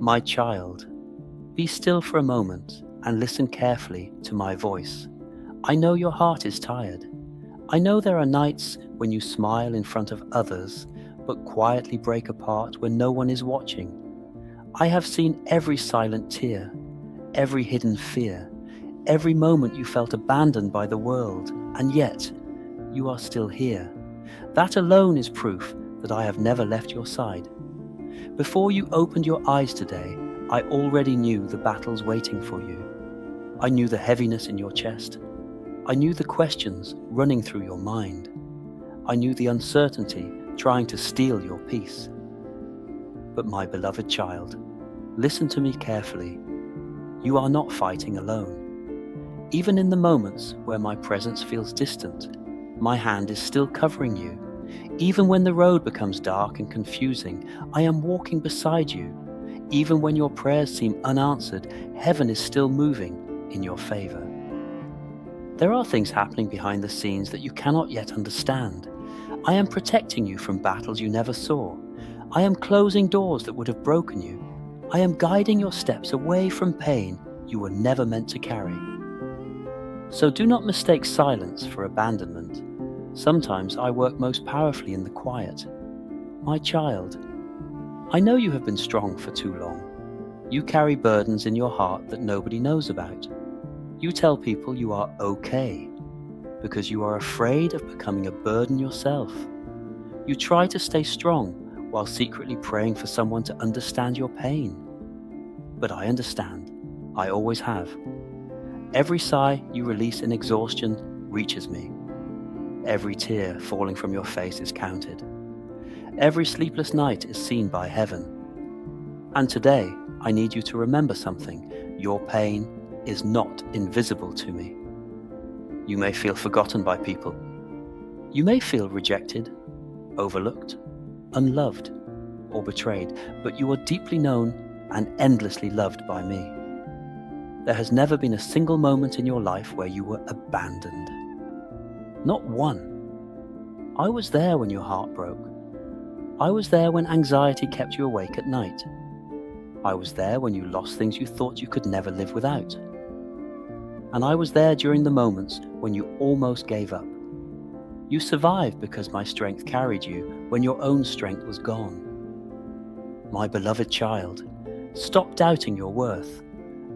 My child, be still for a moment and listen carefully to my voice. I know your heart is tired. I know there are nights when you smile in front of others, but quietly break apart when no one is watching. I have seen every silent tear, every hidden fear, every moment you felt abandoned by the world, and yet you are still here. That alone is proof that I have never left your side. Before you opened your eyes today, I already knew the battles waiting for you. I knew the heaviness in your chest. I knew the questions running through your mind. I knew the uncertainty trying to steal your peace. But my beloved child, listen to me carefully. You are not fighting alone. Even in the moments where my presence feels distant, my hand is still covering you. Even when the road becomes dark and confusing, I am walking beside you. Even when your prayers seem unanswered, heaven is still moving in your favor. There are things happening behind the scenes that you cannot yet understand. I am protecting you from battles you never saw. I am closing doors that would have broken you. I am guiding your steps away from pain you were never meant to carry. So do not mistake silence for abandonment. Sometimes I work most powerfully in the quiet. My child, I know you have been strong for too long. You carry burdens in your heart that nobody knows about. You tell people you are okay because you are afraid of becoming a burden yourself. You try to stay strong while secretly praying for someone to understand your pain. But I understand. I always have. Every sigh you release in exhaustion reaches me. Every tear falling from your face is counted. Every sleepless night is seen by heaven. And today, I need you to remember something. Your pain is not invisible to me. You may feel forgotten by people. You may feel rejected, overlooked, unloved, or betrayed, but you are deeply known and endlessly loved by me. There has never been a single moment in your life where you were abandoned. Not one. I was there when your heart broke. I was there when anxiety kept you awake at night. I was there when you lost things you thought you could never live without. And I was there during the moments when you almost gave up. You survived because my strength carried you when your own strength was gone. My beloved child, stop doubting your worth.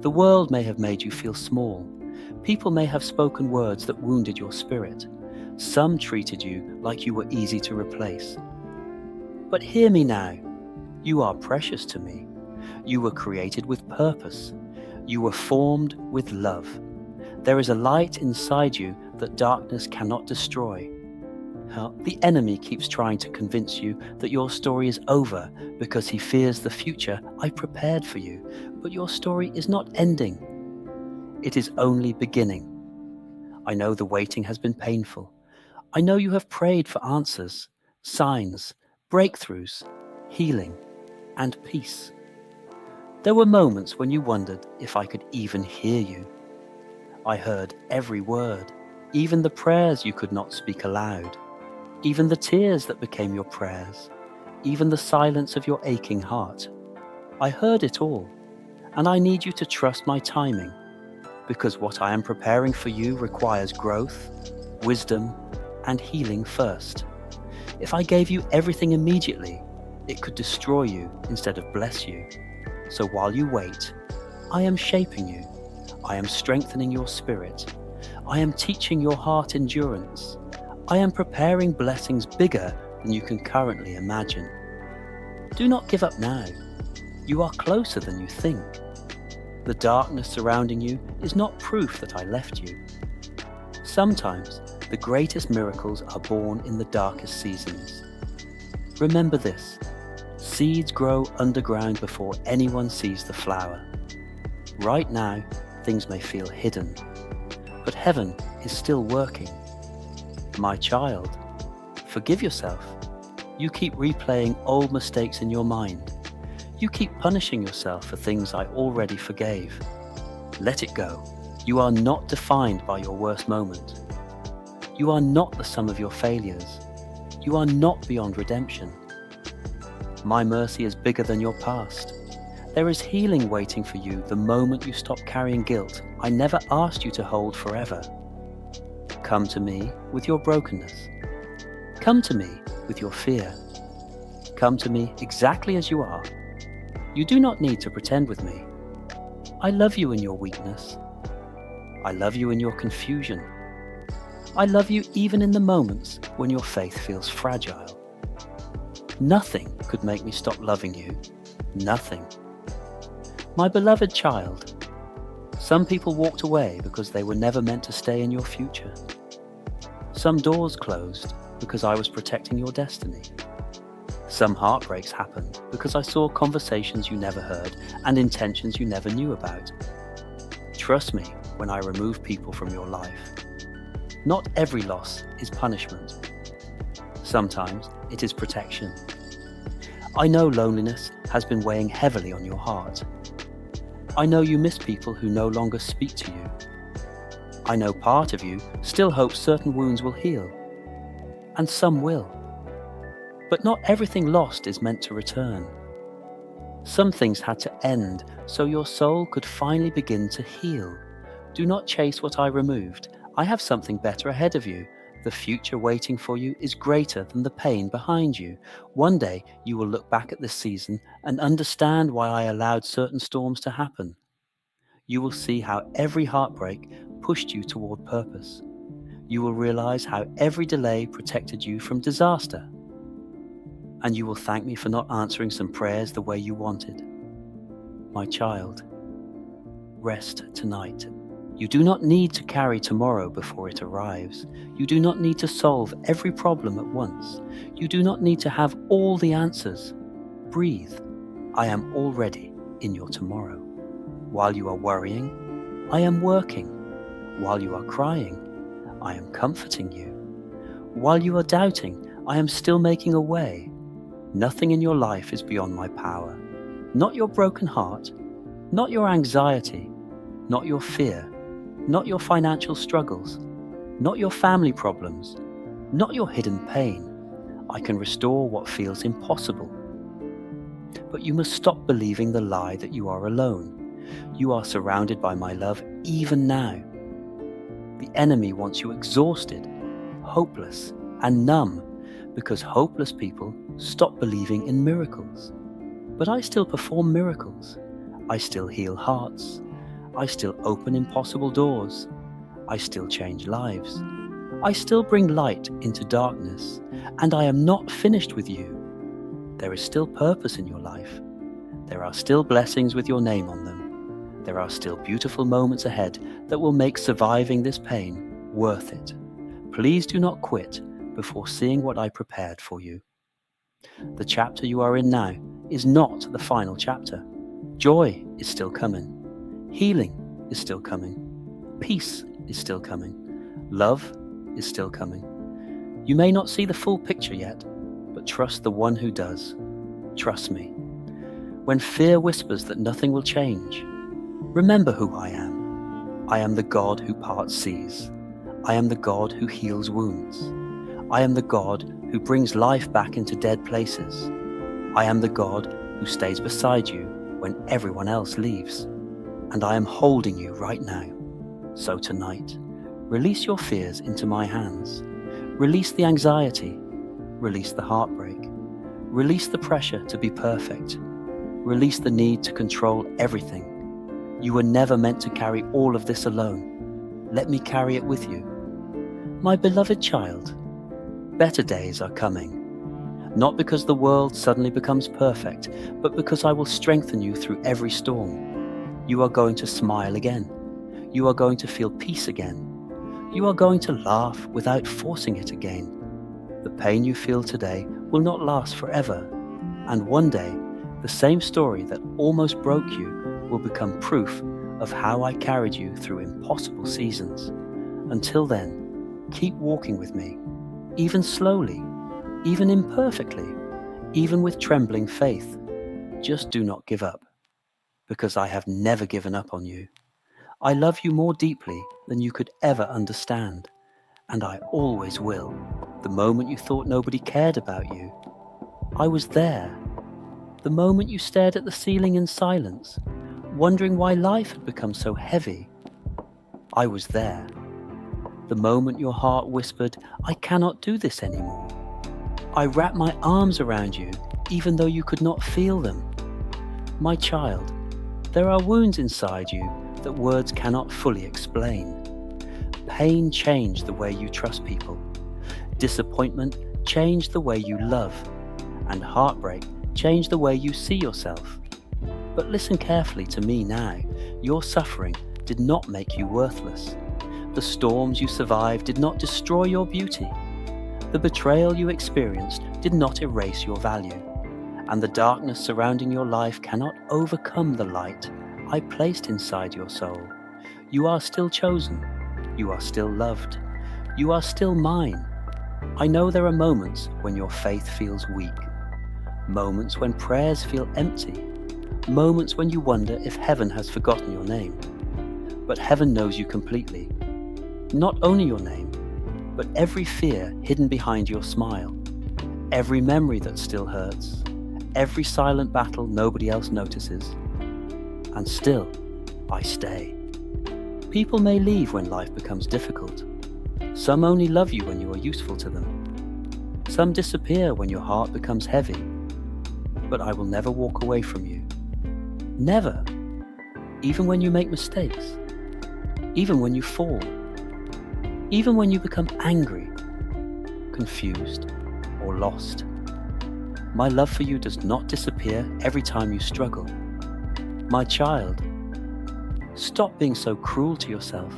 The world may have made you feel small. People may have spoken words that wounded your spirit. Some treated you like you were easy to replace. But hear me now. You are precious to me. You were created with purpose. You were formed with love. There is a light inside you that darkness cannot destroy. The enemy keeps trying to convince you that your story is over because he fears the future I prepared for you. But your story is not ending. It is only beginning. I know the waiting has been painful. I know you have prayed for answers, signs, breakthroughs, healing, and peace. There were moments when you wondered if I could even hear you. I heard every word, even the prayers you could not speak aloud, even the tears that became your prayers, even the silence of your aching heart. I heard it all, and I need you to trust my timing, because what I am preparing for you requires growth, wisdom, and healing first. If I gave you everything immediately, it could destroy you instead of bless you. So while you wait, I am shaping you. I am strengthening your spirit. I am teaching your heart endurance. I am preparing blessings bigger than you can currently imagine. Do not give up now. You are closer than you think. The darkness surrounding you is not proof that I left you. Sometimes the greatest miracles are born in the darkest seasons. Remember this: seeds grow underground before anyone sees the flower. Right now, things may feel hidden, but heaven is still working. My child, forgive yourself. You keep replaying old mistakes in your mind. You keep punishing yourself for things I already forgave. Let it go. You are not defined by your worst moment. You are not the sum of your failures. You are not beyond redemption. My mercy is bigger than your past. There is healing waiting for you the moment you stop carrying guilt I never asked you to hold forever. Come to me with your brokenness. Come to me with your fear. Come to me exactly as you are. You do not need to pretend with me. I love you in your weakness. I love you in your confusion. I love you even in the moments when your faith feels fragile. Nothing could make me stop loving you. Nothing. My beloved child, some people walked away because they were never meant to stay in your future. Some doors closed because I was protecting your destiny. Some heartbreaks happened because I saw conversations you never heard and intentions you never knew about. Trust me when I remove people from your life. Not every loss is punishment. Sometimes it is protection. I know loneliness has been weighing heavily on your heart. I know you miss people who no longer speak to you. I know part of you still hopes certain wounds will heal, and some will. But not everything lost is meant to return. Some things had to end so your soul could finally begin to heal. Do not chase what I removed. I have something better ahead of you. The future waiting for you is greater than the pain behind you. One day you will look back at this season and understand why I allowed certain storms to happen. You will see how every heartbreak pushed you toward purpose. You will realize how every delay protected you from disaster. And you will thank me for not answering some prayers the way you wanted. My child, rest tonight. You do not need to carry tomorrow before it arrives. You do not need to solve every problem at once. You do not need to have all the answers. Breathe. I am already in your tomorrow. While you are worrying, I am working. While you are crying, I am comforting you. While you are doubting, I am still making a way. Nothing in your life is beyond my power. Not your broken heart, not your anxiety, not your fear, not your financial struggles, not your family problems, not your hidden pain. I can restore what feels impossible. But you must stop believing the lie that you are alone. You are surrounded by my love even now. The enemy wants you exhausted, hopeless, and numb because hopeless people stop believing in miracles. But I still perform miracles. I still heal hearts. I still open impossible doors. I still change lives. I still bring light into darkness, and I am not finished with you. There is still purpose in your life. There are still blessings with your name on them. There are still beautiful moments ahead that will make surviving this pain worth it. Please do not quit before seeing what I prepared for you. The chapter you are in now is not the final chapter. Joy is still coming. Healing is still coming. Peace is still coming. Love is still coming. You may not see the full picture yet, but trust the one who does. Trust me. When fear whispers that nothing will change, remember who I am. I am the God who parts seas. I am the God who heals wounds. I am the God who brings life back into dead places. I am the God who stays beside you when everyone else leaves. And I am holding you right now. So tonight, release your fears into my hands. Release the anxiety. Release the heartbreak. Release the pressure to be perfect. Release the need to control everything. You were never meant to carry all of this alone. Let me carry it with you. My beloved child, better days are coming. Not because the world suddenly becomes perfect, but because I will strengthen you through every storm. You are going to smile again. You are going to feel peace again. You are going to laugh without forcing it again. The pain you feel today will not last forever. And one day, the same story that almost broke you will become proof of how I carried you through impossible seasons. Until then, keep walking with me, even slowly, even imperfectly, even with trembling faith. Just do not give up, because I have never given up on you. I love you more deeply than you could ever understand, and I always will. The moment you thought nobody cared about you, I was there. The moment you stared at the ceiling in silence, wondering why life had become so heavy. I was there. The moment your heart whispered, "I cannot do this anymore." I wrapped my arms around you, even though you could not feel them. My child, there are wounds inside you that words cannot fully explain. Pain changed the way you trust people. Disappointment changed the way you love. And heartbreak changed the way you see yourself. But listen carefully to me now. Your suffering did not make you worthless. The storms you survived did not destroy your beauty. The betrayal you experienced did not erase your value. And the darkness surrounding your life cannot overcome the light I placed inside your soul. You are still chosen. You are still loved. You are still mine. I know there are moments when your faith feels weak. Moments when prayers feel empty. Moments when you wonder if heaven has forgotten your name. But heaven knows you completely. Not only your name, but every fear hidden behind your smile. Every memory that still hurts. Every silent battle nobody else notices. And still, I stay. People may leave when life becomes difficult. Some only love you when you are useful to them. Some disappear when your heart becomes heavy. But I will never walk away from you. Never. Even when you make mistakes. Even when you fall. Even when you become angry, confused, or lost. My love for you does not disappear every time you struggle. My child, stop being so cruel to yourself.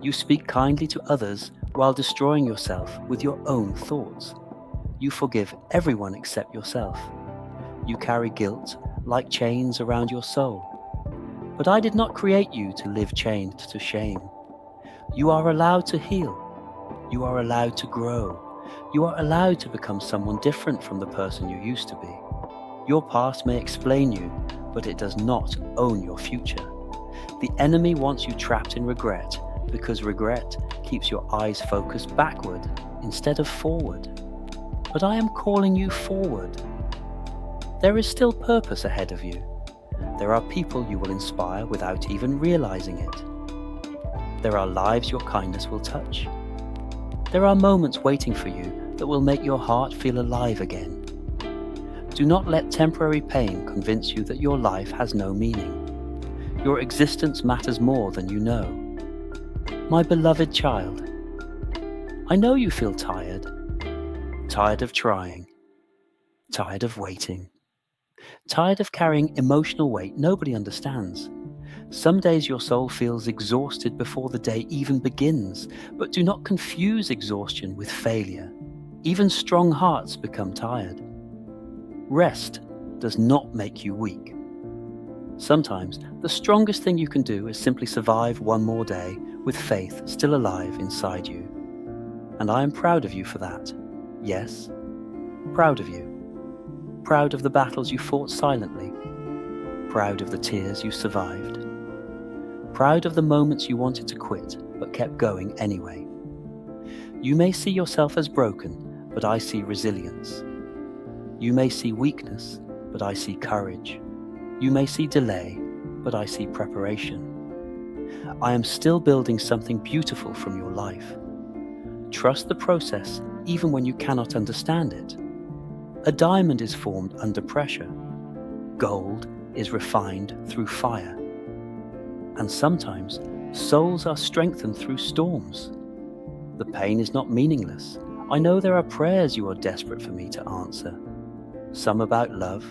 You speak kindly to others while destroying yourself with your own thoughts. You forgive everyone except yourself. You carry guilt like chains around your soul. But I did not create you to live chained to shame. You are allowed to heal. You are allowed to grow. You are allowed to become someone different from the person you used to be. Your past may explain you, but it does not own your future. The enemy wants you trapped in regret because regret keeps your eyes focused backward instead of forward. But I am calling you forward. There is still purpose ahead of you. There are people you will inspire without even realizing it. There are lives your kindness will touch. There are moments waiting for you that will make your heart feel alive again. Do not let temporary pain convince you that your life has no meaning. Your existence matters more than you know. My beloved child, I know you feel tired. Tired of trying. Tired of waiting. Tired of carrying emotional weight nobody understands. Some days your soul feels exhausted before the day even begins, but do not confuse exhaustion with failure. Even strong hearts become tired. Rest does not make you weak. Sometimes the strongest thing you can do is simply survive one more day with faith still alive inside you. And I am proud of you for that. Yes, proud of you. Proud of the battles you fought silently. Proud of the tears you survived. Proud of the moments you wanted to quit but kept going anyway. You may see yourself as broken, but I see resilience. You may see weakness, but I see courage. You may see delay, but I see preparation. I am still building something beautiful from your life. Trust the process even when you cannot understand it. A diamond is formed under pressure. Gold is refined through fire. And sometimes souls are strengthened through storms. The pain is not meaningless. I know there are prayers you are desperate for me to answer. Some about love,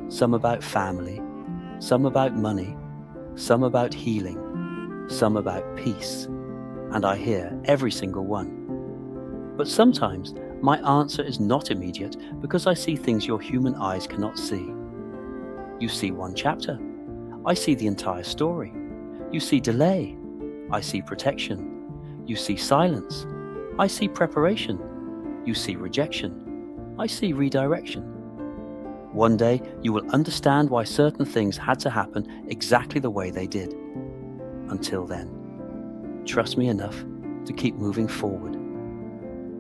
some about family, some about money, some about healing, some about peace. And I hear every single one. But sometimes my answer is not immediate because I see things your human eyes cannot see. You see one chapter. I see the entire story. You see delay. I see protection. You see silence. I see preparation. You see rejection. I see redirection. One day you will understand why certain things had to happen exactly the way they did. Until then, trust me enough to keep moving forward.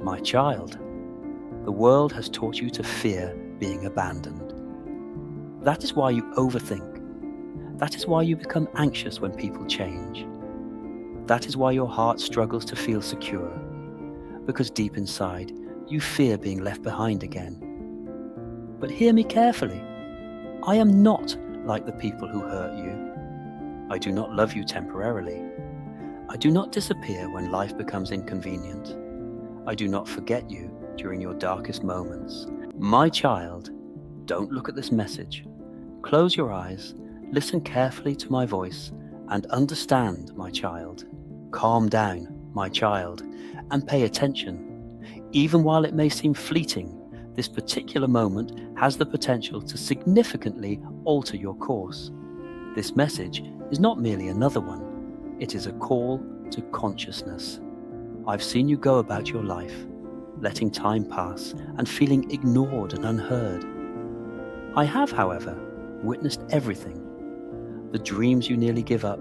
My child, the world has taught you to fear being abandoned. That is why you overthink. That is why you become anxious when people change. That is why your heart struggles to feel secure, because deep inside, you fear being left behind again. But hear me carefully. I am not like the people who hurt you. I do not love you temporarily. I do not disappear when life becomes inconvenient. I do not forget you during your darkest moments. My child, don't look at this message. Close your eyes, listen carefully to my voice, and understand, my child. Calm down, my child, and pay attention. Even while it may seem fleeting, this particular moment has the potential to significantly alter your course. This message is not merely another one. It is a call to consciousness. I've seen you go about your life, letting time pass and feeling ignored and unheard. I have, however, witnessed everything. The dreams you nearly give up,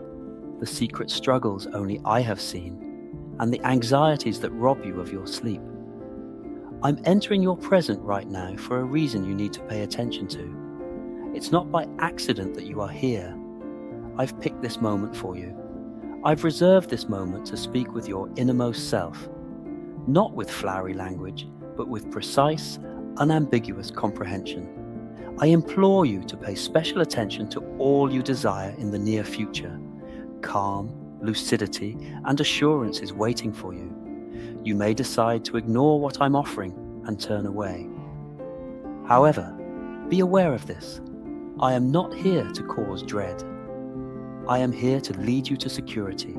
the secret struggles only I have seen, and the anxieties that rob you of your sleep. I'm entering your present right now for a reason you need to pay attention to. It's not by accident that you are here. I've picked this moment for you. I've reserved this moment to speak with your innermost self, not with flowery language, but with precise, unambiguous comprehension. I implore you to pay special attention to all you desire in the near future. Calm, lucidity, and assurance is waiting for you. You may decide to ignore what I'm offering and turn away. However, be aware of this. I am not here to cause dread. I am here to lead you to security.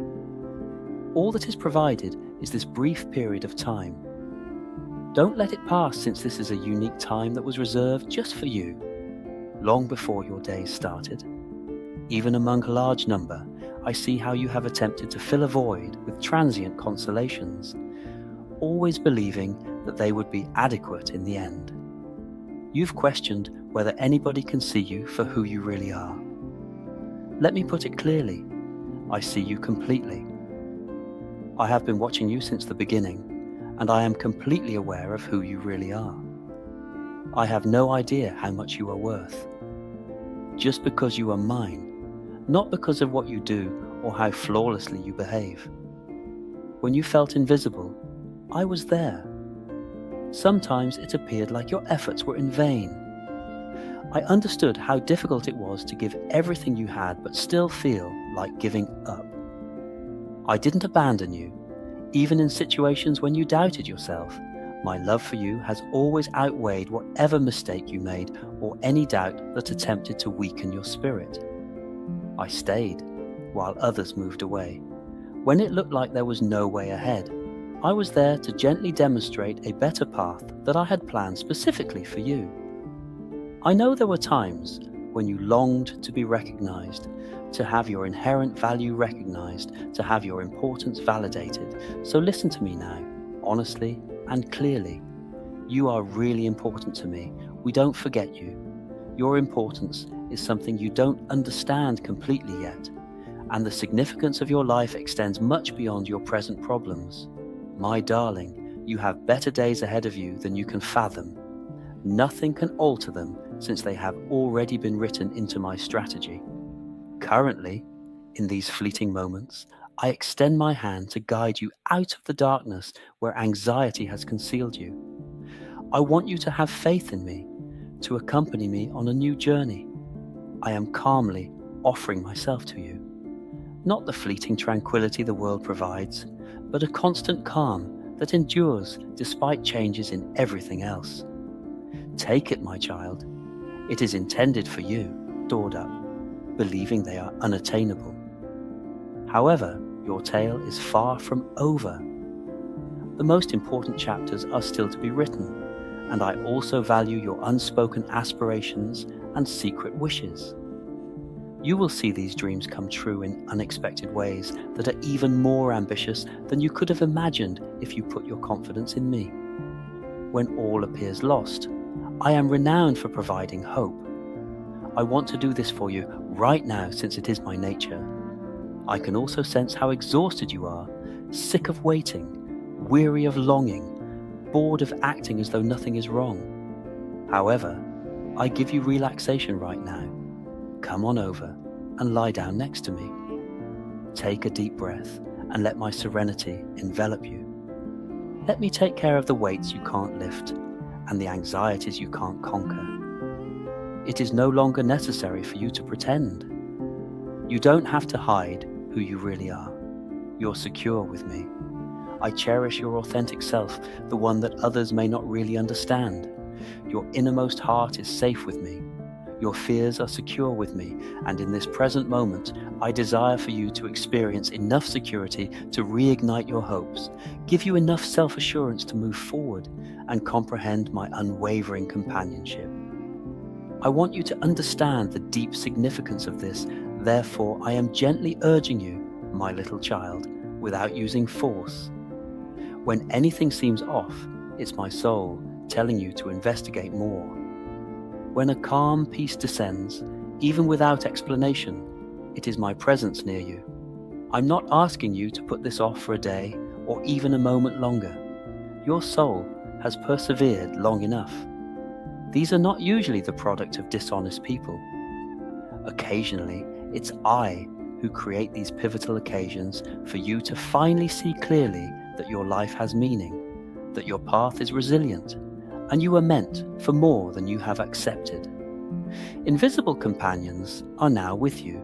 All that is provided is this brief period of time. Don't let it pass, since this is a unique time that was reserved just for you, long before your days started. Even among a large number, I see how you have attempted to fill a void with transient consolations, always believing that they would be adequate in the end. You've questioned whether anybody can see you for who you really are. Let me put it clearly. I see you completely. I have been watching you since the beginning, and I am completely aware of who you really are. I have no idea how much you are worth. Just because you are mine, not because of what you do or how flawlessly you behave. When you felt invisible, I was there. Sometimes it appeared like your efforts were in vain. I understood how difficult it was to give everything you had but still feel like giving up. I didn't abandon you, even in situations when you doubted yourself. My love for you has always outweighed whatever mistake you made or any doubt that attempted to weaken your spirit. I stayed while others moved away. When it looked like there was no way ahead, I was there to gently demonstrate a better path that I had planned specifically for you. I know there were times when you longed to be recognized, to have your inherent value recognized, to have your importance validated. So listen to me now, honestly and clearly. You are really important to me. We don't forget you. Your importance is something you don't understand completely yet, and the significance of your life extends much beyond your present problems. My darling, you have better days ahead of you than you can fathom. Nothing can alter them, since they have already been written into my strategy. Currently, in these fleeting moments, I extend my hand to guide you out of the darkness where anxiety has concealed you. I want you to have faith in me, to accompany me on a new journey. I am calmly offering myself to you. Not the fleeting tranquility the world provides, but a constant calm that endures despite changes in everything else. Take it, my child. It is intended for you, stored up, believing they are unattainable. However, your tale is far from over. The most important chapters are still to be written, and I also value your unspoken aspirations and secret wishes. You will see these dreams come true in unexpected ways that are even more ambitious than you could have imagined if you put your confidence in me. When all appears lost, I am renowned for providing hope. I want to do this for you right now, since it is my nature. I can also sense how exhausted you are, sick of waiting, weary of longing, bored of acting as though nothing is wrong. However, I give you relaxation right now. Come on over and lie down next to me. Take a deep breath and let my serenity envelop you. Let me take care of the weights you can't lift and the anxieties you can't conquer. It is no longer necessary for you to pretend. You don't have to hide who you really are. You're secure with me. I cherish your authentic self, the one that others may not really understand. Your innermost heart is safe with me. Your fears are secure with me, and in this present moment, I desire for you to experience enough security to reignite your hopes, give you enough self-assurance to move forward, and comprehend my unwavering companionship. I want you to understand the deep significance of this. Therefore, I am gently urging you, my little child, without using force. When anything seems off, it's my soul telling you to investigate more. When a calm peace descends, even without explanation, it is my presence near you. I'm not asking you to put this off for a day or even a moment longer. Your soul has persevered long enough. These are not usually the product of dishonest people. Occasionally, it's I who create these pivotal occasions for you to finally see clearly that your life has meaning, that your path is resilient, and you are meant for more than you have accepted. Invisible companions are now with you,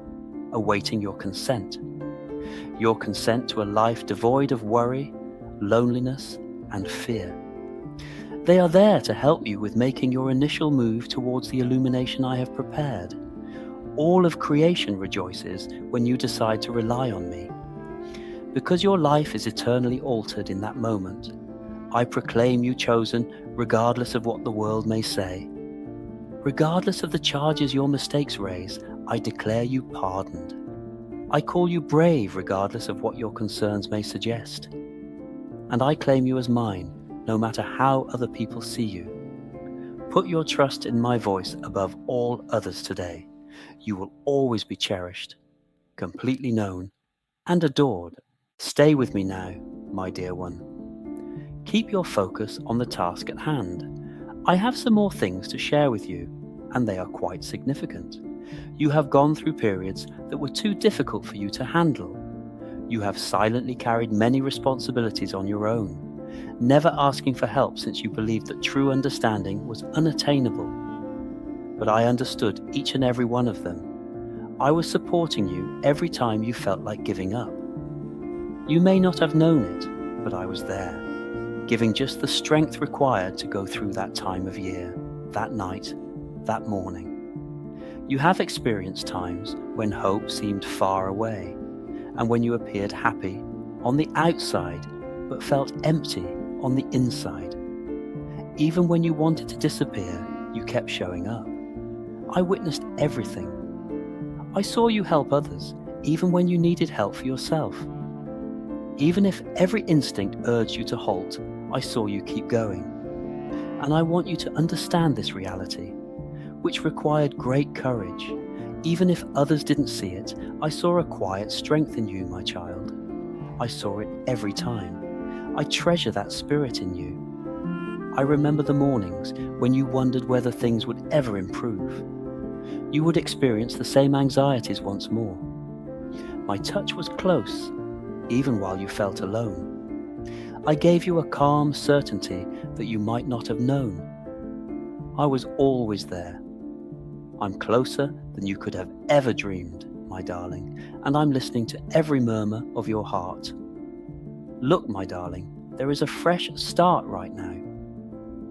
awaiting your consent to a life devoid of worry, loneliness, and fear. They are there to help you with making your initial move towards the illumination I have prepared. All of creation rejoices when you decide to rely on me. Because your life is eternally altered in that moment, I proclaim you chosen regardless of what the world may say. Regardless of the charges your mistakes raise, I declare you pardoned. I call you brave regardless of what your concerns may suggest. And I claim you as mine, no matter how other people see you. Put your trust in my voice above all others today. You will always be cherished, completely known, and adored. Stay with me now, my dear one. Keep your focus on the task at hand. I have some more things to share with you, and they are quite significant. You have gone through periods that were too difficult for you to handle. You have silently carried many responsibilities on your own, never asking for help since you believed that true understanding was unattainable. But I understood each and every one of them. I was supporting you every time you felt like giving up. You may not have known it, but I was there, giving just the strength required to go through that time of year, that night, that morning. You have experienced times when hope seemed far away, and when you appeared happy on the outside, but felt empty on the inside. Even when you wanted to disappear, you kept showing up. I witnessed everything. I saw you help others, even when you needed help for yourself. Even if every instinct urged you to halt, I saw you keep going. And I want you to understand this reality, which required great courage. Even if others didn't see it, I saw a quiet strength in you, my child. I saw it every time. I treasure that spirit in you. I remember the mornings when you wondered whether things would ever improve. You would experience the same anxieties once more. My touch was close, even while you felt alone. I gave you a calm certainty that you might not have known. I was always there. I'm closer than you could have ever dreamed, my darling, and I'm listening to every murmur of your heart. Look, my darling, there is a fresh start right now.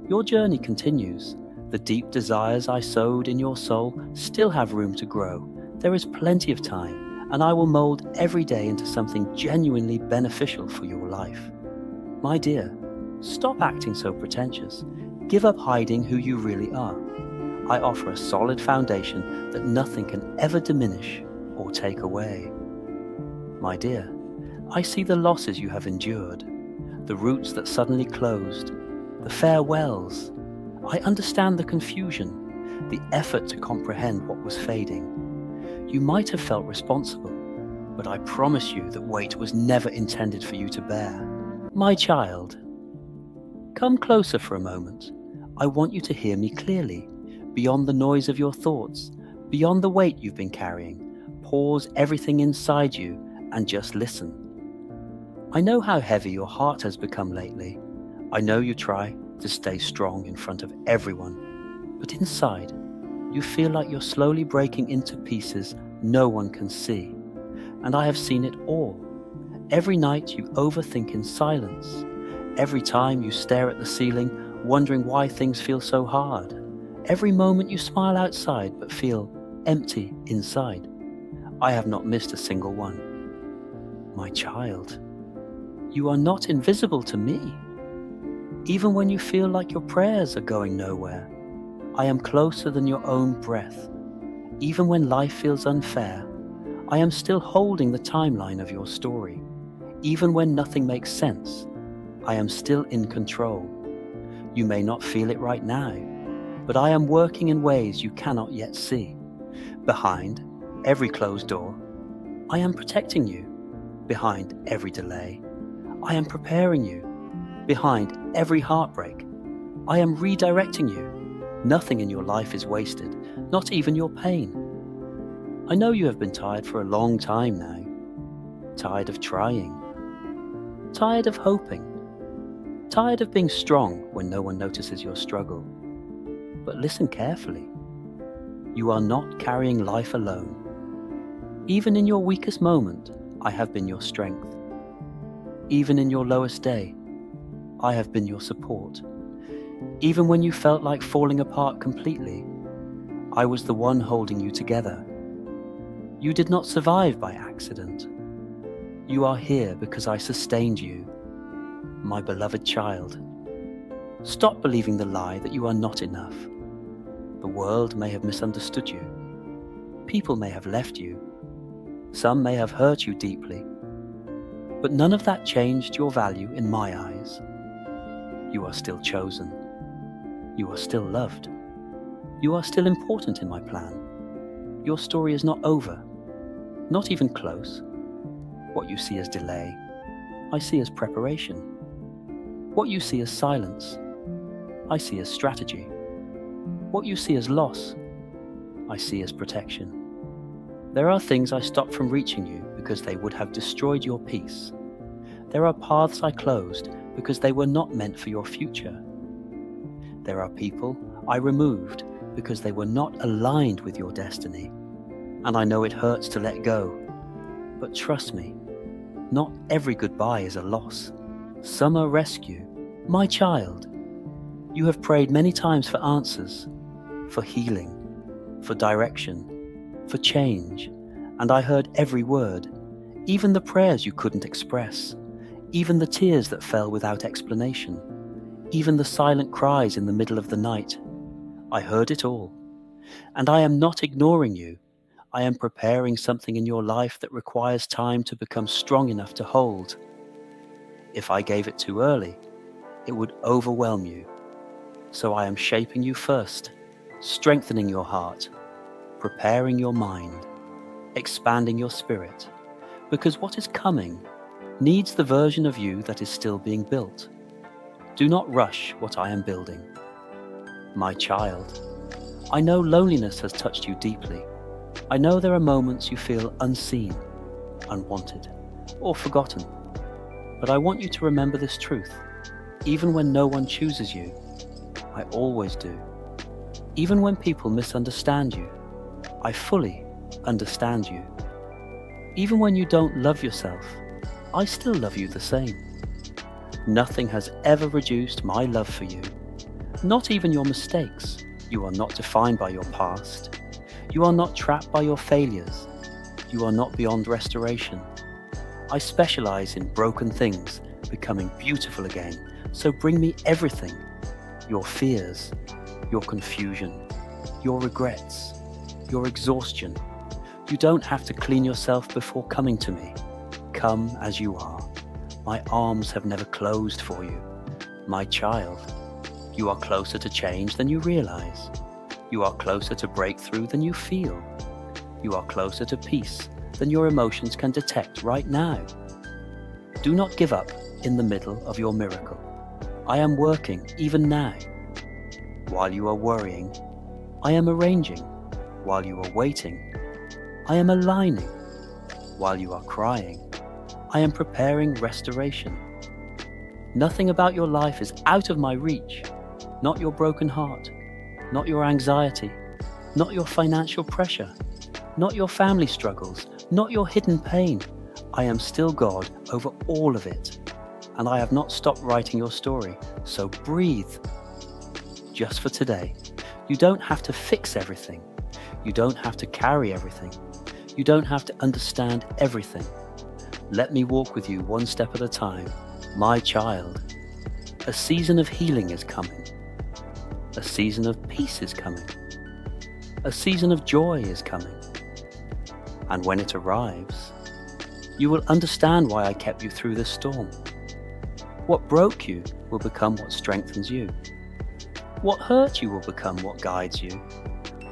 Your journey continues. The deep desires I sowed in your soul still have room to grow. There is plenty of time, and I will mold every day into something genuinely beneficial for your life. My dear, stop acting so pretentious. Give up hiding who you really are. I offer a solid foundation that nothing can ever diminish or take away. My dear, I see the losses you have endured, the routes that suddenly closed, the farewells. I understand the confusion, the effort to comprehend what was fading. You might have felt responsible, but I promise you that weight was never intended for you to bear. My child, come closer for a moment. I want you to hear me clearly. beyond the noise of your thoughts, beyond the weight you've been carrying. Pause everything inside you and just listen. I know how heavy your heart has become lately. I know you try to stay strong in front of everyone, but inside, you feel like you're slowly breaking into pieces no one can see. And I have seen it all. Every night you overthink in silence. Every time you stare at the ceiling, wondering why things feel so hard. Every moment you smile outside but feel empty inside. I have not missed a single one. My child, you are not invisible to me. Even when you feel like your prayers are going nowhere, I am closer than your own breath. Even when life feels unfair, I am still holding the timeline of your story. Even when nothing makes sense, I am still in control. You may not feel it right now, but I am working in ways you cannot yet see. Behind every closed door, I am protecting you. Behind every delay, I am preparing you. Behind every heartbreak, I am redirecting you. Nothing in your life is wasted, not even your pain. I know you have been tired for a long time now. Tired of trying. Tired of hoping. Tired of being strong when no one notices your struggle. But listen carefully. You are not carrying life alone. Even in your weakest moment, I have been your strength. Even in your lowest day, I have been your support. Even when you felt like falling apart completely, I was the one holding you together. You did not survive by accident. You are here because I sustained you, my beloved child. Stop believing the lie that you are not enough. The world may have misunderstood you. People may have left you. Some may have hurt you deeply. But none of that changed your value in my eyes. You are still chosen. You are still loved. You are still important in my plan. Your story is not over, not even close. What you see as delay, I see as preparation. What you see as silence, I see as strategy. What you see as loss, I see as protection. There are things I stopped from reaching you because they would have destroyed your peace. There are paths I closed because they were not meant for your future. There are people I removed because they were not aligned with your destiny. And I know it hurts to let go. But trust me, not every goodbye is a loss. Some are rescue. My child, you have prayed many times for answers, for healing, for direction, for change, and I heard every word, even the prayers you couldn't express, even the tears that fell without explanation, even the silent cries in the middle of the night. I heard it all. And I am not ignoring you. I am preparing something in your life that requires time to become strong enough to hold. If I gave it too early, it would overwhelm you. So I am shaping you first, strengthening your heart, preparing your mind, expanding your spirit, because what is coming needs the version of you that is still being built. Do not rush what I am building. My child, I know loneliness has touched you deeply. I know there are moments you feel unseen, unwanted, or forgotten. But I want you to remember this truth. Even when no one chooses you, I always do. Even when people misunderstand you, I fully understand you. Even when you don't love yourself, I still love you the same. Nothing has ever reduced my love for you. Not even your mistakes. You are not defined by your past. You are not trapped by your failures. You are not beyond restoration. I specialize in broken things becoming beautiful again, so bring me everything. Your fears, your confusion, your regrets, your exhaustion. You don't have to clean yourself before coming to me. Come as you are. My arms have never closed for you. My child, you are closer to change than you realize. You are closer to breakthrough than you feel. You are closer to peace than your emotions can detect right now. Do not give up in the middle of your miracle. I am working even now. While you are worrying, I am arranging while you are waiting. I am aligning while you are crying. I am preparing restoration. Nothing about your life is out of my reach. Not your broken heart, not your anxiety, not your financial pressure, not your family struggles, not your hidden pain. I am still God over all of it. And I have not stopped writing your story. So breathe. Just for today. You don't have to fix everything. You don't have to carry everything. You don't have to understand everything. Let me walk with you one step at a time, my child. A season of healing is coming. A season of peace is coming. A season of joy is coming. And when it arrives, you will understand why I kept you through this storm. What broke you will become what strengthens you. What hurt you will become what guides you.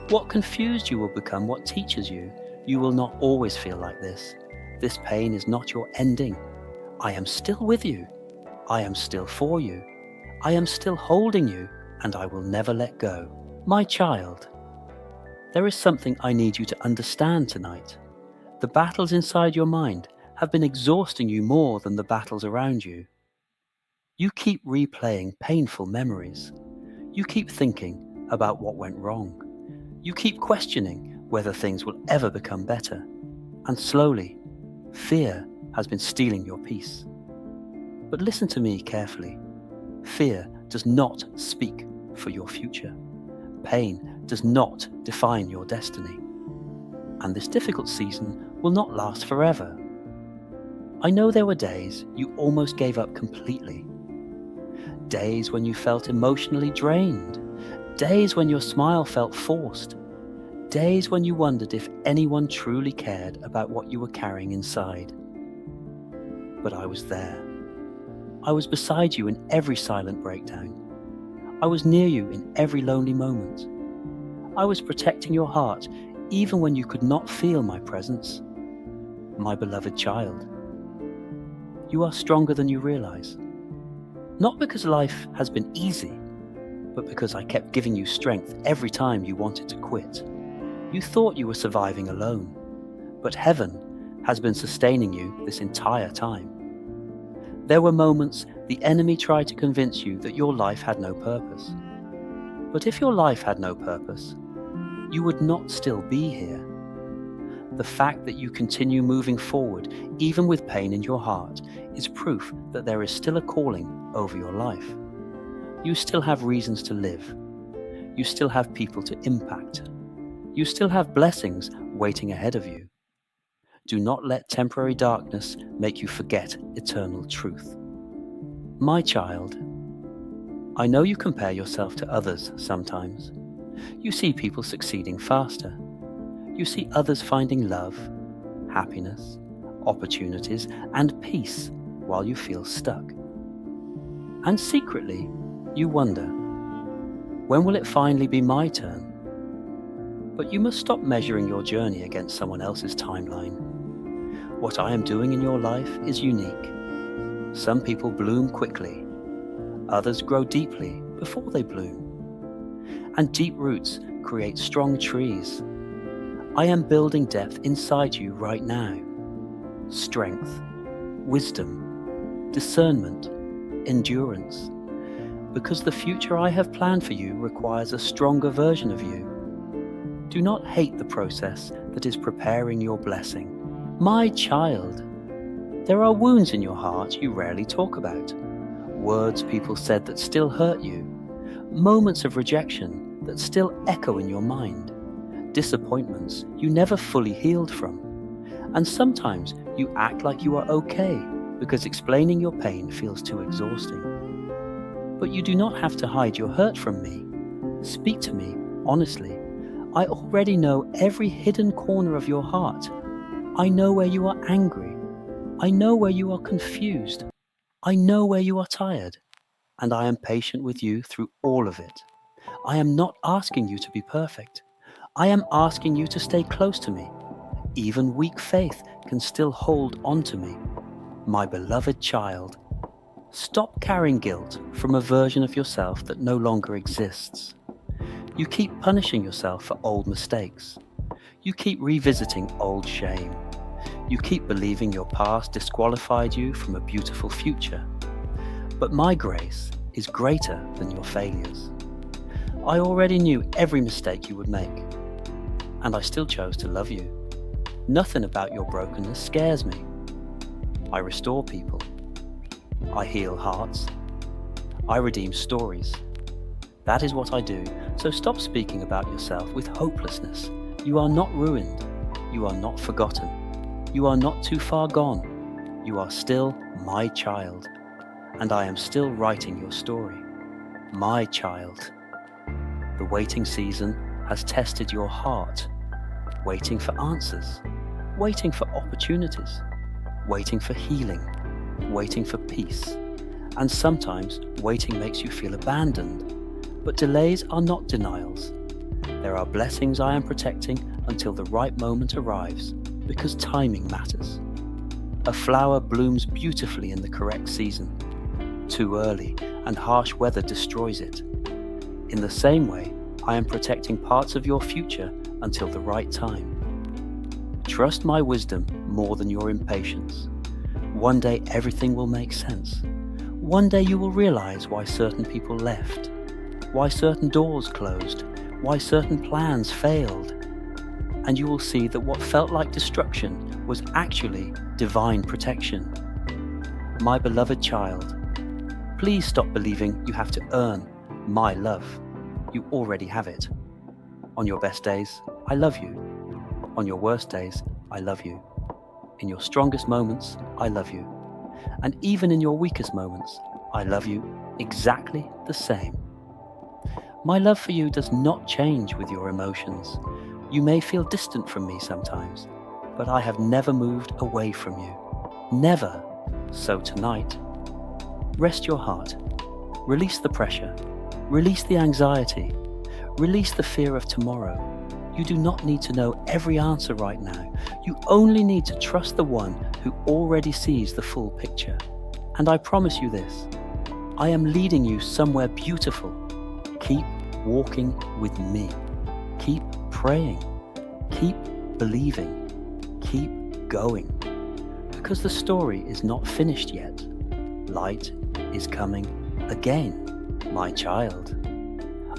What confused you will become what teaches you. You will not always feel like this. This pain is not your ending. I am still with you. I am still for you. I am still holding you, and I will never let go. My child, there is something I need you to understand tonight. The battles inside your mind have been exhausting you more than the battles around you. You keep replaying painful memories. You keep thinking about what went wrong. You keep questioning whether things will ever become better. And slowly, fear has been stealing your peace. But listen to me carefully. Fear does not speak for your future. Pain does not define your destiny. And this difficult season will not last forever. I know there were days you almost gave up completely. Days when you felt emotionally drained. Days when your smile felt forced. Days when you wondered if anyone truly cared about what you were carrying inside. But I was there. I was beside you in every silent breakdown. I was near you in every lonely moment. I was protecting your heart even when you could not feel my presence. My beloved child, you are stronger than you realize. Not because life has been easy, but because I kept giving you strength every time you wanted to quit. You thought you were surviving alone, but heaven has been sustaining you this entire time. There were moments the enemy tried to convince you that your life had no purpose. But if your life had no purpose, you would not still be here. The fact that you continue moving forward, even with pain in your heart, is proof that there is still a calling over your life. You still have reasons to live. You still have people to impact. You still have blessings waiting ahead of you. Do not let temporary darkness make you forget eternal truth. My child, I know you compare yourself to others sometimes. You see people succeeding faster. You see others finding love, happiness, opportunities, and peace while you feel stuck. And secretly, you wonder, when will it finally be my turn? But you must stop measuring your journey against someone else's timeline. What I am doing in your life is unique. Some people bloom quickly. Others grow deeply before they bloom. And deep roots create strong trees. I am building depth inside you right now. Strength, wisdom, discernment, endurance. Because the future I have planned for you requires a stronger version of you. Do not hate the process that is preparing your blessing. My child, there are wounds in your heart you rarely talk about. Words people said that still hurt you. Moments of rejection that still echo in your mind. Disappointments you never fully healed from. And sometimes you act like you are okay because explaining your pain feels too exhausting. But you do not have to hide your hurt from me. Speak to me honestly. I already know every hidden corner of your heart. I know where you are angry. I know where you are confused. I know where you are tired. And I am patient with you through all of it. I am not asking you to be perfect. I am asking you to stay close to me. Even weak faith can still hold on to me. My beloved child, stop carrying guilt from a version of yourself that no longer exists. You keep punishing yourself for old mistakes. You keep revisiting old shame. You keep believing your past disqualified you from a beautiful future. But my grace is greater than your failures. I already knew every mistake you would make, and I still chose to love you. Nothing about your brokenness scares me. I restore people. I heal hearts. I redeem stories. That is what I do, so stop speaking about yourself with hopelessness. You are not ruined. You are not forgotten. You are not too far gone. You are still my child, and I am still writing your story. My child. The waiting season has tested your heart, waiting for answers, waiting for opportunities, waiting for healing, waiting for peace. And sometimes waiting makes you feel abandoned. But delays are not denials. There are blessings I am protecting until the right moment arrives, because timing matters. A flower blooms beautifully in the correct season. Too early, and harsh weather destroys it. In the same way, I am protecting parts of your future until the right time. Trust my wisdom more than your impatience. One day everything will make sense. One day you will realize why certain people left, why certain doors closed, why certain plans failed. And you will see that what felt like destruction was actually divine protection. My beloved child, please stop believing you have to earn my love. You already have it. On your best days, I love you. On your worst days, I love you. In your strongest moments, I love you. And even in your weakest moments, I love you exactly the same. My love for you does not change with your emotions. You may feel distant from me sometimes, but I have never moved away from you. Never. So tonight, rest your heart. Release the pressure. Release the anxiety. Release the fear of tomorrow. You do not need to know every answer right now. You only need to trust the one who already sees the full picture. And I promise you this, I am leading you somewhere beautiful. Keep walking with me. Keep praying. Keep believing. Keep going. Because the story is not finished yet. Light is coming again, my child.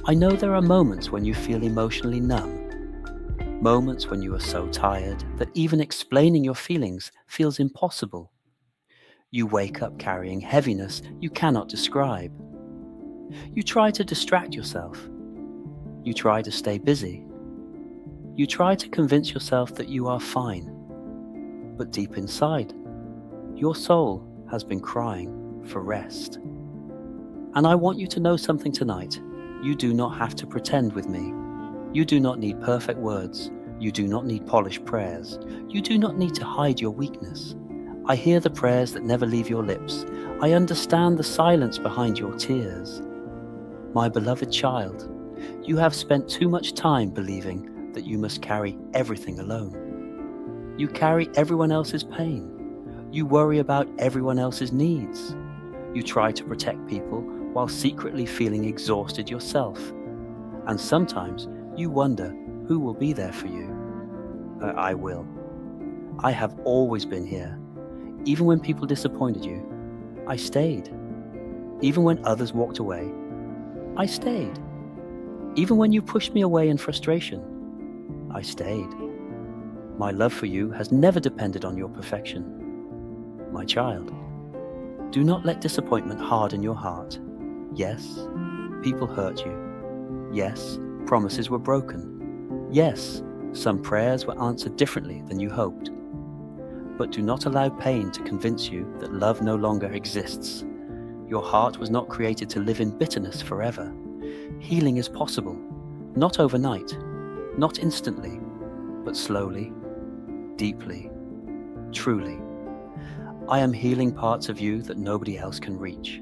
I know there are moments when you feel emotionally numb. Moments when you are so tired that even explaining your feelings feels impossible. You wake up carrying heaviness you cannot describe. You try to distract yourself. You try to stay busy. You try to convince yourself that you are fine. But deep inside, your soul has been crying for rest. And I want you to know something tonight. You do not have to pretend with me. You do not need perfect words. You do not need polished prayers. You do not need to hide your weakness. I hear the prayers that never leave your lips. I understand the silence behind your tears. My beloved child, you have spent too much time believing that you must carry everything alone. You carry everyone else's pain. You worry about everyone else's needs. You try to protect people while secretly feeling exhausted yourself. And sometimes you wonder who will be there for you. I will. I have always been here. Even when people disappointed you, I stayed. Even when others walked away, I stayed. Even when you pushed me away in frustration, I stayed. My love for you has never depended on your perfection. My child, do not let disappointment harden your heart. Yes, people hurt you. Yes, promises were broken. Yes, some prayers were answered differently than you hoped. But do not allow pain to convince you that love no longer exists. Your heart was not created to live in bitterness forever. Healing is possible, not overnight, not instantly, but slowly, deeply, truly. I am healing parts of you that nobody else can reach.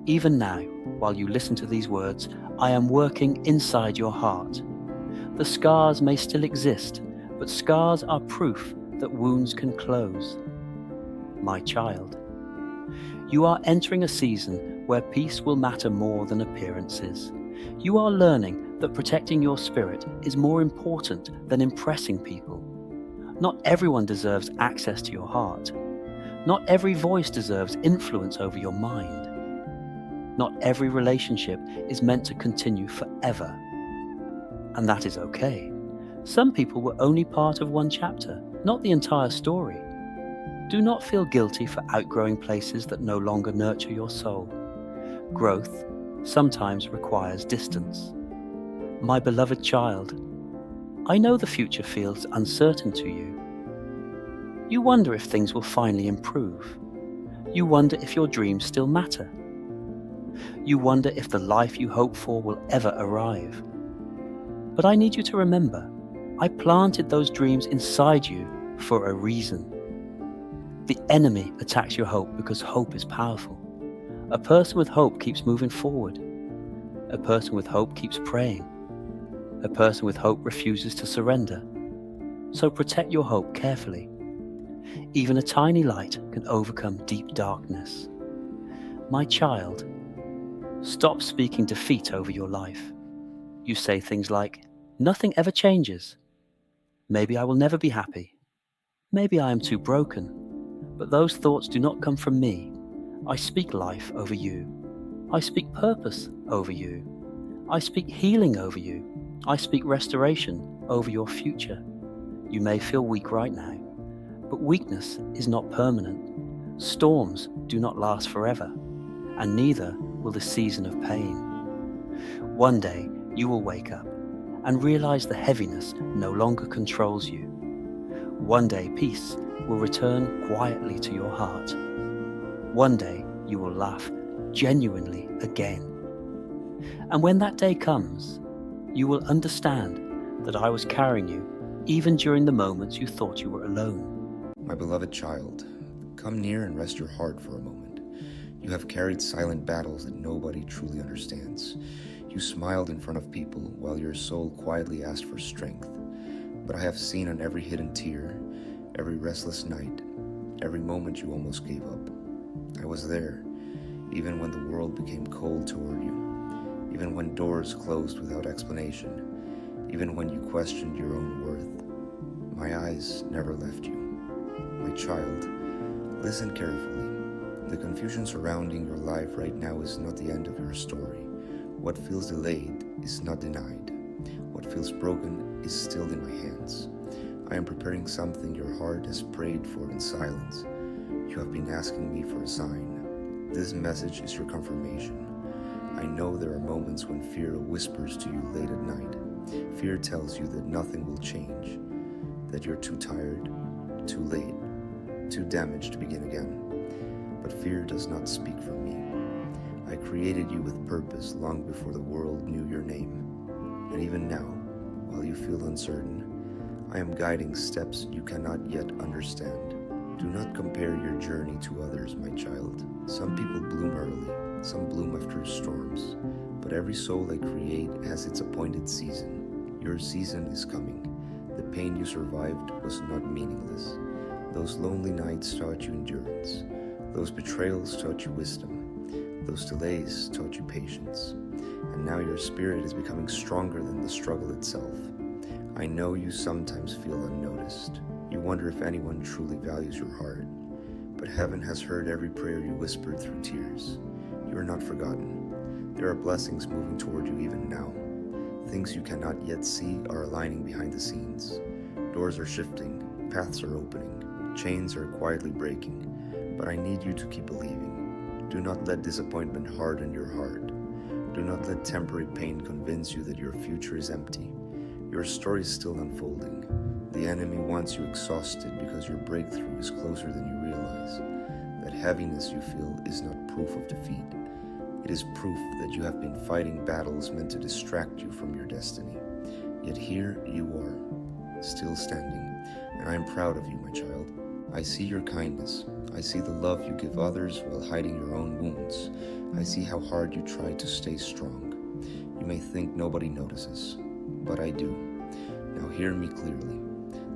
Even now, while you listen to these words, I am working inside your heart. The scars may still exist, but scars are proof that wounds can close. My child, you are entering a season where peace will matter more than appearances. You are learning that protecting your spirit is more important than impressing people. Not everyone deserves access to your heart. Not every voice deserves influence over your mind. Not every relationship is meant to continue forever. And that is okay. Some people were only part of one chapter, not the entire story. Do not feel guilty for outgrowing places that no longer nurture your soul. Growth sometimes requires distance. My beloved child, I know the future feels uncertain to you. You wonder if things will finally improve. You wonder if your dreams still matter. You wonder if the life you hope for will ever arrive. But I need you to remember, I planted those dreams inside you for a reason. The enemy attacks your hope because hope is powerful. A person with hope keeps moving forward. A person with hope keeps praying. A person with hope refuses to surrender. So protect your hope carefully. Even a tiny light can overcome deep darkness. My child, stop speaking defeat over your life. You say things like, nothing ever changes. Maybe I will never be happy. Maybe I am too broken. But those thoughts do not come from me. I speak life over you. I speak purpose over you. I speak healing over you. I speak restoration over your future. You may feel weak right now, but weakness is not permanent. Storms do not last forever, and neither will the season of pain. One day you will wake up and realize the heaviness no longer controls you. One day peace will return quietly to your heart. One day you will laugh genuinely again. And when that day comes, you will understand that I was carrying you even during the moments you thought you were alone. My beloved child, come near and rest your heart for a moment. You have carried silent battles that nobody truly understands. You smiled in front of people while your soul quietly asked for strength. But I have seen on every hidden tear, every restless night, every moment you almost gave up. I was there, even when the world became cold toward you, even when doors closed without explanation, even when you questioned your own worth. My eyes never left you. My child, listen carefully. The confusion surrounding your life right now is not the end of your story. What feels delayed is not denied. What feels broken is still in my hands. I am preparing something your heart has prayed for in silence. You have been asking me for a sign. This message is your confirmation. I know there are moments when fear whispers to you late at night. Fear tells you that nothing will change, that you're too tired, too late, too damaged to begin again. But fear does not speak for me. I created you with purpose long before the world knew your name. And even now, while you feel uncertain, I am guiding steps you cannot yet understand. Do not compare your journey to others, my child. Some people bloom early, some bloom after storms, but every soul I create has its appointed season. Your season is coming. The pain you survived was not meaningless. Those lonely nights taught you endurance. Those betrayals taught you wisdom. Those delays taught you patience. And now your spirit is becoming stronger than the struggle itself. I know you sometimes feel unnoticed. You wonder if anyone truly values your heart. But heaven has heard every prayer you whispered through tears. You are not forgotten. There are blessings moving toward you even now. Things you cannot yet see are aligning behind the scenes. Doors are shifting, paths are opening, chains are quietly breaking. But I need you to keep believing. Do not let disappointment harden your heart. Do not let temporary pain convince you that your future is empty. Your story is still unfolding. The enemy wants you exhausted because your breakthrough is closer than you realize. That heaviness you feel is not proof of defeat. It is proof that you have been fighting battles meant to distract you from your destiny. Yet here you are, still standing, and I am proud of you, my child. I see your kindness. I see the love you give others while hiding your own wounds. I see how hard you try to stay strong. You may think nobody notices, but I do. Now hear me clearly.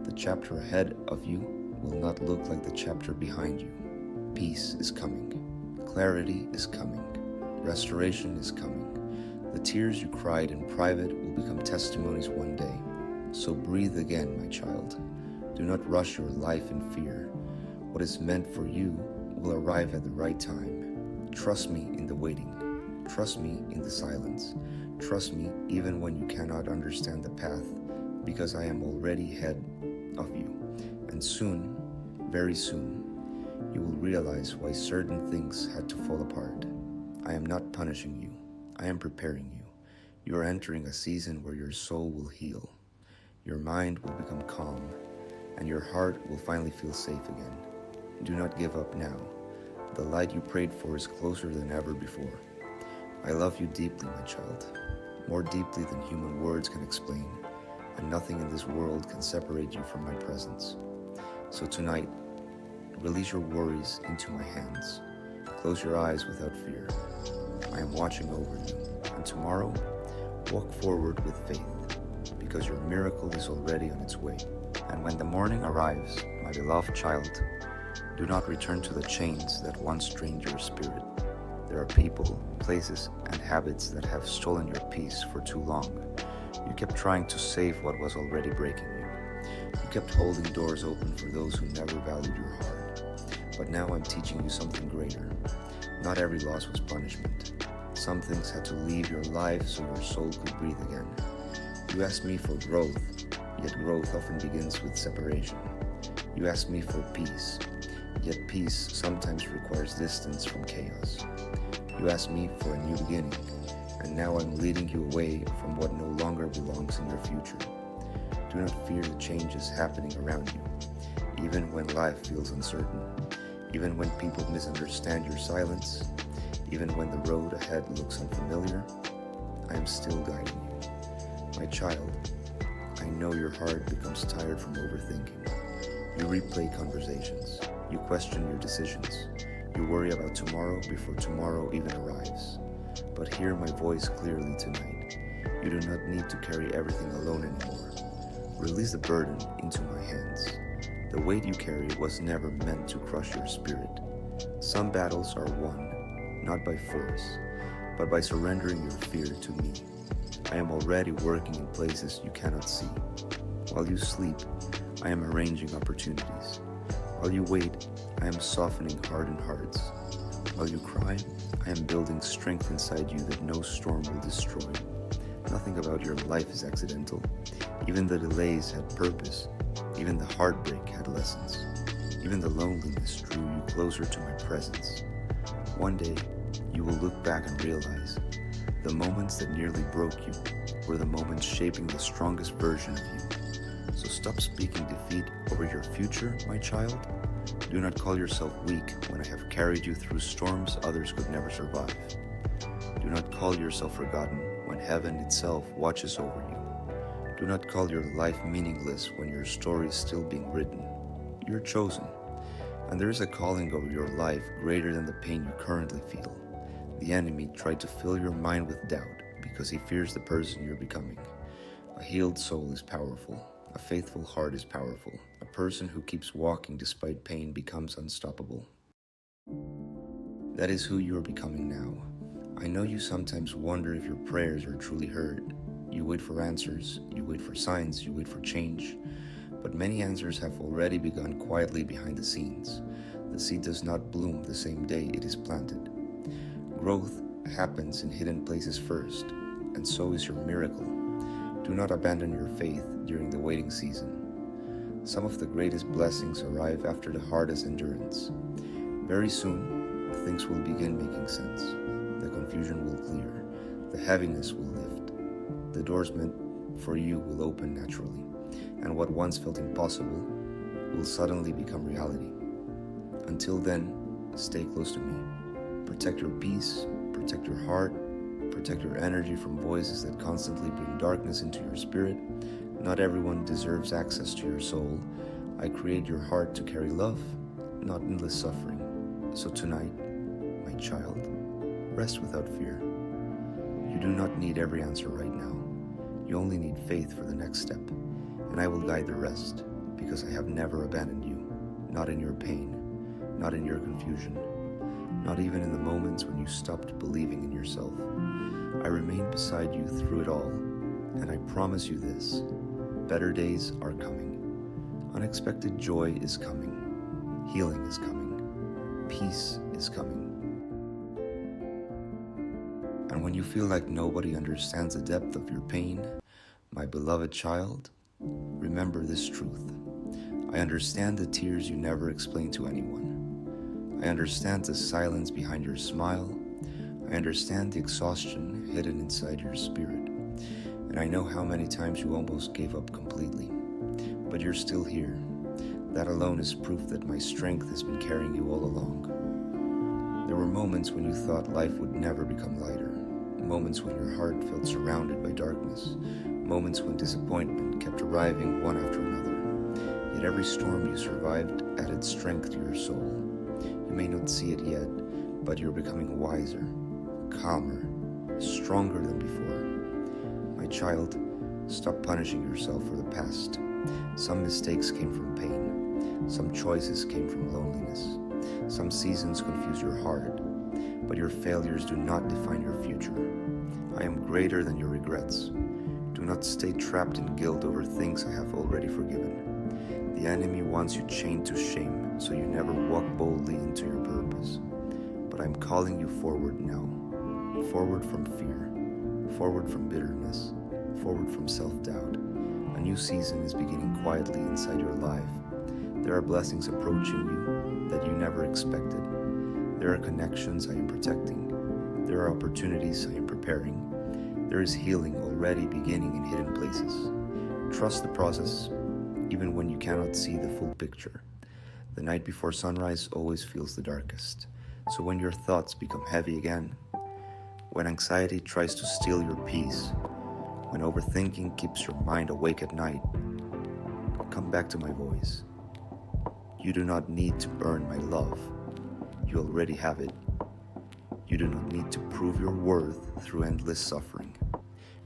The chapter ahead of you will not look like the chapter behind you. Peace is coming. Clarity is coming. Restoration is coming. The tears you cried in private will will become testimonies one day. So breathe again, my child. Do not rush your life in fear. What is meant for you will arrive at the right time. Trust me in the waiting. Trust me in the silence. Trust me even when you cannot understand the path, because I am already ahead of you. And soon, very soon, you will realize why certain things had to fall apart. I am not punishing you. I am preparing you. You are entering a season where your soul will heal. Your mind will become calm, and your heart will finally feel safe again. Do not give up now. The light you prayed for is closer than ever before. I love you deeply, my child, more deeply than human words can explain, and nothing in this world can separate you from my presence. So tonight, release your worries into my hands. Close your eyes without fear. I am watching over you, and tomorrow, walk forward with faith, because your miracle is already on its way. And when the morning arrives, my beloved child, do not return to the chains that once strained your spirit. There are people, places, and habits that have stolen your peace for too long. You kept trying to save what was already breaking you. You kept holding doors open for those who never valued your heart. But now I'm teaching you something greater. Not every loss was punishment. Some things had to leave your life so your soul could breathe again. You asked me for growth, yet growth often begins with separation. You asked me for peace, yet peace sometimes requires distance from chaos. You asked me for a new beginning, and now I'm leading you away from what no longer belongs in your future. Do not fear the changes happening around you, even when life feels uncertain, even when people misunderstand your silence, even when the road ahead looks unfamiliar. I am still guiding you. My child, I know your heart becomes tired from overthinking. You replay conversations. You question your decisions. You worry about tomorrow before tomorrow even arrives. But hear my voice clearly tonight. You do not need to carry everything alone anymore. Release the burden into my hands. The weight you carry was never meant to crush your spirit. Some battles are won, not by force, but by surrendering your fear to me. I am already working in places you cannot see. While you sleep, I am arranging opportunities. While you wait, I am softening hardened hearts. While you cry, I am building strength inside you that no storm will destroy. Nothing about your life is accidental. Even the delays had purpose. Even the heartbreak had lessons. Even the loneliness drew you closer to my presence. One day, you will look back and realize the moments that nearly broke you were the moments shaping the strongest version of you. So stop speaking defeat over your future, my child. Do not call yourself weak when I have carried you through storms others could never survive. Do not call yourself forgotten when heaven itself watches over you. Do not call your life meaningless when your story is still being written. You're chosen, and there is a calling over your life greater than the pain you currently feel. The enemy tried to fill your mind with doubt because he fears the person you're becoming. A healed soul is powerful. A faithful heart is powerful. A person who keeps walking despite pain becomes unstoppable. That is who you are becoming now. I know you sometimes wonder if your prayers are truly heard. You wait for answers, you wait for signs, you wait for change. But many answers have already begun quietly behind the scenes. The seed does not bloom the same day it is planted. Growth happens in hidden places first, and so is your miracle. Do not abandon your faith during the waiting season. Some of the greatest blessings arrive after the hardest endurance. Very soon, things will begin making sense. The confusion will clear. The heaviness will lift. The doors meant for you will open naturally, and what once felt impossible will suddenly become reality. Until then, stay close to me. Protect your peace, protect your heart, protect your energy from voices that constantly bring darkness into your spirit. Not everyone deserves access to your soul. I create your heart to carry love, not endless suffering. So tonight, my child, rest without fear. You do not need every answer right now. You only need faith for the next step, and I will guide the rest, because I have never abandoned you, not in your pain, not in your confusion, not even in the moments when you stopped believing in yourself. I remain beside you through it all, And I promise you this, better days are coming. Unexpected joy is coming. Healing is coming. Peace is coming. And when you feel like nobody understands the depth of your pain, my beloved child, remember this truth. I understand the tears you never explain to anyone. I understand the silence behind your smile. I understand the exhaustion hidden inside your spirit. And I know how many times you almost gave up completely. But you're still here. That alone is proof that my strength has been carrying you all along. There were moments when you thought life would never become lighter. Moments when your heart felt surrounded by darkness. Moments when disappointment kept arriving one after another. Yet every storm you survived added strength to your soul. You may not see it yet, but you're becoming wiser, calmer, stronger than before. My child, stop punishing yourself for the past. Some mistakes came from pain. Some choices came from loneliness. Some seasons confused your heart. But your failures do not define your future. I am greater than your regrets. Do not stay trapped in guilt over things I have already forgiven. The enemy wants you chained to shame, so you never walk boldly into your purpose. But I'm calling you forward now. Forward from fear. Forward from bitterness. Forward from self-doubt. A new season is beginning quietly inside your life. There are blessings approaching you that you never expected. There are connections I am protecting. There are opportunities I am preparing. There is healing already beginning in hidden places. Trust the process, even when you cannot see the full picture. The night before sunrise always feels the darkest. So when your thoughts become heavy again, when anxiety tries to steal your peace, when overthinking keeps your mind awake at night, come back to my voice. You do not need to earn my love. You already have it. You do not need to prove your worth through endless suffering.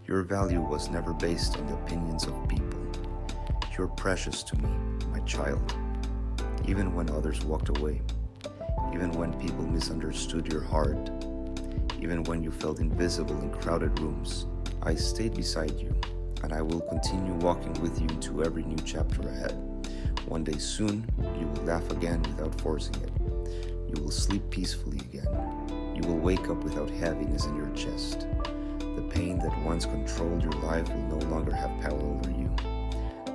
Your value was never based on the opinions of people. You're precious to me, my child. Even when others walked away, even when people misunderstood your heart, even when you felt invisible in crowded rooms, I stayed beside you, and I will continue walking with you into every new chapter ahead. One day soon, you will laugh again without forcing it. You will sleep peacefully again. You will wake up without heaviness in your chest. The pain that once controlled your life will no longer have power over you.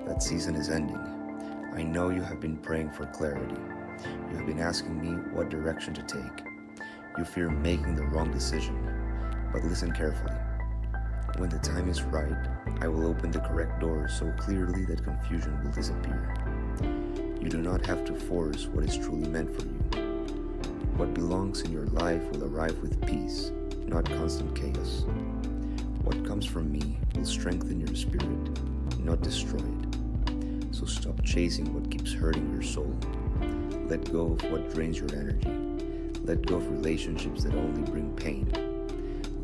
That season is ending. I know you have been praying for clarity. You have been asking me what direction to take. You fear making the wrong decision, but listen carefully. When the time is right, I will open the correct door so clearly that confusion will disappear. You do not have to force what is truly meant for you. What belongs in your life will arrive with peace, not constant chaos. What comes from me will strengthen your spirit, not destroy it. So stop chasing what keeps hurting your soul. Let go of what drains your energy. Let go of relationships that only bring pain.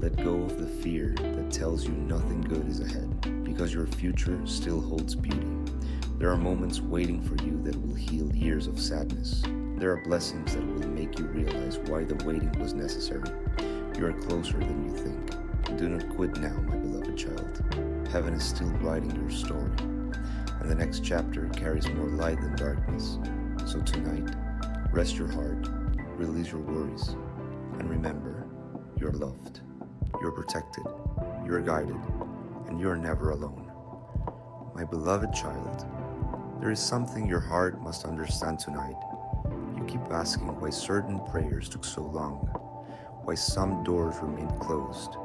Let go of the fear that tells you nothing good is ahead, because your future still holds beauty. There are moments waiting for you that will heal years of sadness. There are blessings that will make you realize why the waiting was necessary. You are closer than you think. Do not quit now, my beloved child. Heaven is still writing your story, and the next chapter carries more light than darkness. So tonight, rest your heart, release your worries, and remember, you're loved. You're protected, you're guided, and you're never alone. My beloved child, there is something your heart must understand tonight. You keep asking why certain prayers took so long, why some doors remained closed,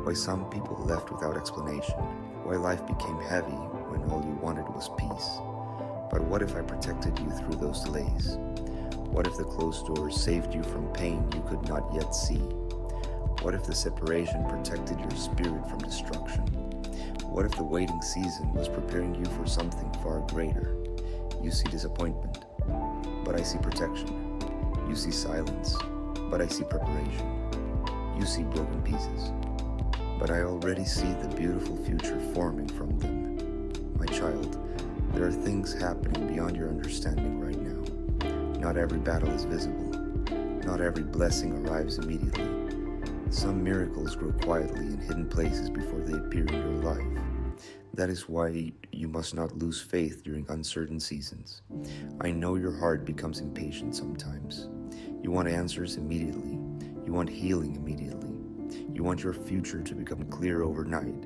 why some people left without explanation, why life became heavy when all you wanted was peace. But what if I protected you through those delays? What if the closed doors saved you from pain you could not yet see? What if the separation protected your spirit from destruction? What if the waiting season was preparing you for something far greater? You see disappointment, but I see protection. You see silence, but I see preparation. You see broken pieces, but I already see the beautiful future forming from them. My child, there are things happening beyond your understanding right now. Not every battle is visible. Not every blessing arrives immediately. Some miracles grow quietly in hidden places before they appear in your life. That is why you must not lose faith during uncertain seasons. I know your heart becomes impatient sometimes. You want answers immediately. You want healing immediately. You want your future to become clear overnight.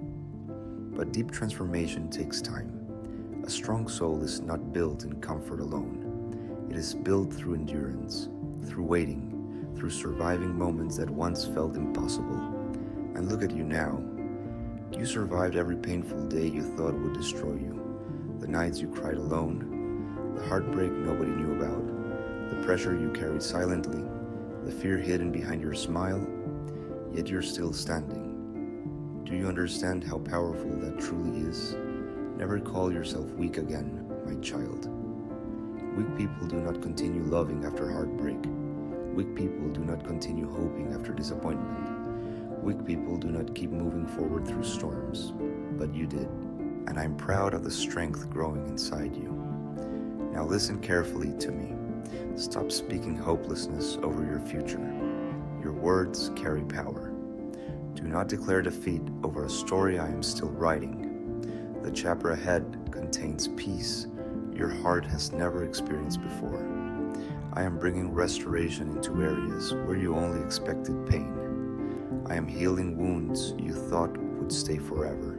But deep transformation takes time. A strong soul is not built in comfort alone. It is built through endurance, through waiting, through surviving moments that once felt impossible. And look at you now. You survived every painful day you thought would destroy you. The nights you cried alone, the heartbreak nobody knew about, the pressure you carried silently, the fear hidden behind your smile, yet you're still standing. Do you understand how powerful that truly is? Never call yourself weak again, my child. Weak people do not continue loving after heartbreak. Weak people do not continue hoping after disappointment. Weak people do not keep moving forward through storms, but you did, and I'm proud of the strength growing inside you. Now listen carefully to me. Stop speaking hopelessness over your future. Your words carry power. Do not declare defeat over a story I am still writing. The chapter ahead contains peace your heart has never experienced before. I am bringing restoration into areas where you only expected pain. I am healing wounds you thought would stay forever.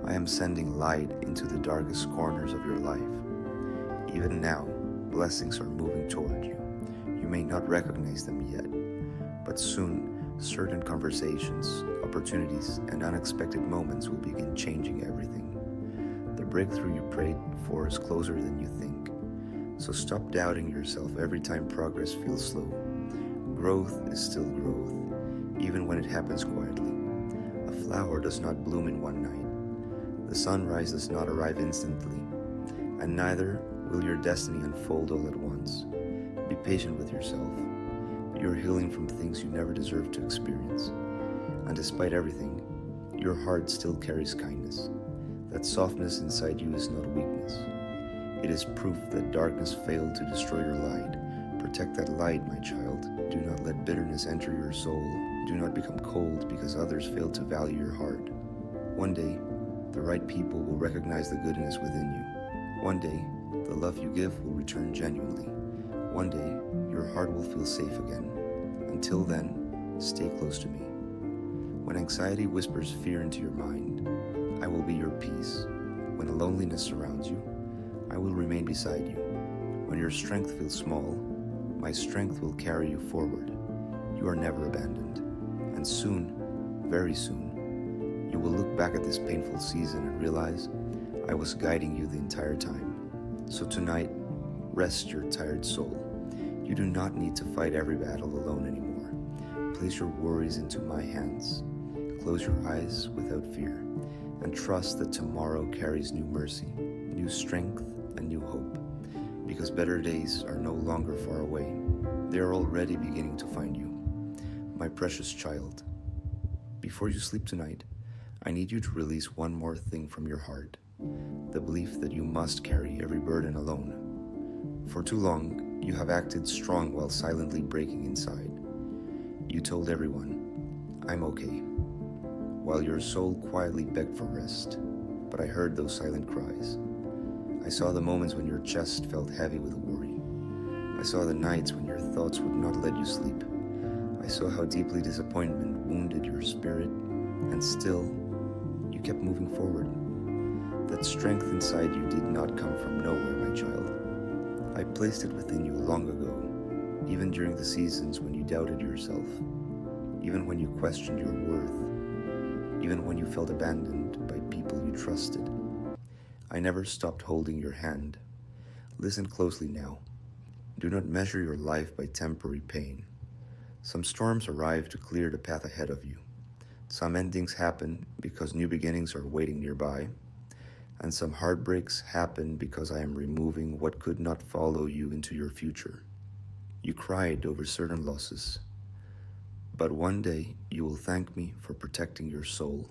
I am sending light into the darkest corners of your life. Even now, blessings are moving toward you. You may not recognize them yet, but soon, certain conversations, opportunities, and unexpected moments will begin changing everything. The breakthrough you prayed for is closer than you think. So stop doubting yourself every time progress feels slow. Growth is still growth, even when it happens quietly. A flower does not bloom in one night. The sunrise does not arrive instantly, and neither will your destiny unfold all at once. Be patient with yourself. You're healing from things you never deserved to experience. And despite everything, your heart still carries kindness. That softness inside you is not weakness. It is proof that darkness failed to destroy your light. Protect that light, my child. Do not let bitterness enter your soul. Do not become cold because others failed to value your heart. One day, the right people will recognize the goodness within you. One day, the love you give will return genuinely. One day, your heart will feel safe again. Until then, stay close to me. When anxiety whispers fear into your mind, I will be your peace. When loneliness surrounds you, I will remain beside you. When your strength feels small, my strength will carry you forward. You are never abandoned. And soon, very soon, you will look back at this painful season and realize I was guiding you the entire time. So tonight, rest your tired soul. You do not need to fight every battle alone anymore. Place your worries into my hands. Close your eyes without fear, and trust that tomorrow carries new mercy, new strength, and new hope. Because better days are no longer far away. They are already beginning to find you. My precious child, before you sleep tonight, I need you to release one more thing from your heart. The belief that you must carry every burden alone. For too long, you have acted strong while silently breaking inside. You told everyone, I'm okay, while your soul quietly begged for rest. But I heard those silent cries. I saw the moments when your chest felt heavy with worry. I saw the nights when your thoughts would not let you sleep. I saw how deeply disappointment wounded your spirit, and still, you kept moving forward. That strength inside you did not come from nowhere, my child. I placed it within you long ago, even during the seasons when you doubted yourself, even when you questioned your worth, even when you felt abandoned by people you trusted. I never stopped holding your hand. Listen closely now. Do not measure your life by temporary pain. Some storms arrive to clear the path ahead of you. Some endings happen because new beginnings are waiting nearby. And some heartbreaks happen because I am removing what could not follow you into your future. You cried over certain losses. But one day you will thank me for protecting your soul.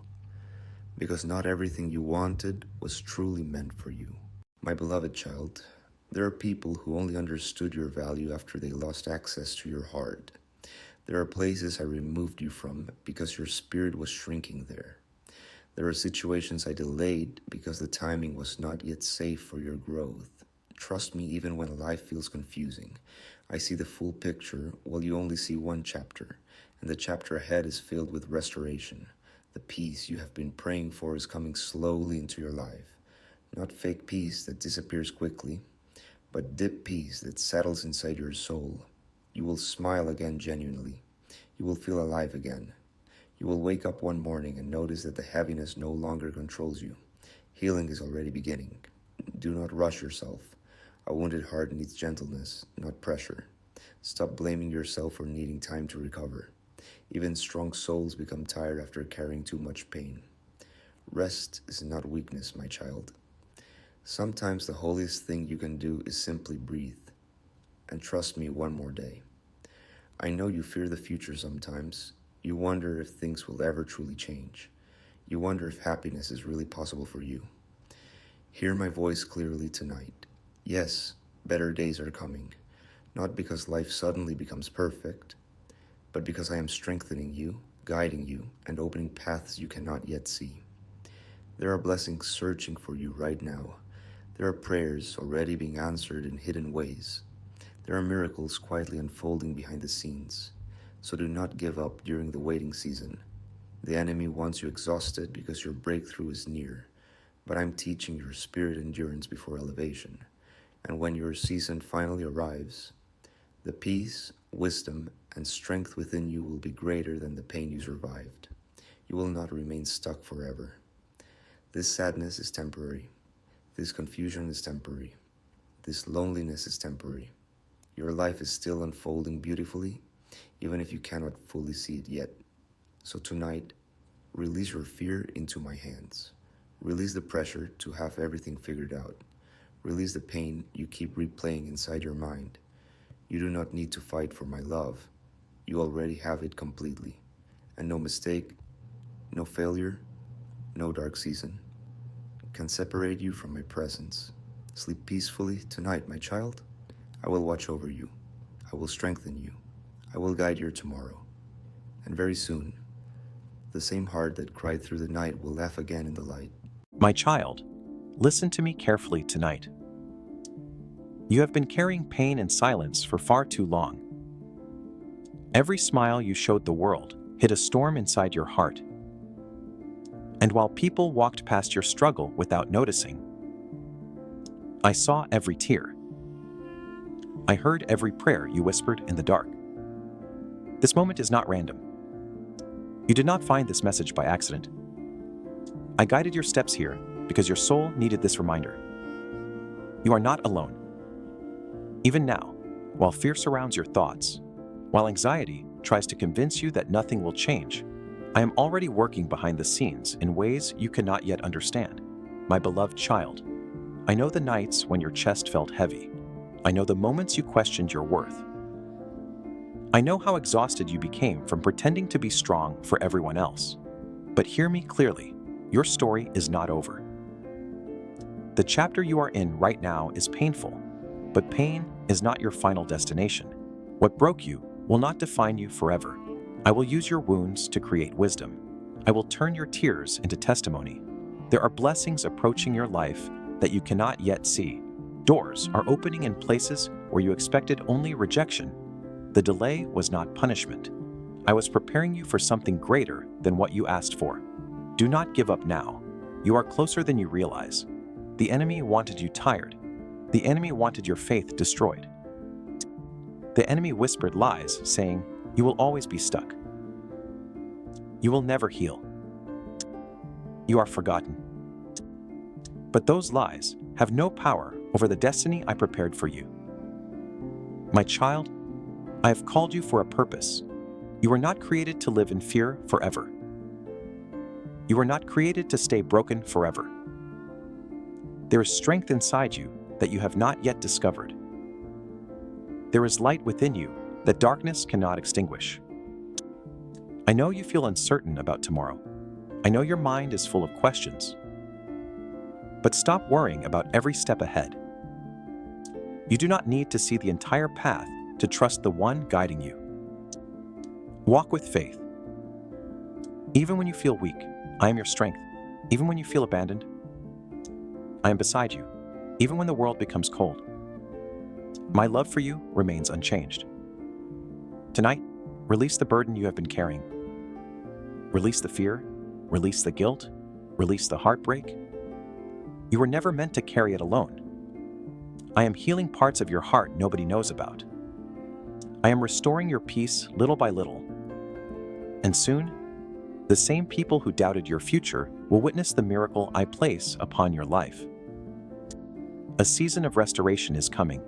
Because not everything you wanted was truly meant for you. My beloved child, there are people who only understood your value after they lost access to your heart. There are places I removed you from because your spirit was shrinking there. There are situations I delayed because the timing was not yet safe for your growth. Trust me, even when life feels confusing, I see the full picture while you only see one chapter, and the chapter ahead is filled with restoration. The peace you have been praying for is coming slowly into your life. Not fake peace that disappears quickly, but deep peace that settles inside your soul. You will smile again genuinely. You will feel alive again. You will wake up one morning and notice that the heaviness no longer controls you. Healing is already beginning. Do not rush yourself. A wounded heart needs gentleness, not pressure. Stop blaming yourself for needing time to recover. Even strong souls become tired after carrying too much pain. Rest is not weakness, my child. Sometimes the holiest thing you can do is simply breathe. And trust me one more day. I know you fear the future sometimes. You wonder if things will ever truly change. You wonder if happiness is really possible for you. Hear my voice clearly tonight. Yes, better days are coming. Not because life suddenly becomes perfect, but because I am strengthening you, guiding you, and opening paths you cannot yet see. There are blessings searching for you right now. There are prayers already being answered in hidden ways. There are miracles quietly unfolding behind the scenes. So do not give up during the waiting season. The enemy wants you exhausted because your breakthrough is near. But I'm teaching your spirit endurance before elevation. And when your season finally arrives, the peace, wisdom, and strength within you will be greater than the pain you survived. You will not remain stuck forever. This sadness is temporary. This confusion is temporary. This loneliness is temporary. Your life is still unfolding beautifully, even if you cannot fully see it yet. So tonight, release your fear into my hands. Release the pressure to have everything figured out. Release the pain you keep replaying inside your mind. You do not need to fight for my love. You already have it completely. And no mistake, no failure, no dark season can separate you from my presence. Sleep peacefully tonight, my child. I will watch over you. I will strengthen you. I will guide your tomorrow. And very soon, the same heart that cried through the night will laugh again in the light. My child, listen to me carefully tonight. You have been carrying pain in silence for far too long. Every smile you showed the world hid a storm inside your heart. And while people walked past your struggle without noticing, I saw every tear. I heard every prayer you whispered in the dark. This moment is not random. You did not find this message by accident. I guided your steps here because your soul needed this reminder. You are not alone. Even now, while fear surrounds your thoughts, while anxiety tries to convince you that nothing will change, I am already working behind the scenes in ways you cannot yet understand. My beloved child, I know the nights when your chest felt heavy. I know the moments you questioned your worth. I know how exhausted you became from pretending to be strong for everyone else. But hear me clearly, your story is not over. The chapter you are in right now is painful, but pain is not your final destination. What broke you will not define you forever. I will use your wounds to create wisdom. I will turn your tears into testimony. There are blessings approaching your life that you cannot yet see. Doors are opening in places where you expected only rejection. The delay was not punishment. I was preparing you for something greater than what you asked for. Do not give up now. You are closer than you realize. The enemy wanted you tired. The enemy wanted your faith destroyed. The enemy whispered lies, saying, "You will always be stuck. You will never heal. You are forgotten." But those lies have no power over the destiny I prepared for you. My child, I have called you for a purpose. You were not created to live in fear forever. You were not created to stay broken forever. There is strength inside you that you have not yet discovered. There is light within you that darkness cannot extinguish. I know you feel uncertain about tomorrow. I know your mind is full of questions. But stop worrying about every step ahead. You do not need to see the entire path to trust the one guiding you. Walk with faith. Even when you feel weak, I am your strength. Even when you feel abandoned, I am beside you. Even when the world becomes cold, my love for you remains unchanged. Tonight, release the burden you have been carrying. Release the fear, release the guilt, release the heartbreak. You were never meant to carry it alone. I am healing parts of your heart nobody knows about. I am restoring your peace little by little. And soon, the same people who doubted your future will witness the miracle I place upon your life. A season of restoration is coming.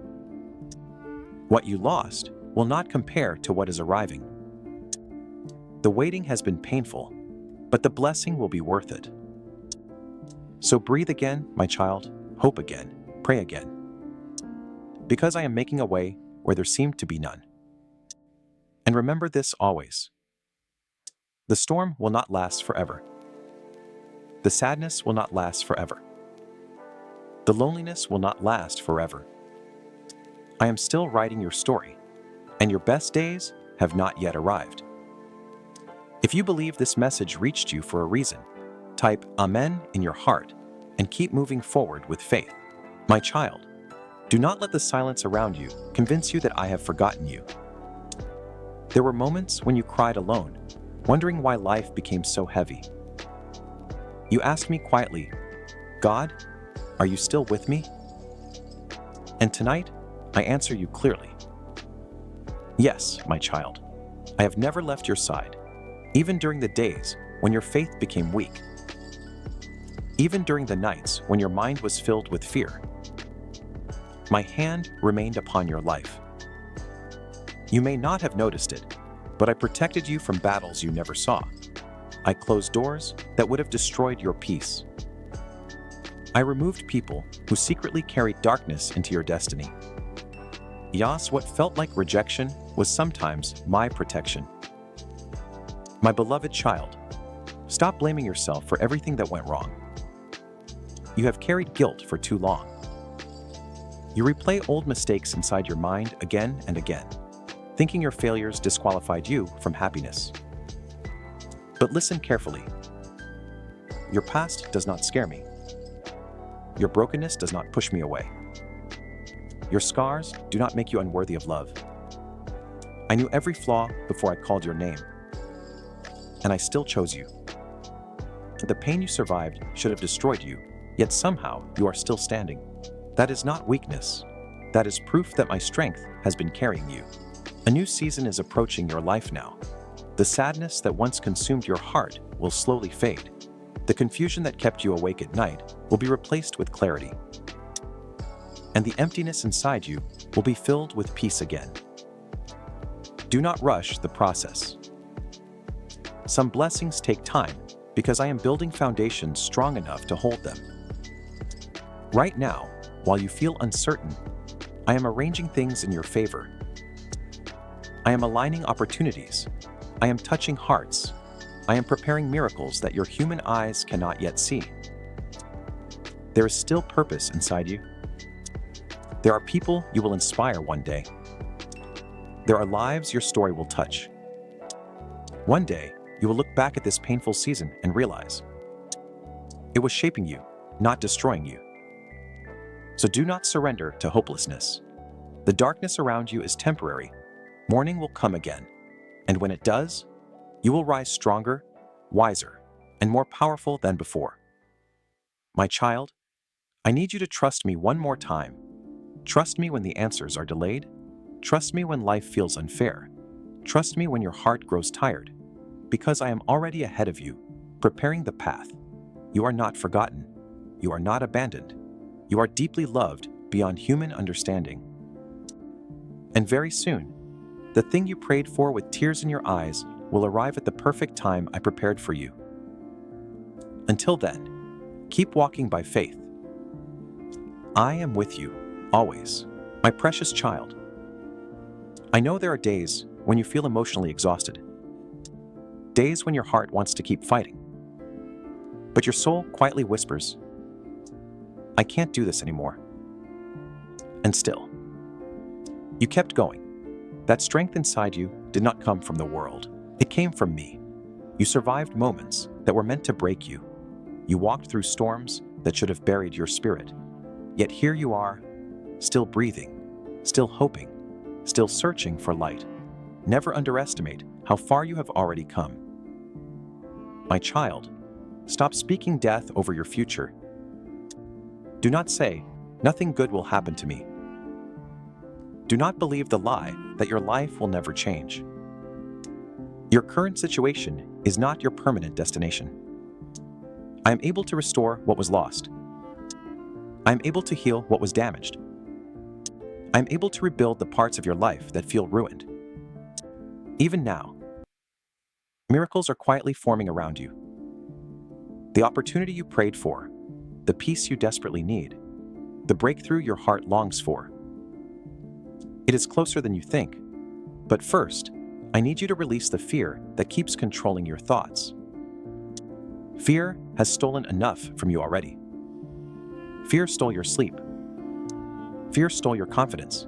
What you lost will not compare to what is arriving. The waiting has been painful, but the blessing will be worth it. So breathe again, my child, hope again, pray again. Because I am making a way where there seemed to be none. And remember this always. The storm will not last forever. The sadness will not last forever. The loneliness will not last forever. I am still writing your story, and your best days have not yet arrived. If you believe this message reached you for a reason, type Amen in your heart and keep moving forward with faith. My child, do not let the silence around you convince you that I have forgotten you. There were moments when you cried alone, wondering why life became so heavy. You asked me quietly, God, are you still with me? And tonight, I answer you clearly. Yes, my child, I have never left your side, even during the days when your faith became weak. Even during the nights when your mind was filled with fear. My hand remained upon your life. You may not have noticed it, but I protected you from battles you never saw. I closed doors that would have destroyed your peace. I removed people who secretly carried darkness into your destiny. Yes, what felt like rejection was sometimes my protection. My beloved child, stop blaming yourself for everything that went wrong. You have carried guilt for too long. You replay old mistakes inside your mind again and again, thinking your failures disqualified you from happiness. But listen carefully. Your past does not scare me. Your brokenness does not push me away. Your scars do not make you unworthy of love. I knew every flaw before I called your name, and I still chose you. The pain you survived should have destroyed you, yet somehow you are still standing. That is not weakness. That is proof that my strength has been carrying you. A new season is approaching your life now. The sadness that once consumed your heart will slowly fade. The confusion that kept you awake at night will be replaced with clarity. And the emptiness inside you will be filled with peace again. Do not rush the process. Some blessings take time because I am building foundations strong enough to hold them. Right now, while you feel uncertain, I am arranging things in your favor. I am aligning opportunities. I am touching hearts. I am preparing miracles that your human eyes cannot yet see. There is still purpose inside you. There are people you will inspire one day. There are lives your story will touch. One day, you will look back at this painful season and realize it was shaping you, not destroying you. So do not surrender to hopelessness. The darkness around you is temporary. Morning will come again. And when it does, you will rise stronger, wiser, and more powerful than before. My child, I need you to trust me one more time. Trust me when the answers are delayed. Trust me when life feels unfair. Trust me when your heart grows tired. Because I am already ahead of you, preparing the path. You are not forgotten. You are not abandoned. You are deeply loved beyond human understanding. And very soon, the thing you prayed for with tears in your eyes will arrive at the perfect time I prepared for you. Until then, keep walking by faith. I am with you, always, my precious child. I know there are days when you feel emotionally exhausted. Days when your heart wants to keep fighting. But your soul quietly whispers, I can't do this anymore. And still, you kept going. That strength inside you did not come from the world. It came from me. You survived moments that were meant to break you. You walked through storms that should have buried your spirit. Yet here you are, still breathing, still hoping, still searching for light. Never underestimate how far you have already come. My child, stop speaking death over your future. Do not say, "Nothing good will happen to me." Do not believe the lie that your life will never change. Your current situation is not your permanent destination. I am able to restore what was lost. I am able to heal what was damaged. I am able to rebuild the parts of your life that feel ruined. Even now, miracles are quietly forming around you. The opportunity you prayed for, the peace you desperately need, the breakthrough your heart longs for. It is closer than you think. But first, I need you to release the fear that keeps controlling your thoughts. Fear has stolen enough from you already. Fear stole your sleep. Fear stole your confidence.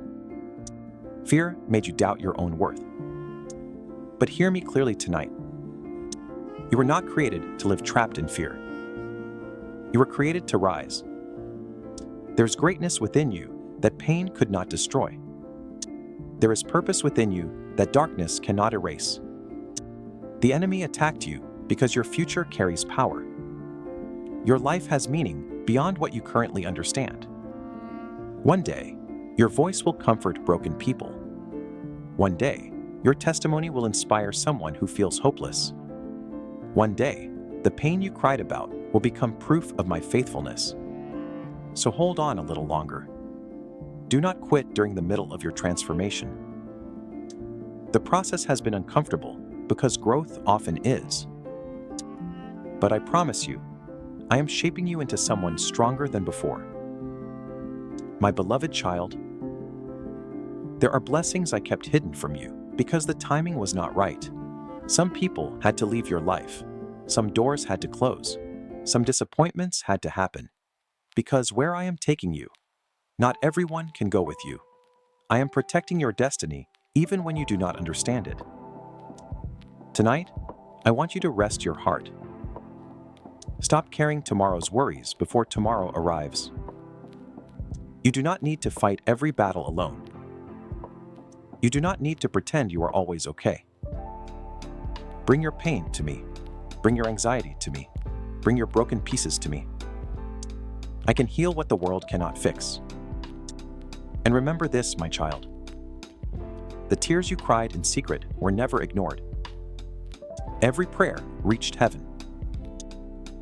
Fear made you doubt your own worth. But hear me clearly tonight. You were not created to live trapped in fear. You were created to rise. There's greatness within you that pain could not destroy. There is purpose within you that darkness cannot erase. The enemy attacked you because your future carries power. Your life has meaning beyond what you currently understand. One day, your voice will comfort broken people. One day, your testimony will inspire someone who feels hopeless. One day, the pain you cried about will become proof of my faithfulness. So hold on a little longer. Do not quit during the middle of your transformation. The process has been uncomfortable because growth often is. But I promise you, I am shaping you into someone stronger than before. My beloved child, there are blessings I kept hidden from you because the timing was not right. Some people had to leave your life. Some doors had to close. Some disappointments had to happen. Because where I am taking you, not everyone can go with you. I am protecting your destiny even when you do not understand it. Tonight, I want you to rest your heart. Stop carrying tomorrow's worries before tomorrow arrives. You do not need to fight every battle alone. You do not need to pretend you are always okay. Bring your pain to me. Bring your anxiety to me. Bring your broken pieces to me. I can heal what the world cannot fix. And remember this, my child. The tears you cried in secret were never ignored. Every prayer reached heaven.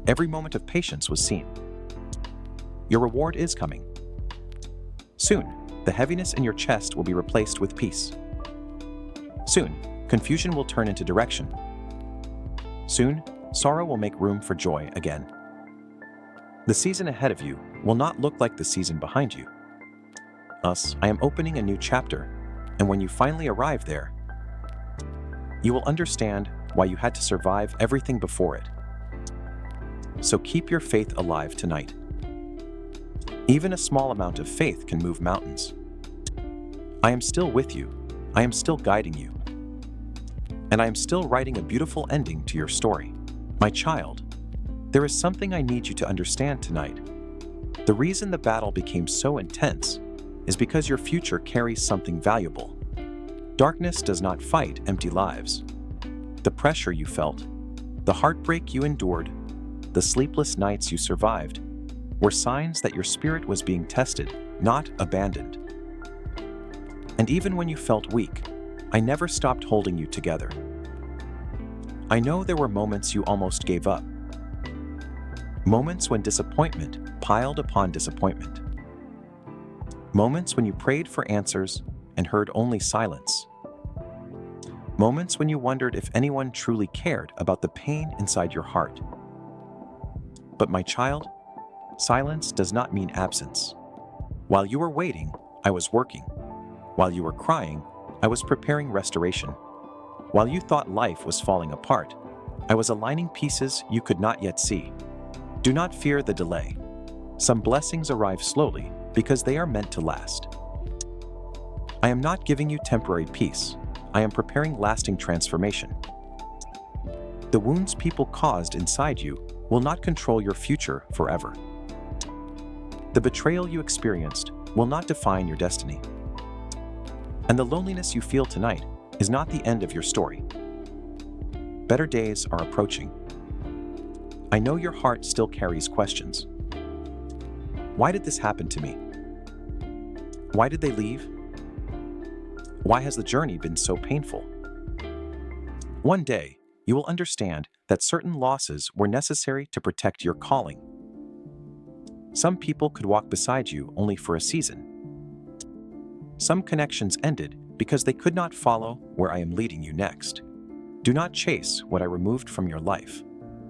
Every moment of patience was seen. Your reward is coming. Soon, the heaviness in your chest will be replaced with peace. Soon, confusion will turn into direction. Soon, sorrow will make room for joy again. The season ahead of you will not look like the season behind you. Thus, I am opening a new chapter, and when you finally arrive there, you will understand why you had to survive everything before it. So keep your faith alive tonight. Even a small amount of faith can move mountains. I am still with you. I am still guiding you. And I am still writing a beautiful ending to your story. My child, there is something I need you to understand tonight. The reason the battle became so intense is because your future carries something valuable. Darkness does not fight empty lives. The pressure you felt, the heartbreak you endured, the sleepless nights you survived, were signs that your spirit was being tested, not abandoned. And even when you felt weak, I never stopped holding you together. I know there were moments you almost gave up. Moments when disappointment piled upon disappointment. Moments when you prayed for answers and heard only silence. Moments when you wondered if anyone truly cared about the pain inside your heart. But my child, silence does not mean absence. While you were waiting, I was working. While you were crying, I was preparing restoration. While you thought life was falling apart, I was aligning pieces you could not yet see. Do not fear the delay. Some blessings arrive slowly because they are meant to last. I am not giving you temporary peace. I am preparing lasting transformation. The wounds people caused inside you will not control your future forever. The betrayal you experienced will not define your destiny. And the loneliness you feel tonight is not the end of your story. Better days are approaching. I know your heart still carries questions. Why did this happen to me? Why did they leave? Why has the journey been so painful? One day, you will understand that certain losses were necessary to protect your calling. Some people could walk beside you only for a season. Some connections ended because they could not follow where I am leading you next. Do not chase what I removed from your life.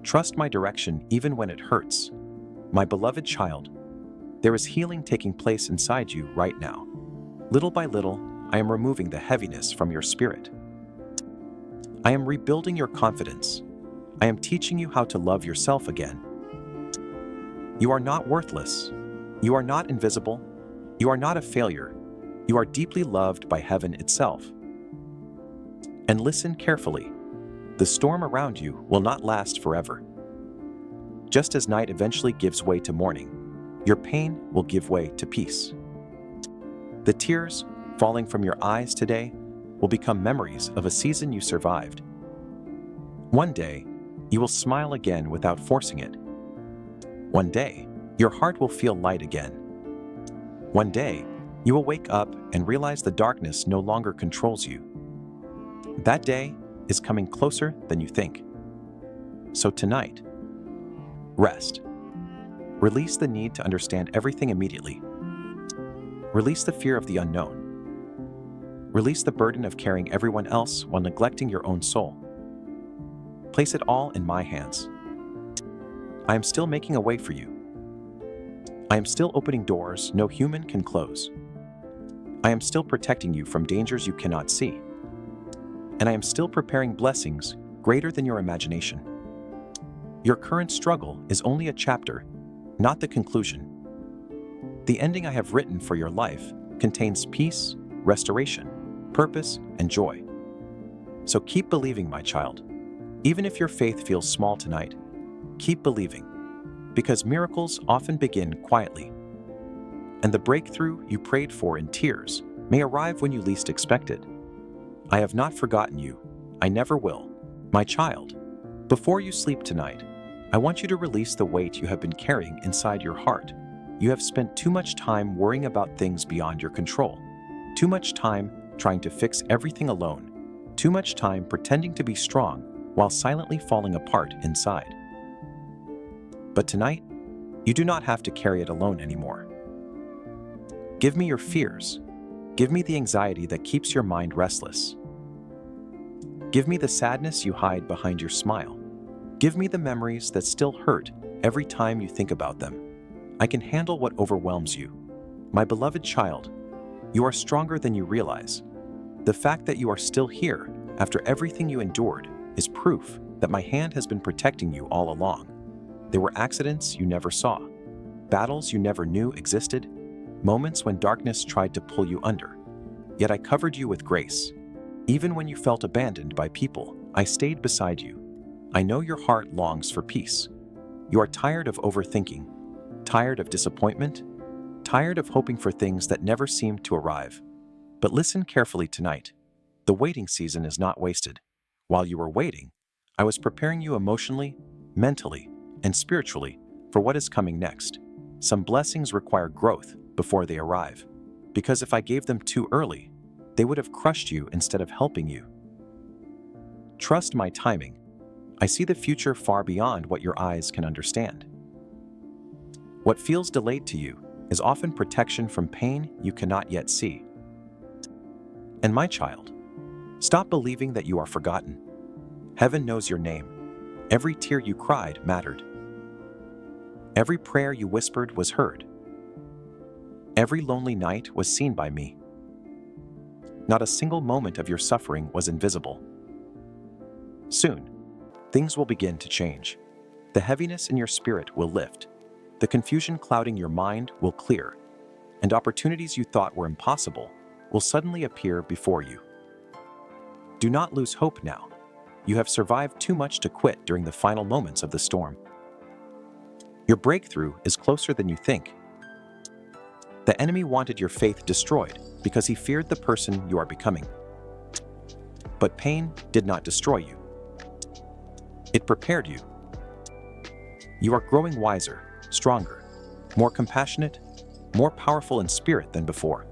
Trust my direction even when it hurts. My beloved child, there is healing taking place inside you right now. Little by little, I am removing the heaviness from your spirit. I am rebuilding your confidence. I am teaching you how to love yourself again. You are not worthless. You are not invisible. You are not a failure. You are deeply loved by heaven itself. And listen carefully. The storm around you will not last forever. Just as night eventually gives way to morning, your pain will give way to peace. The tears falling from your eyes today will become memories of a season you survived. One day, you will smile again without forcing it. One day, your heart will feel light again. One day, you will wake up and realize the darkness no longer controls you. That day is coming closer than you think. So tonight, rest. Release the need to understand everything immediately. Release the fear of the unknown. Release the burden of carrying everyone else while neglecting your own soul. Place it all in my hands. I am still making a way for you. I am still opening doors no human can close. I am still protecting you from dangers you cannot see. And I am still preparing blessings greater than your imagination. Your current struggle is only a chapter, not the conclusion. The ending I have written for your life contains peace, restoration, purpose, and joy. So keep believing, my child. Even if your faith feels small tonight, keep believing, because miracles often begin quietly. And the breakthrough you prayed for in tears may arrive when you least expect it. I have not forgotten you. I never will. My child, before you sleep tonight, I want you to release the weight you have been carrying inside your heart. You have spent too much time worrying about things beyond your control, too much time trying to fix everything alone, too much time pretending to be strong while silently falling apart inside. But tonight, you do not have to carry it alone anymore. Give me your fears. Give me the anxiety that keeps your mind restless. Give me the sadness you hide behind your smile. Give me the memories that still hurt every time you think about them. I can handle what overwhelms you. My beloved child, you are stronger than you realize. The fact that you are still here after everything you endured is proof that my hand has been protecting you all along. There were accidents you never saw, battles you never knew existed, moments when darkness tried to pull you under. Yet I covered you with grace. Even when you felt abandoned by people, I stayed beside you. I know your heart longs for peace. You are tired of overthinking, tired of disappointment, tired of hoping for things that never seemed to arrive. But listen carefully tonight. The waiting season is not wasted. While you were waiting, I was preparing you emotionally, mentally, and spiritually for what is coming next. Some blessings require growth before they arrive, because if I gave them too early, they would have crushed you instead of helping you. Trust my timing. I see the future far beyond what your eyes can understand. What feels delayed to you is often protection from pain you cannot yet see. And my child, stop believing that you are forgotten. Heaven knows your name. Every tear you cried mattered. Every prayer you whispered was heard. Every lonely night was seen by me. Not a single moment of your suffering was invisible. Soon, things will begin to change. The heaviness in your spirit will lift. The confusion clouding your mind will clear. And opportunities you thought were impossible will suddenly appear before you. Do not lose hope now. You have survived too much to quit during the final moments of the storm. Your breakthrough is closer than you think. The enemy wanted your faith destroyed because he feared the person you are becoming. But pain did not destroy you. It prepared you. You are growing wiser, stronger, more compassionate, more powerful in spirit than before.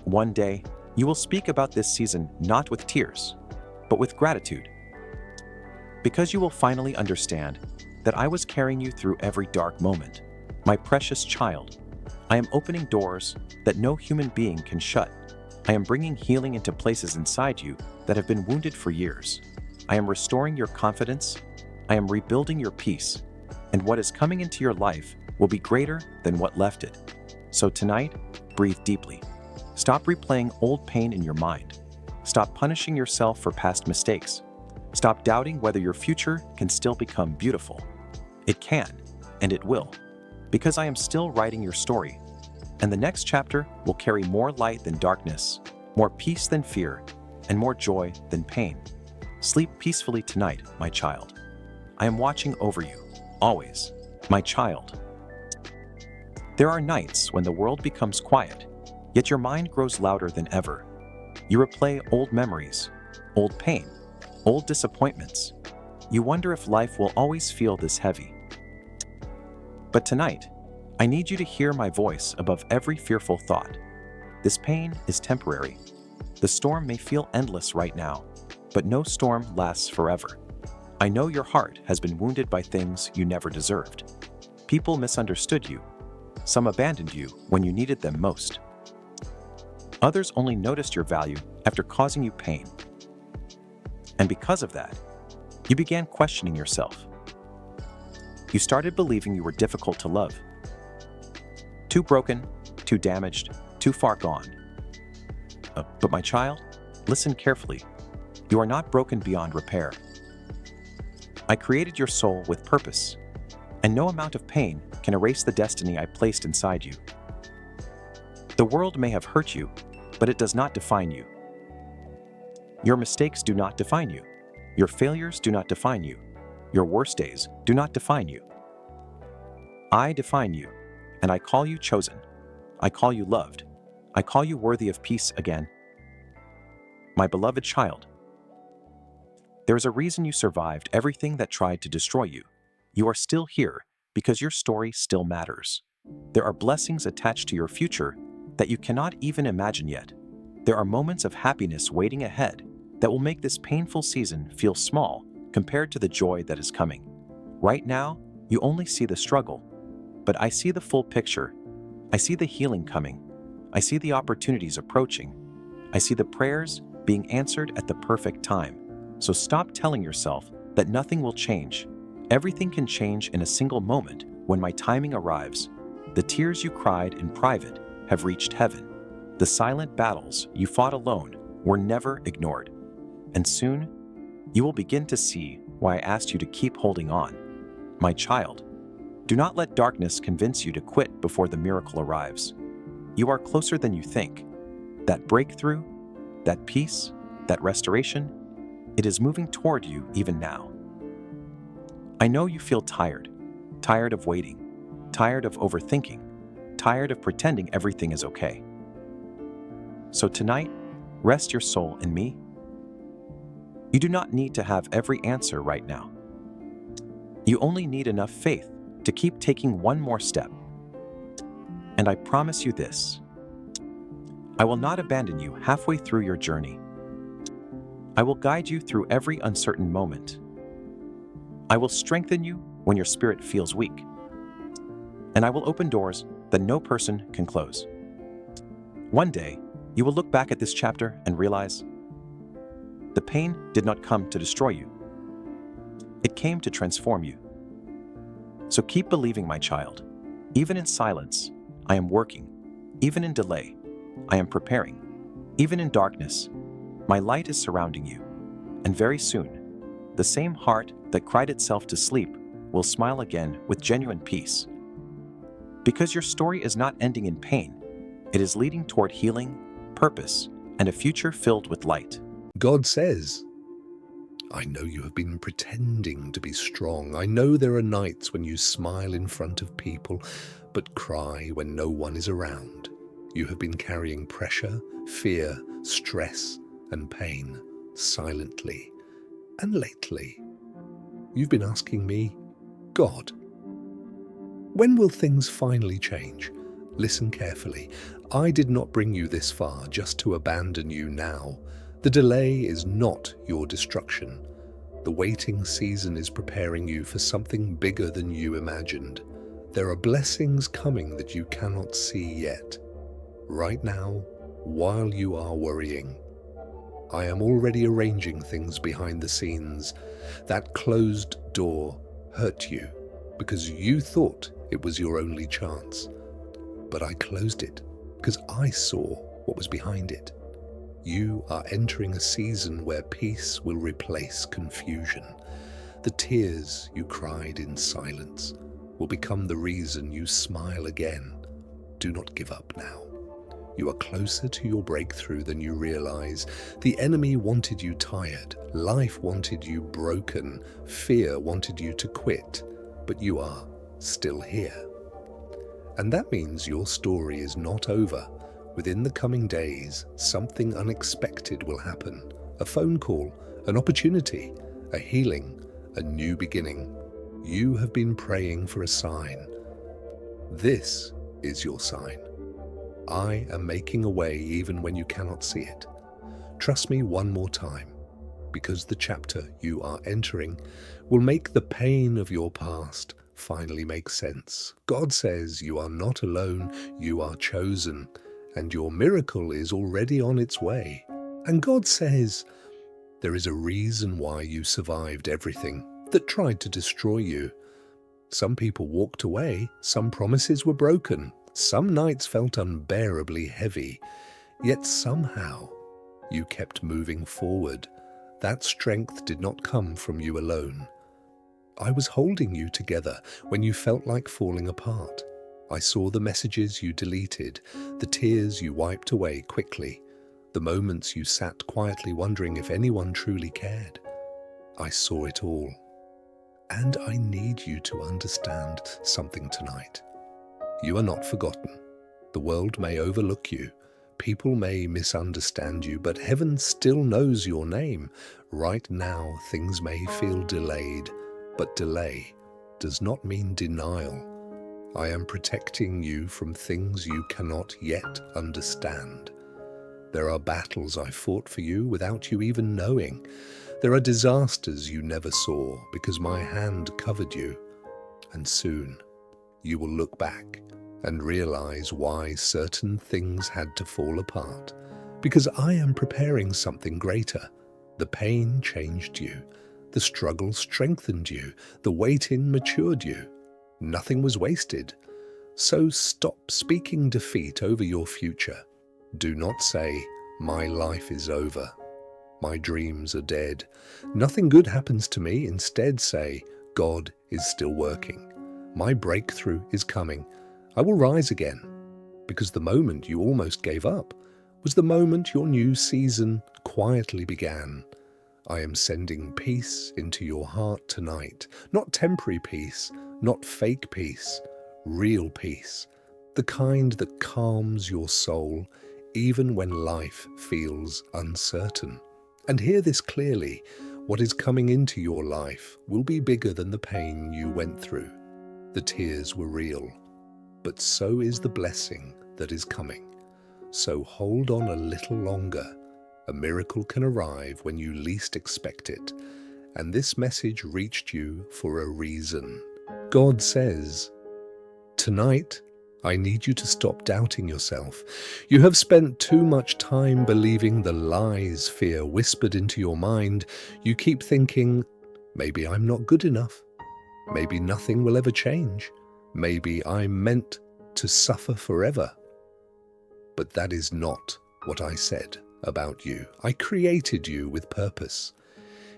One day, you will speak about this season not with tears, but with gratitude. Because you will finally understand that I was carrying you through every dark moment. My precious child, I am opening doors that no human being can shut. I am bringing healing into places inside you that have been wounded for years. I am restoring your confidence. I am rebuilding your peace. And what is coming into your life will be greater than what left it. So tonight, breathe deeply. Stop replaying old pain in your mind. Stop punishing yourself for past mistakes. Stop doubting whether your future can still become beautiful. It can, and it will, because I am still writing your story. And the next chapter will carry more light than darkness, more peace than fear, and more joy than pain. Sleep peacefully tonight, my child. I am watching over you, always, my child. There are nights when the world becomes quiet, yet your mind grows louder than ever. You replay old memories, old pain, old disappointments. You wonder if life will always feel this heavy. But tonight, I need you to hear my voice above every fearful thought. This pain is temporary. The storm may feel endless right now, but no storm lasts forever. I know your heart has been wounded by things you never deserved. People misunderstood you. Some abandoned you when you needed them most. Others only noticed your value after causing you pain. And because of that, you began questioning yourself. You started believing you were difficult to love. Too broken, too damaged, too far gone. But my child, listen carefully. You are not broken beyond repair. I created your soul with purpose, and no amount of pain can erase the destiny I placed inside you. The world may have hurt you, but it does not define you. Your mistakes do not define you. Your failures do not define you. Your worst days do not define you. I define you, and I call you chosen. I call you loved. I call you worthy of peace again. My beloved child, there is a reason you survived everything that tried to destroy you. You are still here because your story still matters. There are blessings attached to your future that you cannot even imagine yet. There are moments of happiness waiting ahead that will make this painful season feel small compared to the joy that is coming. Right now, you only see the struggle, but I see the full picture. I see the healing coming. I see the opportunities approaching. I see the prayers being answered at the perfect time. So stop telling yourself that nothing will change. Everything can change in a single moment when my timing arrives. The tears you cried in private have reached heaven. The silent battles you fought alone were never ignored. And soon, you will begin to see why I asked you to keep holding on. My child, do not let darkness convince you to quit before the miracle arrives. You are closer than you think. That breakthrough, that peace, that restoration, it is moving toward you even now. I know you feel tired of waiting, tired of overthinking, tired of pretending everything is okay. So tonight, rest your soul in me. You do not need to have every answer right now. You only need enough faith to keep taking one more step. And I promise you this: I will not abandon you halfway through your journey. I will guide you through every uncertain moment. I will strengthen you when your spirit feels weak. And I will open doors that no person can close. One day, you will look back at this chapter and realize the pain did not come to destroy you. It came to transform you. So keep believing, my child. Even in silence, I am working. Even in delay, I am preparing. Even in darkness, my light is surrounding you. And very soon, the same heart that cried itself to sleep will smile again with genuine peace. Because your story is not ending in pain, it is leading toward healing, purpose, and a future filled with light. God says, I know you have been pretending to be strong. I know there are nights when you smile in front of people, but cry when no one is around. You have been carrying pressure, fear, stress, and pain silently. And lately, you've been asking me, God, when will things finally change? Listen carefully. I did not bring you this far just to abandon you now. The delay is not your destruction. The waiting season is preparing you for something bigger than you imagined. There are blessings coming that you cannot see yet. Right now, while you are worrying, I am already arranging things behind the scenes. That closed door hurt you because you thought it was your only chance. But I closed it because I saw what was behind it. You are entering a season where peace will replace confusion. The tears you cried in silence will become the reason you smile again. Do not give up now. You are closer to your breakthrough than you realize. The enemy wanted you tired. Life wanted you broken. Fear wanted you to quit. But you are still here. And that means your story is not over. Within the coming days, something unexpected will happen. A phone call, an opportunity, a healing, a new beginning. You have been praying for a sign. This is your sign. I am making a way even when you cannot see it. Trust me one more time, because the chapter you are entering will make the pain of your past finally make sense. God says you are not alone, you are chosen, and your miracle is already on its way. And God says there is a reason why you survived everything that tried to destroy you. Some people walked away, some promises were broken, some nights felt unbearably heavy, yet somehow you kept moving forward. That strength did not come from you alone. I was holding you together when you felt like falling apart. I saw the messages you deleted, the tears you wiped away quickly, the moments you sat quietly wondering if anyone truly cared. I saw it all. And I need you to understand something tonight. You are not forgotten. The world may overlook you. People may misunderstand you, but heaven still knows your name. Right now, things may feel delayed, but delay does not mean denial. I am protecting you from things you cannot yet understand. There are battles I fought for you without you even knowing. There are disasters you never saw because my hand covered you. And soon, you will look back and realize why certain things had to fall apart. Because I am preparing something greater. The pain changed you. The struggle strengthened you. The waiting matured you. Nothing was wasted. So stop speaking defeat over your future. Do not say, "My life is over. My dreams are dead. Nothing good happens to me." Instead say, "God is still working. My breakthrough is coming. I will rise again." Because the moment you almost gave up was the moment your new season quietly began. I am sending peace into your heart tonight. Not temporary peace, not fake peace, real peace. The kind that calms your soul even when life feels uncertain. And hear this clearly, what is coming into your life will be bigger than the pain you went through. The tears were real, but so is the blessing that is coming. So hold on a little longer. A miracle can arrive when you least expect it. And this message reached you for a reason. God says, tonight, I need you to stop doubting yourself. You have spent too much time believing the lies fear whispered into your mind. You keep thinking, maybe I'm not good enough. Maybe nothing will ever change. Maybe I'm meant to suffer forever. But that is not what I said about you. I created you with purpose.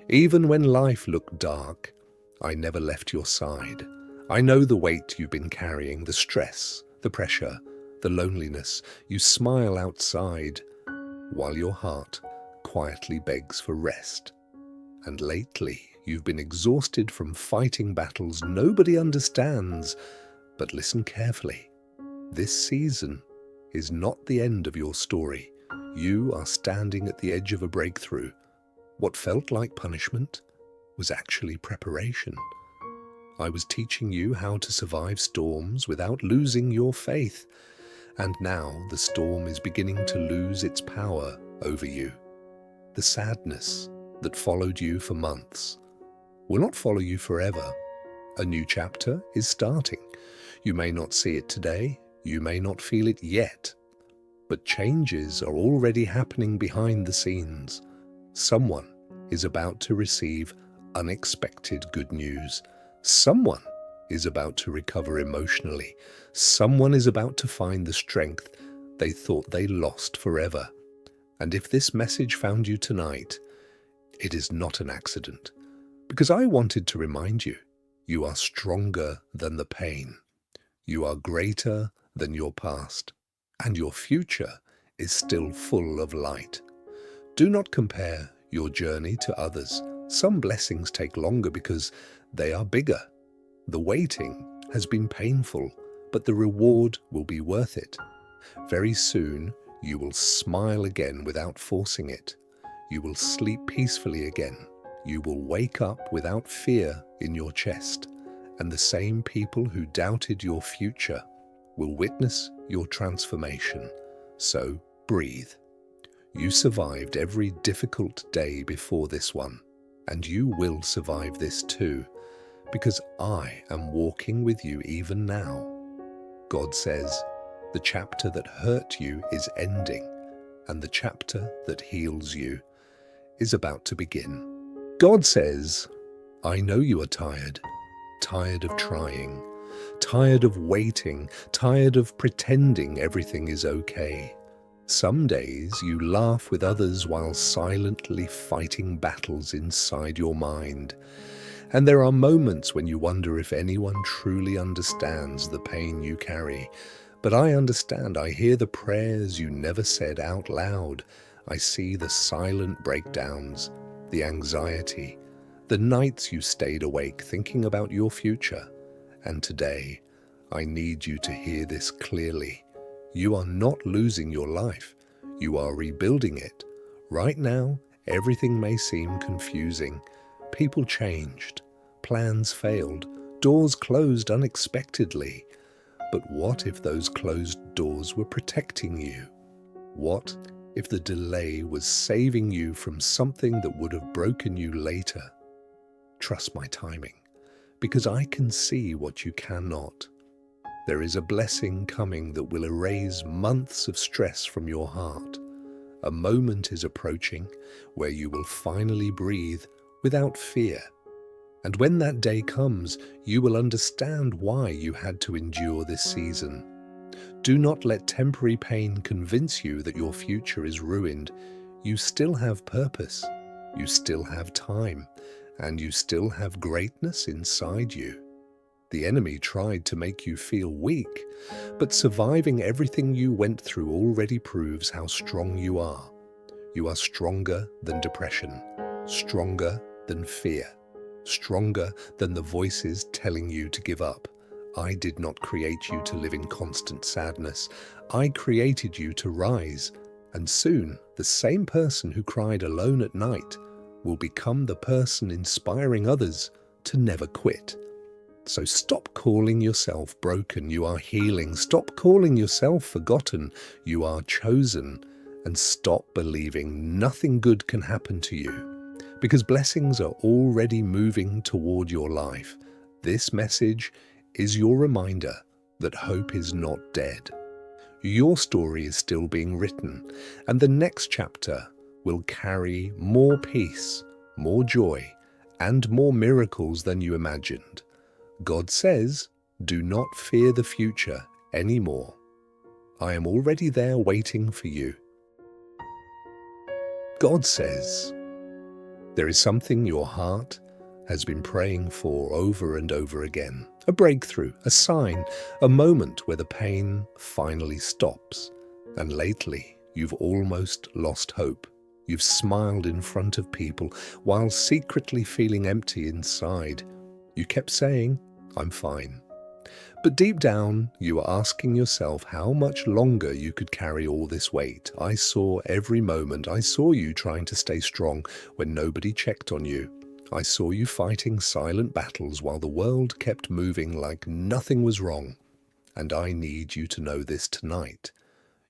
Even when life looked dark, I never left your side. I know the weight you've been carrying, the stress, the pressure, the loneliness. You smile outside while your heart quietly begs for rest. And lately, you've been exhausted from fighting battles nobody understands. But listen carefully. This season is not the end of your story. You are standing at the edge of a breakthrough. What felt like punishment was actually preparation. I was teaching you how to survive storms without losing your faith. And now the storm is beginning to lose its power over you. The sadness that followed you for months will not follow you forever. A new chapter is starting. You may not see it today, you may not feel it yet, but changes are already happening behind the scenes. Someone is about to receive unexpected good news. Someone is about to recover emotionally. Someone is about to find the strength they thought they lost forever. And if this message found you tonight, it is not an accident, because I wanted to remind you, you are stronger than the pain. You are greater than your past, and your future is still full of light. Do not compare your journey to others. Some blessings take longer because they are bigger. The waiting has been painful, but the reward will be worth it. Very soon, you will smile again without forcing it. You will sleep peacefully again. You will wake up without fear in your chest. And the same people who doubted your future will witness your transformation. So breathe. You survived every difficult day before this one, and you will survive this too, because I am walking with you even now. God says, the chapter that hurt you is ending, and the chapter that heals you is about to begin. God says, I know you are tired of trying, tired of waiting, tired of pretending everything is okay. Some days you laugh with others while silently fighting battles inside your mind. And there are moments when you wonder if anyone truly understands the pain you carry. But I understand. I hear the prayers you never said out loud. I see the silent breakdowns, the anxiety, the nights you stayed awake thinking about your future. And today, I need you to hear this clearly. You are not losing your life. You are rebuilding it. Right now, everything may seem confusing. People changed. Plans failed. Doors closed unexpectedly. But what if those closed doors were protecting you? What if the delay was saving you from something that would have broken you later? Trust my timing, because I can see what you cannot. There is a blessing coming that will erase months of stress from your heart. A moment is approaching where you will finally breathe without fear. And when that day comes, you will understand why you had to endure this season. Do not let temporary pain convince you that your future is ruined. You still have purpose, you still have time, and you still have greatness inside you. The enemy tried to make you feel weak, but surviving everything you went through already proves how strong you are. You are stronger than depression, stronger than fear, stronger than the voices telling you to give up. I did not create you to live in constant sadness. I created you to rise, and soon the same person who cried alone at night will become the person inspiring others to never quit. So stop calling yourself broken. You are healing. Stop calling yourself forgotten. You are chosen. And stop believing nothing good can happen to you, because blessings are already moving toward your life. This message is your reminder that hope is not dead. Your story is still being written, and the next chapter will carry more peace, more joy, and more miracles than you imagined. God says, do not fear the future anymore. I am already there waiting for you. God says, there is something your heart has been praying for over and over again. A breakthrough, a sign, a moment where the pain finally stops. And lately, you've almost lost hope. You've smiled in front of people while secretly feeling empty inside. You kept saying, "I'm fine." But deep down, you were asking yourself how much longer you could carry all this weight. I saw every moment. I saw you trying to stay strong when nobody checked on you. I saw you fighting silent battles while the world kept moving like nothing was wrong. And I need you to know this tonight.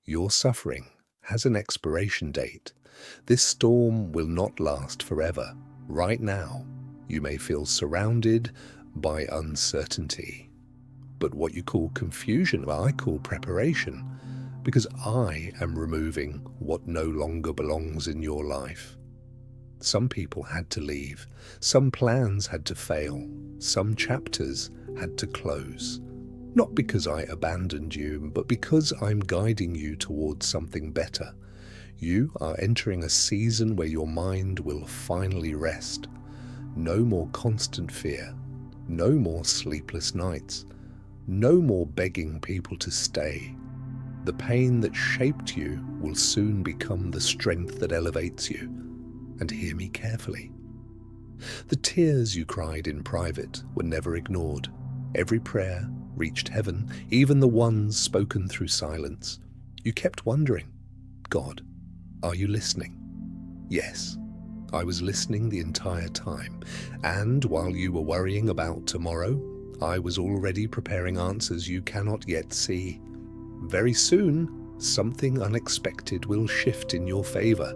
Your suffering has an expiration date. This storm will not last forever. Right now, you may feel surrounded by uncertainty. But what you call confusion, I call preparation, because I am removing what no longer belongs in your life. Some people had to leave. Some plans had to fail. Some chapters had to close. Not because I abandoned you, but because I'm guiding you towards something better. You are entering a season where your mind will finally rest. No more constant fear. No more sleepless nights. No more begging people to stay. The pain that shaped you will soon become the strength that elevates you. And hear me carefully. The tears you cried in private were never ignored. Every prayer reached heaven, even the ones spoken through silence. You kept wondering, God, are you listening? Yes, I was listening the entire time. And while you were worrying about tomorrow, I was already preparing answers you cannot yet see. Very soon, something unexpected will shift in your favor.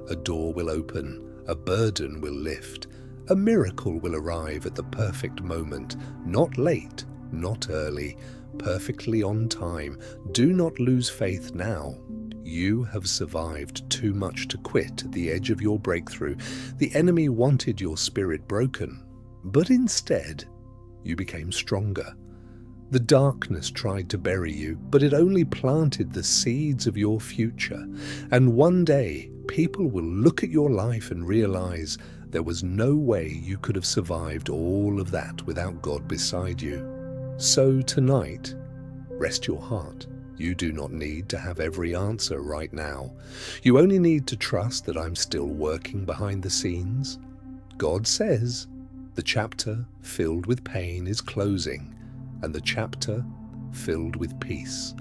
A door will open, a burden will lift, a miracle will arrive at the perfect moment, not late, not early, perfectly on time. Do not lose faith now. You have survived too much to quit at the edge of your breakthrough. The enemy wanted your spirit broken, but instead, you became stronger. The darkness tried to bury you, but it only planted the seeds of your future. And one day, people will look at your life and realize there was no way you could have survived all of that without God beside you. So tonight, rest your heart. You do not need to have every answer right now. You only need to trust that I'm still working behind the scenes. God says the chapter filled with pain is closing, and the chapter filled with peace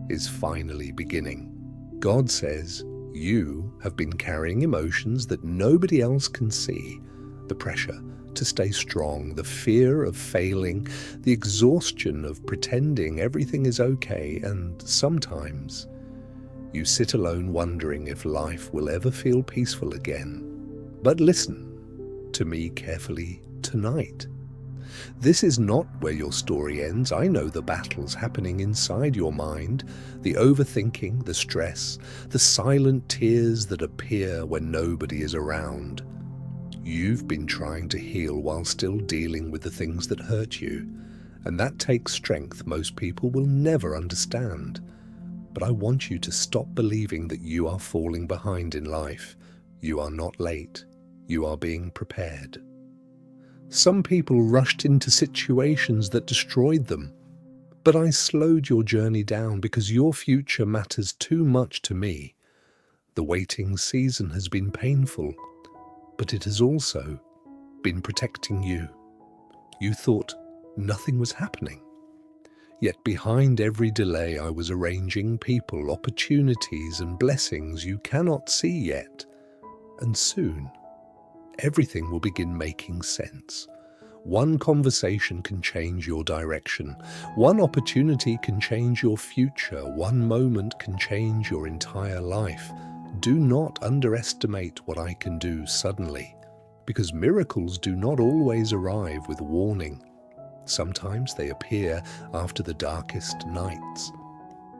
is finally beginning. God says you have been carrying emotions that nobody else can see. The pressure to stay strong, the fear of failing, the exhaustion of pretending everything is okay, and sometimes you sit alone wondering if life will ever feel peaceful again. But listen to me carefully tonight. This is not where your story ends. I know the battles happening inside your mind, the overthinking, the stress, the silent tears that appear when nobody is around. You've been trying to heal while still dealing with the things that hurt you, and that takes strength most people will never understand. But I want you to stop believing that you are falling behind in life. You are not late. You are being prepared. Some people rushed into situations that destroyed them, but I slowed your journey down because your future matters too much to me. The waiting season has been painful, but it has also been protecting you. You thought nothing was happening. Yet behind every delay I was arranging people, opportunities and blessings you cannot see yet. And soon, everything will begin making sense. One conversation can change your direction. One opportunity can change your future. One moment can change your entire life. Do not underestimate what I can do suddenly, because miracles do not always arrive with warning. Sometimes they appear after the darkest nights.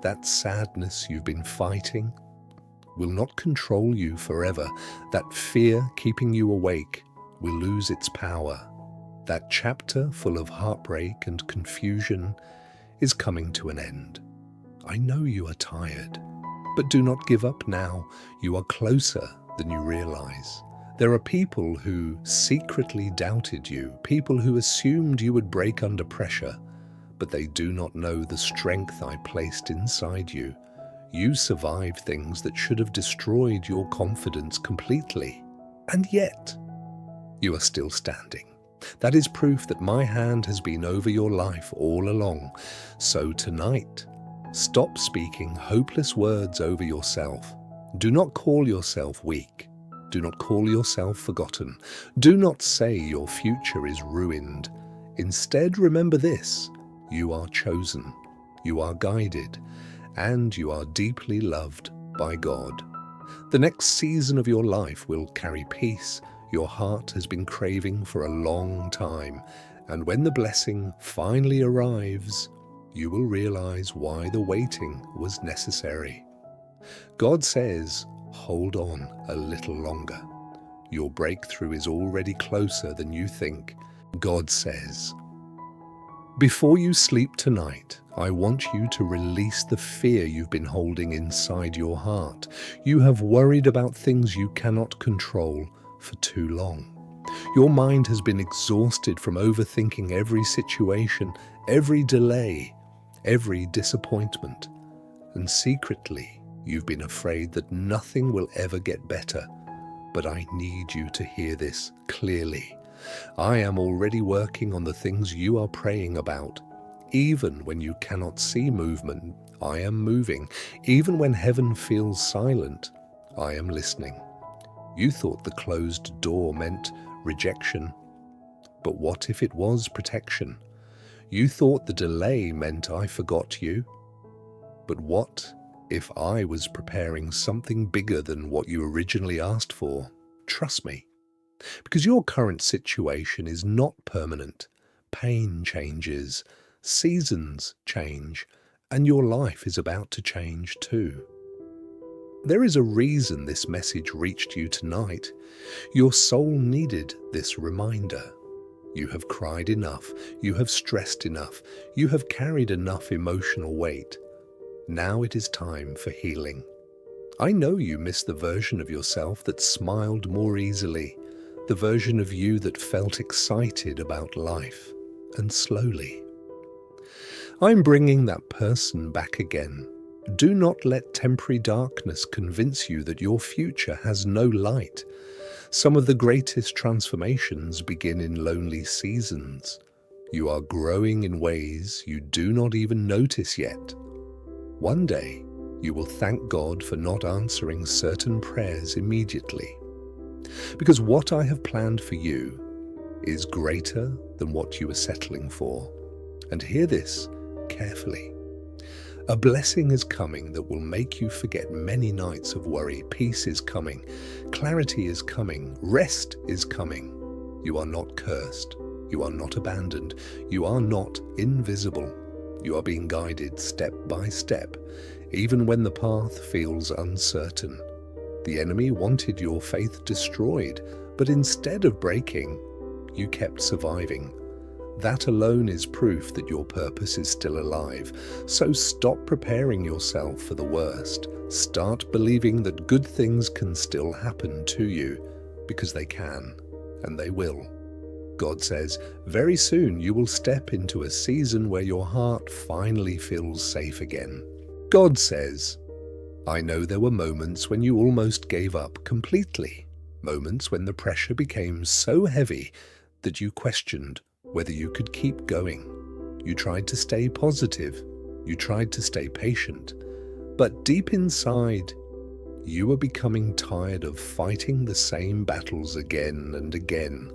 That sadness you've been fighting will not control you forever. That fear keeping you awake will lose its power. That chapter full of heartbreak and confusion is coming to an end. I know you are tired, but do not give up now. You are closer than you realize. There are people who secretly doubted you, people who assumed you would break under pressure, but they do not know the strength I placed inside you. You survived things that should have destroyed your confidence completely. And yet, you are still standing. That is proof that my hand has been over your life all along. So tonight, stop speaking hopeless words over yourself. Do not call yourself weak. Do not call yourself forgotten. Do not say your future is ruined. Instead, remember this: you are chosen, you are guided, and you are deeply loved by God. The next season of your life will carry peace your heart has been craving for a long time, and when the blessing finally arrives, you will realize why the waiting was necessary. God says, hold on a little longer. Your breakthrough is already closer than you think. God says, before you sleep tonight, I want you to release the fear you've been holding inside your heart. You have worried about things you cannot control for too long. Your mind has been exhausted from overthinking every situation, every delay, every disappointment. And secretly, you've been afraid that nothing will ever get better. But I need you to hear this clearly. I am already working on the things you are praying about. Even when you cannot see movement, I am moving. Even when heaven feels silent, I am listening. You thought the closed door meant rejection. But what if it was protection? You thought the delay meant I forgot you. But what if I was preparing something bigger than what you originally asked for? Trust me. Because your current situation is not permanent. Pain changes, seasons change, and your life is about to change too. There is a reason this message reached you tonight. Your soul needed this reminder. You have cried enough, you have stressed enough, you have carried enough emotional weight. Now it is time for healing. I know you miss the version of yourself that smiled more easily, the version of you that felt excited about life. And slowly, I'm bringing that person back again. Do not let temporary darkness convince you that your future has no light. Some of the greatest transformations begin in lonely seasons. You are growing in ways you do not even notice yet. One day, you will thank God for not answering certain prayers immediately. Because what I have planned for you is greater than what you are settling for. And hear this carefully. A blessing is coming that will make you forget many nights of worry. Peace is coming. Clarity is coming. Rest is coming. You are not cursed. You are not abandoned. You are not invisible. You are being guided step by step, even when the path feels uncertain. The enemy wanted your faith destroyed, but instead of breaking, you kept surviving. That alone is proof that your purpose is still alive. So stop preparing yourself for the worst. Start believing that good things can still happen to you, because they can, and they will. God says, very soon you will step into a season where your heart finally feels safe again. God says, I know there were moments when you almost gave up completely. Moments when the pressure became so heavy that you questioned whether you could keep going. You tried to stay positive. You tried to stay patient. But deep inside, you were becoming tired of fighting the same battles again and again.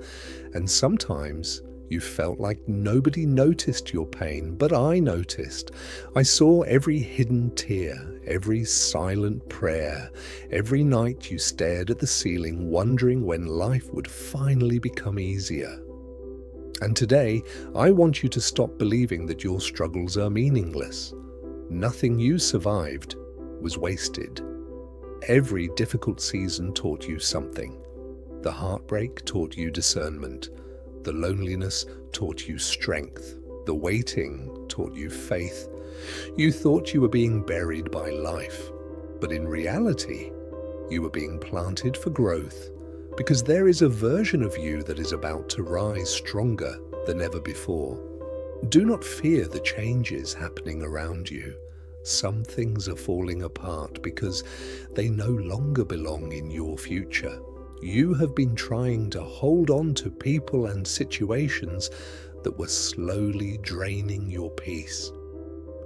And sometimes you felt like nobody noticed your pain, but I noticed. I saw every hidden tear, every silent prayer. Every night you stared at the ceiling, wondering when life would finally become easier. And today, I want you to stop believing that your struggles are meaningless. Nothing you survived was wasted. Every difficult season taught you something. The heartbreak taught you discernment. The loneliness taught you strength. The waiting taught you faith. You thought you were being buried by life, but in reality, you were being planted for growth, because there is a version of you that is about to rise stronger than ever before. Do not fear the changes happening around you. Some things are falling apart because they no longer belong in your future. You have been trying to hold on to people and situations that were slowly draining your peace.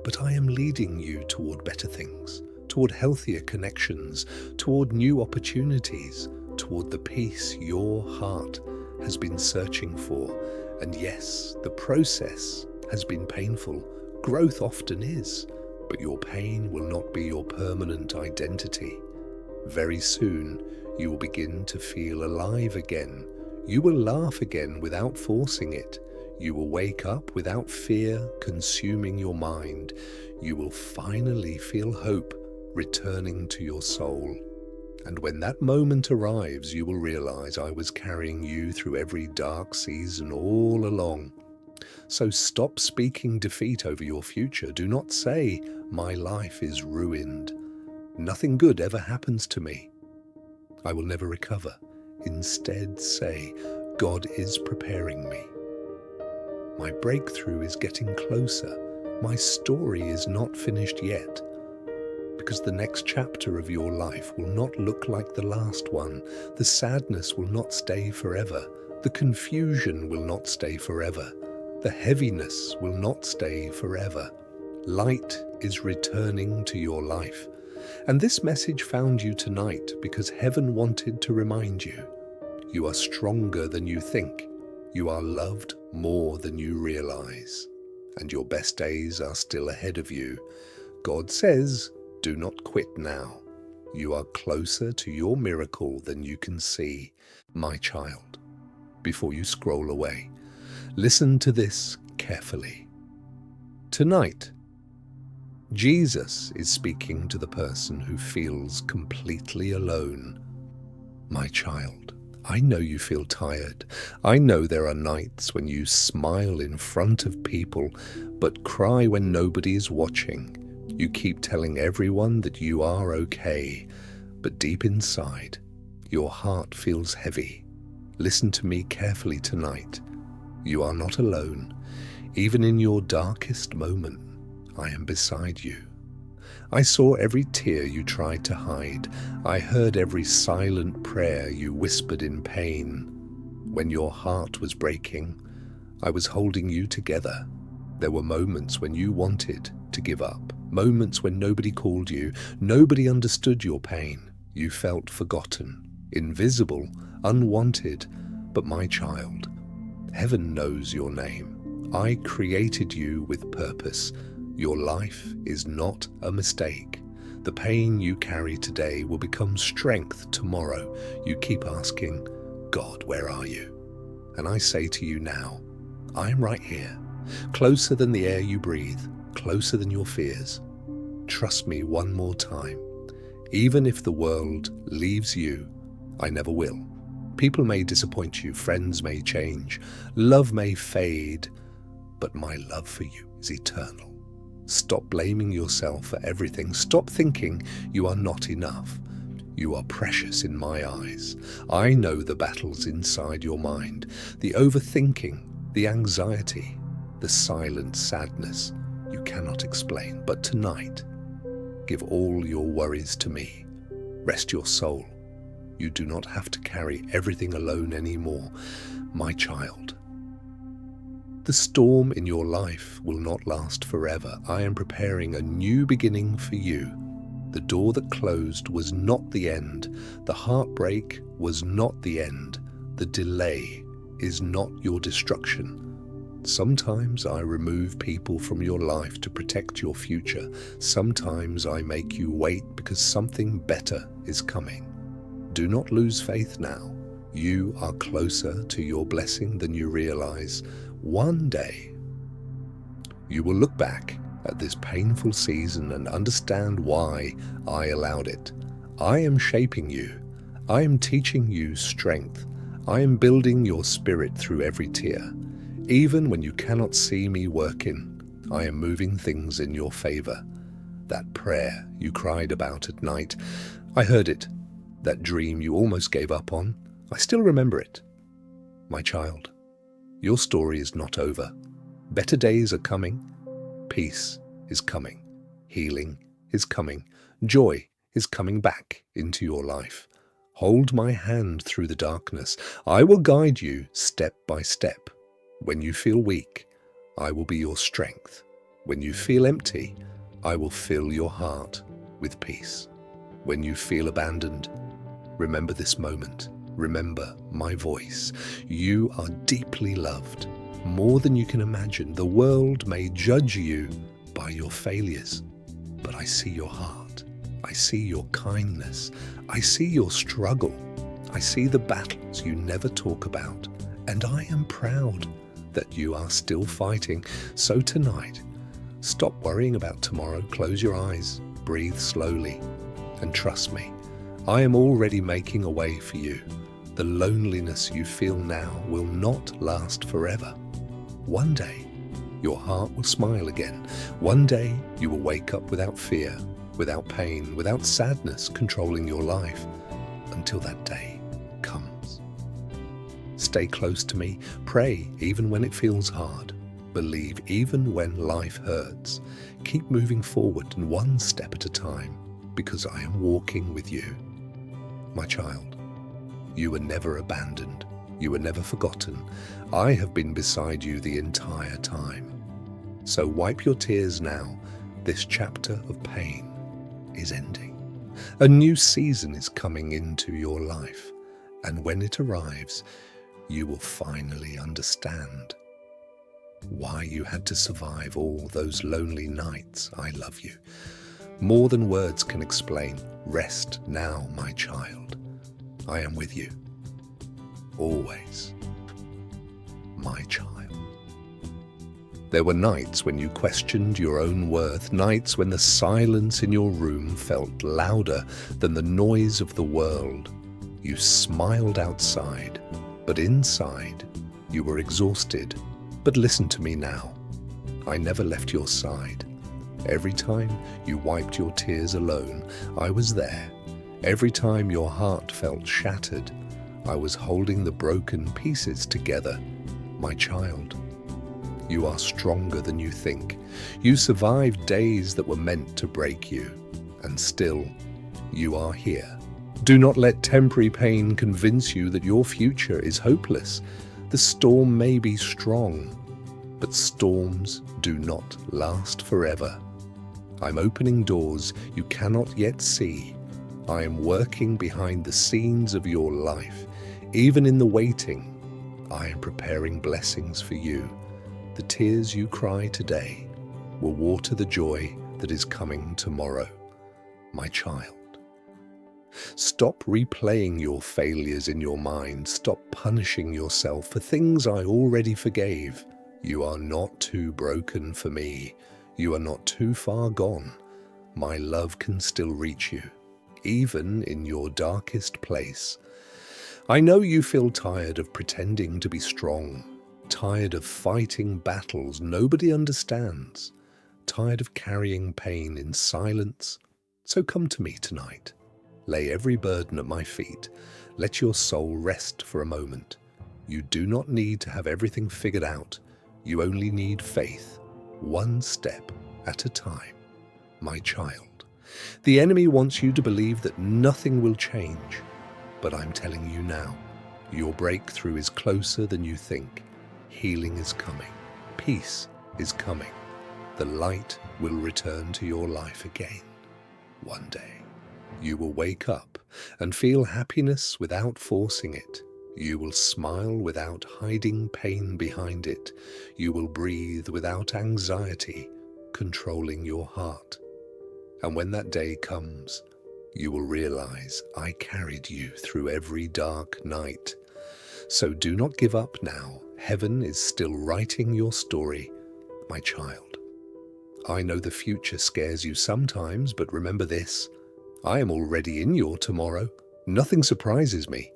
But I am leading you toward better things, toward healthier connections, toward new opportunities, toward the peace your heart has been searching for. And yes, the process has been painful. Growth often is, but your pain will not be your permanent identity. Very soon, you will begin to feel alive again. You will laugh again without forcing it. You will wake up without fear consuming your mind. You will finally feel hope returning to your soul. And when that moment arrives, you will realize I was carrying you through every dark season all along. So stop speaking defeat over your future. Do not say, my life is ruined. Nothing good ever happens to me. I will never recover. Instead, say, God is preparing me. My breakthrough is getting closer. My story is not finished yet. Because the next chapter of your life will not look like the last one. The sadness will not stay forever. The confusion will not stay forever. The heaviness will not stay forever. Light is returning to your life. And this message found you tonight because heaven wanted to remind you. You are stronger than you think. You are loved more than you realize. And your best days are still ahead of you. God says, do not quit now. You are closer to your miracle than you can see, my child. Before you scroll away, listen to this carefully. Tonight, Jesus is speaking to the person who feels completely alone. My child, I know you feel tired. I know there are nights when you smile in front of people, but cry when nobody is watching. You keep telling everyone that you are okay, but deep inside, your heart feels heavy. Listen to me carefully tonight. You are not alone. Even in your darkest moment, I am beside you. I saw every tear you tried to hide. I heard every silent prayer you whispered in pain. When your heart was breaking, I was holding you together. There were moments when you wanted to give up, moments when nobody called you, nobody understood your pain. You felt forgotten, invisible, unwanted. But my child, heaven knows your name. I created you with purpose. Your life is not a mistake. The pain you carry today will become strength tomorrow. You keep asking, God, where are you? And I say to you now, I am right here, closer than the air you breathe, closer than your fears. Trust me one more time. Even if the world leaves you, I never will. People may disappoint you, friends may change, love may fade, but my love for you is eternal. Stop blaming yourself for everything. Stop thinking you are not enough. You are precious in my eyes. I know the battles inside your mind, the overthinking, the anxiety, the silent sadness you cannot explain. But tonight, give all your worries to me. Rest your soul. You do not have to carry everything alone anymore, my child. The storm in your life will not last forever. I am preparing a new beginning for you. The door that closed was not the end. The heartbreak was not the end. The delay is not your destruction. Sometimes I remove people from your life to protect your future. Sometimes I make you wait because something better is coming. Do not lose faith now. You are closer to your blessing than you realize. One day, you will look back at this painful season and understand why I allowed it. I am shaping you. I am teaching you strength. I am building your spirit through every tear. Even when you cannot see me working, I am moving things in your favor. That prayer you cried about at night, I heard it. That dream you almost gave up on, I still remember it. My child, your story is not over. Better days are coming. Peace is coming. Healing is coming. Joy is coming back into your life. Hold my hand through the darkness. I will guide you step by step. When you feel weak, I will be your strength. When you feel empty, I will fill your heart with peace. When you feel abandoned, remember this moment. Remember my voice. You are deeply loved, more than you can imagine. The world may judge you by your failures, but I see your heart. I see your kindness. I see your struggle. I see the battles you never talk about. And I am proud that you are still fighting. So tonight, stop worrying about tomorrow. Close your eyes, breathe slowly, and trust me, I am already making a way for you. The loneliness you feel now will not last forever. One day, your heart will smile again. One day, you will wake up without fear, without pain, without sadness controlling your life, until that day comes. Stay close to me. Pray even when it feels hard. Believe even when life hurts. Keep moving forward and one step at a time, because I am walking with you. My child, you were never abandoned. You were never forgotten. I have been beside you the entire time. So wipe your tears now. This chapter of pain is ending. A new season is coming into your life. And when it arrives, you will finally understand why you had to survive all those lonely nights. I love you. More than words can explain. Rest now, my child. I am with you. Always. My child. There were nights when you questioned your own worth, nights when the silence in your room felt louder than the noise of the world. You smiled outside, but inside you were exhausted. But listen to me now. I never left your side. Every time you wiped your tears alone, I was there. Every time your heart felt shattered, I was holding the broken pieces together. My child, you are stronger than you think. You survived days that were meant to break you, and still, you are here. Do not let temporary pain convince you that your future is hopeless. The storm may be strong, but storms do not last forever. I'm opening doors you cannot yet see. I am working behind the scenes of your life. Even in the waiting, I am preparing blessings for you. The tears you cry today will water the joy that is coming tomorrow. My child, stop replaying your failures in your mind. Stop punishing yourself for things I already forgave. You are not too broken for me. You are not too far gone. My love can still reach you, even in your darkest place. I know you feel tired of pretending to be strong, tired of fighting battles nobody understands, tired of carrying pain in silence. So come to me tonight. Lay every burden at my feet. Let your soul rest for a moment. You do not need to have everything figured out. You only need faith, one step at a time. My child, the enemy wants you to believe that nothing will change. But I'm telling you now, your breakthrough is closer than you think. Healing is coming. Peace is coming. The light will return to your life again. One day, you will wake up and feel happiness without forcing it. You will smile without hiding pain behind it. You will breathe without anxiety controlling your heart. And when that day comes, you will realize I carried you through every dark night. So do not give up now. Heaven is still writing your story, my child. I know the future scares you sometimes, but remember this. I am already in your tomorrow. Nothing surprises me.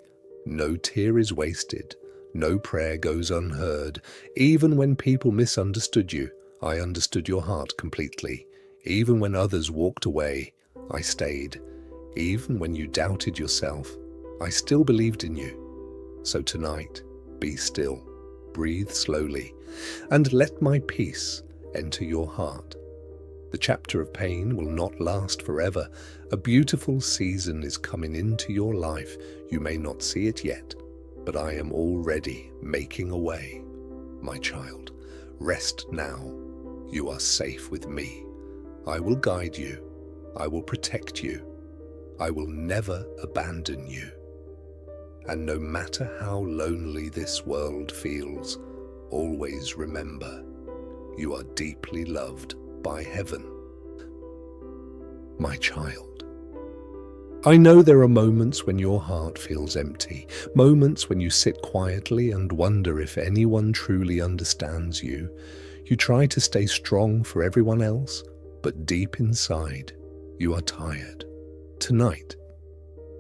No tear is wasted. No prayer goes unheard. Even when people misunderstood you, I understood your heart completely. Even when others walked away, I stayed. Even when you doubted yourself, I still believed in you. So tonight, be still, breathe slowly, and let my peace enter your heart. The chapter of pain will not last forever. A beautiful season is coming into your life. You may not see it yet, but I am already making a way. My child, rest now. You are safe with me. I will guide you. I will protect you. I will never abandon you. And no matter how lonely this world feels, always remember, you are deeply loved by heaven. My child, I know there are moments when your heart feels empty, moments when you sit quietly and wonder if anyone truly understands you. You try to stay strong for everyone else, but deep inside, you are tired. Tonight,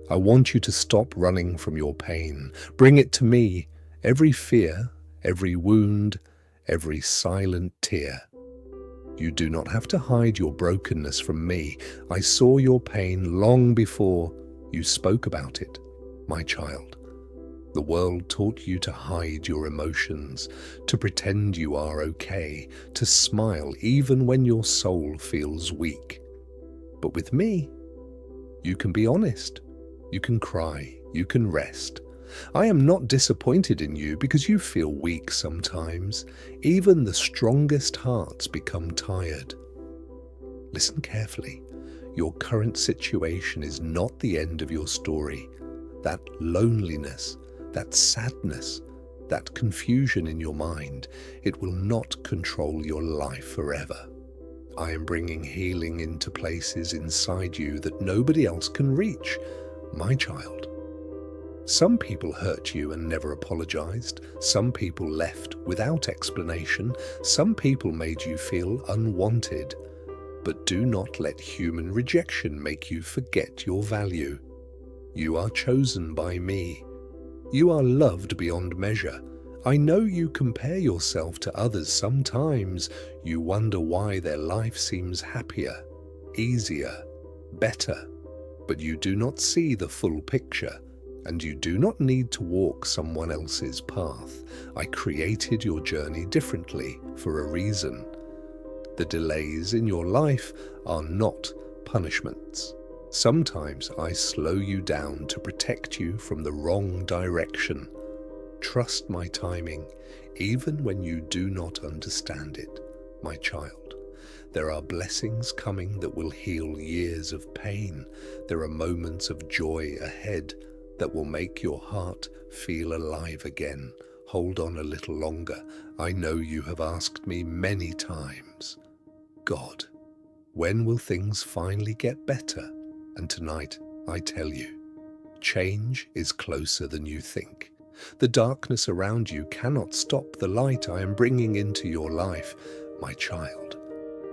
I want you to stop running from your pain. Bring it to me, every fear, every wound, every silent tear. You do not have to hide your brokenness from me. I saw your pain long before you spoke about it, my child. The world taught you to hide your emotions, to pretend you are okay, to smile even when your soul feels weak. But with me, you can be honest. You can cry, you can rest. I am not disappointed in you because you feel weak sometimes. Even the strongest hearts become tired. Listen carefully. Your current situation is not the end of your story. That loneliness, that sadness, that confusion in your mind, it will not control your life forever. I am bringing healing into places inside you that nobody else can reach. My child, some people hurt you and never apologized. Some people left without explanation. Some people made you feel unwanted. But do not let human rejection make you forget your value. You are chosen by me. You are loved beyond measure. I know you compare yourself to others sometimes. You wonder why their life seems happier, easier, better. But you do not see the full picture, and you do not need to walk someone else's path. I created your journey differently for a reason. The delays in your life are not punishments. Sometimes I slow you down to protect you from the wrong direction. Trust my timing, even when you do not understand it, my child. There are blessings coming that will heal years of pain. There are moments of joy ahead that will make your heart feel alive again. Hold on a little longer. I know you have asked me many times, God, when will things finally get better? And tonight, I tell you, change is closer than you think. The darkness around you cannot stop the light I am bringing into your life, my child.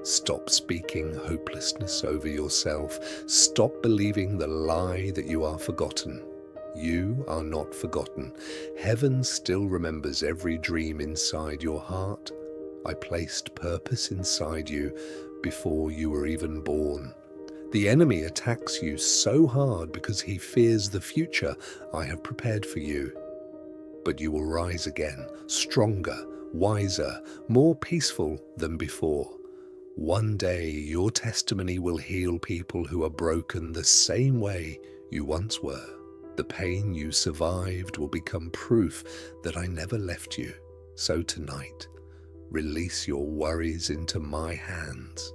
Stop speaking hopelessness over yourself. Stop believing the lie that you are forgotten. You are not forgotten. Heaven still remembers every dream inside your heart. I placed purpose inside you before you were even born. The enemy attacks you so hard because he fears the future I have prepared for you. But you will rise again, stronger, wiser, more peaceful than before. One day your testimony will heal people who are broken the same way you once were. The pain you survived will become proof that I never left you. So tonight, release your worries into my hands.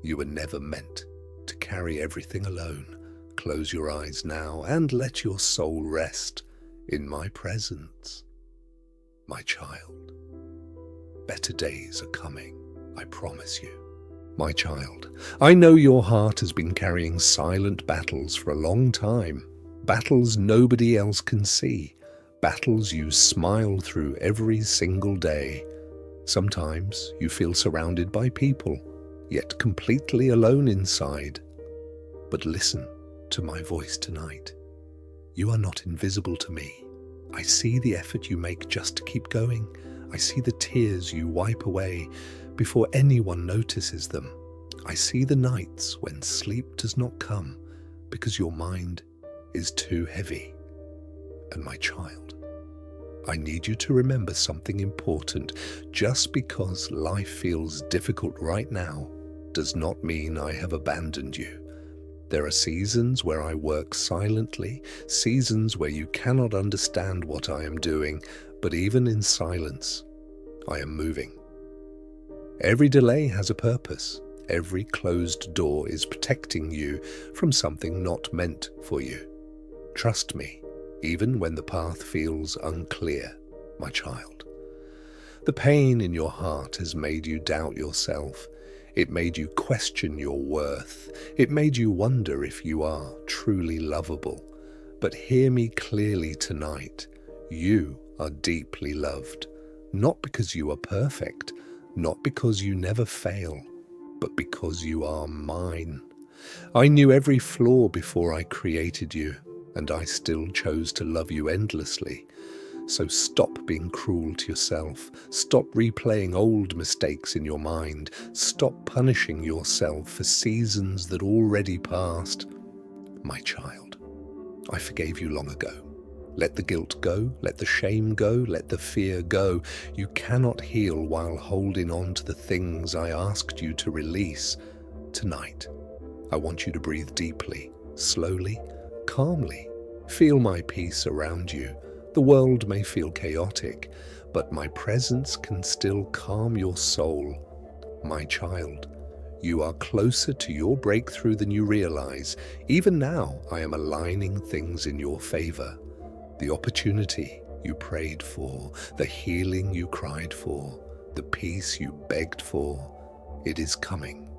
You were never meant to carry everything alone. Close your eyes now and let your soul rest in my presence. My child, better days are coming, I promise you. My child, I know your heart has been carrying silent battles for a long time. Battles nobody else can see. Battles you smile through every single day. Sometimes you feel surrounded by people, yet completely alone inside. But listen to my voice tonight. You are not invisible to me. I see the effort you make just to keep going. I see the tears you wipe away before anyone notices them. I see the nights when sleep does not come because your mind is too heavy. And my child, I need you to remember something important. Just because life feels difficult right now does not mean I have abandoned you. There are seasons where I work silently, seasons where you cannot understand what I am doing, but even in silence, I am moving. Every delay has a purpose. Every closed door is protecting you from something not meant for you. Trust me, even when the path feels unclear, my child. The pain in your heart has made you doubt yourself. It made you question your worth. It made you wonder if you are truly lovable. But hear me clearly tonight. You are deeply loved. Not because you are perfect, not because you never fail, but because you are mine. I knew every flaw before I created you, and I still chose to love you endlessly. So stop being cruel to yourself. Stop replaying old mistakes in your mind. Stop punishing yourself for seasons that already passed. My child, I forgave you long ago. Let the guilt go, let the shame go, let the fear go. You cannot heal while holding on to the things I asked you to release. Tonight, I want you to breathe deeply, slowly, calmly. Feel my peace around you. The world may feel chaotic, but my presence can still calm your soul. My child, you are closer to your breakthrough than you realize. Even now, I am aligning things in your favor. The opportunity you prayed for, the healing you cried for, the peace you begged for, it is coming.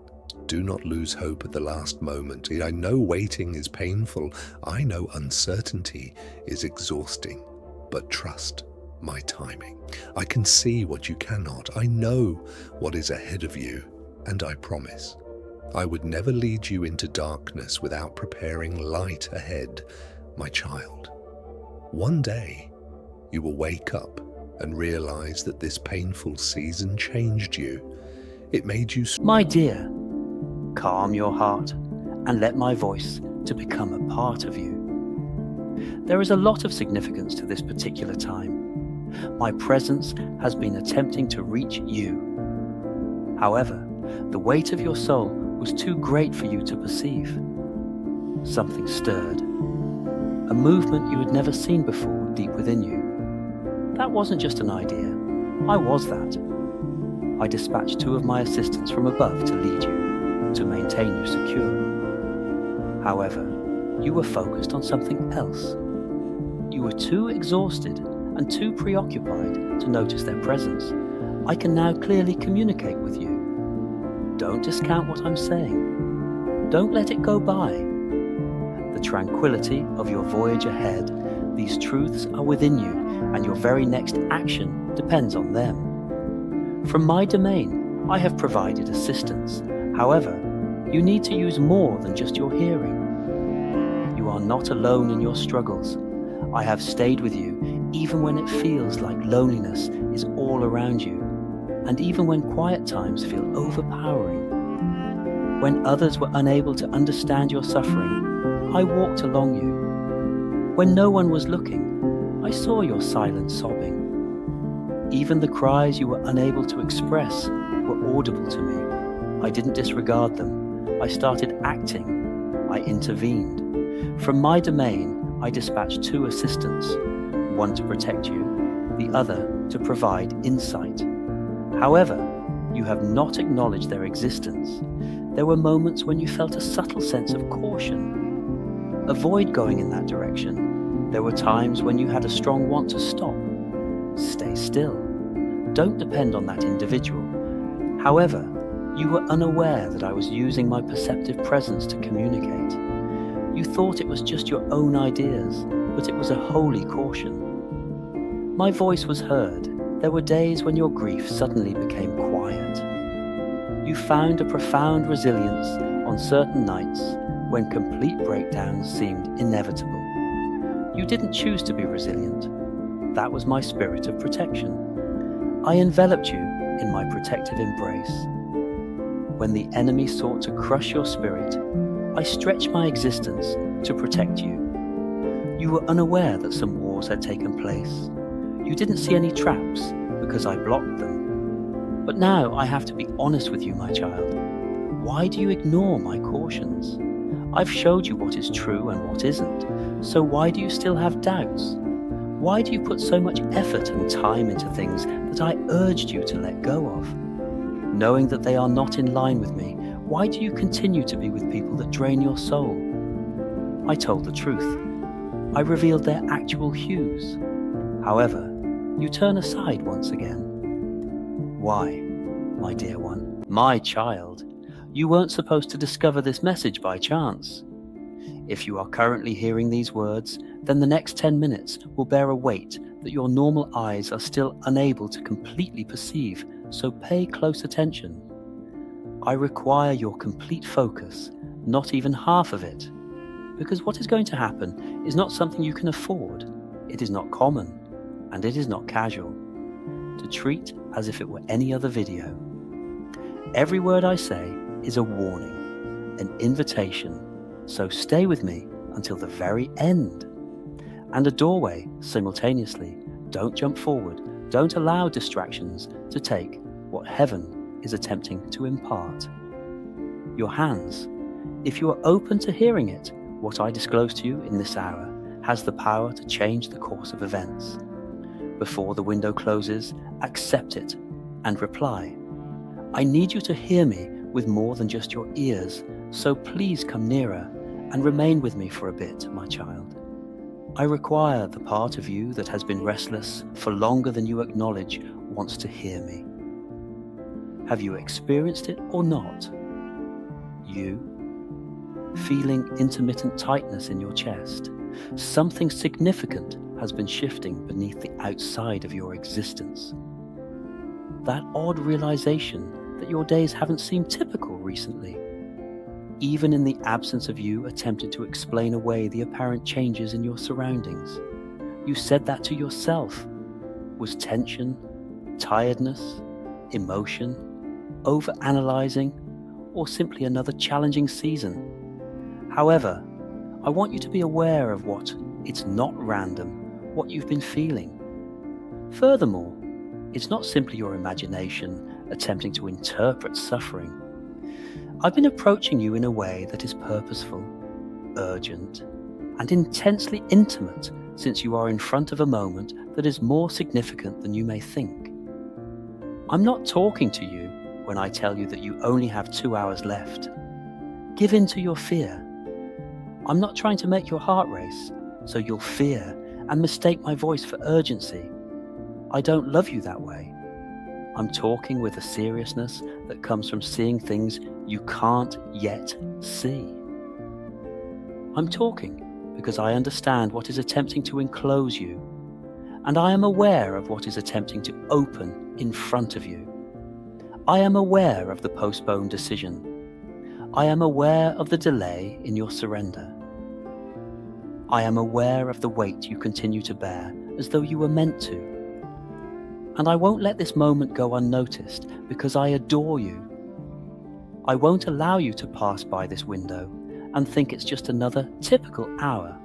Do not lose hope at the last moment. I know waiting is painful. I know uncertainty is exhausting. But trust my timing. I can see what you cannot. I know what is ahead of you, and I promise I would never lead you into darkness without preparing light ahead, my child. One day, you will wake up and realize that this painful season changed you. It made you My dear, calm your heart and let my voice to become a part of you. There is a lot of significance to this particular time. My presence has been attempting to reach you. However, the weight of your soul was too great for you to perceive. Something stirred. A movement you had never seen before deep within you. That wasn't just an idea. I was that. I dispatched 2 of my assistants from above to lead you, to maintain you secure. However, you were focused on something else. You were too exhausted and too preoccupied to notice their presence. I can now clearly communicate with you. Don't discount what I'm saying. Don't let it go by. The tranquility of your voyage ahead, these truths are within you, and your very next action depends on them. From my domain, I have provided assistance. However, you need to use more than just your hearing. You are not alone in your struggles. I have stayed with you even when it feels like loneliness is all around you, and even when quiet times feel overpowering. When others were unable to understand your suffering, I walked along you. When no one was looking, I saw your silent sobbing. Even the cries you were unable to express were audible to me. I didn't disregard them. I started acting. I intervened. From my domain, I dispatched 2 assistants, one to protect you, the other to provide insight. However, you have not acknowledged their existence. There were moments when you felt a subtle sense of caution. Avoid going in that direction. There were times when you had a strong want to stop. Stay still. Don't depend on that individual. However, you were unaware that I was using my perceptive presence to communicate. You thought it was just your own ideas, but it was a holy caution. My voice was heard. There were days when your grief suddenly became quiet. You found a profound resilience on certain nights when complete breakdowns seemed inevitable. You didn't choose to be resilient. That was my spirit of protection. I enveloped you in my protective embrace. When the enemy sought to crush your spirit, I stretched my existence to protect you. You were unaware that some wars had taken place. You didn't see any traps because I blocked them. But now I have to be honest with you, my child. Why do you ignore my cautions? I've showed you what is true and what isn't, so why do you still have doubts? Why do you put so much effort and time into things that I urged you to let go of? Knowing that they are not in line with me, why do you continue to be with people that drain your soul? I told the truth. I revealed their actual hues. However, you turn aside once again. Why, my dear one, my child? You weren't supposed to discover this message by chance. If you are currently hearing these words, then the next 10 minutes will bear a weight that your normal eyes are still unable to completely perceive, so pay close attention. I require your complete focus, not even half of it, because what is going to happen is not something you can afford, it is not common, and it is not casual. To treat as if it were any other video. Every word I say is a warning, an invitation, so stay with me until the very end. And a doorway simultaneously. Don't jump forward, don't allow distractions to take what heaven is attempting to impart. Your hands, if you are open to hearing it, what I disclose to you in this hour has the power to change the course of events. Before the window closes, accept it and reply. I need you to hear me with more than just your ears, so please come nearer and remain with me for a bit, my child. I require the part of you that has been restless for longer than you acknowledge wants to hear me. Have you experienced it or not? You, feeling intermittent tightness in your chest, something significant has been shifting beneath the outside of your existence. That odd realization that your days haven't seemed typical recently, even in the absence of you attempting to explain away the apparent changes in your surroundings. You said that to yourself. Was tension, tiredness, emotion, over-analyzing, or simply another challenging season? However, I want you to be aware of what it's not random, what you've been feeling. Furthermore, it's not simply your imagination attempting to interpret suffering. I've been approaching you in a way that is purposeful, urgent, and intensely intimate, since you are in front of a moment that is more significant than you may think. I'm not talking to you when I tell you that you only have 2 hours left. Give in to your fear. I'm not trying to make your heart race, so you'll fear and mistake my voice for urgency. I don't love you that way. I'm talking with a seriousness that comes from seeing things you can't yet see. I'm talking because I understand what is attempting to enclose you, and I am aware of what is attempting to open in front of you. I am aware of the postponed decision. I am aware of the delay in your surrender. I am aware of the weight you continue to bear as though you were meant to. And I won't let this moment go unnoticed because I adore you. I won't allow you to pass by this window and think it's just another typical hour.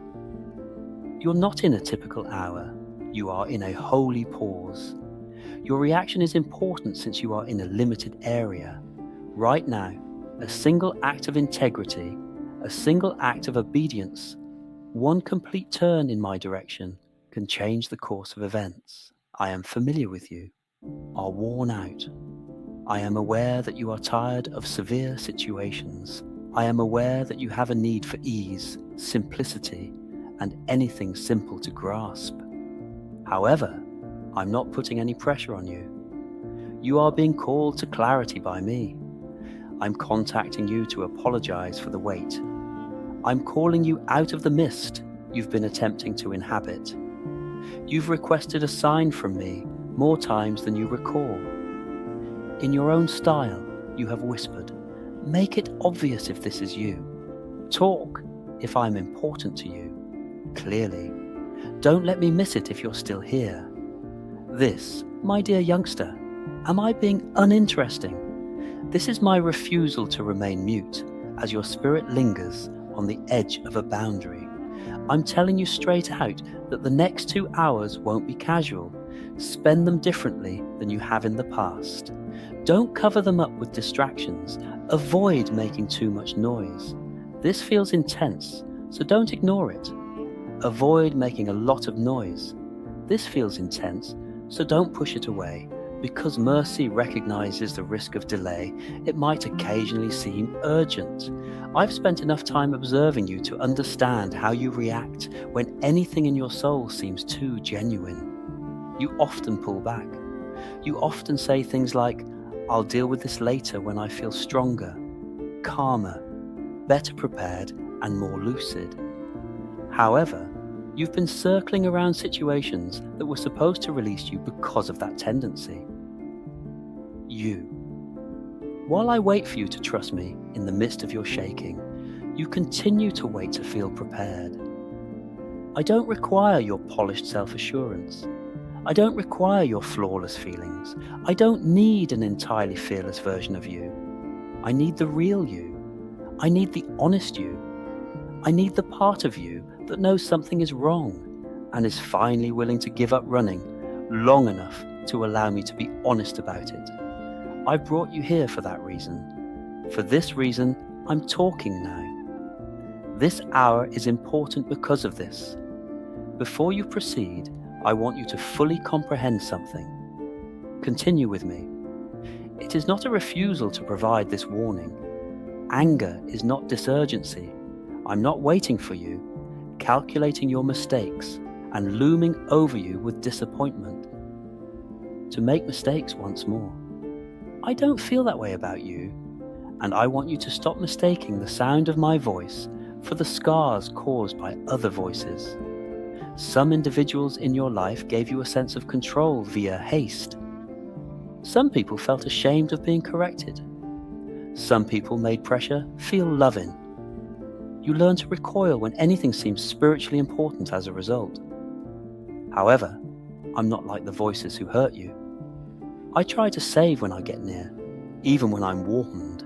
You're not in a typical hour. You are in a holy pause. Your reaction is important since you are in a limited area. Right now, a single act of integrity, a single act of obedience, one complete turn in my direction can change the course of events. I am familiar with you, are worn out. I am aware that you are tired of severe situations. I am aware that you have a need for ease, simplicity, and anything simple to grasp. However, I'm not putting any pressure on you. You are being called to clarity by me. I'm contacting you to apologize for the wait. I'm calling you out of the mist you've been attempting to inhabit. You've requested a sign from me more times than you recall. In your own style, you have whispered, make it obvious if this is you. Talk if I'm important to you. Clearly. Don't let me miss it if you're still here. This, my dear youngster, am I being uninteresting? This is my refusal to remain mute as your spirit lingers on the edge of a boundary. I'm telling you straight out that the next 2 hours won't be casual, Spend them differently than you have in the past. Don't cover them up with distractions. Avoid making too much noise. This feels intense, so don't ignore it. Avoid making a lot of noise. This feels intense, so don't push it away. Because mercy recognizes the risk of delay, it might occasionally seem urgent. I've spent enough time observing you to understand how you react when anything in your soul seems too genuine. You often pull back. You often say things like, "I'll deal with this later when I feel stronger, calmer, better prepared, and more lucid." However, you've been circling around situations that were supposed to release you because of that tendency. While I wait for you to trust me in the midst of your shaking, you continue to wait to feel prepared. I don't require your polished self-assurance. I don't require your flawless feelings. I don't need an entirely fearless version of you. I need the real you. I need the honest you. I need the part of you that knows something is wrong and is finally willing to give up running long enough to allow me to be honest about it. I brought you here for that reason. For this reason, I'm talking now. This hour is important because of this. Before you proceed, I want you to fully comprehend something. Continue with me. It is not a refusal to provide this warning. Anger is not disurgency. I'm not waiting for you, calculating your mistakes and looming over you with disappointment. To make mistakes once more. I don't feel that way about you, and I want you to stop mistaking the sound of my voice for the scars caused by other voices. Some individuals in your life gave you a sense of control via haste. Some people felt ashamed of being corrected. Some people made pressure feel loving. You learn to recoil when anything seems spiritually important as a result. However, I'm not like the voices who hurt you. I try to save when I get near, even when I'm warned.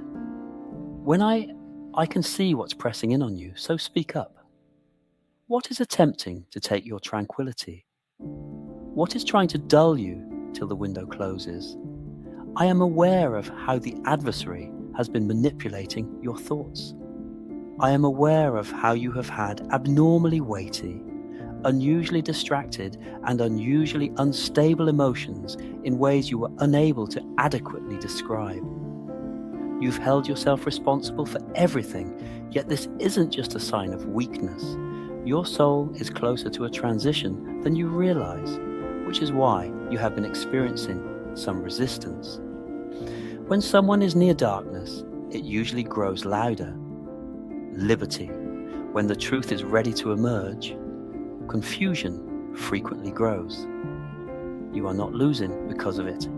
When I can see what's pressing in on you, so speak up. What is attempting to take your tranquility? What is trying to dull you till the window closes? I am aware of how the adversary has been manipulating your thoughts. I am aware of how you have had abnormally weighty, unusually distracted, and unusually unstable emotions in ways you were unable to adequately describe. You've held yourself responsible for everything, yet this isn't just a sign of weakness. Your soul is closer to a transition than you realize, which is why you have been experiencing some resistance. When someone is near darkness, it usually grows louder. Liberty, when the truth is ready to emerge, confusion frequently grows. You are not losing because of it.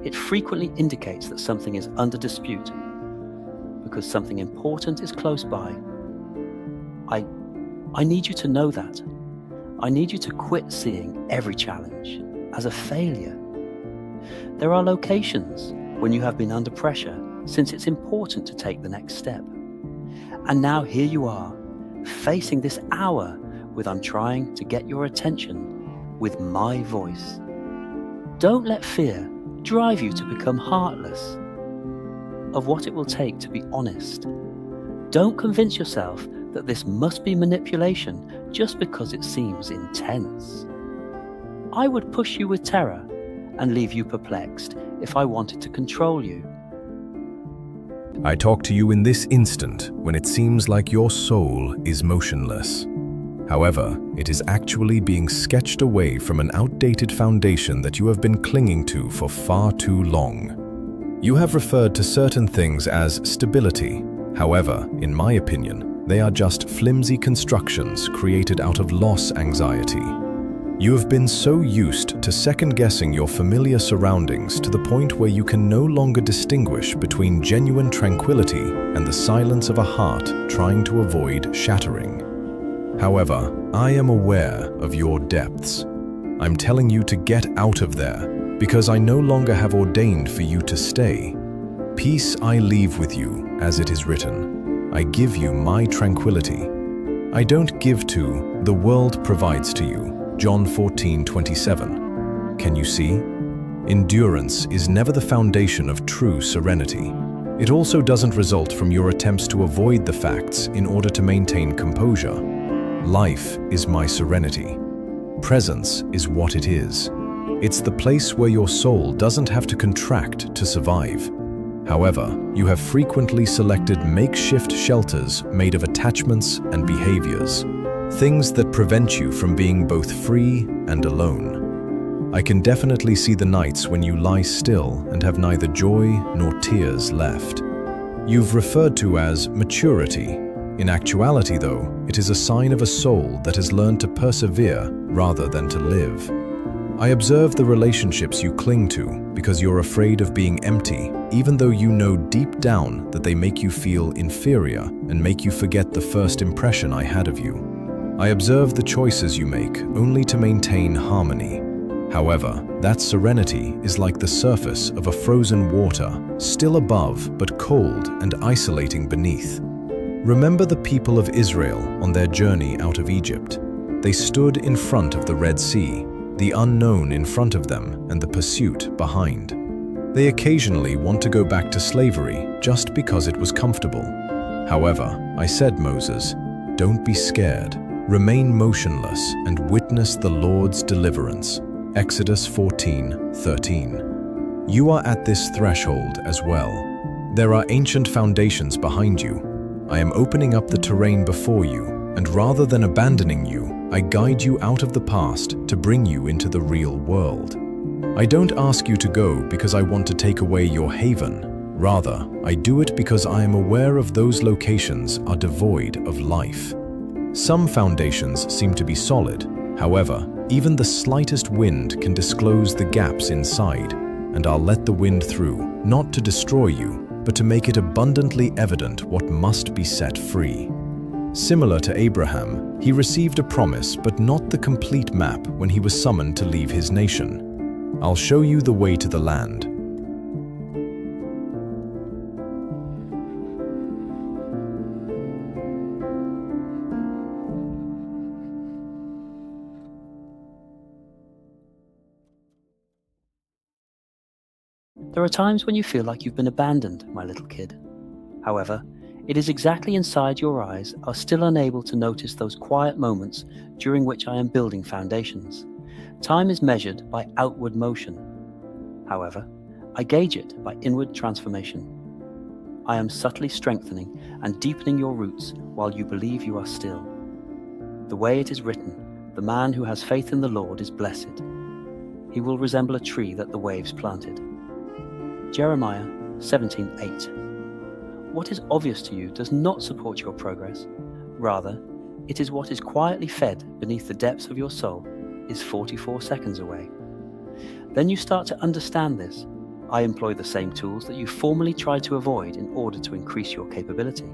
It frequently indicates that something is under dispute, because something important is close by. I need you to know that. I need you to quit seeing every challenge as a failure. There are locations when you have been under pressure, since it's important to take the next step. And now here you are, facing this hour with I'm trying to get your attention with my voice. Don't let fear drive you to become heartless of what it will take to be honest. Don't convince yourself that this must be manipulation just because it seems intense. I would push you with terror and leave you perplexed if I wanted to control you. I talk to you in this instant when it seems like your soul is motionless. However, it is actually being sketched away from an outdated foundation that you have been clinging to for far too long. You have referred to certain things as stability. However, in my opinion, they are just flimsy constructions created out of loss anxiety. You have been so used to second-guessing your familiar surroundings to the point where you can no longer distinguish between genuine tranquility and the silence of a heart trying to avoid shattering. However, I am aware of your depths. I'm telling you to get out of there, because I no longer have ordained for you to stay. Peace I leave with you, as it is written. I give you my tranquility. I don't give to, the world provides to you. John 14:27. Can you see? Endurance is never the foundation of true serenity. It also doesn't result from your attempts to avoid the facts in order to maintain composure. Life is my serenity. Presence is what it is. It's the place where your soul doesn't have to contract to survive. However, you have frequently selected makeshift shelters made of attachments and behaviors, things that prevent you from being both free and alone. I can definitely see the nights when you lie still and have neither joy nor tears left. You've referred to as maturity. In actuality, though, it is a sign of a soul that has learned to persevere rather than to live. I observe the relationships you cling to because you're afraid of being empty, even though you know deep down that they make you feel inferior and make you forget the first impression I had of you. I observe the choices you make only to maintain harmony. However, that serenity is like the surface of a frozen water, still above but cold and isolating beneath. Remember the people of Israel on their journey out of Egypt. They stood in front of the Red Sea, the unknown in front of them and the pursuit behind. They occasionally want to go back to slavery just because it was comfortable. However, I said, Moses, don't be scared. Remain motionless and witness the Lord's deliverance. Exodus 14:13. You are at this threshold as well. There are ancient foundations behind you. I am opening up the terrain before you, and rather than abandoning you, I guide you out of the past to bring you into the real world. I don't ask you to go because I want to take away your haven. Rather, I do it because I am aware of those locations are devoid of life. Some foundations seem to be solid. However, even the slightest wind can disclose the gaps inside, and I'll let the wind through, not to destroy you, but to make it abundantly evident what must be set free. Similar to Abraham, he received a promise but not the complete map when he was summoned to leave his nation. I'll show you the way to the land. There are times when you feel like you've been abandoned, my little kid. However, it is exactly inside your eyes are still unable to notice those quiet moments during which I am building foundations. Time is measured by outward motion. However, I gauge it by inward transformation. I am subtly strengthening and deepening your roots while you believe you are still. The way it is written, the man who has faith in the Lord is blessed. He will resemble a tree that the waves planted. Jeremiah 17:8. What is obvious to you does not support your progress. Rather, it is what is quietly fed beneath the depths of your soul is 44 seconds away. Then you start to understand this. I employ the same tools that you formerly tried to avoid in order to increase your capability.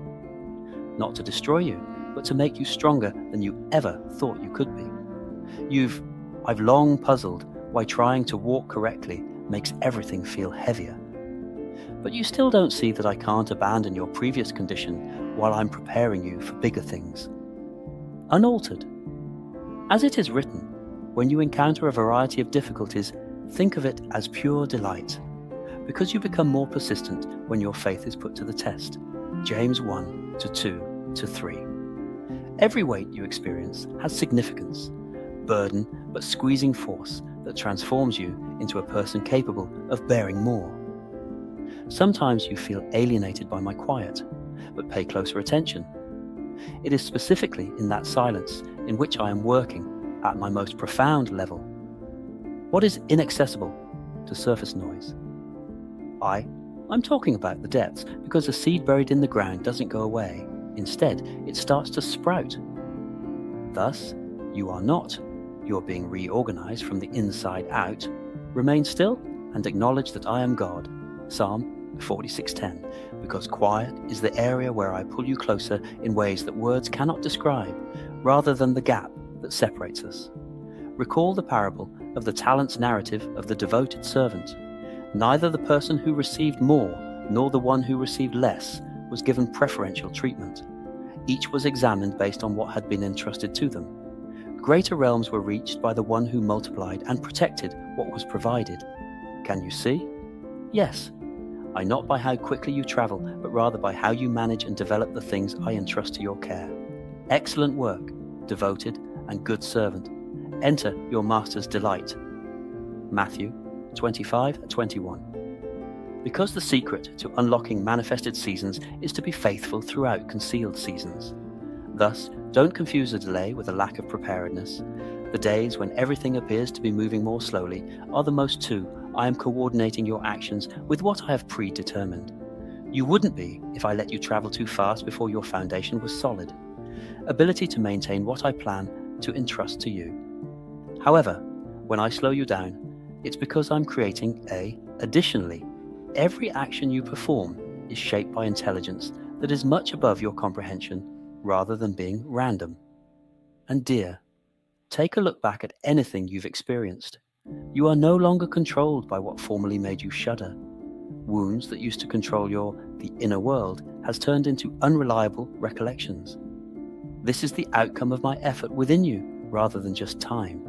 Not to destroy you, but to make you stronger than you ever thought you could be. I've long puzzled why trying to walk correctly makes everything feel heavier. But you still don't see that I can't abandon your previous condition while I'm preparing you for bigger things. Unaltered. As it is written, when you encounter a variety of difficulties, think of it as pure delight, because you become more persistent when your faith is put to the test. James 1:2-3. Every weight you experience has significance, burden but squeezing force that transforms you into a person capable of bearing more. Sometimes you feel alienated by my quiet, but pay closer attention. It is specifically in that silence in which I am working at my most profound level. What is inaccessible to surface noise? I'm talking about the depths, because the seed buried in the ground doesn't go away. Instead, it starts to sprout. Thus, you are not. You're being reorganized from the inside out. Remain still and acknowledge that I am God. Psalm 46:10, because quiet is the area where I pull you closer in ways that words cannot describe, rather than the gap that separates us. Recall the parable of the talents narrative of the devoted servant. Neither the person who received more nor the one who received less was given preferential treatment. Each was examined based on what had been entrusted to them. Greater realms were reached by the one who multiplied and protected what was provided. Can you see? Yes. I not by how quickly you travel, but rather by how you manage and develop the things I entrust to your care. Excellent work, devoted and good servant. Enter your master's delight. Matthew 25:21. Because the secret to unlocking manifested seasons is to be faithful throughout concealed seasons. Thus, don't confuse a delay with a lack of preparedness. The days when everything appears to be moving more slowly are the most too. I am coordinating your actions with what I have predetermined. You wouldn't be if I let you travel too fast before your foundation was solid. Ability to maintain what I plan to entrust to you. However, when I slow you down, it's because I'm creating additionally, every action you perform is shaped by intelligence that is much above your comprehension rather than being random. And dear, take a look back at anything you've experienced. You are no longer controlled by what formerly made you shudder. Wounds that used to control the inner world has turned into unreliable recollections. This is the outcome of my effort within you rather than just time.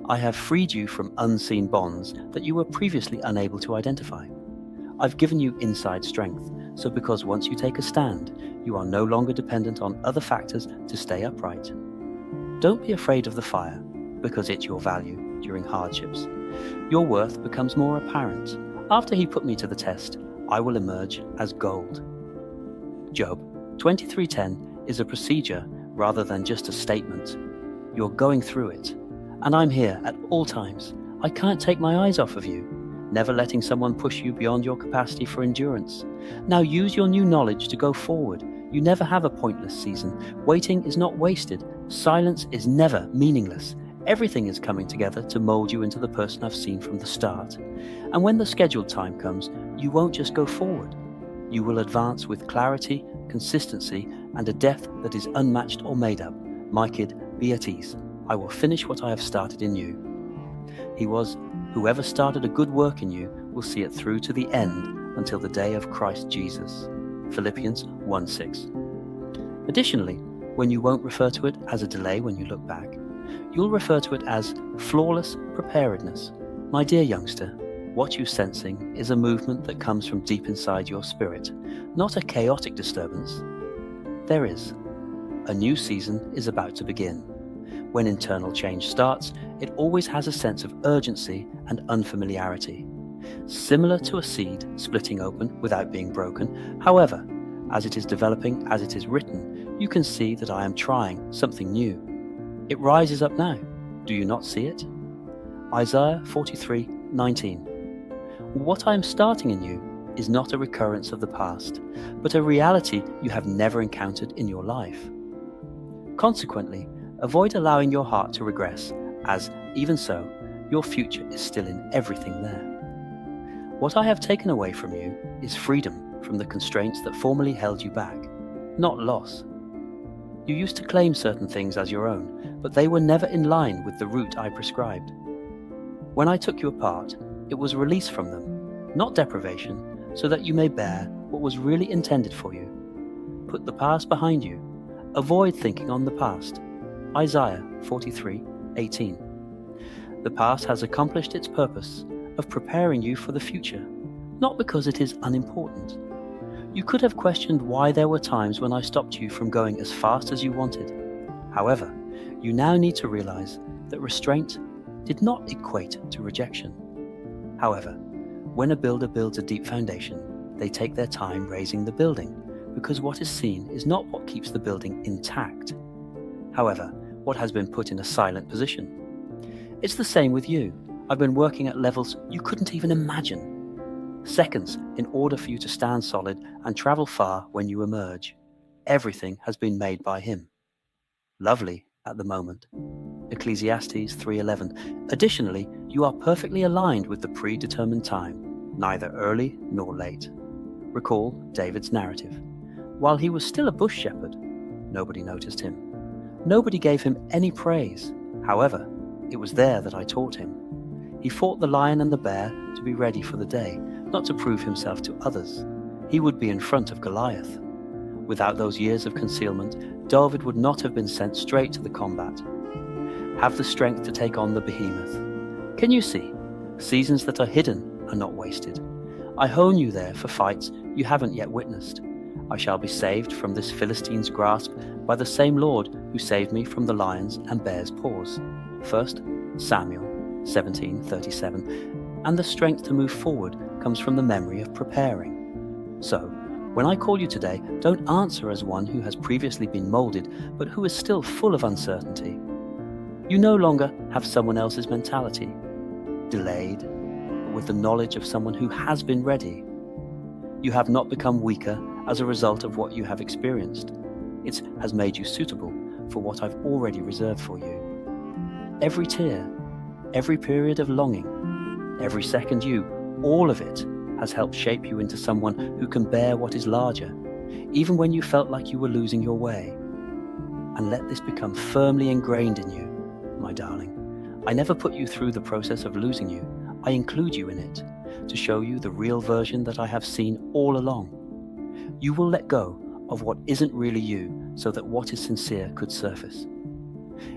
I have freed you from unseen bonds that you were previously unable to identify. I've given you inside strength, so because once you take a stand, you are no longer dependent on other factors to stay upright. Don't be afraid of the fire, because it's your value during hardships. Your worth becomes more apparent. After he put me to the test, I will emerge as gold. Job 23:10 is a procedure rather than just a statement. You're going through it, and I'm here at all times. I can't take my eyes off of you, never letting someone push you beyond your capacity for endurance. Now use your new knowledge to go forward. You never have a pointless season. Waiting is not wasted. Silence is never meaningless. Everything is coming together to mold you into the person I've seen from the start. And when the scheduled time comes, you won't just go forward. You will advance with clarity, consistency, and a depth that is unmatched or made up. My kid, be at ease. I will finish what I have started in you. Whoever started a good work in you will see it through to the end until the day of Christ Jesus. Philippians 1:6. Additionally, when you won't refer to it as a delay when you look back, you'll refer to it as flawless preparedness. My dear youngster, what you're sensing is a movement that comes from deep inside your spirit, not a chaotic disturbance. There is. A new season is about to begin. When internal change starts, it always has a sense of urgency and unfamiliarity. Similar to a seed splitting open without being broken. However, as it is developing as it is written, you can see that I am trying something new. It rises up now. Do you not see it? Isaiah 43:19. What I am starting in you is not a recurrence of the past, but a reality you have never encountered in your life. Consequently, avoid allowing your heart to regress, as, even so, your future is still in everything there. What I have taken away from you is freedom from the constraints that formerly held you back, not loss. You used to claim certain things as your own, but they were never in line with the route I prescribed. When I took you apart, it was release from them, not deprivation, so that you may bear what was really intended for you. Put the past behind you. Avoid thinking on the past. Isaiah 43:18. The past has accomplished its purpose of preparing you for the future, not because it is unimportant. You could have questioned why there were times when I stopped you from going as fast as you wanted. However, you now need to realize that restraint did not equate to rejection. However, when a builder builds a deep foundation, they take their time raising the building, because what is seen is not what keeps the building intact. However, what has been put in a silent position. It's the same with you. I've been working at levels you couldn't even imagine. Seconds in order for you to stand solid and travel far when you emerge. Everything has been made by him. Lovely at the moment. Ecclesiastes 3:11. Additionally, you are perfectly aligned with the predetermined time, neither early nor late. Recall David's narrative. While he was still a bush shepherd, nobody noticed him. Nobody gave him any praise. However, it was there that I taught him. He fought the lion and the bear to be ready for the day, not to prove himself to others. He would be in front of Goliath. Without those years of concealment, David would not have been sent straight to the combat. Have the strength to take on the behemoth. Can you see? Seasons that are hidden are not wasted. I hone you there for fights you haven't yet witnessed. I shall be saved from this Philistine's grasp by the same Lord who saved me from the lion's and bear's paws. 1 Samuel 17:37. And the strength to move forward comes from the memory of preparing. So, when I call you today, don't answer as one who has previously been molded, but who is still full of uncertainty. You no longer have someone else's mentality, delayed, but with the knowledge of someone who has been ready. You have not become weaker as a result of what you have experienced. It has made you suitable for what I've already reserved for you. Every tear, every period of longing, every second all of it has helped shape you into someone who can bear what is larger, even when you felt like you were losing your way. And let this become firmly ingrained in you, my darling. I never put you through the process of losing you. I include you in it, to show you the real version that I have seen all along. You will let go of what isn't really you so that what is sincere could surface.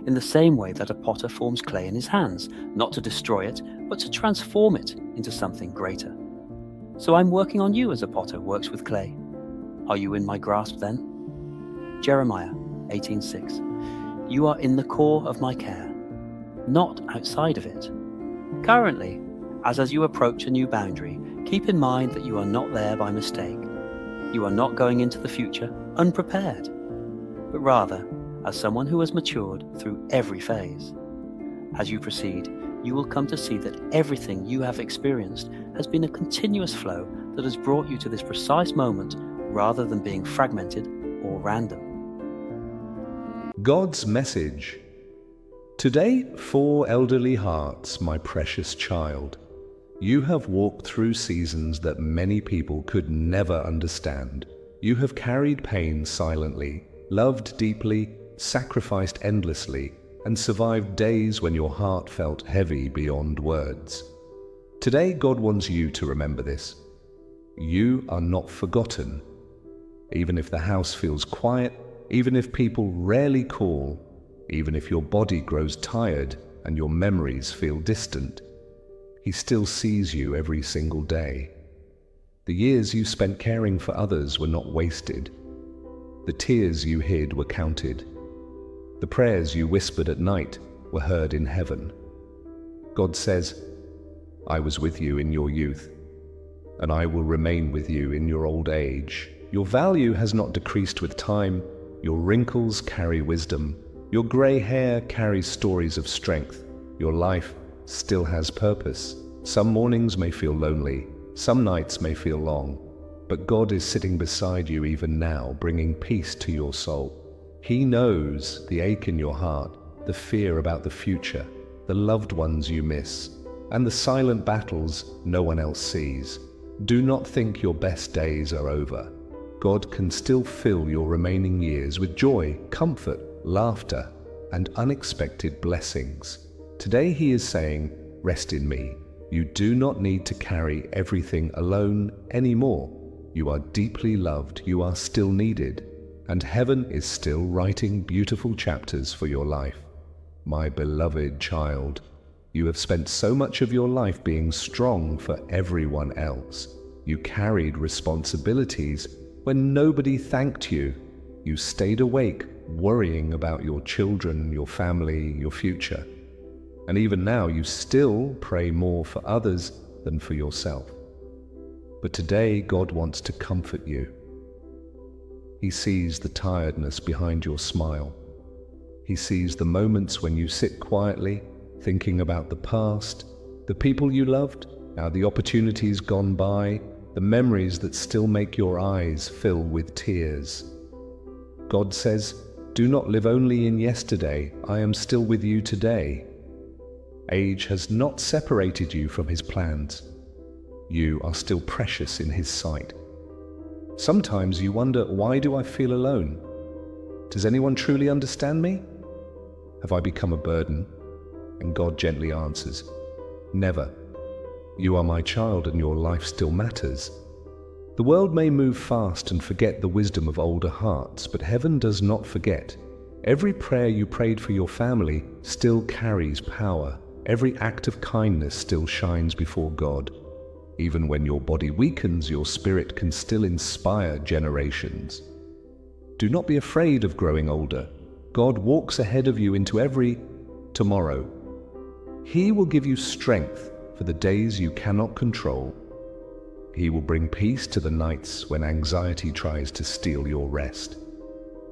In the same way that a potter forms clay in his hands, not to destroy it, but to transform it into something greater. So I'm working on you as a potter works with clay. Are you in my grasp then? Jeremiah 18:6. You are in the core of my care, not outside of it. Currently, as you approach a new boundary, keep in mind that you are not there by mistake. You are not going into the future unprepared, but rather as someone who has matured through every phase. As you proceed, you will come to see that everything you have experienced has been a continuous flow that has brought you to this precise moment rather than being fragmented or random. God's message. Today, 4 elderly hearts, my precious child. You have walked through seasons that many people could never understand. You have carried pain silently, loved deeply, sacrificed endlessly, and survived days when your heart felt heavy beyond words. Today, God wants you to remember this. You are not forgotten. Even if the house feels quiet, even if people rarely call, even if your body grows tired and your memories feel distant, He still sees you every single day. The years you spent caring for others were not wasted. The tears you hid were counted. The prayers you whispered at night were heard in heaven. God says, I was with you in your youth, and I will remain with you in your old age. Your value has not decreased with time. Your wrinkles carry wisdom. Your gray hair carries stories of strength. Your life still has purpose. Some mornings may feel lonely. Some nights may feel long. But God is sitting beside you even now, bringing peace to your soul. He knows the ache in your heart, the fear about the future, the loved ones you miss, and the silent battles no one else sees. Do not think your best days are over. God can still fill your remaining years with joy, comfort, laughter, and unexpected blessings. Today He is saying, rest in me. You do not need to carry everything alone anymore. You are deeply loved, you are still needed, and heaven is still writing beautiful chapters for your life. My beloved child, you have spent so much of your life being strong for everyone else. You carried responsibilities when nobody thanked you. You stayed awake, worrying about your children, your family, your future. And even now, you still pray more for others than for yourself. But today, God wants to comfort you. He sees the tiredness behind your smile. He sees the moments when you sit quietly, thinking about the past, the people you loved, now the opportunities gone by, the memories that still make your eyes fill with tears. God says, do not live only in yesterday, I am still with you today. Age has not separated you from His plans. You are still precious in His sight. Sometimes you wonder, why do I feel alone? Does anyone truly understand me? Have I become a burden? And God gently answers, never. You are my child and your life still matters. The world may move fast and forget the wisdom of older hearts, but heaven does not forget. Every prayer you prayed for your family still carries power. Every act of kindness still shines before God. Even when your body weakens, your spirit can still inspire generations. Do not be afraid of growing older. God walks ahead of you into every tomorrow. He will give you strength for the days you cannot control. He will bring peace to the nights when anxiety tries to steal your rest.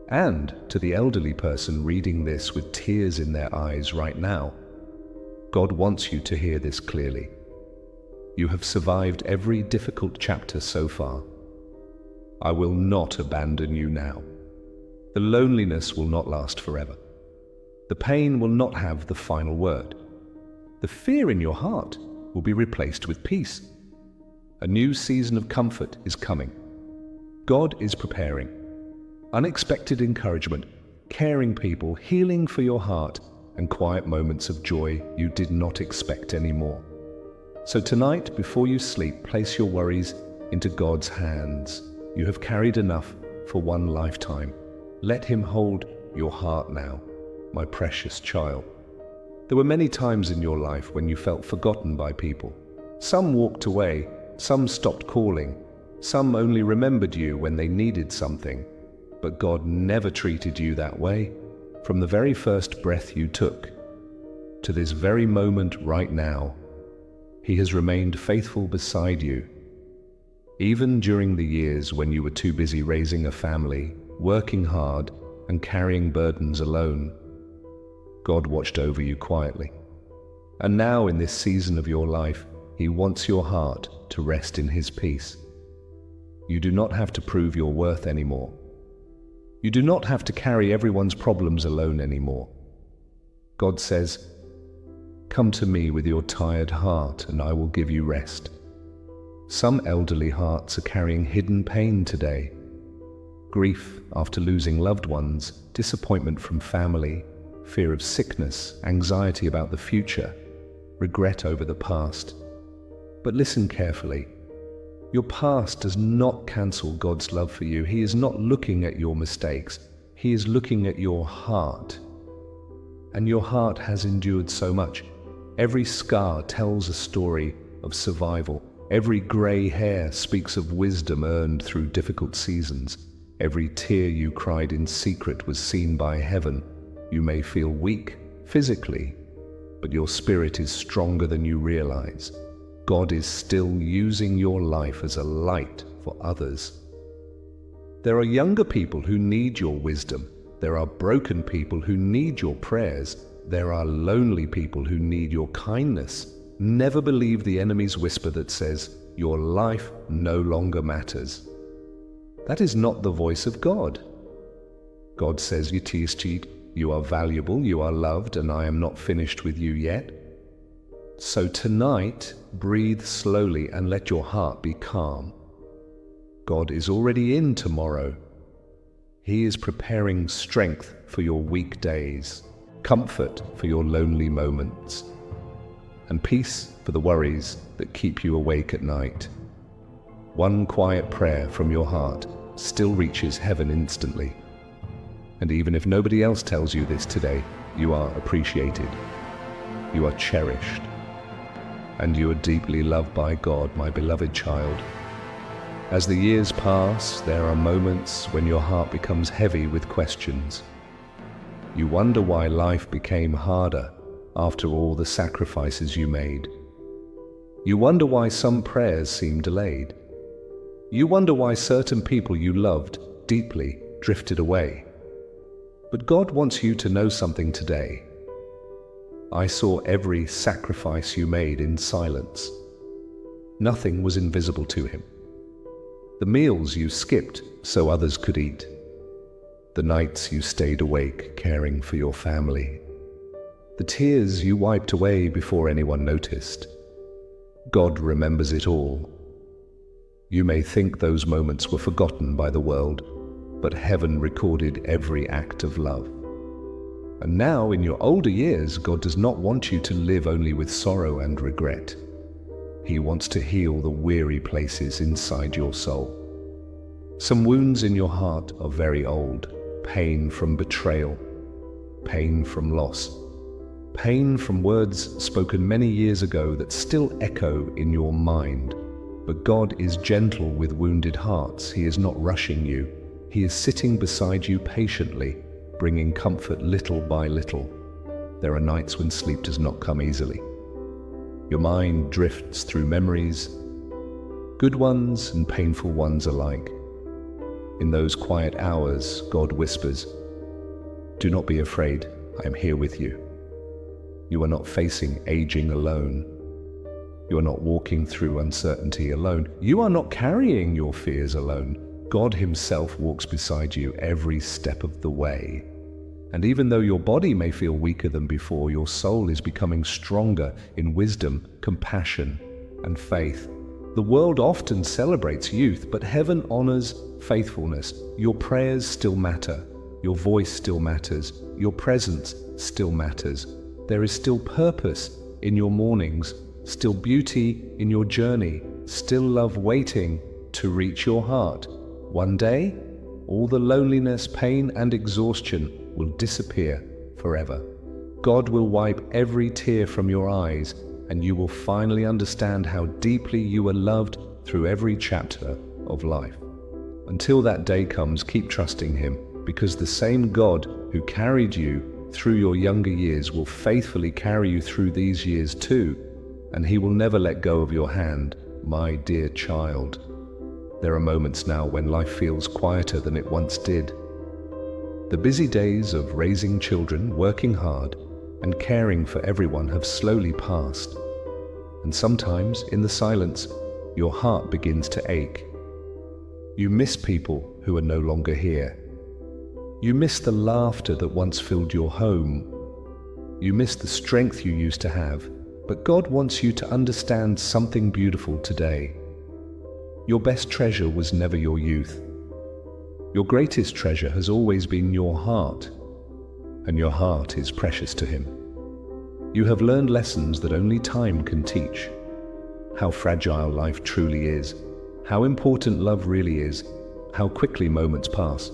And to the elderly person reading this with tears in their eyes right now, God wants you to hear this clearly. You have survived every difficult chapter so far. I will not abandon you now. The loneliness will not last forever. The pain will not have the final word. The fear in your heart will be replaced with peace. A new season of comfort is coming. God is preparing. Unexpected encouragement, caring people, healing for your heart, and quiet moments of joy you did not expect anymore. So tonight, before you sleep, place your worries into God's hands. You have carried enough for one lifetime. Let Him hold your heart now, my precious child. There were many times in your life when you felt forgotten by people. Some walked away, some stopped calling, some only remembered you when they needed something. But God never treated you that way. From the very first breath you took to this very moment right now, He has remained faithful beside you. Even during the years when you were too busy raising a family, working hard, and carrying burdens alone, God watched over you quietly. And now in this season of your life, He wants your heart to rest in His peace. You do not have to prove your worth anymore. You do not have to carry everyone's problems alone anymore. God says, "Come to me with your tired heart, and I will give you rest." Some elderly hearts are carrying hidden pain today. Grief after losing loved ones, disappointment from family, fear of sickness, anxiety about the future, regret over the past. But listen carefully. Your past does not cancel God's love for you. He is not looking at your mistakes. He is looking at your heart. And your heart has endured so much. Every scar tells a story of survival. Every grey hair speaks of wisdom earned through difficult seasons. Every tear you cried in secret was seen by heaven. You may feel weak physically, but your spirit is stronger than you realize. God is still using your life as a light for others. There are younger people who need your wisdom. There are broken people who need your prayers. There are lonely people who need your kindness. Never believe the enemy's whisper that says, "Your life no longer matters." That is not the voice of God. God says, "You are valuable, you are loved, and I am not finished with you yet." So tonight, breathe slowly and let your heart be calm. God is already in tomorrow. He is preparing strength for your weak days, comfort for your lonely moments, and peace for the worries that keep you awake at night. One quiet prayer from your heart still reaches heaven instantly. And even if nobody else tells you this today, you are appreciated. You are cherished. And you are deeply loved by God, my beloved child. As the years pass, there are moments when your heart becomes heavy with questions. You wonder why life became harder after all the sacrifices you made. You wonder why some prayers seem delayed. You wonder why certain people you loved deeply drifted away. But God wants you to know something today. I saw every sacrifice you made in silence. Nothing was invisible to Him. The meals you skipped so others could eat. The nights you stayed awake caring for your family. The tears you wiped away before anyone noticed. God remembers it all. You may think those moments were forgotten by the world, but heaven recorded every act of love. And now, in your older years, God does not want you to live only with sorrow and regret. He wants to heal the weary places inside your soul. Some wounds in your heart are very old. Pain from betrayal, pain from loss, Pain from words spoken many years ago that still echo in your mind. But God is gentle with wounded hearts. He is not rushing you. He is sitting beside you patiently, bringing comfort little by little. There are nights when sleep does not come easily. Your mind drifts through memories, good ones and painful ones alike. In those quiet hours, God whispers, "Do not be afraid, I am here with you." You are not facing aging alone. You are not walking through uncertainty alone. You are not carrying your fears alone. God Himself walks beside you every step of the way. And even though your body may feel weaker than before, your soul is becoming stronger in wisdom, compassion, and faith. The world often celebrates youth, but heaven honors faithfulness. Your prayers still matter. Your voice still matters. Your presence still matters. There is still purpose in your mornings, still beauty in your journey, still love waiting to reach your heart. One day, all the loneliness, pain, and exhaustion will disappear forever. God will wipe every tear from your eyes, and you will finally understand how deeply you are loved through every chapter of life. Until that day comes, keep trusting Him, because the same God who carried you through your younger years will faithfully carry you through these years too, and He will never let go of your hand, my dear child. There are moments now when life feels quieter than it once did. The busy days of raising children, working hard, and caring for everyone have slowly passed. And sometimes, in the silence, your heart begins to ache. You miss people who are no longer here. You miss the laughter that once filled your home. You miss the strength you used to have, but God wants you to understand something beautiful today. Your best treasure was never your youth. Your greatest treasure has always been your heart, and your heart is precious to Him. You have learned lessons that only time can teach. How fragile life truly is, how important love really is, how quickly moments pass,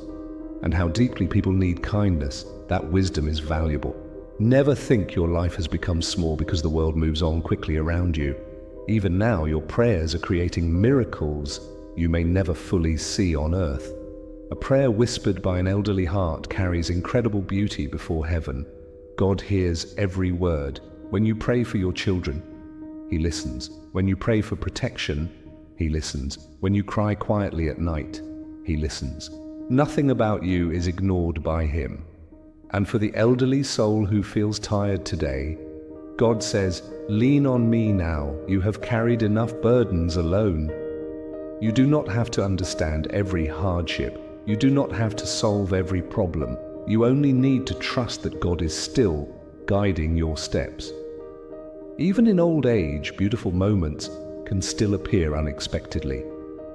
and how deeply people need kindness. That wisdom is valuable. Never think your life has become small because the world moves on quickly around you. Even now, your prayers are creating miracles you may never fully see on earth. A prayer whispered by an elderly heart carries incredible beauty before heaven. God hears every word. When you pray for your children, He listens. When you pray for protection, He listens. When you cry quietly at night, He listens. Nothing about you is ignored by Him. And for the elderly soul who feels tired today, God says, "Lean on me now. You have carried enough burdens alone." You do not have to understand every hardship. You do not have to solve every problem. You only need to trust that God is still guiding your steps. Even in old age, beautiful moments can still appear unexpectedly.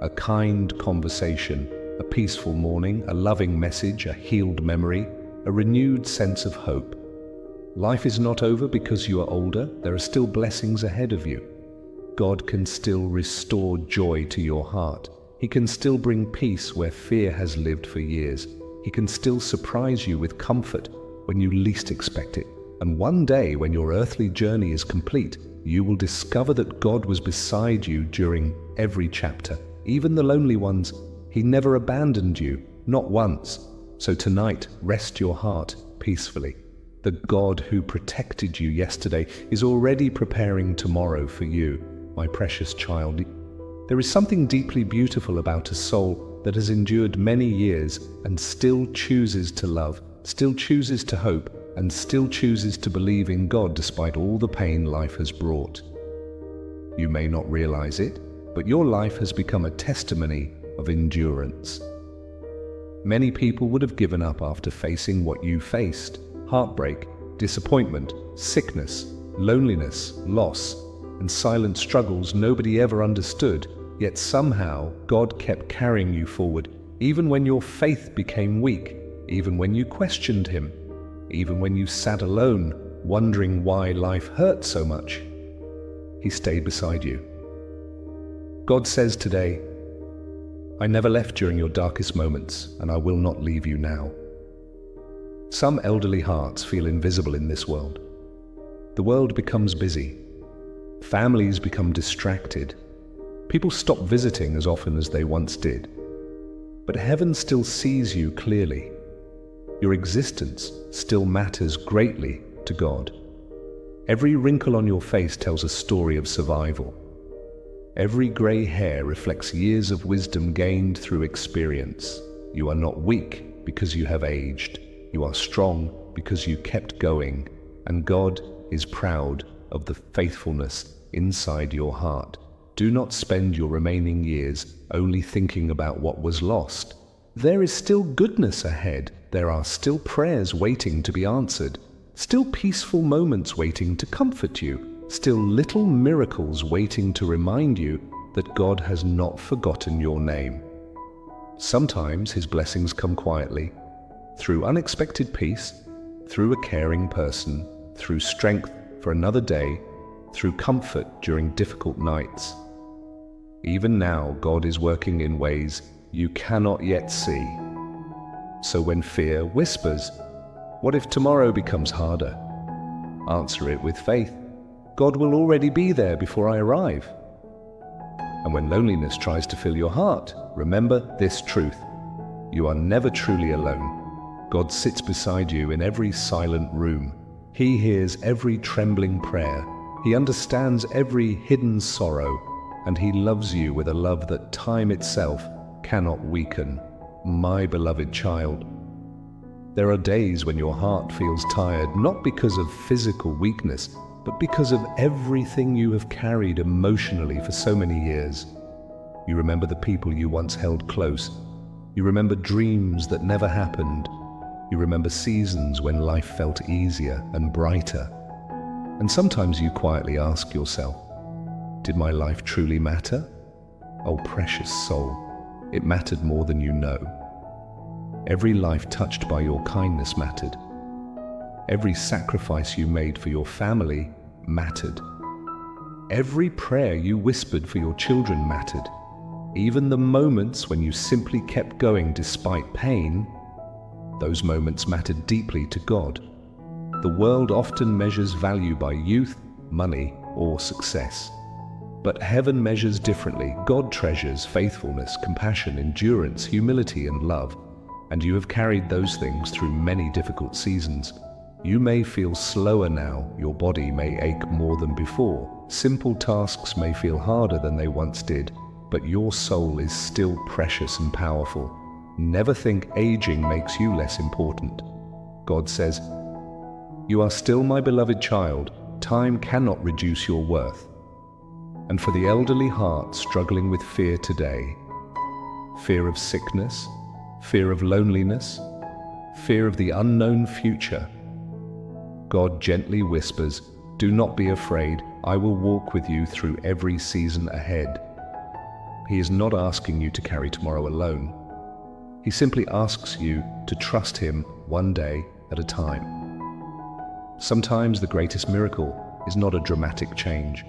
A kind conversation, a peaceful morning, a loving message, a healed memory, a renewed sense of hope. Life is not over because you are older. There are still blessings ahead of you. God can still restore joy to your heart. He can still bring peace where fear has lived for years. He can still surprise you with comfort when you least expect it. And one day, when your earthly journey is complete, you will discover that God was beside you during every chapter, even the lonely ones. He never abandoned you, not once. So tonight, rest your heart peacefully. The God who protected you yesterday is already preparing tomorrow for you, my precious child. There is something deeply beautiful about a soul that has endured many years and still chooses to love, still chooses to hope, and still chooses to believe in God despite all the pain life has brought. You may not realize it, but your life has become a testimony of endurance. Many people would have given up after facing what you faced: heartbreak, disappointment, sickness, loneliness, loss, and silent struggles nobody ever understood. Yet somehow God kept carrying you forward, even when your faith became weak, even when you questioned Him, even when you sat alone, wondering why life hurt so much. He stayed beside you. God says today, "I never left during your darkest moments, and I will not leave you now." Some elderly hearts feel invisible in this world. The world becomes busy. Families become distracted. People stop visiting as often as they once did. But heaven still sees you clearly. Your existence still matters greatly to God. Every wrinkle on your face tells a story of survival. Every grey hair reflects years of wisdom gained through experience. You are not weak because you have aged. You are strong because you kept going, and God is proud of the faithfulness inside your heart. Do not spend your remaining years only thinking about what was lost. There is still goodness ahead. There are still prayers waiting to be answered, still peaceful moments waiting to comfort you, still little miracles waiting to remind you that God has not forgotten your name. Sometimes His blessings come quietly, through unexpected peace, through a caring person, through strength for another day, through comfort during difficult nights. Even now, God is working in ways you cannot yet see. So when fear whispers, "What if tomorrow becomes harder?" answer it with faith. God will already be there before I arrive. And when loneliness tries to fill your heart, remember this truth: you are never truly alone. God sits beside you in every silent room. He hears every trembling prayer. He understands every hidden sorrow, and He loves you with a love that time itself cannot weaken. My beloved child, there are days when your heart feels tired, not because of physical weakness, but because of everything you have carried emotionally for so many years. You remember the people you once held close. You remember dreams that never happened. You remember seasons when life felt easier and brighter. And sometimes you quietly ask yourself, did my life truly matter? Oh, precious soul, it mattered more than you know. Every life touched by your kindness mattered. Every sacrifice you made for your family mattered. Every prayer you whispered for your children mattered. Even the moments when you simply kept going despite pain, those moments mattered deeply to God. The world often measures value by youth, money, or success. But heaven measures differently. God treasures faithfulness, compassion, endurance, humility, and love. And you have carried those things through many difficult seasons. You may feel slower now, your body may ache more than before. Simple tasks may feel harder than they once did, but your soul is still precious and powerful. Never think aging makes you less important. God says, "You are still my beloved child. Time cannot reduce your worth." And for the elderly heart struggling with fear today, fear of sickness, fear of loneliness, fear of the unknown future, God gently whispers, "Do not be afraid. I will walk with you through every season ahead." He is not asking you to carry tomorrow alone. He simply asks you to trust Him one day at a time. Sometimes the greatest miracle is not a dramatic change.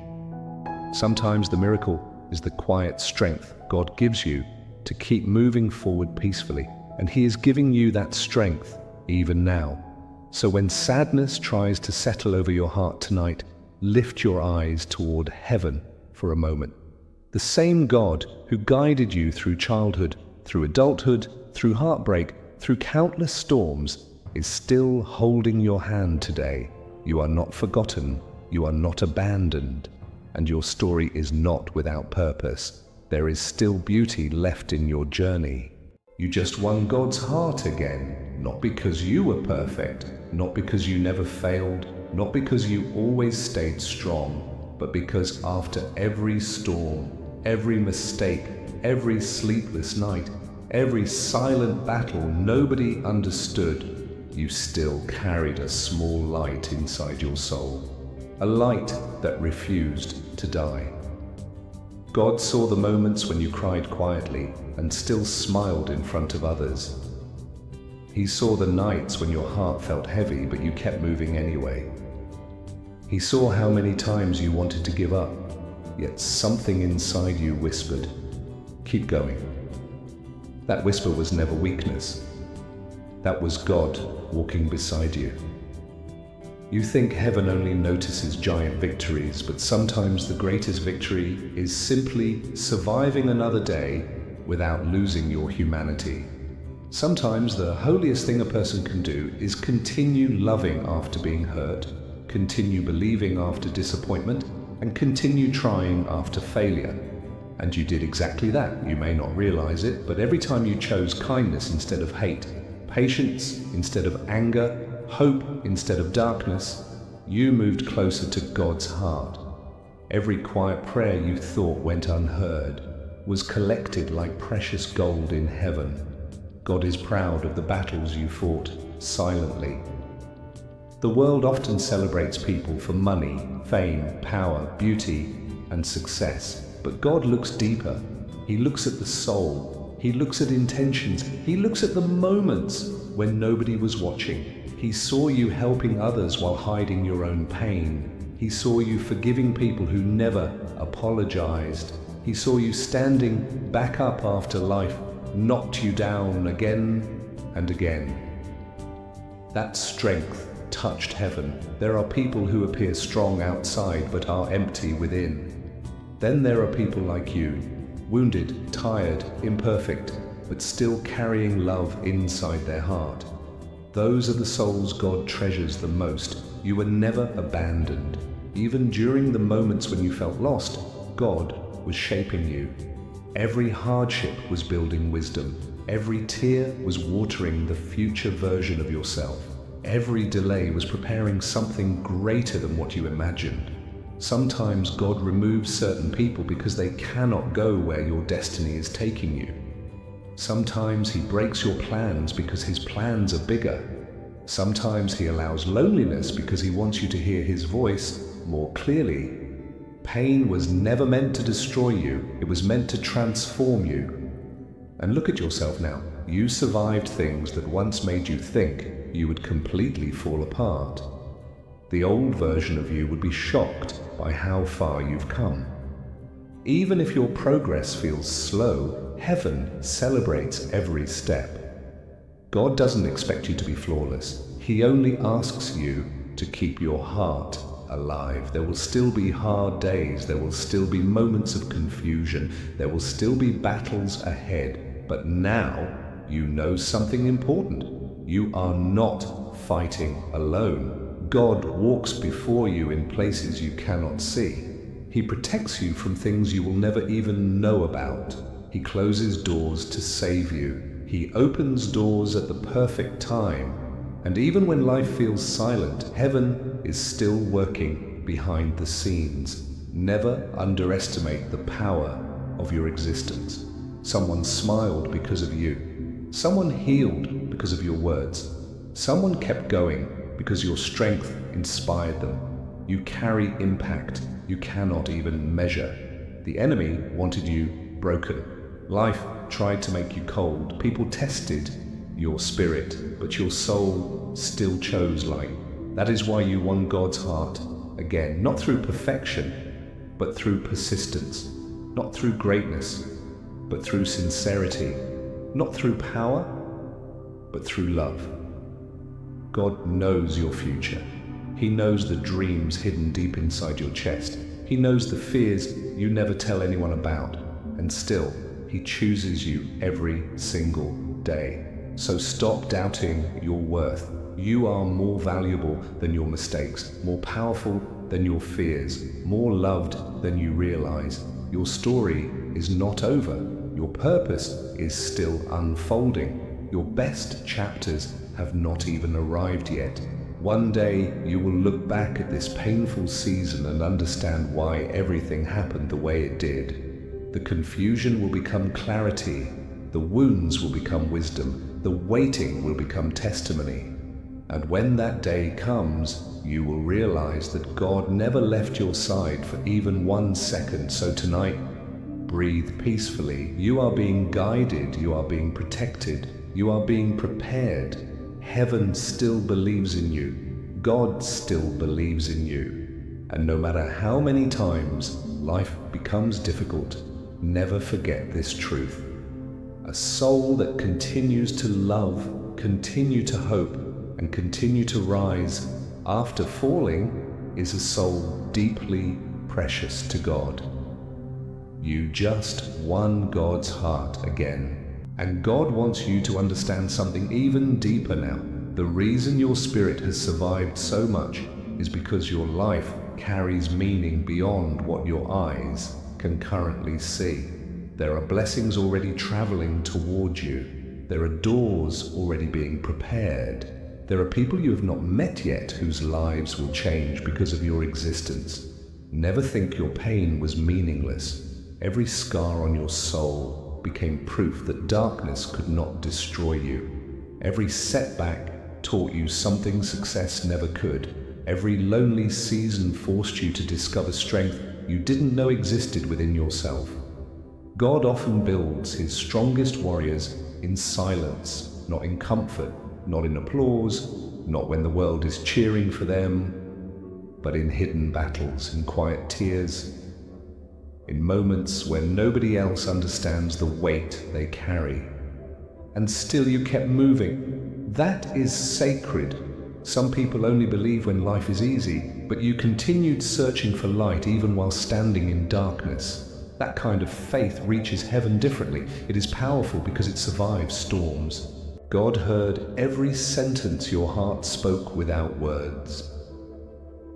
Sometimes the miracle is the quiet strength God gives you to keep moving forward peacefully, and He is giving you that strength even now. So when sadness tries to settle over your heart tonight, lift your eyes toward heaven for a moment. The same God who guided you through childhood, through adulthood, through heartbreak, through countless storms, is still holding your hand today. You are not forgotten, you are not abandoned, and your story is not without purpose. There is still beauty left in your journey. You just won God's heart again, not because you were perfect, not because you never failed, not because you always stayed strong, but because after every storm, every mistake, every sleepless night, every silent battle nobody understood, you still carried a small light inside your soul, a light that refused to die. God saw the moments when you cried quietly and still smiled in front of others. He saw the nights when your heart felt heavy but you kept moving anyway. He saw how many times you wanted to give up, yet something inside you whispered, "Keep going." That whisper was never weakness. That was God walking beside you. You think heaven only notices giant victories, but sometimes the greatest victory is simply surviving another day without losing your humanity. Sometimes the holiest thing a person can do is continue loving after being hurt, continue believing after disappointment, and continue trying after failure. And you did exactly that. You may not realize it, but every time you chose kindness instead of hate, patience instead of anger, hope instead of darkness, you moved closer to God's heart. Every quiet prayer you thought went unheard was collected like precious gold in heaven. God is proud of the battles you fought silently. The world often celebrates people for money, fame, power, beauty, and success. But God looks deeper. He looks at the soul. He looks at intentions. He looks at the moments when nobody was watching. He saw you helping others while hiding your own pain. He saw you forgiving people who never apologized. He saw you standing back up after life knocked you down again and again. That strength touched heaven. There are people who appear strong outside but are empty within. Then there are people like you, wounded, tired, imperfect, but still carrying love inside their heart. Those are the souls God treasures the most. You were never abandoned. Even during the moments when you felt lost, God was shaping you. Every hardship was building wisdom. Every tear was watering the future version of yourself. Every delay was preparing something greater than what you imagined. Sometimes God removes certain people because they cannot go where your destiny is taking you. Sometimes He breaks your plans because His plans are bigger. Sometimes He allows loneliness because He wants you to hear His voice more clearly. Pain was never meant to destroy you. It was meant to transform you. And look at yourself now. You survived things that once made you think you would completely fall apart. The old version of you would be shocked by how far you've come. Even if your progress feels slow, heaven celebrates every step. God doesn't expect you to be flawless. He only asks you to keep your heart alive. There will still be hard days. There will still be moments of confusion. There will still be battles ahead. But now you know something important. You are not fighting alone. God walks before you in places you cannot see. He protects you from things you will never even know about. He closes doors to save you. He opens doors at the perfect time. And even when life feels silent, heaven is still working behind the scenes. Never underestimate the power of your existence. Someone smiled because of you. Someone healed because of your words. Someone kept going because your strength inspired them. You carry impact you cannot even measure. The enemy wanted you broken. Life tried to make you cold. People tested your spirit, but your soul still chose light. That is why you won God's heart again, not through perfection, but through persistence, not through greatness, but through sincerity, not through power, but through love. God knows your future. He knows the dreams hidden deep inside your chest. He knows the fears you never tell anyone about, and still, He chooses you every single day. So stop doubting your worth. You are more valuable than your mistakes, more powerful than your fears, more loved than you realize. Your story is not over. Your purpose is still unfolding. Your best chapters have not even arrived yet. One day you will look back at this painful season and understand why everything happened the way it did. The confusion will become clarity. The wounds will become wisdom. The waiting will become testimony. And when that day comes, you will realize that God never left your side for even 1 second. So tonight, breathe peacefully. You are being guided. You are being protected. You are being prepared. Heaven still believes in you. God still believes in you. And no matter how many times life becomes difficult, never forget this truth. A soul that continues to love, continue to hope, and continue to rise after falling is a soul deeply precious to God. You just won God's heart again. And God wants you to understand something even deeper now. The reason your spirit has survived so much is because your life carries meaning beyond what your eyes can currently see. There are blessings already traveling toward you. There are doors already being prepared. There are people you have not met yet whose lives will change because of your existence. Never think your pain was meaningless. Every scar on your soul became proof that darkness could not destroy you. Every setback taught you something success never could. Every lonely season forced you to discover strength you didn't know existed within yourself. God often builds his strongest warriors in silence, not in comfort, not in applause, not when the world is cheering for them, but in hidden battles, in quiet tears, in moments when nobody else understands the weight they carry. And still you kept moving. That is sacred. Some people only believe when life is easy, but you continued searching for light even while standing in darkness. That kind of faith reaches heaven differently. It is powerful because it survives storms. God heard every sentence your heart spoke without words.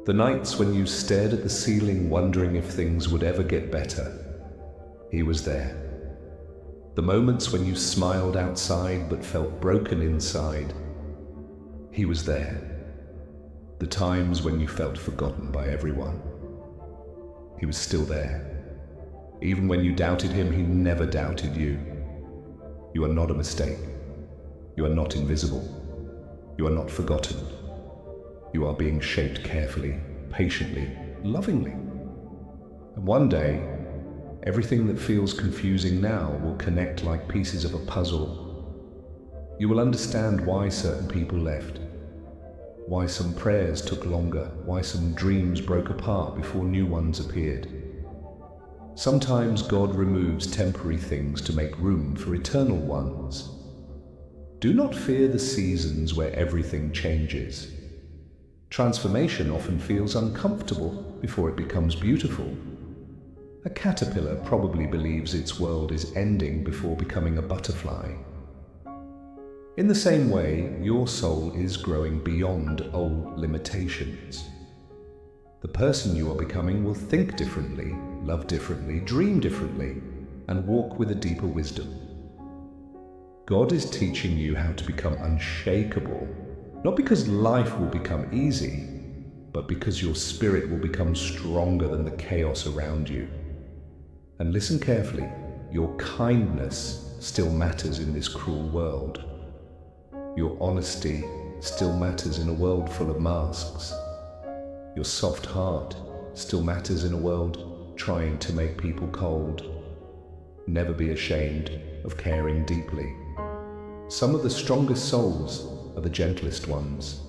The nights when you stared at the ceiling wondering if things would ever get better, he was there. The moments when you smiled outside but felt broken inside, he was there. The times when you felt forgotten by everyone, he was still there. Even when you doubted him, he never doubted you. You are not a mistake. You are not invisible. You are not forgotten. You are being shaped carefully, patiently, lovingly. And one day, everything that feels confusing now will connect like pieces of a puzzle. You will understand why certain people left, why some prayers took longer, why some dreams broke apart before new ones appeared. Sometimes God removes temporary things to make room for eternal ones. Do not fear the seasons where everything changes. Transformation often feels uncomfortable before it becomes beautiful. A caterpillar probably believes its world is ending before becoming a butterfly. In the same way, your soul is growing beyond old limitations. The person you are becoming will think differently, love differently, dream differently, and walk with a deeper wisdom. God is teaching you how to become unshakable, not because life will become easy, but because your spirit will become stronger than the chaos around you. And listen carefully, your kindness still matters in this cruel world. Your honesty still matters in a world full of masks. Your soft heart still matters in a world trying to make people cold. Never be ashamed of caring deeply. Some of the strongest souls are the gentlest ones.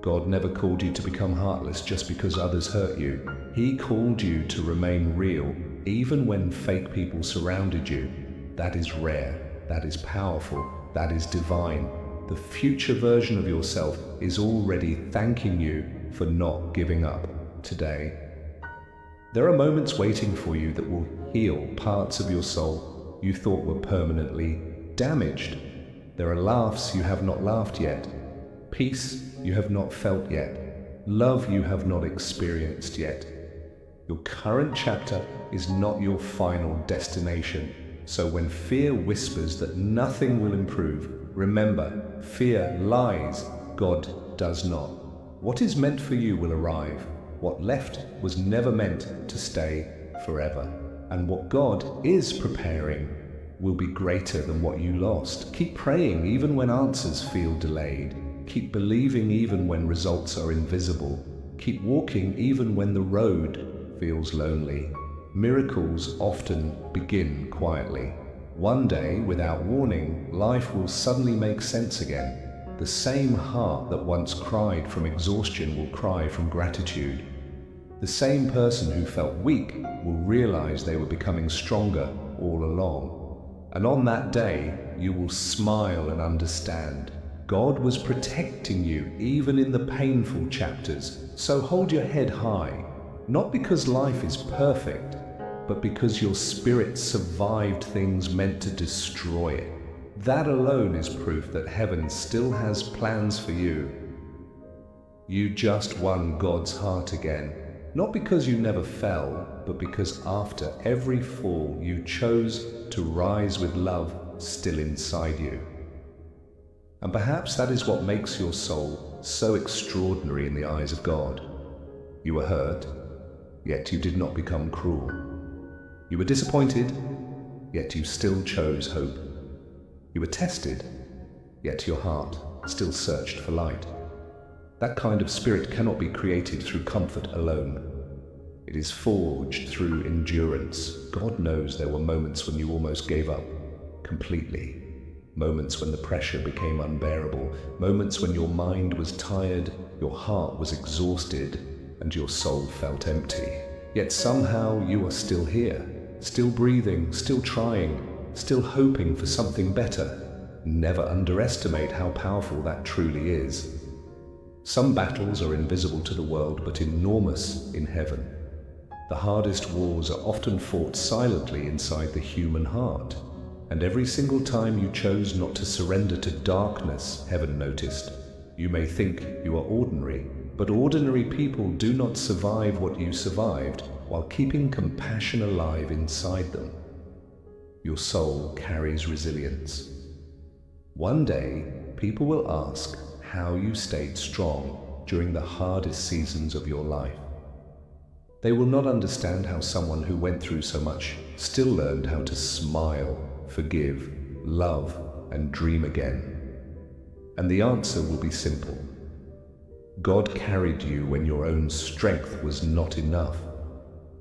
God never called you to become heartless just because others hurt you. He called you to remain real, even when fake people surrounded you. That is rare, that is powerful, that is divine. The future version of yourself is already thanking you for not giving up today. There are moments waiting for you that will heal parts of your soul you thought were permanently damaged. There are laughs you have not laughed yet, peace you have not felt yet, love you have not experienced yet. Your current chapter is not your final destination. So when fear whispers that nothing will improve, remember, fear lies, God does not. What is meant for you will arrive. What left was never meant to stay forever. And what God is preparing will be greater than what you lost. Keep praying even when answers feel delayed. Keep believing even when results are invisible. Keep walking even when the road feels lonely. Miracles often begin quietly. One day, without warning, life will suddenly make sense again. The same heart that once cried from exhaustion will cry from gratitude. The same person who felt weak will realize they were becoming stronger all along. And on that day, you will smile and understand. God was protecting you even in the painful chapters. So hold your head high, not because life is perfect, but because your spirit survived things meant to destroy it. That alone is proof that heaven still has plans for you. You just won God's heart again, not because you never fell, but because after every fall you chose to rise with love still inside you. And perhaps that is what makes your soul so extraordinary in the eyes of God. You were hurt, yet you did not become cruel. You were disappointed, yet you still chose hope. You were tested, yet your heart still searched for light. That kind of spirit cannot be created through comfort alone. It is forged through endurance. God knows there were moments when you almost gave up completely. Moments when the pressure became unbearable. Moments when your mind was tired, your heart was exhausted, and your soul felt empty. Yet somehow you are still here, still breathing, still trying, still hoping for something better. Never underestimate how powerful that truly is. Some battles are invisible to the world, but enormous in heaven. The hardest wars are often fought silently inside the human heart. And every single time you chose not to surrender to darkness, heaven noticed. You may think you are ordinary, but ordinary people do not survive what you survived while keeping compassion alive inside them. Your soul carries resilience. One day, people will ask how you stayed strong during the hardest seasons of your life. They will not understand how someone who went through so much still learned how to smile, forgive, love, and dream again. And the answer will be simple. God carried you when your own strength was not enough.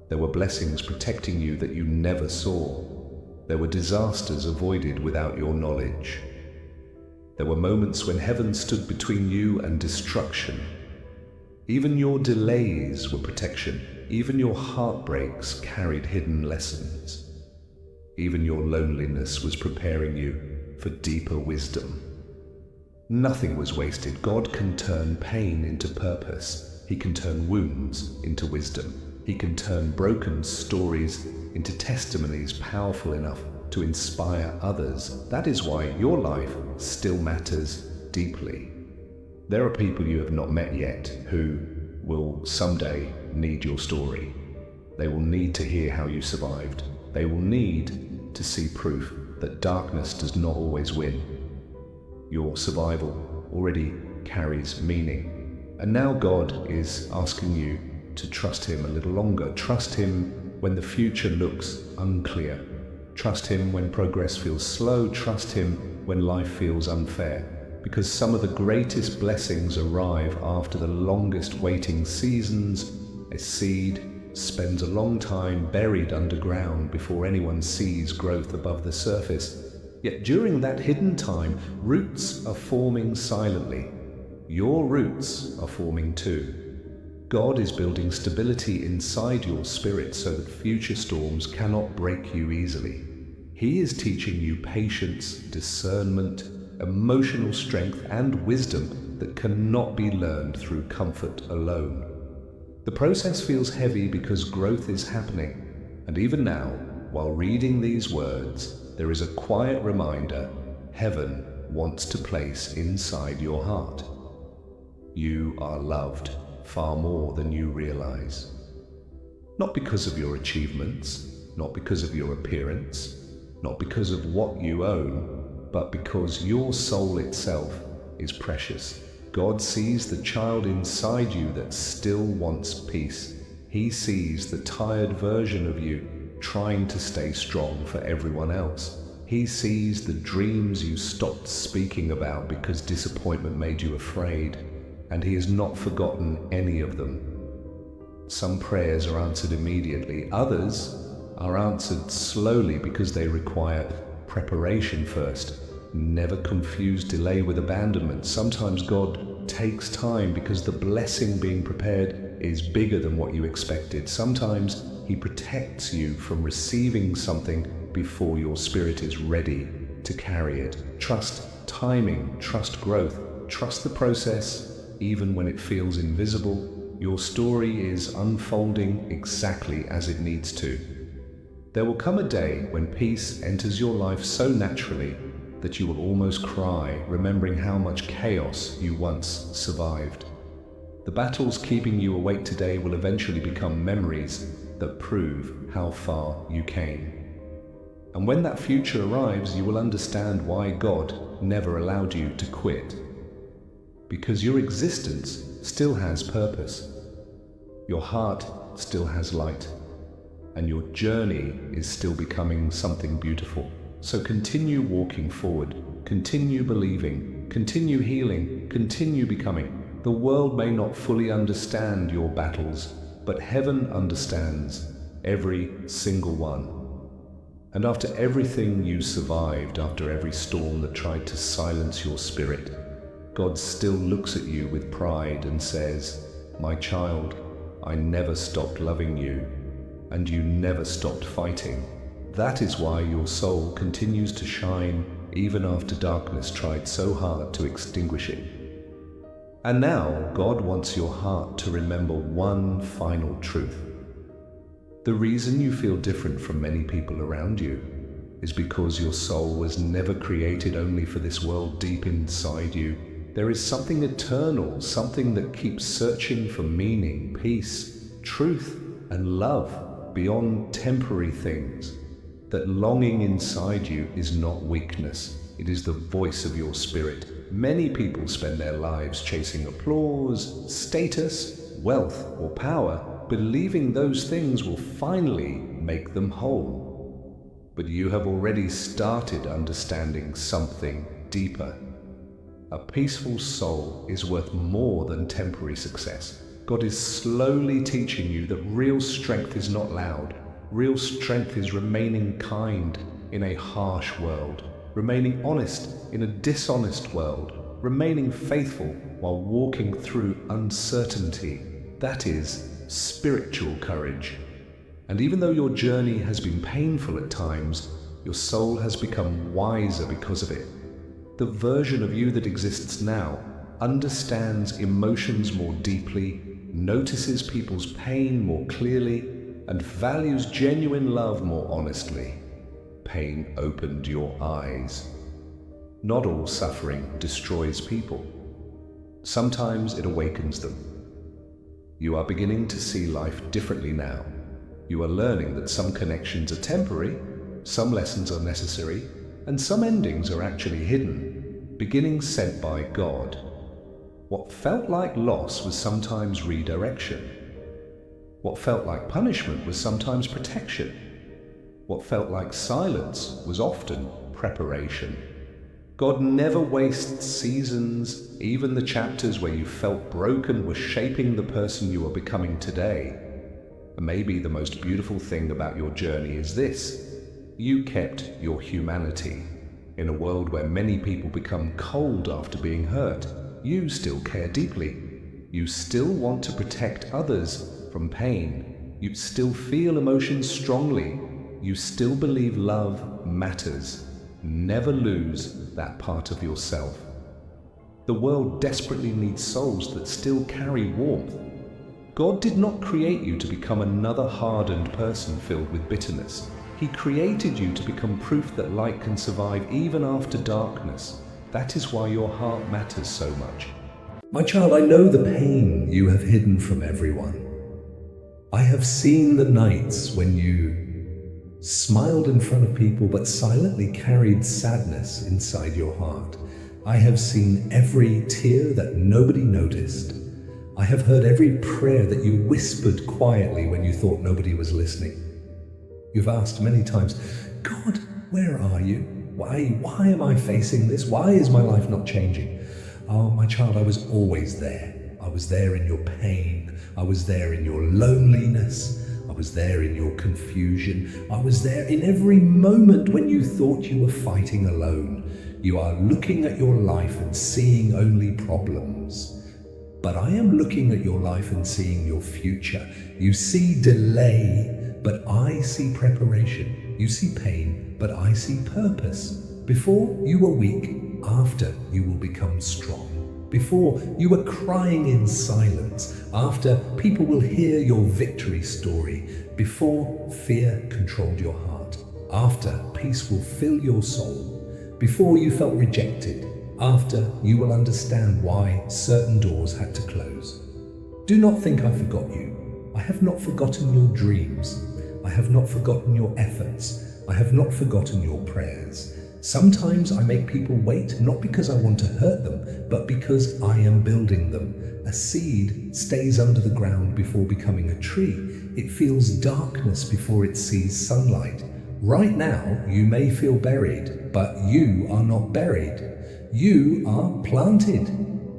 There were blessings protecting you that you never saw. There were disasters avoided without your knowledge. There were moments when heaven stood between you and destruction. Even your delays were protection. Even your heartbreaks carried hidden lessons. Even your loneliness was preparing you for deeper wisdom. Nothing was wasted. God can turn pain into purpose. He can turn wounds into wisdom. He can turn broken stories into testimonies powerful enough to inspire others. That is why your life still matters deeply. There are people you have not met yet who will someday need your story. They will need to hear how you survived. They will need to see proof that darkness does not always win. Your survival already carries meaning. And now God is asking you to trust Him a little longer. Trust Him when the future looks unclear. Trust Him when progress feels slow. Trust Him when life feels unfair. Because some of the greatest blessings arrive after the longest waiting seasons. A seed spends a long time buried underground before anyone sees growth above the surface. Yet during that hidden time, roots are forming silently. Your roots are forming too. God is building stability inside your spirit so that future storms cannot break you easily. He is teaching you patience, discernment, emotional strength, and wisdom that cannot be learned through comfort alone. The process feels heavy because growth is happening, and even now, while reading these words, there is a quiet reminder heaven wants to place inside your heart. You are loved far more than you realize. Not because of your achievements, not because of your appearance, not because of what you own, but because your soul itself is precious. God sees the child inside you that still wants peace. He sees the tired version of you trying to stay strong for everyone else. He sees the dreams you stopped speaking about because disappointment made you afraid, and He has not forgotten any of them. Some prayers are answered immediately. Others are answered slowly because they require preparation first. Never confuse delay with abandonment. Sometimes God takes time because the blessing being prepared is bigger than what you expected. Sometimes He protects you from receiving something before your spirit is ready to carry it. Trust timing, trust growth, trust the process, even when it feels invisible. Your story is unfolding exactly as it needs to. There will come a day when peace enters your life so naturally that you will almost cry, remembering how much chaos you once survived. The battles keeping you awake today will eventually become memories that prove how far you came. And when that future arrives, you will understand why God never allowed you to quit. Because your existence still has purpose. Your heart still has light. And your journey is still becoming something beautiful. So continue walking forward, continue believing, continue healing, continue becoming. The world may not fully understand your battles, but heaven understands every single one. And after everything you survived, after every storm that tried to silence your spirit, God still looks at you with pride and says, "My child, I never stopped loving you. And you never stopped fighting. That is why your soul continues to shine even after darkness tried so hard to extinguish it." And now God wants your heart to remember one final truth. The reason you feel different from many people around you is because your soul was never created only for this world deep inside you. There is something eternal, something that keeps searching for meaning, peace, truth, and love beyond temporary things. That longing inside you is not weakness, it is the voice of your spirit. Many people spend their lives chasing applause, status, wealth, or power, believing those things will finally make them whole. But you have already started understanding something deeper. A peaceful soul is worth more than temporary success. God is slowly teaching you that real strength is not loud. Real strength is remaining kind in a harsh world, remaining honest in a dishonest world, remaining faithful while walking through uncertainty. That is spiritual courage. And even though your journey has been painful at times, your soul has become wiser because of it. The version of you that exists now understands emotions more deeply, notices people's pain more clearly, and values genuine love more honestly. Pain opened your eyes. Not all suffering destroys people. Sometimes it awakens them. You are beginning to see life differently now. You are learning that some connections are temporary, some lessons are necessary, and some endings are actually hidden, beginnings sent by God. What felt like loss was sometimes redirection. What felt like punishment was sometimes protection. What felt like silence was often preparation. God never wastes seasons. Even the chapters where you felt broken were shaping the person you are becoming today. And maybe the most beautiful thing about your journey is this: you kept your humanity. In a world where many people become cold after being hurt, you still care deeply. You still want to protect others from pain. You still feel emotions strongly. You still believe love matters. Never lose that part of yourself. The world desperately needs souls that still carry warmth. God did not create you to become another hardened person filled with bitterness. He created you to become proof that light can survive even after darkness. That is why your heart matters so much. My child, I know the pain you have hidden from everyone. I have seen the nights when you smiled in front of people but silently carried sadness inside your heart. I have seen every tear that nobody noticed. I have heard every prayer that you whispered quietly when you thought nobody was listening. You've asked many times, God, where are you? Why am I facing this? Why is my life not changing? Oh, my child, I was always there. I was there in your pain. I was there in your loneliness. I was there in your confusion. I was there in every moment when you thought you were fighting alone. You are looking at your life and seeing only problems. But I am looking at your life and seeing your future. You see delay, but I see preparation. You see pain, but I see purpose. Before you were weak, after you will become strong. Before you were crying in silence, after people will hear your victory story. Before fear controlled your heart, after peace will fill your soul. Before you felt rejected, after you will understand why certain doors had to close. Do not think I forgot you. I have not forgotten your dreams. I have not forgotten your efforts. I have not forgotten your prayers. Sometimes I make people wait, not because I want to hurt them, but because I am building them. A seed stays under the ground before becoming a tree. It feels darkness before it sees sunlight. Right now, you may feel buried, but you are not buried. You are planted.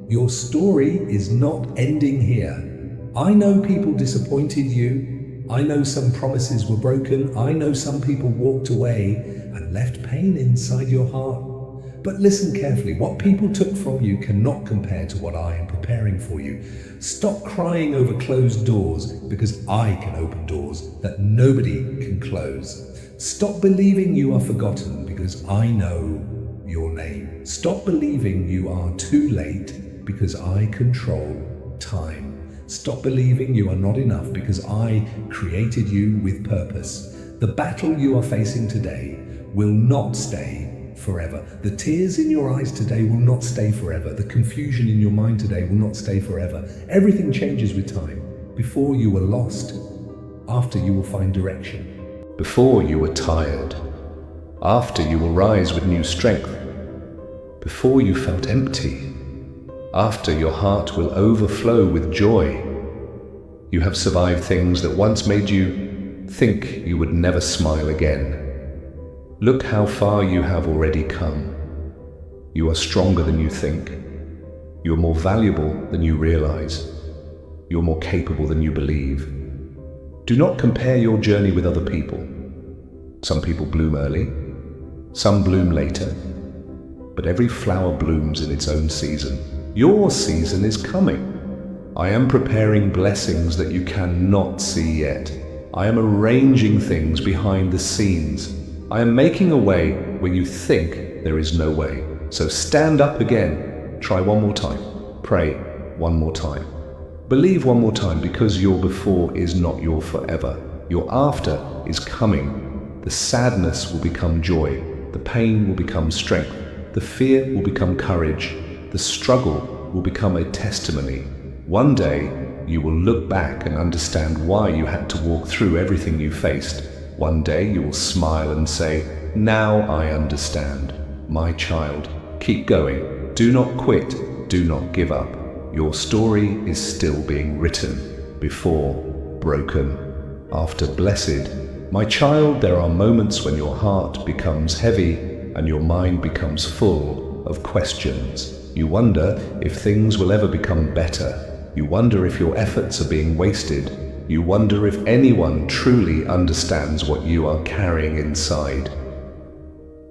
Your story is not ending here. I know people disappointed you. I know some promises were broken. I know some people walked away and left pain inside your heart. But listen carefully, what people took from you cannot compare to what I am preparing for you. Stop crying over closed doors, because I can open doors that nobody can close. Stop believing you are forgotten, because I know your name. Stop believing you are too late, because I control time. Stop believing you are not enough, because I created you with purpose. The battle you are facing today will not stay forever. The tears in your eyes today will not stay forever. The confusion in your mind today will not stay forever. Everything changes with time. Before you were lost, after you will find direction. Before you were tired, after you will rise with new strength. Before you felt empty, after your heart will overflow with joy. You have survived things that once made you think you would never smile again. Look how far you have already come. You are stronger than you think. You are more valuable than you realize. You are more capable than you believe. Do not compare your journey with other people. Some people bloom early, some bloom later, but every flower blooms in its own season. Your season is coming. I am preparing blessings that you cannot see yet. I am arranging things behind the scenes. I am making a way where you think there is no way. So stand up again. Try one more time. Pray one more time. Believe one more time, because your before is not your forever. Your after is coming. The sadness will become joy. The pain will become strength. The fear will become courage. The struggle will become a testimony. One day, you will look back and understand why you had to walk through everything you faced. One day, you will smile and say, "Now I understand." My child, keep going. Do not quit. Do not give up. Your story is still being written. Before, broken. After, blessed. My child, there are moments when your heart becomes heavy and your mind becomes full of questions. You wonder if things will ever become better. You wonder if your efforts are being wasted. You wonder if anyone truly understands what you are carrying inside.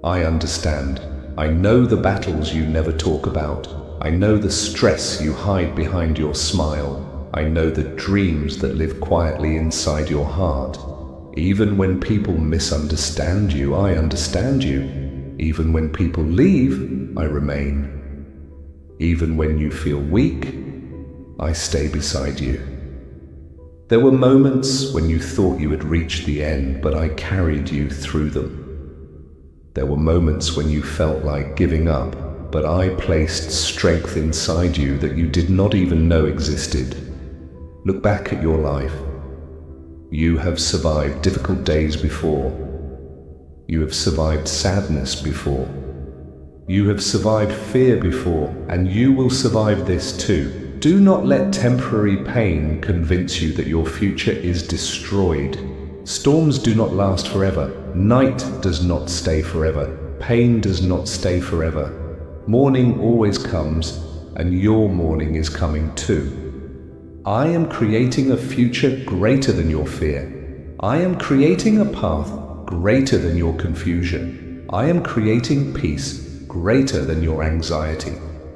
I understand. I know the battles you never talk about. I know the stress you hide behind your smile. I know the dreams that live quietly inside your heart. Even when people misunderstand you, I understand you. Even when people leave, I remain. Even when you feel weak, I stay beside you. There were moments when you thought you had reached the end, but I carried you through them. There were moments when you felt like giving up, but I placed strength inside you that you did not even know existed. Look back at your life. You have survived difficult days before. You have survived sadness before. You have survived fear before, and you will survive this too. Do not let temporary pain convince you that your future is destroyed. Storms do not last forever. Night does not stay forever. Pain does not stay forever. Morning always comes, and your morning is coming too. I am creating a future greater than your fear. I am creating a path greater than your confusion. I am creating peace greater than your anxiety.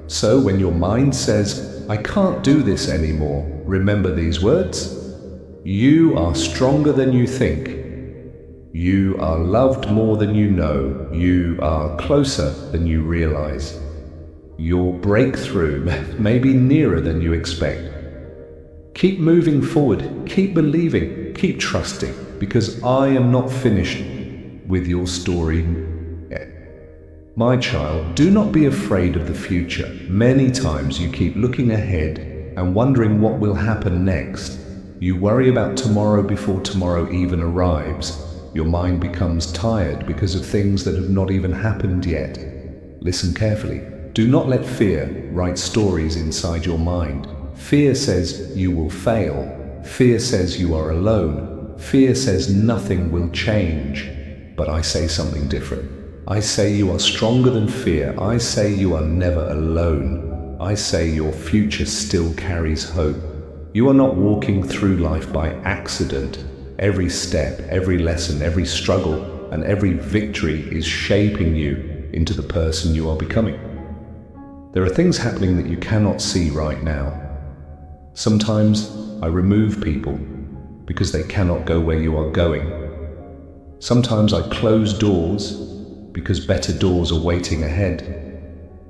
So when your mind says, "I can't do this anymore," remember these words. You are stronger than you think. You are loved more than you know. You are closer than you realize. Your breakthrough may be nearer than you expect. Keep moving forward, keep believing, keep trusting, because I am not finished with your story yet. My child, do not be afraid of the future. Many times you keep looking ahead and wondering what will happen next. You worry about tomorrow before tomorrow even arrives. Your mind becomes tired because of things that have not even happened yet. Listen carefully. Do not let fear write stories inside your mind. Fear says you will fail. Fear says you are alone. Fear says nothing will change. But I say something different. I say you are stronger than fear. I say you are never alone. I say your future still carries hope. You are not walking through life by accident. Every step, every lesson, every struggle, and every victory is shaping you into the person you are becoming. There are things happening that you cannot see right now. Sometimes I remove people because they cannot go where you are going. Sometimes I close doors because better doors are waiting ahead.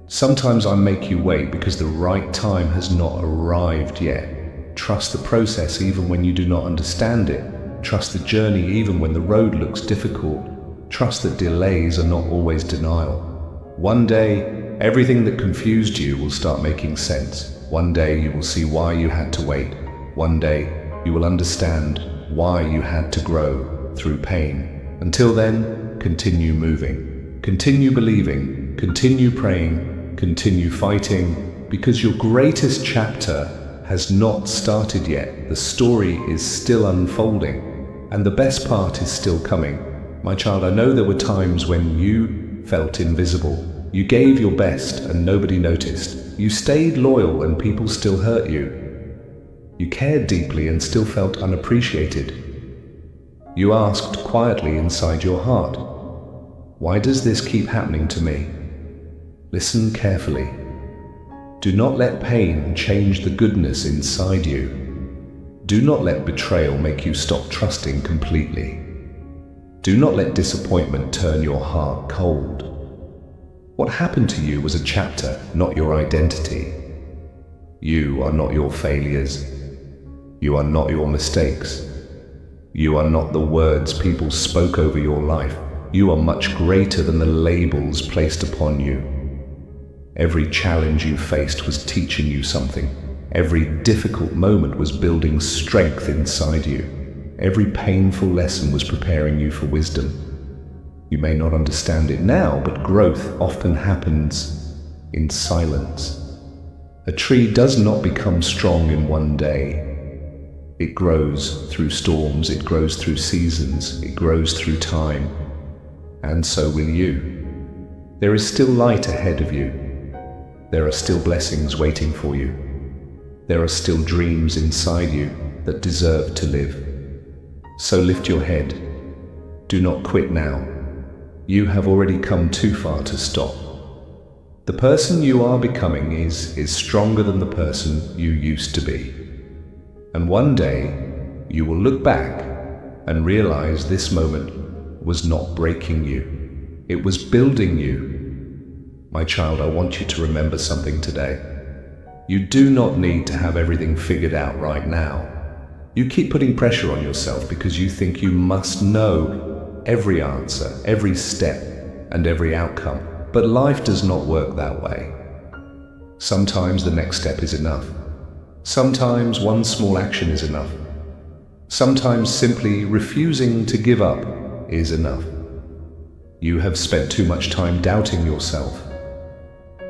Sometimes I make you wait because the right time has not arrived yet. Trust the process even when you do not understand it. Trust the journey even when the road looks difficult. Trust that delays are not always denial. One day, everything that confused you will start making sense. One day you will see why you had to wait. One day you will understand why you had to grow through pain. Until then, continue moving. Continue believing. Continue praying. Continue fighting. Because your greatest chapter has not started yet. The story is still unfolding. And the best part is still coming. My child, I know there were times when you felt invisible. You gave your best and nobody noticed. You stayed loyal and people still hurt you. You cared deeply and still felt unappreciated. You asked quietly inside your heart, why does this keep happening to me? Listen carefully. Do not let pain change the goodness inside you. Do not let betrayal make you stop trusting completely. Do not let disappointment turn your heart cold. What happened to you was a chapter, not your identity. You are not your failures. You are not your mistakes. You are not the words people spoke over your life. You are much greater than the labels placed upon you. Every challenge you faced was teaching you something. Every difficult moment was building strength inside you. Every painful lesson was preparing you for wisdom. You may not understand it now, but growth often happens in silence. A tree does not become strong in one day. It grows through storms, it grows through seasons, it grows through time. And so will you. There is still light ahead of you. There are still blessings waiting for you. There are still dreams inside you that deserve to live. So lift your head. Do not quit now. You have already come too far to stop. The person you are becoming is stronger than the person you used to be. And one day, you will look back and realize this moment was not breaking you. It was building you. My child, I want you to remember something today. You do not need to have everything figured out right now. You keep putting pressure on yourself because you think you must know every answer, every step, and every outcome. But life does not work that way. Sometimes the next step is enough. Sometimes one small action is enough. Sometimes simply refusing to give up is enough. You have spent too much time doubting yourself.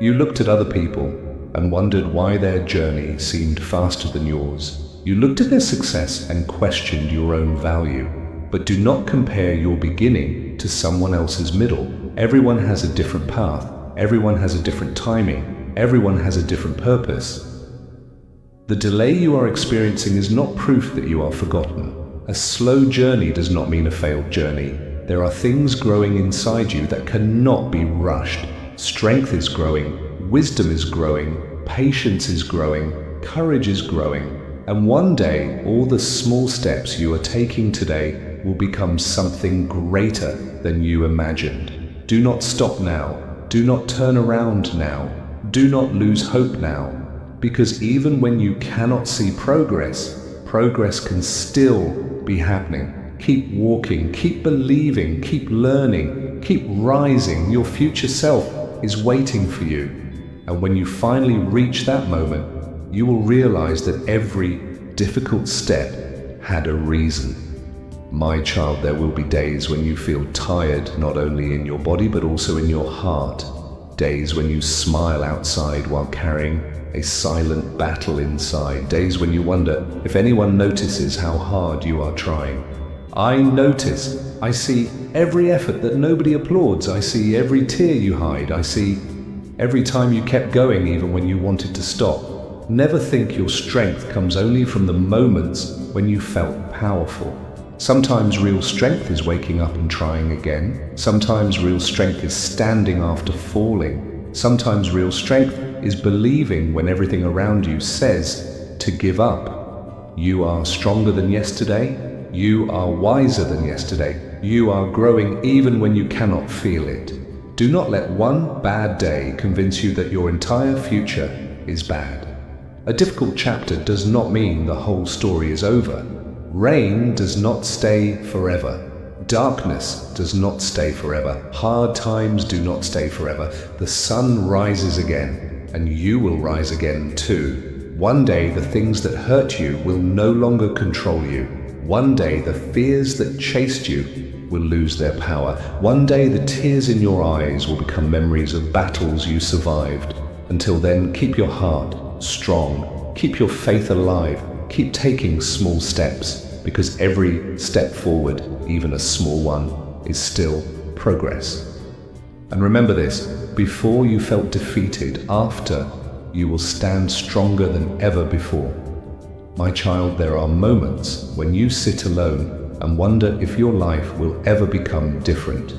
You looked at other people and wondered why their journey seemed faster than yours. You looked at their success and questioned your own value. But do not compare your beginning to someone else's middle. Everyone has a different path. Everyone has a different timing. Everyone has a different purpose. The delay you are experiencing is not proof that you are forgotten. A slow journey does not mean a failed journey. There are things growing inside you that cannot be rushed. Strength is growing. Wisdom is growing. Patience is growing. Courage is growing. And one day, all the small steps you are taking today will become something greater than you imagined. Do not stop now. Do not turn around now. Do not lose hope now. Because even when you cannot see progress, progress can still be happening. Keep walking, keep believing, keep learning, keep rising. Your future self is waiting for you. And when you finally reach that moment, you will realize that every difficult step had a reason. My child, there will be days when you feel tired, not only in your body, but also in your heart. Days when you smile outside while carrying a silent battle inside. Days when you wonder if anyone notices how hard you are trying. I notice. I see every effort that nobody applauds. I see every tear you hide. I see every time you kept going even when you wanted to stop. Never think your strength comes only from the moments when you felt powerful. Sometimes real strength is waking up and trying again. Sometimes real strength is standing after falling. Sometimes real strength is believing when everything around you says to give up. You are stronger than yesterday. You are wiser than yesterday. You are growing even when you cannot feel it. Do not let one bad day convince you that your entire future is bad. A difficult chapter does not mean the whole story is over. Rain does not stay forever. Darkness does not stay forever. Hard times do not stay forever. The sun rises again, and you will rise again too. One day the things that hurt you will no longer control you. One day the fears that chased you will lose their power. One day the tears in your eyes will become memories of battles you survived. Until then, keep your heart strong. Keep your faith alive. Keep taking small steps, because every step forward, even a small one, is still progress. And remember this, before you felt defeated, after you will stand stronger than ever before. My child, there are moments when you sit alone and wonder if your life will ever become different.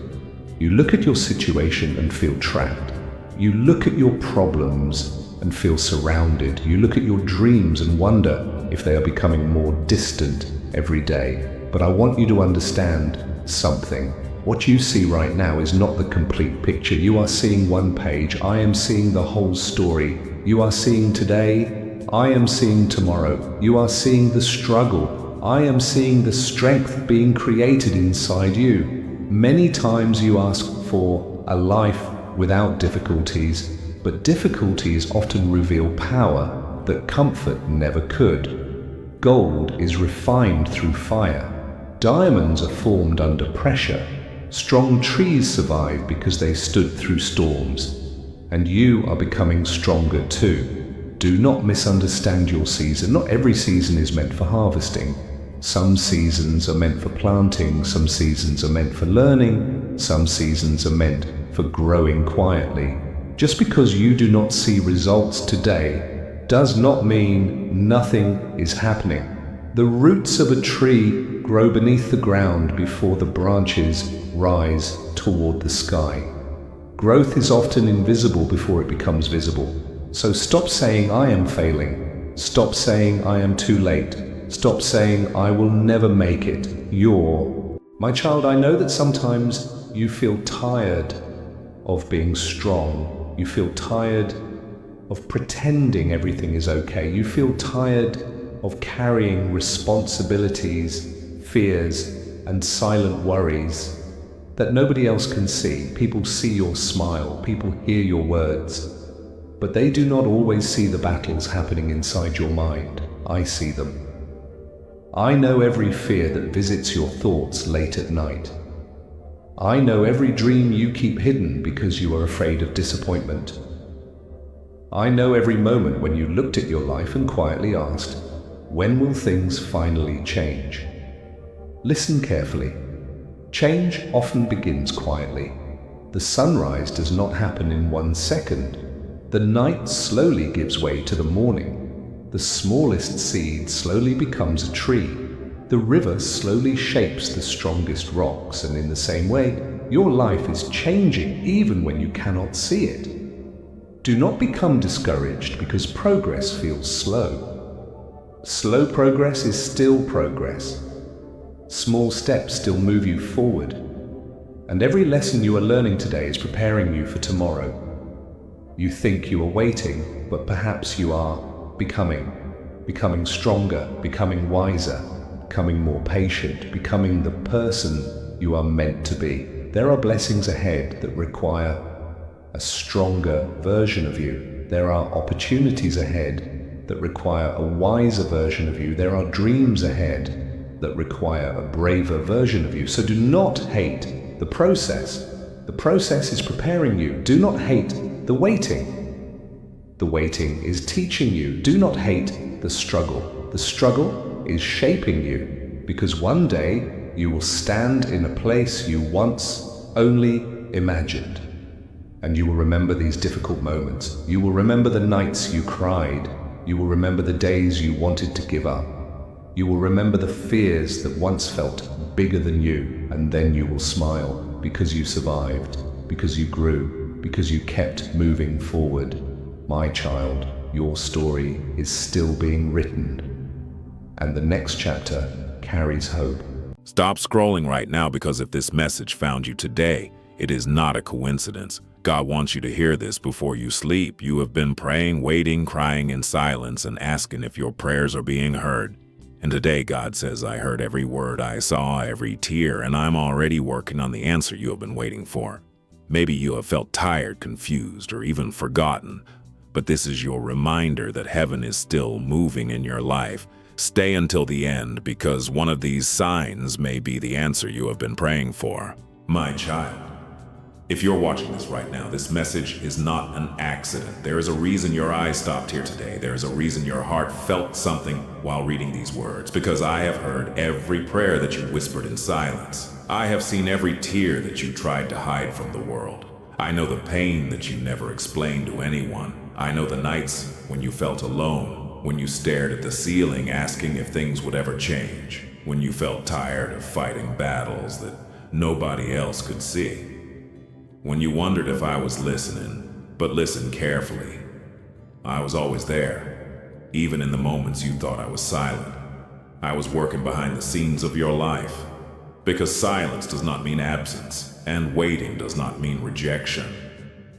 You look at your situation and feel trapped. You look at your problems and feel surrounded. You look at your dreams and wonder if they are becoming more distant every day. But I want you to understand something. What you see right now is not the complete picture. You are seeing one page. I am seeing the whole story. You are seeing today. I am seeing tomorrow. You are seeing the struggle. I am seeing the strength being created inside you. Many times you ask for a life without difficulties, but difficulties often reveal power that comfort never could. Gold is refined through fire. Diamonds are formed under pressure. Strong trees survive because they stood through storms. And you are becoming stronger too. Do not misunderstand your season. Not every season is meant for harvesting. Some seasons are meant for planting. Some seasons are meant for learning. Some seasons are meant for growing quietly. Just because you do not see results today does not mean nothing is happening. The roots of a tree grow beneath the ground before the branches rise toward the sky. Growth is often invisible before it becomes visible. So stop saying I am failing. Stop saying I am too late. Stop saying I will never make it. My child, I know that sometimes you feel tired of being strong. You feel tired of pretending everything is okay. You feel tired of carrying responsibilities, fears, and silent worries that nobody else can see. People see your smile. People hear your words. But they do not always see the battles happening inside your mind. I see them. I know every fear that visits your thoughts late at night. I know every dream you keep hidden because you are afraid of disappointment. I know every moment when you looked at your life and quietly asked, when will things finally change? Listen carefully. Change often begins quietly. The sunrise does not happen in 1 second. The night slowly gives way to the morning. The smallest seed slowly becomes a tree. The river slowly shapes the strongest rocks, and in the same way, your life is changing even when you cannot see it. Do not become discouraged because progress feels slow. Slow progress is still progress. Small steps still move you forward. And every lesson you are learning today is preparing you for tomorrow. You think you are waiting, but perhaps you are becoming stronger, becoming wiser, becoming more patient, becoming the person you are meant to be. There are blessings ahead that require a stronger version of you. There are opportunities ahead that require a wiser version of you. There are dreams ahead that require a braver version of you. So do not hate the process. The process is preparing you. Do not hate the waiting. The waiting is teaching you. Do not hate the struggle. The struggle is shaping you, because one day you will stand in a place you once only imagined. And you will remember these difficult moments. You will remember the nights you cried. You will remember the days you wanted to give up. You will remember the fears that once felt bigger than you, and then you will smile because you survived, because you grew, because you kept moving forward. My child, your story is still being written, and the next chapter carries hope. Stop scrolling right now, because if this message found you today, it is not a coincidence. God wants you to hear this before you sleep. You have been praying, waiting, crying in silence, and asking if your prayers are being heard. And today God says, I heard every word, I saw every tear, and I'm already working on the answer you have been waiting for. Maybe you have felt tired, confused, or even forgotten, but this is your reminder that heaven is still moving in your life. Stay until the end, because one of these signs may be the answer you have been praying for. My child, if you're watching this right now, this message is not an accident. There is a reason your eyes stopped here today. There is a reason your heart felt something while reading these words, because I have heard every prayer that you whispered in silence. I have seen every tear that you tried to hide from the world. I know the pain that you never explained to anyone. I know the nights when you felt alone, when you stared at the ceiling asking if things would ever change, when you felt tired of fighting battles that nobody else could see, when you wondered if I was listening. But listen carefully. I was always there, even in the moments you thought I was silent. I was working behind the scenes of your life, because silence does not mean absence, and waiting does not mean rejection.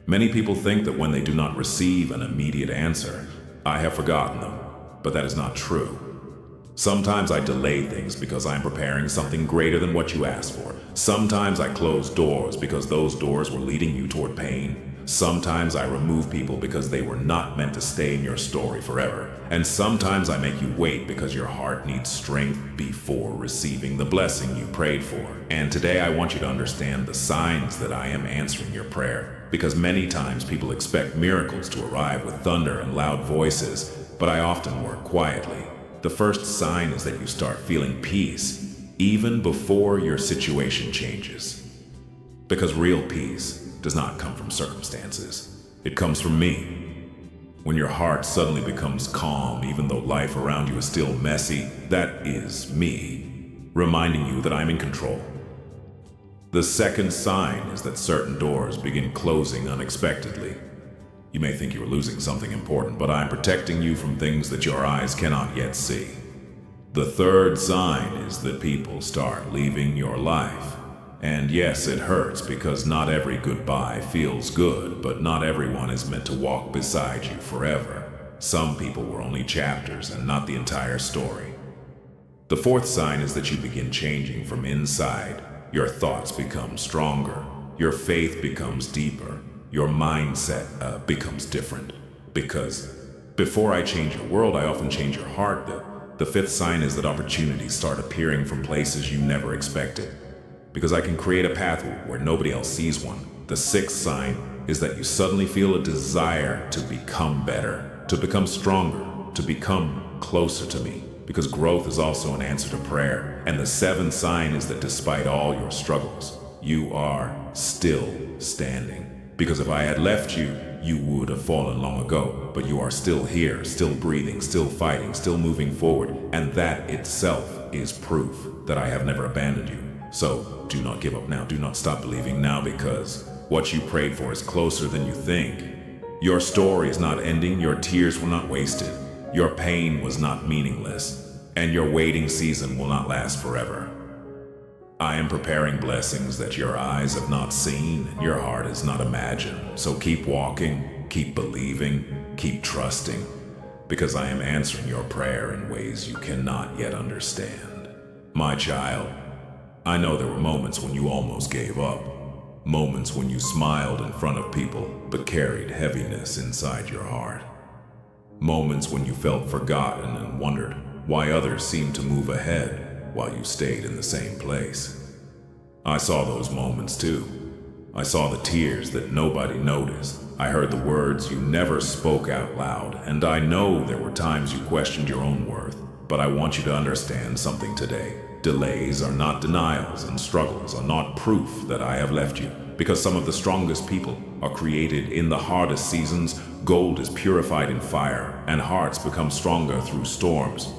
Many people think that when they do not receive an immediate answer, I have forgotten them, but that is not true. Sometimes I delay things because I'm preparing something greater than what you asked for. Sometimes I close doors because those doors were leading you toward pain. Sometimes I remove people because they were not meant to stay in your story forever. And sometimes I make you wait because your heart needs strength before receiving the blessing you prayed for. And today I want you to understand the signs that I am answering your prayer, because many times people expect miracles to arrive with thunder and loud voices, but I often work quietly. The first sign is that you start feeling peace, even before your situation changes. Because real peace does not come from circumstances. It comes from me. When your heart suddenly becomes calm, even though life around you is still messy, that is me, reminding you that I'm in control. The second sign is that certain doors begin closing unexpectedly. You may think you are losing something important, but I'm protecting you from things that your eyes cannot yet see. The third sign is that people start leaving your life. And yes, it hurts, because not every goodbye feels good, but not everyone is meant to walk beside you forever. Some people were only chapters and not the entire story. The fourth sign is that you begin changing from inside. Your thoughts become stronger. Your faith becomes deeper. Your mindset becomes different. Because before I change your world, I often change your heart. The fifth sign is that opportunities start appearing from places you never expected, because I can create a path where nobody else sees one. The sixth sign is that you suddenly feel a desire to become better, to become stronger, to become closer to me, because growth is also an answer to prayer. And the seventh sign is that despite all your struggles, you are still standing. Because if I had left you, you would have fallen long ago. But you are still here, still breathing, still fighting, still moving forward. And that itself is proof that I have never abandoned you. So do not give up now. Do not stop believing now, because what you prayed for is closer than you think. Your story is not ending. Your tears were not wasted. Your pain was not meaningless. And your waiting season will not last forever. I am preparing blessings that your eyes have not seen and your heart has not imagined. So keep walking, keep believing, keep trusting, because I am answering your prayer in ways you cannot yet understand. My child, I know there were moments when you almost gave up, moments when you smiled in front of people but carried heaviness inside your heart, moments when you felt forgotten and wondered why others seemed to move ahead while you stayed in the same place. I saw those moments too. I saw the tears that nobody noticed. I heard the words you never spoke out loud, and I know there were times you questioned your own worth. But I want you to understand something today. Delays are not denials, and struggles are not proof that I have left you. Because some of the strongest people are created in the hardest seasons. Gold is purified in fire, and hearts become stronger through storms.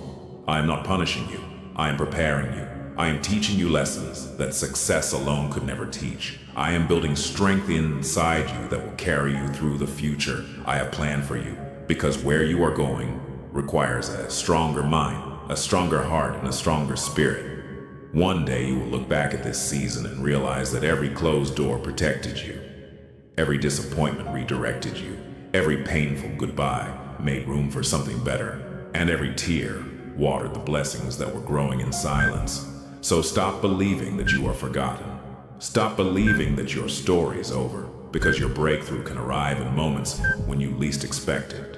I am not punishing you. I am preparing you. I am teaching you lessons that success alone could never teach. I am building strength inside you that will carry you through the future I have planned for you. Because where you are going requires a stronger mind, a stronger heart, and a stronger spirit. One day you will look back at this season and realize that every closed door protected you. Every disappointment redirected you. Every painful goodbye made room for something better. And every tear watered the blessings that were growing in silence. So stop believing that you are forgotten. Stop believing that your story is over, because your breakthrough can arrive in moments when you least expect it.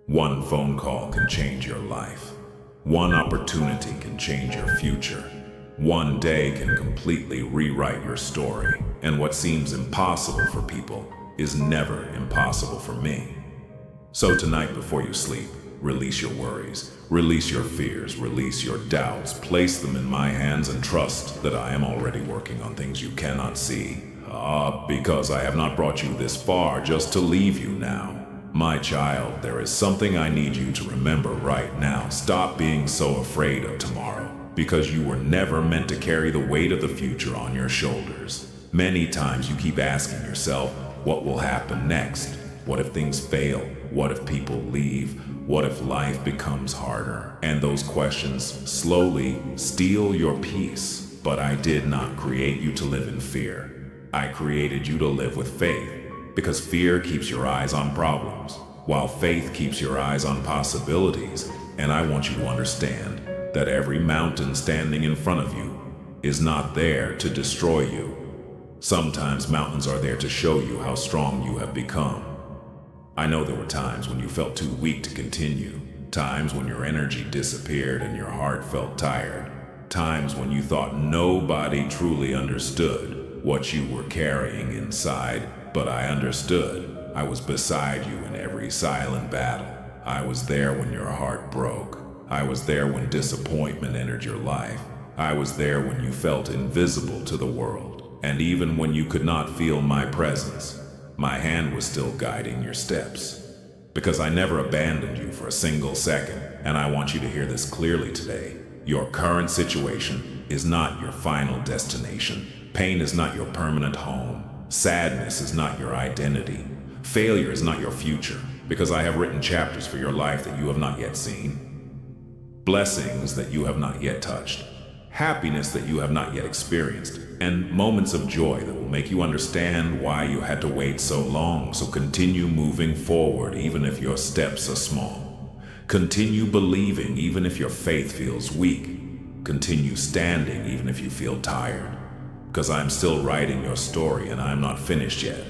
One phone call can change your life. One opportunity can change your future. One day can completely rewrite your story. And what seems impossible for people is never impossible for me. So tonight before you sleep, release your worries, release your fears, release your doubts, place them in my hands and trust that I am already working on things you cannot see. Because I have not brought you this far just to leave you now. My child, there is something I need you to remember right now. Stop being so afraid of tomorrow, because you were never meant to carry the weight of the future on your shoulders. Many times you keep asking yourself, what will happen next? What if things fail? What if people leave? What if life becomes harder? And those questions slowly steal your peace. But I did not create you to live in fear. I created you to live with faith. Because fear keeps your eyes on problems, while faith keeps your eyes on possibilities. And I want you to understand that every mountain standing in front of you is not there to destroy you. Sometimes mountains are there to show you how strong you have become. I know there were times when you felt too weak to continue, times when your energy disappeared and your heart felt tired, times when you thought nobody truly understood what you were carrying inside. But I understood. I was beside you in every silent battle. I was there when your heart broke. I was there when disappointment entered your life. I was there when you felt invisible to the world. And even when you could not feel my presence, my hand was still guiding your steps. Because I never abandoned you for a single second. And I want you to hear this clearly today. Your current situation is not your final destination. Pain is not your permanent home. Sadness is not your identity. Failure is not your future, because I have written chapters for your life that you have not yet seen. Blessings that you have not yet touched. Happiness that you have not yet experienced. And moments of joy that will make you understand why you had to wait so long. So continue moving forward even if your steps are small. Continue believing even if your faith feels weak. Continue standing even if you feel tired. Because I'm still writing your story and I'm not finished yet.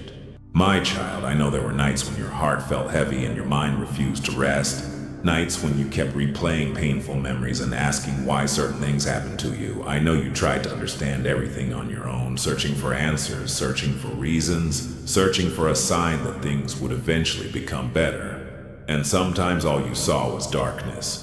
My child, I know there were nights when your heart felt heavy and your mind refused to rest. Nights when you kept replaying painful memories and asking why certain things happened to you. I know you tried to understand everything on your own, searching for answers, searching for reasons, searching for a sign that things would eventually become better. And sometimes all you saw was darkness.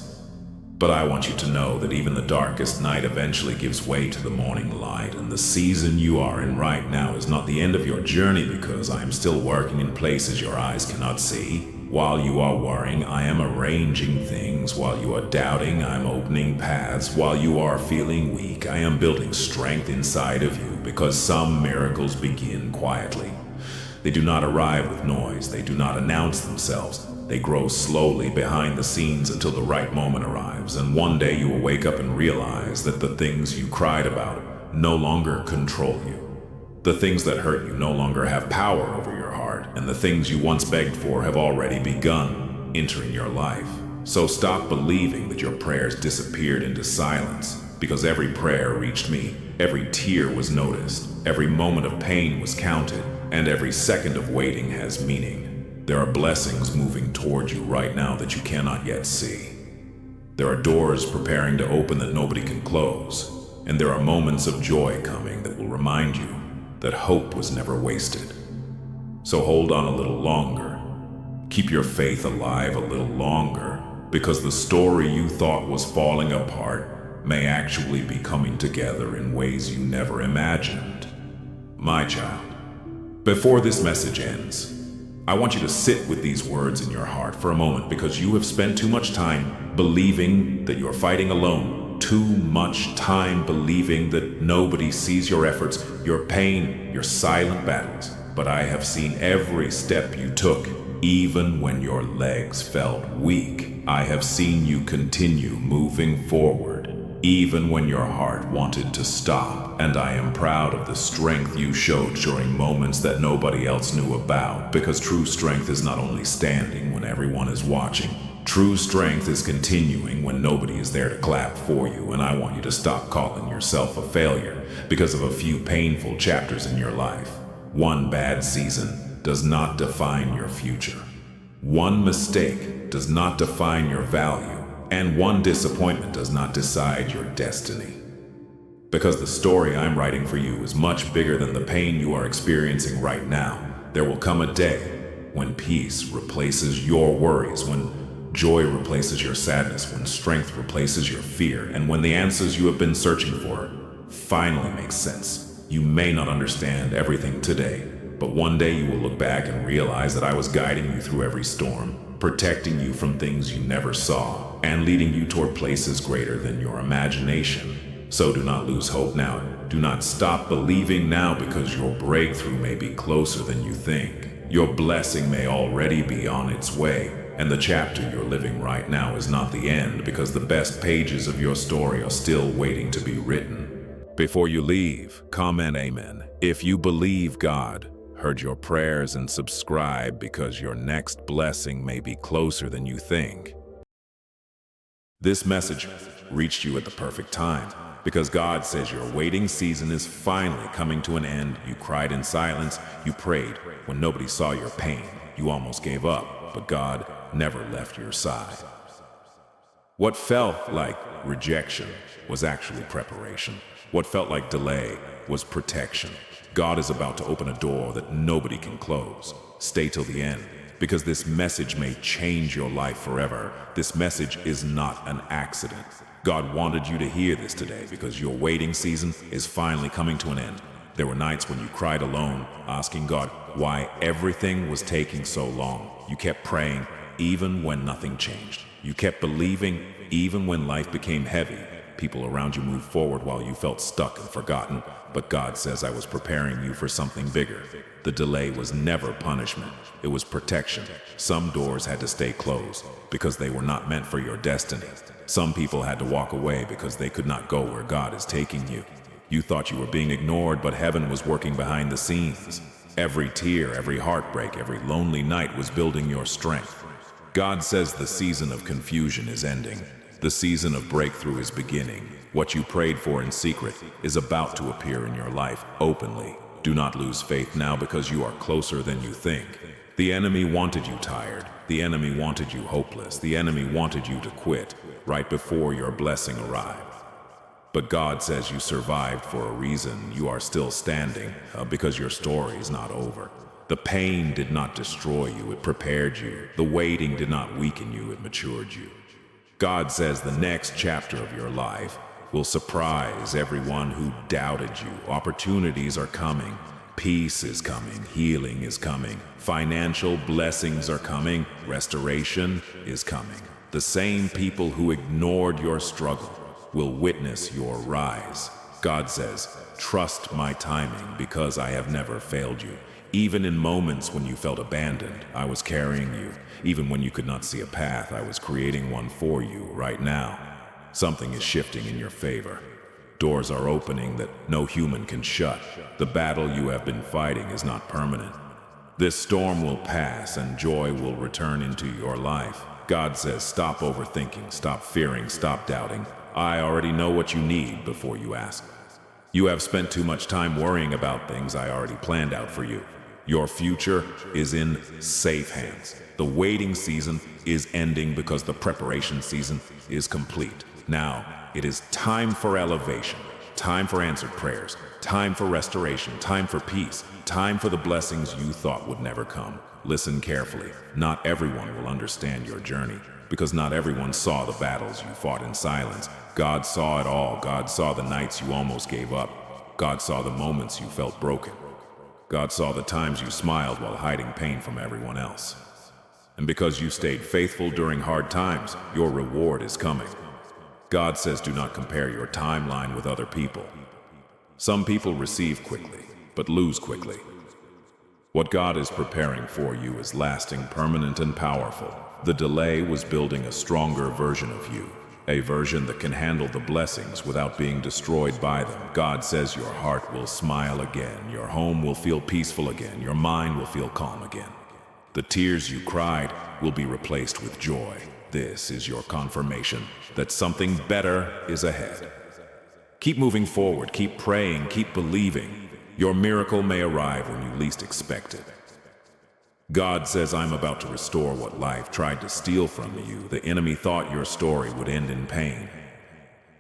But I want you to know that even the darkest night eventually gives way to the morning light, and the season you are in right now is not the end of your journey, because I am still working in places your eyes cannot see. While you are worrying, I am arranging things. While you are doubting, I'm opening paths. While you are feeling weak, I am building strength inside of you, because some miracles begin quietly. They do not arrive with noise. They do not announce themselves. They grow slowly behind the scenes until the right moment arrives. And one day you will wake up and realize that the things you cried about no longer control you. The things that hurt you no longer have power over your heart, and the things you once begged for have already begun entering your life. So stop believing that your prayers disappeared into silence, because every prayer reached me, every tear was noticed, every moment of pain was counted, and every second of waiting has meaning. There are blessings moving toward you right now that you cannot yet see. There are doors preparing to open that nobody can close, and there are moments of joy coming that will remind you that hope was never wasted. So hold on a little longer. Keep your faith alive a little longer, because the story you thought was falling apart may actually be coming together in ways you never imagined. My child, before this message ends, I want you to sit with these words in your heart for a moment, because you have spent too much time believing that you're fighting alone. Too much time believing that nobody sees your efforts, your pain, your silent battles. But I have seen every step you took, even when your legs felt weak. I have seen you continue moving forward, even when your heart wanted to stop. And I am proud of the strength you showed during moments that nobody else knew about, because true strength is not only standing when everyone is watching. True strength is continuing when nobody is there to clap for you, and I want you to stop calling yourself a failure because of a few painful chapters in your life. One bad season does not define your future. One mistake does not define your value, and one disappointment does not decide your destiny. Because the story I'm writing for you is much bigger than the pain you are experiencing right now. There will come a day when peace replaces your worries, when joy replaces your sadness, when strength replaces your fear, and when the answers you have been searching for finally make sense. You may not understand everything today, but one day you will look back and realize that I was guiding you through every storm, protecting you from things you never saw, and leading you toward places greater than your imagination. So do not lose hope now. Do not stop believing now, because your breakthrough may be closer than you think. Your blessing may already be on its way. And the chapter you're living right now is not the end, because the best pages of your story are still waiting to be written. Before you leave, comment amen if you believe God heard your prayers, and subscribe, because your next blessing may be closer than you think. This message reached you at the perfect time, because God says your waiting season is finally coming to an end. You cried in silence, you prayed when nobody saw your pain, you almost gave up, but God never left your side. What felt like rejection was actually preparation. What felt like delay was protection. God is about to open a door that nobody can close. Stay till the end, because this message may change your life forever. This message is not an accident. God wanted you to hear this today, because your waiting season is finally coming to an end. There were nights when you cried alone, asking God why everything was taking so long. You kept praying even when nothing changed. You kept believing even when life became heavy. People around you moved forward while you felt stuck and forgotten. But God says, I was preparing you for something bigger. The delay was never punishment. It was protection. Some doors had to stay closed because they were not meant for your destiny. Some people had to walk away because they could not go where God is taking you. You thought you were being ignored, but heaven was working behind the scenes. Every tear, every heartbreak, every lonely night was building your strength. God says the season of confusion is ending. The season of breakthrough is beginning. What you prayed for in secret is about to appear in your life openly. Do not lose faith now, because you are closer than you think. The enemy wanted you tired. The enemy wanted you hopeless. The enemy wanted you to quit right before your blessing arrived. But God says you survived for a reason. You are still standing because your story is not over. The pain did not destroy you, it prepared you. The waiting did not weaken you, it matured you. God says the next chapter of your life will surprise everyone who doubted you. Opportunities are coming. Peace is coming. Healing is coming. Financial blessings are coming. Restoration is coming. The same people who ignored your struggle will witness your rise. God says, trust my timing, because I have never failed you. Even in moments when you felt abandoned, I was carrying you. Even when you could not see a path, I was creating one for you right now. Something is shifting in your favor. Doors are opening that no human can shut. The battle you have been fighting is not permanent. This storm will pass and joy will return into your life. God says, stop overthinking, stop fearing, stop doubting. I already know what you need before you ask. You have spent too much time worrying about things I already planned out for you. Your future is in safe hands. The waiting season is ending because the preparation season is complete. Now, it is time for elevation, time for answered prayers, time for restoration, time for peace, time for the blessings you thought would never come. Listen carefully. Not everyone will understand your journey, because not everyone saw the battles you fought in silence. God saw it all. God saw the nights you almost gave up. God saw the moments you felt broken. God saw the times you smiled while hiding pain from everyone else. And because you stayed faithful during hard times, your reward is coming. God says do not compare your timeline with other people. Some people receive quickly, but lose quickly. What God is preparing for you is lasting, permanent, and powerful. The delay was building a stronger version of you, a version that can handle the blessings without being destroyed by them. God says your heart will smile again, your home will feel peaceful again, your mind will feel calm again. The tears you cried will be replaced with joy. This is your confirmation that something better is ahead. Keep moving forward, keep praying, keep believing. Your miracle may arrive when you least expect it. God says, I'm about to restore what life tried to steal from you. The enemy thought your story would end in pain.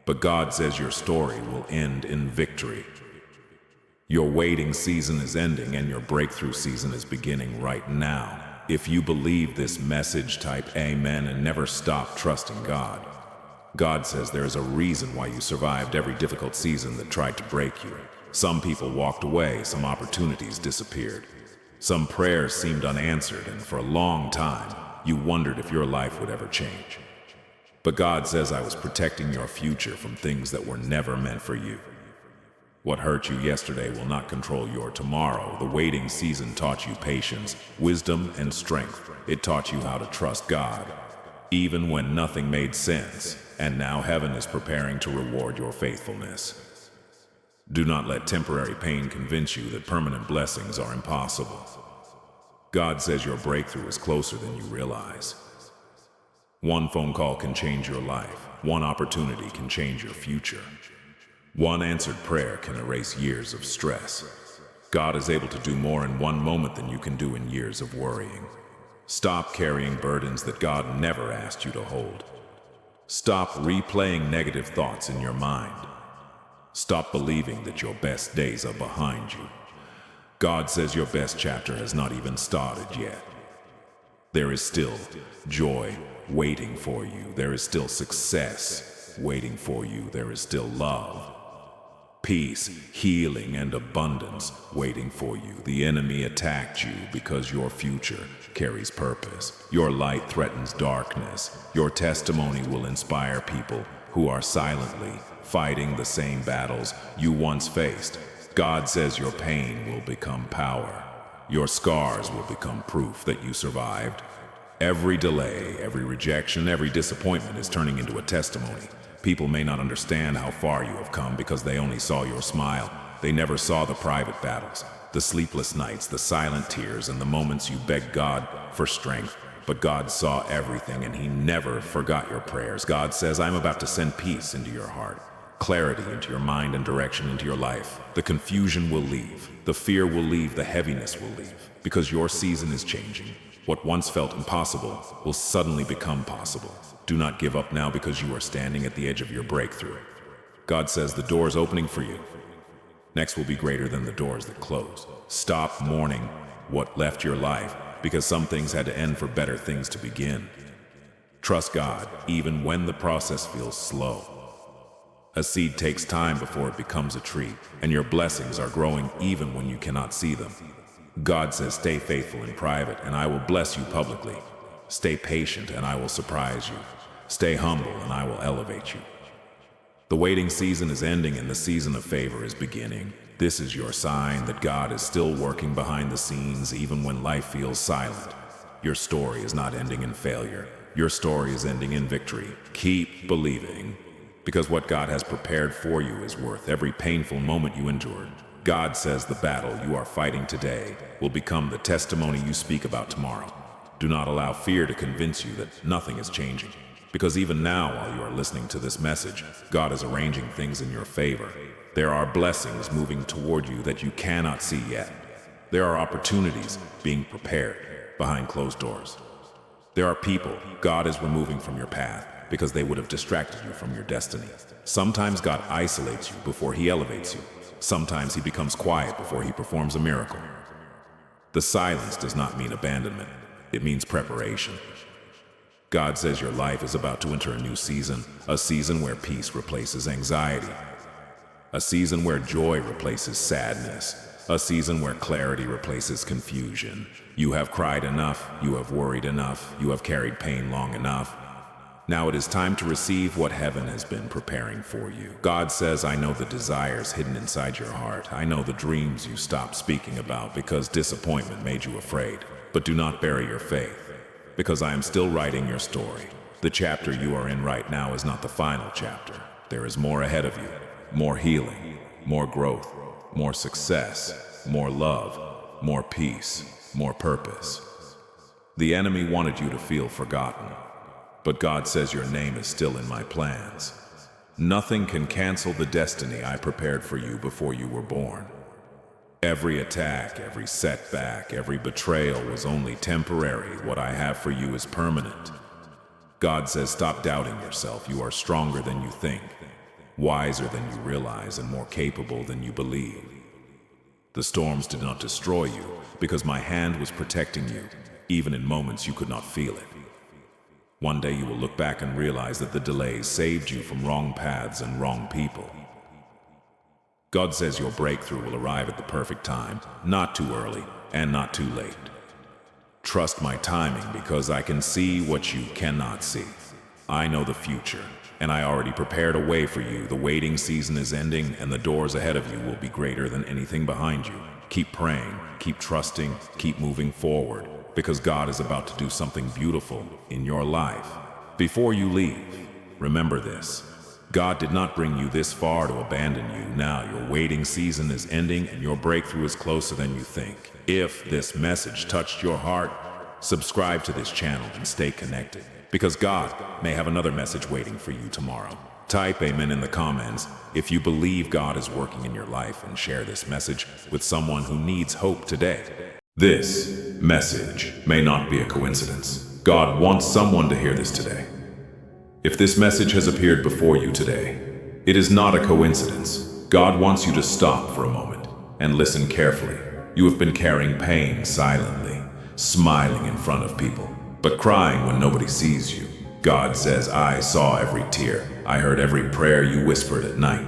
But God says your story will end in victory. Your waiting season is ending and your breakthrough season is beginning right now. If you believe this message, type amen and never stop trusting God. God says there is a reason why you survived every difficult season that tried to break you. Some people walked away, some opportunities disappeared. Some prayers seemed unanswered, and for a long time, you wondered if your life would ever change. But God says I was protecting your future from things that were never meant for you. What hurt you yesterday will not control your tomorrow. The waiting season taught you patience, wisdom, and strength. It taught you how to trust God, even when nothing made sense. And now heaven is preparing to reward your faithfulness. Do not let temporary pain convince you that permanent blessings are impossible. God says your breakthrough is closer than you realize. One phone call can change your life. One opportunity can change your future. One answered prayer can erase years of stress. God is able to do more in one moment than you can do in years of worrying. Stop carrying burdens that God never asked you to hold. Stop replaying negative thoughts in your mind. Stop believing that your best days are behind you. God says your best chapter has not even started yet. There is still joy waiting for you. There is still success waiting for you. There is still love, peace, healing, and abundance waiting for you. The enemy attacked you because your future carries purpose. Your light threatens darkness. Your testimony will inspire people who are silently fighting the same battles you once faced. God says your pain will become power. Your scars will become proof that you survived. Every delay, every rejection, every disappointment is turning into a testimony. People may not understand how far you have come because they only saw your smile. They never saw the private battles, the sleepless nights, the silent tears, and the moments you begged God for strength. But God saw everything and He never forgot your prayers. God says, I'm about to send peace into your heart, clarity into your mind, and direction into your life. The confusion will leave, the fear will leave, the heaviness will leave, because your season is changing. What once felt impossible will suddenly become possible. Do not give up now because you are standing at the edge of your breakthrough. God says the door is opening for you. Next will be greater than the doors that closed. Stop mourning what left your life, because some things had to end for better things to begin. Trust God, even when the process feels slow. A seed takes time before it becomes a tree, and your blessings are growing even when you cannot see them. God says, stay faithful in private, and I will bless you publicly. Stay patient, and I will surprise you. Stay humble, and I will elevate you. The waiting season is ending and the season of favor is beginning. This is your sign that God is still working behind the scenes even when life feels silent. Your story is not ending in failure. Your story is ending in victory. Keep believing, because what God has prepared for you is worth every painful moment you endured. God says the battle you are fighting today will become the testimony you speak about tomorrow. Do not allow fear to convince you that nothing is changing, because even now, while you are listening to this message, God is arranging things in your favor. There are blessings moving toward you that you cannot see yet. There are opportunities being prepared behind closed doors. There are people God is removing from your path because they would have distracted you from your destiny. Sometimes God isolates you before He elevates you. Sometimes He becomes quiet before He performs a miracle. The silence does not mean abandonment. It means preparation. God says your life is about to enter a new season, a season where peace replaces anxiety, a season where joy replaces sadness, a season where clarity replaces confusion. You have cried enough, you have worried enough, you have carried pain long enough. Now it is time to receive what heaven has been preparing for you. God says, I know the desires hidden inside your heart. I know the dreams you stopped speaking about because disappointment made you afraid. But do not bury your faith, because I am still writing your story. The chapter you are in right now is not the final chapter. There is more ahead of you. More healing, more growth, more success, more love, more peace, more purpose. The enemy wanted you to feel forgotten, but God says your name is still in my plans. Nothing can cancel the destiny I prepared for you before you were born. Every attack, every setback, every betrayal was only temporary. What I have for you is permanent. God says, stop doubting yourself. You are stronger than you think, wiser than you realize, and more capable than you believe. The storms did not destroy you because my hand was protecting you, even in moments you could not feel it. One day you will look back and realize that the delays saved you from wrong paths and wrong people. God says your breakthrough will arrive at the perfect time, not too early and not too late. Trust my timing because I can see what you cannot see. I know the future, and I already prepared a way for you. The waiting season is ending, and the doors ahead of you will be greater than anything behind you. Keep praying, keep trusting, keep moving forward, because God is about to do something beautiful in your life. Before you leave, remember this. God did not bring you this far to abandon you. Now your waiting season is ending and your breakthrough is closer than you think. If this message touched your heart, subscribe to this channel and stay connected, because God may have another message waiting for you tomorrow. Type amen in the comments if you believe God is working in your life, and share this message with someone who needs hope today. This message may not be a coincidence. God wants someone to hear this today. If this message has appeared before you today, it is not a coincidence. God wants you to stop for a moment and listen carefully. You have been carrying pain silently, smiling in front of people, but crying when nobody sees you. God says, I saw every tear. I heard every prayer you whispered at night.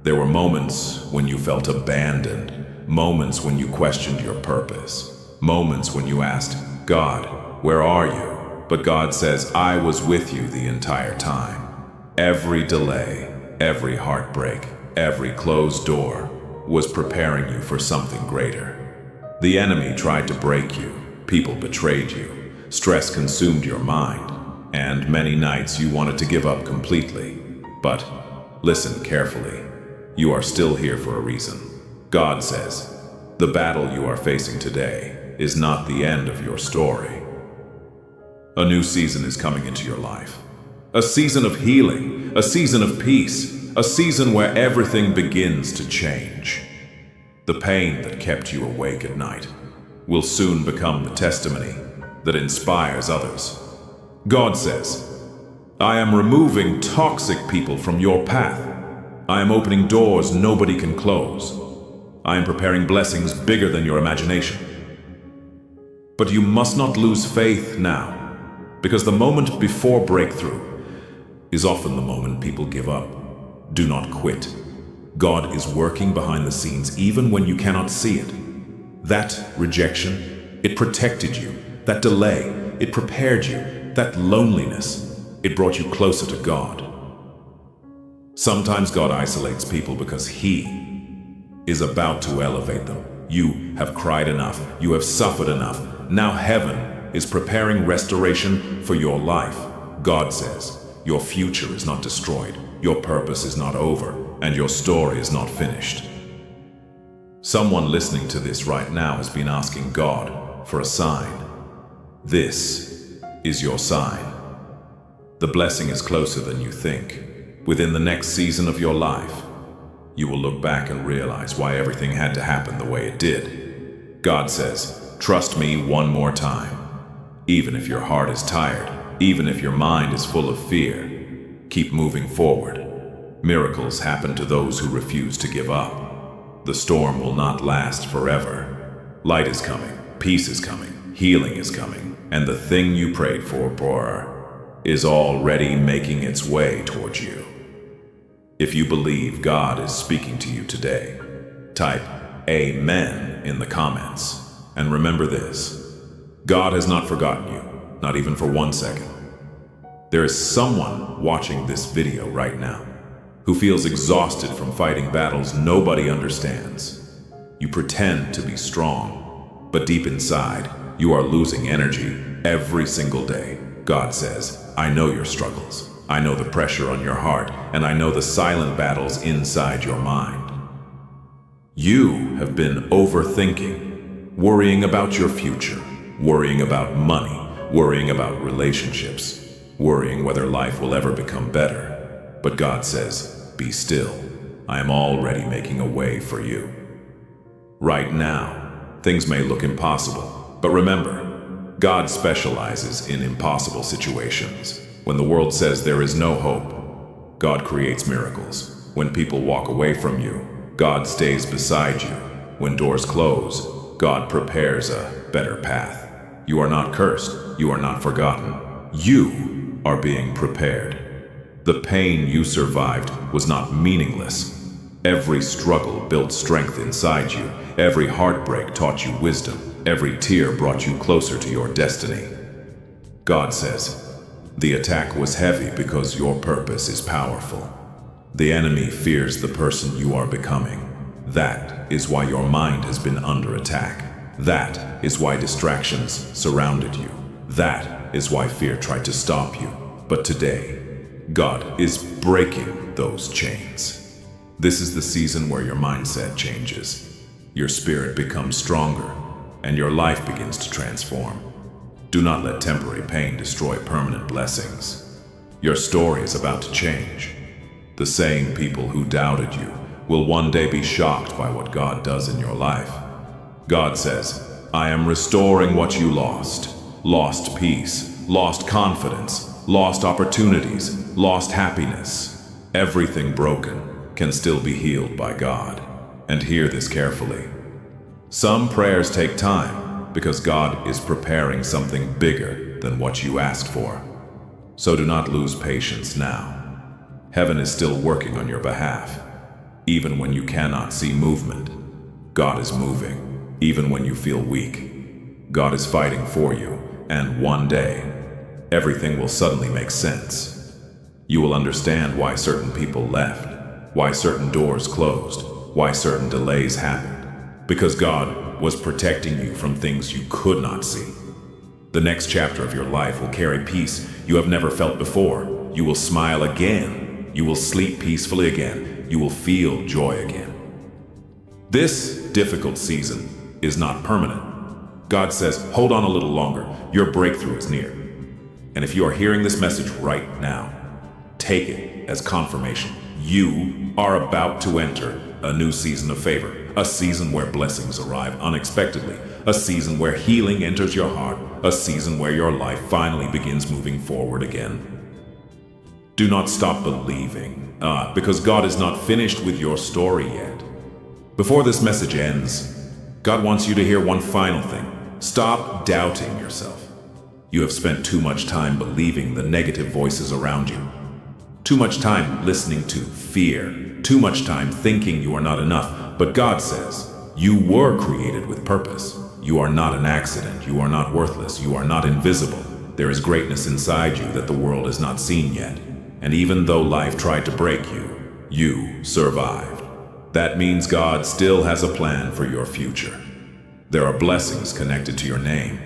There were moments when you felt abandoned, moments when you questioned your purpose, moments when you asked, God, where are you? But God says, I was with you the entire time. Every delay, every heartbreak, every closed door was preparing you for something greater. The enemy tried to break you, people betrayed you, stress consumed your mind, and many nights you wanted to give up completely. But listen carefully. You are still here for a reason. God says, the battle you are facing today is not the end of your story. A new season is coming into your life. A season of healing, a season of peace, a season where everything begins to change. The pain that kept you awake at night will soon become the testimony that inspires others. God says, I am removing toxic people from your path. I am opening doors nobody can close. I am preparing blessings bigger than your imagination. But you must not lose faith now, because the moment before breakthrough is often the moment people give up. Do not quit. God is working behind the scenes even when you cannot see it. That rejection, it protected you. That delay, it prepared you. That loneliness, it brought you closer to God. Sometimes God isolates people because He is about to elevate them. You have cried enough. You have suffered enough. Now heaven is preparing restoration for your life. God says, your future is not destroyed, your purpose is not over, and your story is not finished. Someone listening to this right now has been asking God for a sign. This is your sign. The blessing is closer than you think. Within the next season of your life, you will look back and realize why everything had to happen the way it did. God says, trust me one more time. Even if your heart is tired, even if your mind is full of fear, keep moving forward. Miracles happen to those who refuse to give up. The storm will not last forever. Light is coming, peace is coming, healing is coming, and the thing you prayed for is already making its way towards you. If you believe God is speaking to you today, type Amen in the comments. And remember this, God has not forgotten you, not even for 1 second. There is someone watching this video right now who feels exhausted from fighting battles nobody understands. You pretend to be strong, but deep inside, you are losing energy every single day. God says, I know your struggles. I know the pressure on your heart, and I know the silent battles inside your mind. You have been overthinking, worrying about your future, worrying about money, worrying about relationships, worrying whether life will ever become better. But God says, be still. I am already making a way for you. Right now, things may look impossible, but remember, God specializes in impossible situations. When the world says there is no hope, God creates miracles. When people walk away from you, God stays beside you. When doors close, God prepares a better path. You are not cursed. You are not forgotten. You are being prepared. The pain you survived was not meaningless. Every struggle built strength inside you. Every heartbreak taught you wisdom. Every tear brought you closer to your destiny. God says, the attack was heavy because your purpose is powerful. The enemy fears the person you are becoming. That is why your mind has been under attack. That is why distractions surrounded you. That is why fear tried to stop you. But today, God is breaking those chains. This is the season where your mindset changes. Your spirit becomes stronger, and your life begins to transform. Do not let temporary pain destroy permanent blessings. Your story is about to change. The same people who doubted you will one day be shocked by what God does in your life. God says, I am restoring what you lost. Lost peace, lost confidence, lost opportunities, lost happiness. Everything broken can still be healed by God. And hear this carefully. Some prayers take time, because God is preparing something bigger than what you asked for. So do not lose patience now. Heaven is still working on your behalf. Even when you cannot see movement, God is moving. Even when you feel weak, God is fighting for you. And one day, everything will suddenly make sense. You will understand why certain people left, why certain doors closed, why certain delays happened. Because God was protecting you from things you could not see. The next chapter of your life will carry peace you have never felt before. You will smile again. You will sleep peacefully again. You will feel joy again. This difficult season is not permanent. God says, hold on a little longer. Your breakthrough is near. And if you are hearing this message right now, take it as confirmation. You are about to enter a new season of favor. A season where blessings arrive unexpectedly. A season where healing enters your heart. A season where your life finally begins moving forward again. Do not stop believing, because God is not finished with your story yet. Before this message ends, God wants you to hear one final thing. Stop doubting yourself. You have spent too much time believing the negative voices around you. Too much time listening to fear. Too much time thinking you are not enough. But God says, you were created with purpose. You are not an accident. You are not worthless. You are not invisible. There is greatness inside you that the world has not seen yet. And even though life tried to break you, You survived. That means God still has a plan for your future. There are blessings connected to your name.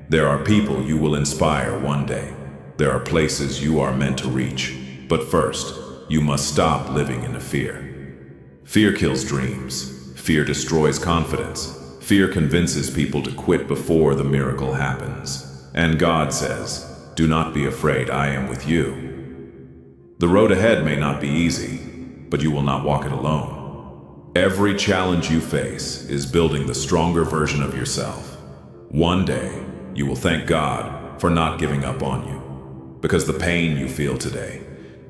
There are people you will inspire one day. There are places you are meant to reach. But first, you must stop living in fear. Fear kills dreams. Fear destroys confidence. Fear convinces people to quit before the miracle happens. And God says, "Do not be afraid, I am with you." The road ahead may not be easy, but you will not walk it alone. Every challenge you face is building the stronger version of yourself. One day, you will thank God for not giving up on you, because the pain you feel today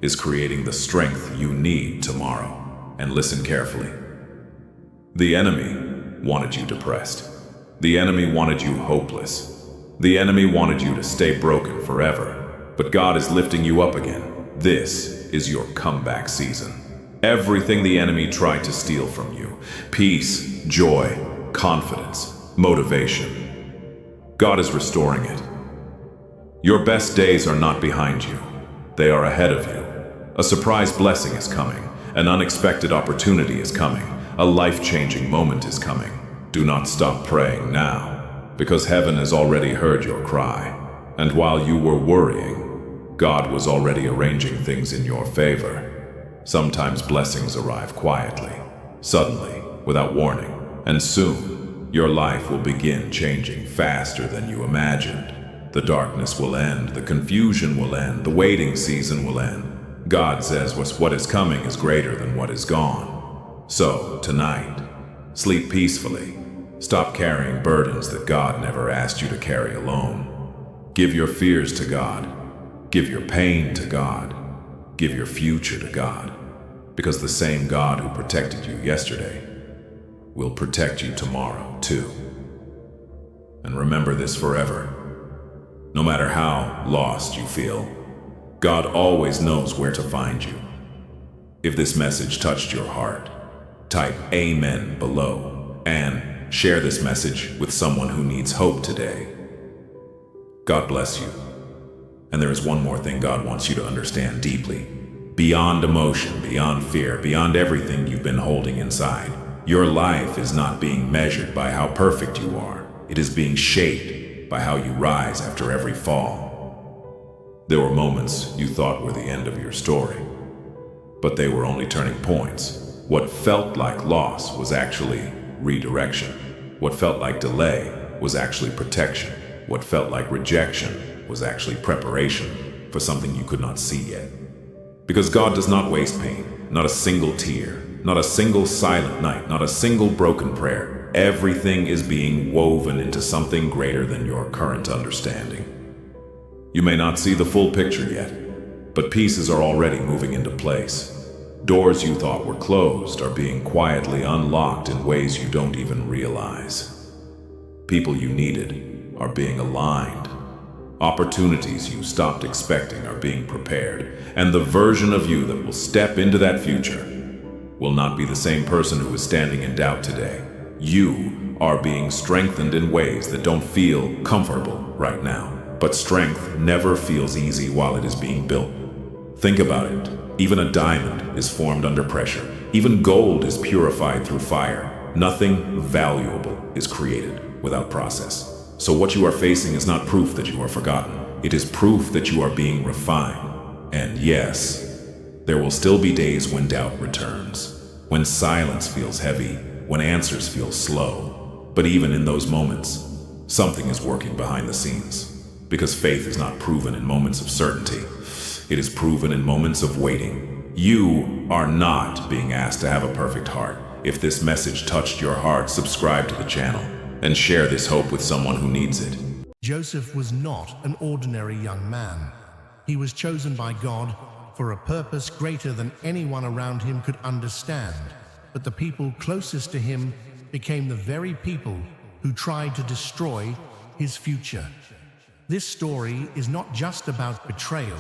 is creating the strength you need tomorrow. And listen carefully. The enemy wanted you depressed. The enemy wanted you hopeless. The enemy wanted you to stay broken forever. But God is lifting you up again. This is your comeback season. Everything the enemy tried to steal from you, peace, joy, confidence, motivation, God is restoring it. Your best days are not behind you. They are ahead of you. A surprise blessing is coming. An unexpected opportunity is coming. A life-changing moment is coming. Do not stop praying now, because heaven has already heard your cry. And while you were worrying, God was already arranging things in your favor. Sometimes blessings arrive quietly, suddenly, without warning, and soon your life will begin changing faster than you imagined. The darkness will end, the confusion will end, the waiting season will end. God says what is coming is greater than what is gone. So, tonight, sleep peacefully. Stop carrying burdens that God never asked you to carry alone. Give your fears to God. Give your pain to God. Give your future to God, because the same God who protected you yesterday will protect you tomorrow too. And remember this forever. No matter how lost you feel, God always knows where to find you. If this message touched your heart, type Amen below and share this message with someone who needs hope today. God bless you. And there is one more thing God wants you to understand deeply. Beyond emotion, beyond fear, beyond everything you've been holding inside, your life is not being measured by how perfect you are. It is being shaped by how you rise after every fall. There were moments you thought were the end of your story, but they were only turning points. What felt like loss was actually redirection. What felt like delay was actually protection. What felt like rejection was actually preparation for something you could not see yet. Because God does not waste pain, not a single tear, not a single silent night, not a single broken prayer. Everything is being woven into something greater than your current understanding. You may not see the full picture yet, but pieces are already moving into place. Doors you thought were closed are being quietly unlocked in ways you don't even realize. People you needed are being aligned. Opportunities you stopped expecting are being prepared, and the version of you that will step into that future will not be the same person who is standing in doubt today. You are being strengthened in ways that don't feel comfortable right now, but strength never feels easy while it is being built. Think about it. Even a diamond is formed under pressure. Even gold is purified through fire. Nothing valuable is created without process. So what you are facing is not proof that you are forgotten. It is proof that you are being refined. And yes, there will still be days when doubt returns, when silence feels heavy, when answers feel slow. But even in those moments, something is working behind the scenes. Because faith is not proven in moments of certainty. It is proven in moments of waiting. You are not being asked to have a perfect heart. If this message touched your heart, subscribe to the channel and share this hope with someone who needs it. Joseph was not an ordinary young man. He was chosen by God for a purpose greater than anyone around him could understand. But the people closest to him became the very people who tried to destroy his future. This story is not just about betrayal.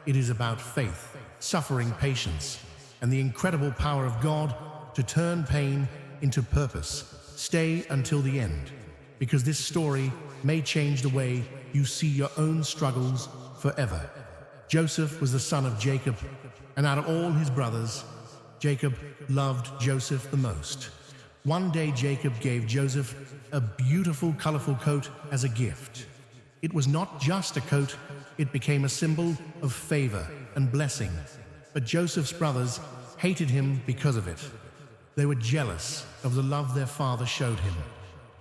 It is about faith, suffering, patience, and the incredible power of God to turn pain into purpose. Stay until the end, because this story may change the way you see your own struggles forever. Joseph was the son of Jacob, and out of all his brothers, Jacob loved Joseph the most. One day Jacob gave Joseph a beautiful, colorful coat as a gift. It was not just a coat, it became a symbol of favor and blessing. But Joseph's brothers hated him because of it. They were jealous of the love their father showed him.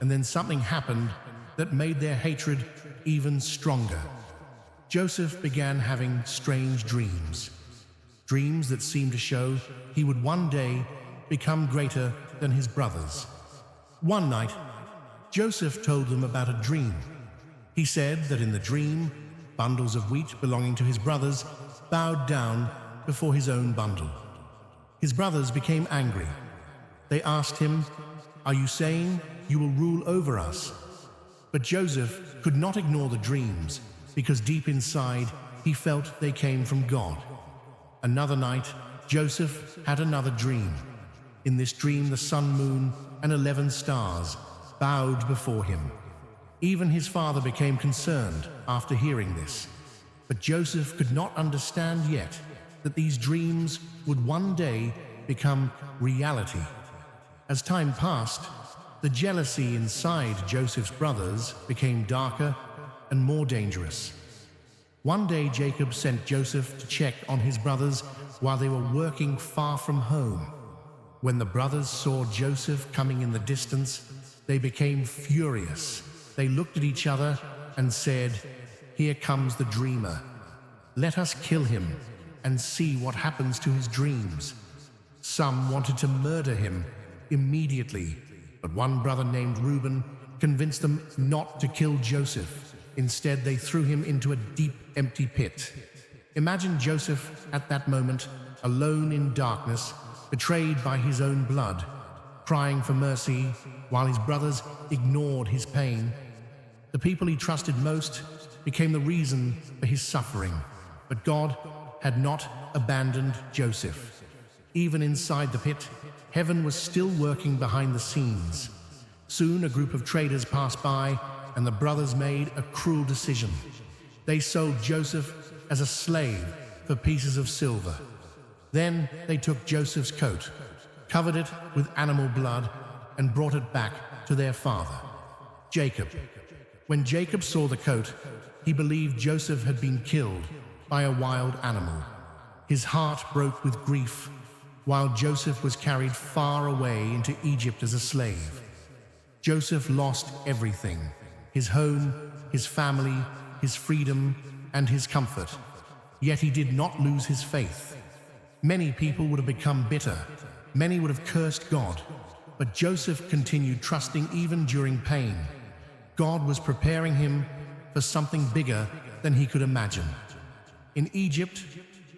And then something happened that made their hatred even stronger. Joseph began having strange dreams. Dreams that seemed to show he would one day become greater than his brothers. One night, Joseph told them about a dream. He said that in the dream, bundles of wheat belonging to his brothers bowed down before his own bundle. His brothers became angry. They asked him, "Are you saying you will rule over us?" But Joseph could not ignore the dreams because deep inside he felt they came from God. Another night, Joseph had another dream. In this dream, the sun, moon, and 11 stars bowed before him. Even his father became concerned after hearing this. But Joseph could not understand yet that these dreams would one day become reality. As time passed, the jealousy inside Joseph's brothers became darker and more dangerous. One day Jacob sent Joseph to check on his brothers while they were working far from home. When the brothers saw Joseph coming in the distance, they became furious. They looked at each other and said, "Here comes the dreamer. Let us kill him and see what happens to his dreams." Some wanted to murder him immediately, but one brother named Reuben convinced them not to kill Joseph. Instead, they threw him into a deep, empty pit. Imagine Joseph at that moment, alone in darkness, betrayed by his own blood, crying for mercy while his brothers ignored his pain. The people he trusted most became the reason for his suffering. But God had not abandoned Joseph. Even inside the pit, heaven was still working behind the scenes. Soon a group of traders passed by, and the brothers made a cruel decision. They sold Joseph as a slave for pieces of silver. Then they took Joseph's coat, covered it with animal blood, and brought it back to their father, Jacob. When Jacob saw the coat, he believed Joseph had been killed by a wild animal. His heart broke with grief, while Joseph was carried far away into Egypt as a slave. Joseph lost everything: his home, his family, his freedom, and his comfort. Yet he did not lose his faith. Many people would have become bitter. Many would have cursed God. But Joseph continued trusting even during pain. God was preparing him for something bigger than he could imagine. In Egypt,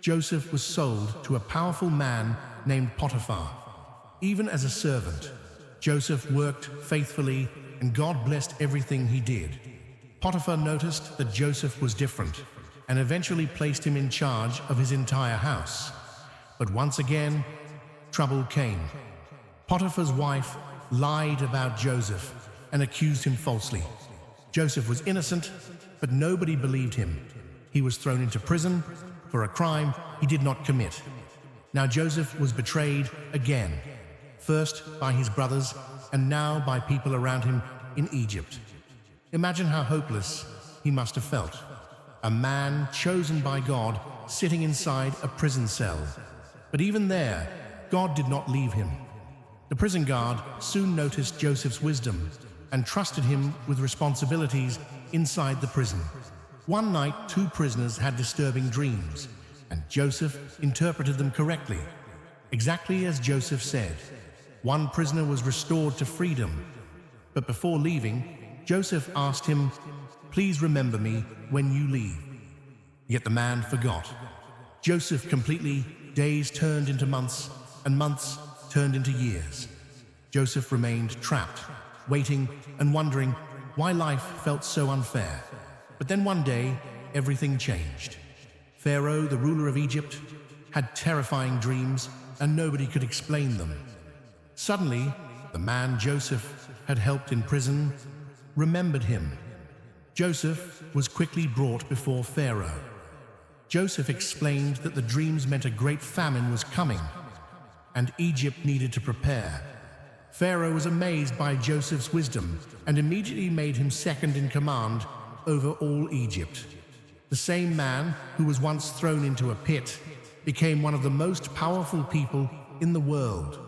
Joseph was sold to a powerful man named Potiphar. Even as a servant, Joseph worked faithfully, and God blessed everything he did. Potiphar noticed that Joseph was different and eventually placed him in charge of his entire house. But once again, trouble came. Potiphar's wife lied about Joseph and accused him falsely. Joseph was innocent, but nobody believed him. He was thrown into prison for a crime he did not commit. Now Joseph was betrayed again, first by his brothers and now by people around him in Egypt. Imagine how hopeless he must have felt. A man chosen by God sitting inside a prison cell. But even there, God did not leave him. The prison guard soon noticed Joseph's wisdom and trusted him with responsibilities inside the prison. One night, 2 prisoners had disturbing dreams, and Joseph interpreted them correctly, exactly as Joseph said. One prisoner was restored to freedom, but before leaving, Joseph asked him, "Please remember me when you leave." Yet the man forgot. Joseph completely, days turned into months, and months turned into years. Joseph remained trapped, waiting and wondering why life felt so unfair. But then one day, everything changed. Pharaoh, the ruler of Egypt, had terrifying dreams, and nobody could explain them. Suddenly, the man Joseph had helped in prison remembered him. Joseph was quickly brought before Pharaoh. Joseph explained that the dreams meant a great famine was coming. and Egypt needed to prepare. Pharaoh was amazed by Joseph's wisdom and immediately made him second in command over all Egypt. The same man who was once thrown into a pit became one of the most powerful people in the world.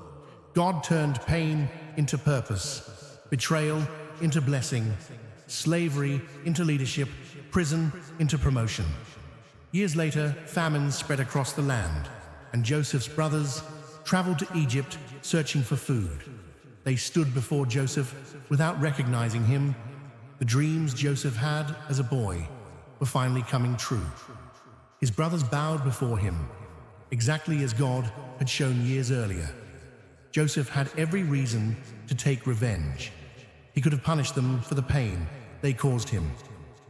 God turned pain into purpose, betrayal into blessing, slavery into leadership, prison into promotion. Years later, famines spread across the land, and Joseph's brothers traveled to Egypt searching for food. They stood before Joseph without recognizing him. The dreams Joseph had as a boy were finally coming true. His brothers bowed before him, exactly as God had shown years earlier. Joseph had every reason to take revenge. He could have punished them for the pain they caused him,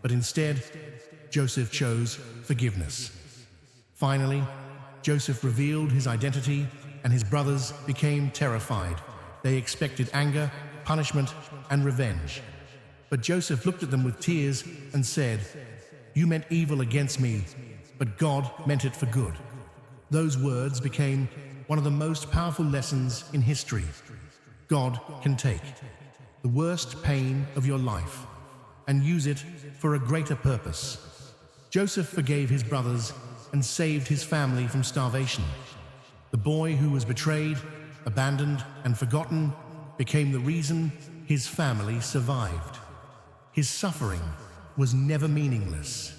but instead, Joseph chose forgiveness. Finally, Joseph revealed his identity, and his brothers became terrified. They expected anger, punishment, and revenge. But Joseph looked at them with tears and said, "You meant evil against me, but God meant it for good." Those words became one of the most powerful lessons in history. God can take the worst pain of your life and use it for a greater purpose. Joseph forgave his brothers and saved his family from starvation. The boy who was betrayed, abandoned, and forgotten became the reason his family survived. His suffering was never meaningless.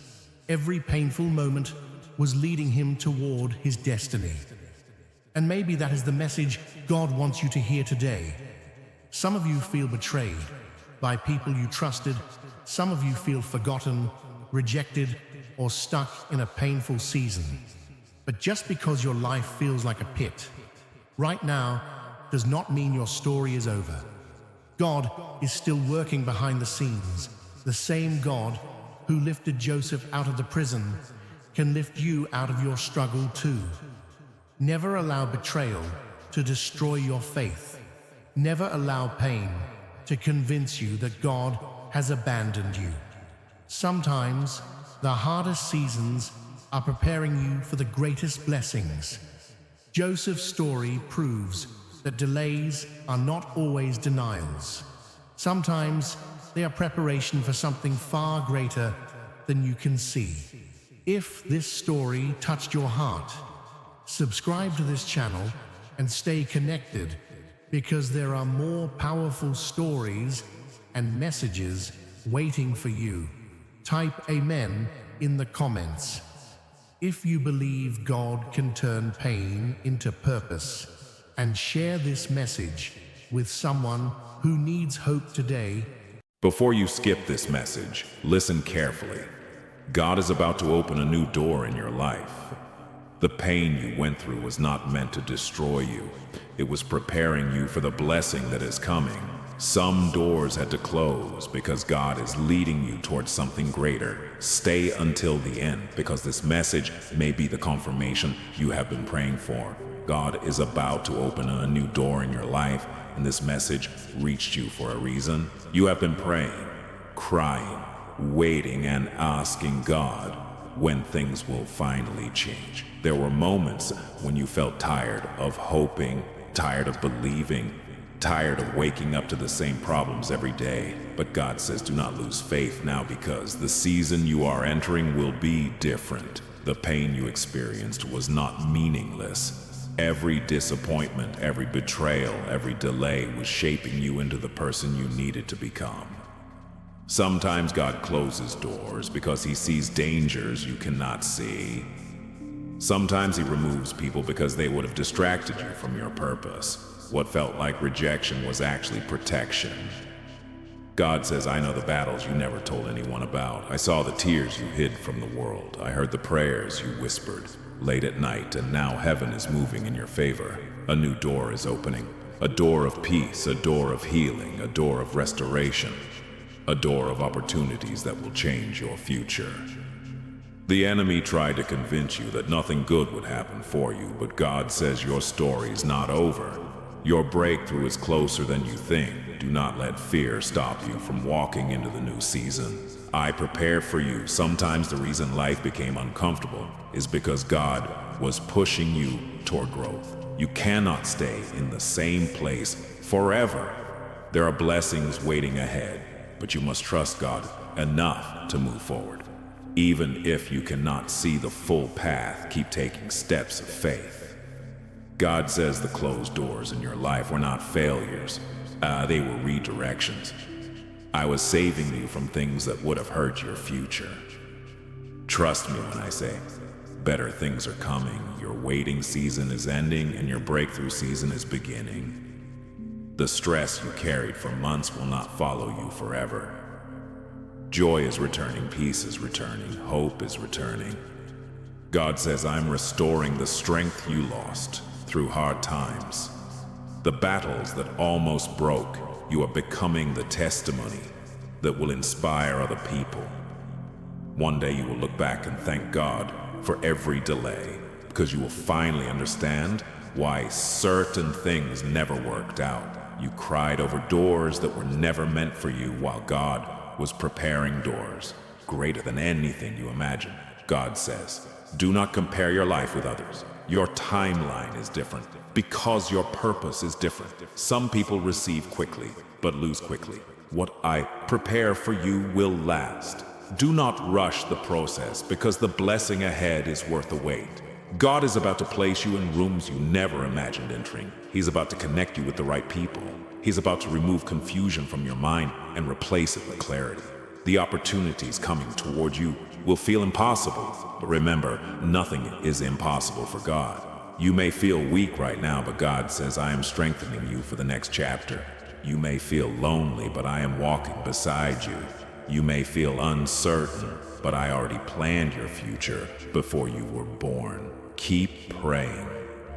Every painful moment was leading him toward his destiny. And maybe that is the message God wants you to hear today. Some of you feel betrayed by people you trusted. Some of you feel forgotten, rejected, or stuck in a painful season. But just because your life feels like a pit right now does not mean your story is over. God is still working behind the scenes. The same God who lifted Joseph out of the prison can lift you out of your struggle too. Never allow betrayal to destroy your faith. Never allow pain to convince you that God has abandoned you. Sometimes the hardest seasons are preparing you for the greatest blessings. Joseph's story proves that delays are not always denials. Sometimes they are preparation for something far greater than you can see. If this story touched your heart, subscribe to this channel and stay connected, because there are more powerful stories and messages waiting for you. Type Amen in the comments if you believe God can turn pain into purpose, and share this message with someone who needs hope today. Before you skip this message, listen carefully. God is about to open a new door in your life. The pain you went through was not meant to destroy you. It was preparing you for the blessing that is coming. Some doors had to close because God is leading you towards something greater. Stay until the end, because this message may be the confirmation you have been praying for. God is about to open a new door in your life, and this message reached you for a reason. You have been praying, crying, waiting, and asking God when things will finally change. There were moments when you felt tired of hoping, tired of believing, tired of waking up to the same problems every day. But God says, do not lose faith now, because the season you are entering will be different. The pain you experienced was not meaningless. Every disappointment, every betrayal, every delay was shaping you into the person you needed to become. Sometimes God closes doors because he sees dangers you cannot see. Sometimes he removes people because they would have distracted you from your purpose. What felt like rejection was actually protection. God says, I know the battles you never told anyone about. I saw the tears you hid from the world. I heard the prayers you whispered late at night, and now heaven is moving in your favor. A new door is opening. A door of peace, a door of healing, a door of restoration, a door of opportunities that will change your future. The enemy tried to convince you that nothing good would happen for you, but God says your story's not over. Your breakthrough is closer than you think. Do not let fear stop you from walking into the new season. I prepare for you. Sometimes the reason life became uncomfortable is because God was pushing you toward growth. You cannot stay in the same place forever. There are blessings waiting ahead, but you must trust God enough to move forward. Even if you cannot see the full path, keep taking steps of faith. God says the closed doors in your life were not failures. They were redirections. I was saving you from things that would have hurt your future. Trust me when I say, better things are coming. Your waiting season is ending and your breakthrough season is beginning. The stress you carried for months will not follow you forever. Joy is returning, peace is returning, hope is returning. God says, I'm restoring the strength you lost through hard times. The battles that almost broke, you are becoming the testimony that will inspire other people. One day you will look back and thank God for every delay, because you will finally understand why certain things never worked out. You cried over doors that were never meant for you while God was preparing doors greater than anything you imagine. God says, do not compare your life with others. Your timeline is different because your purpose is different. Some people receive quickly, but lose quickly. What I prepare for you will last. Do not rush the process because the blessing ahead is worth the wait. God is about to place you in rooms you never imagined entering. He's about to connect you with the right people. He's about to remove confusion from your mind and replace it with clarity. The opportunities coming toward you will feel impossible, but remember, nothing is impossible for God. You may feel weak right now, but God says, I am strengthening you for the next chapter. You may feel lonely, but I am walking beside you. You may feel uncertain, but I already planned your future before you were born. Keep praying,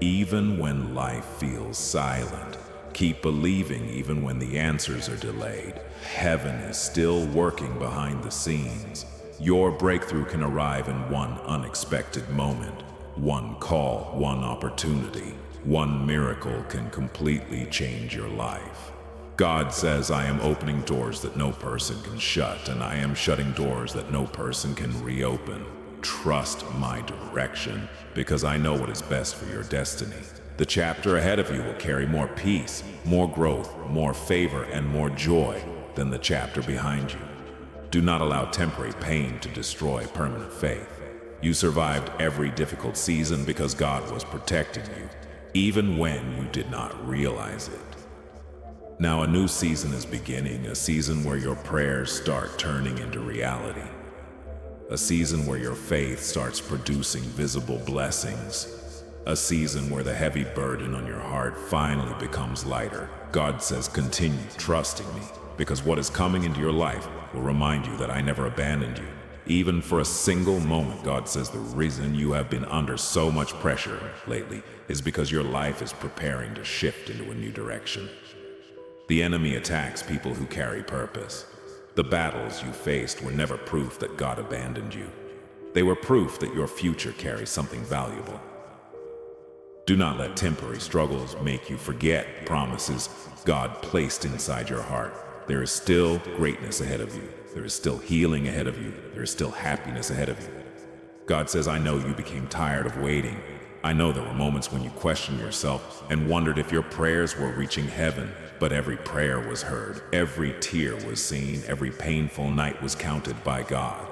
even when life feels silent. Keep believing even when the answers are delayed. Heaven is still working behind the scenes. Your breakthrough can arrive in one unexpected moment. One call, one opportunity, one miracle can completely change your life. God says, I am opening doors that no person can shut, and I am shutting doors that no person can reopen. Trust my direction, because I know what is best for your destiny. The chapter ahead of you will carry more peace, more growth, more favor, and more joy than the chapter behind you. Do not allow temporary pain to destroy permanent faith. You survived every difficult season because God was protecting you, even when you did not realize it. Now a new season is beginning, a season where your prayers start turning into reality. A season where your faith starts producing visible blessings. A season where the heavy burden on your heart finally becomes lighter. God says, continue trusting me, because what is coming into your life will remind you that I never abandoned you. Even for a single moment, God says the reason you have been under so much pressure lately is because your life is preparing to shift into a new direction. The enemy attacks people who carry purpose. The battles you faced were never proof that God abandoned you. They were proof that your future carries something valuable. Do not let temporary struggles make you forget promises God placed inside your heart. There is still greatness ahead of you. There is still healing ahead of you. There is still happiness ahead of you. God says, I know you became tired of waiting. I know there were moments when you questioned yourself and wondered if your prayers were reaching heaven, but every prayer was heard. Every tear was seen. Every painful night was counted by God.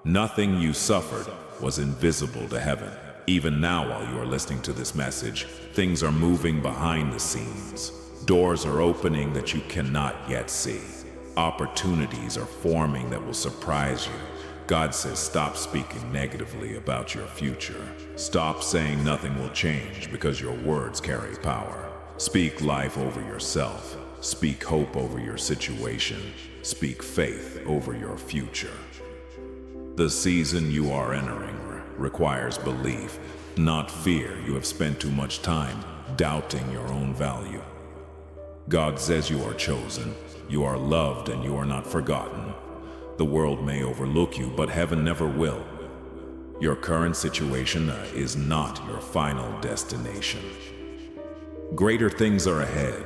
Nothing you suffered was invisible to heaven. Even now, while you are listening to this message, things are moving behind the scenes. Doors are opening that you cannot yet see. Opportunities are forming that will surprise you. God says, stop speaking negatively about your future. Stop saying nothing will change because your words carry power. Speak life over yourself. Speak hope over your situation. Speak faith over your future. The season you are entering requires belief, not fear. You have spent too much time doubting your own value. God says you are chosen, you are loved, and you are not forgotten. The world may overlook you, but heaven never will. Your current situation is not your final destination. Greater things are ahead.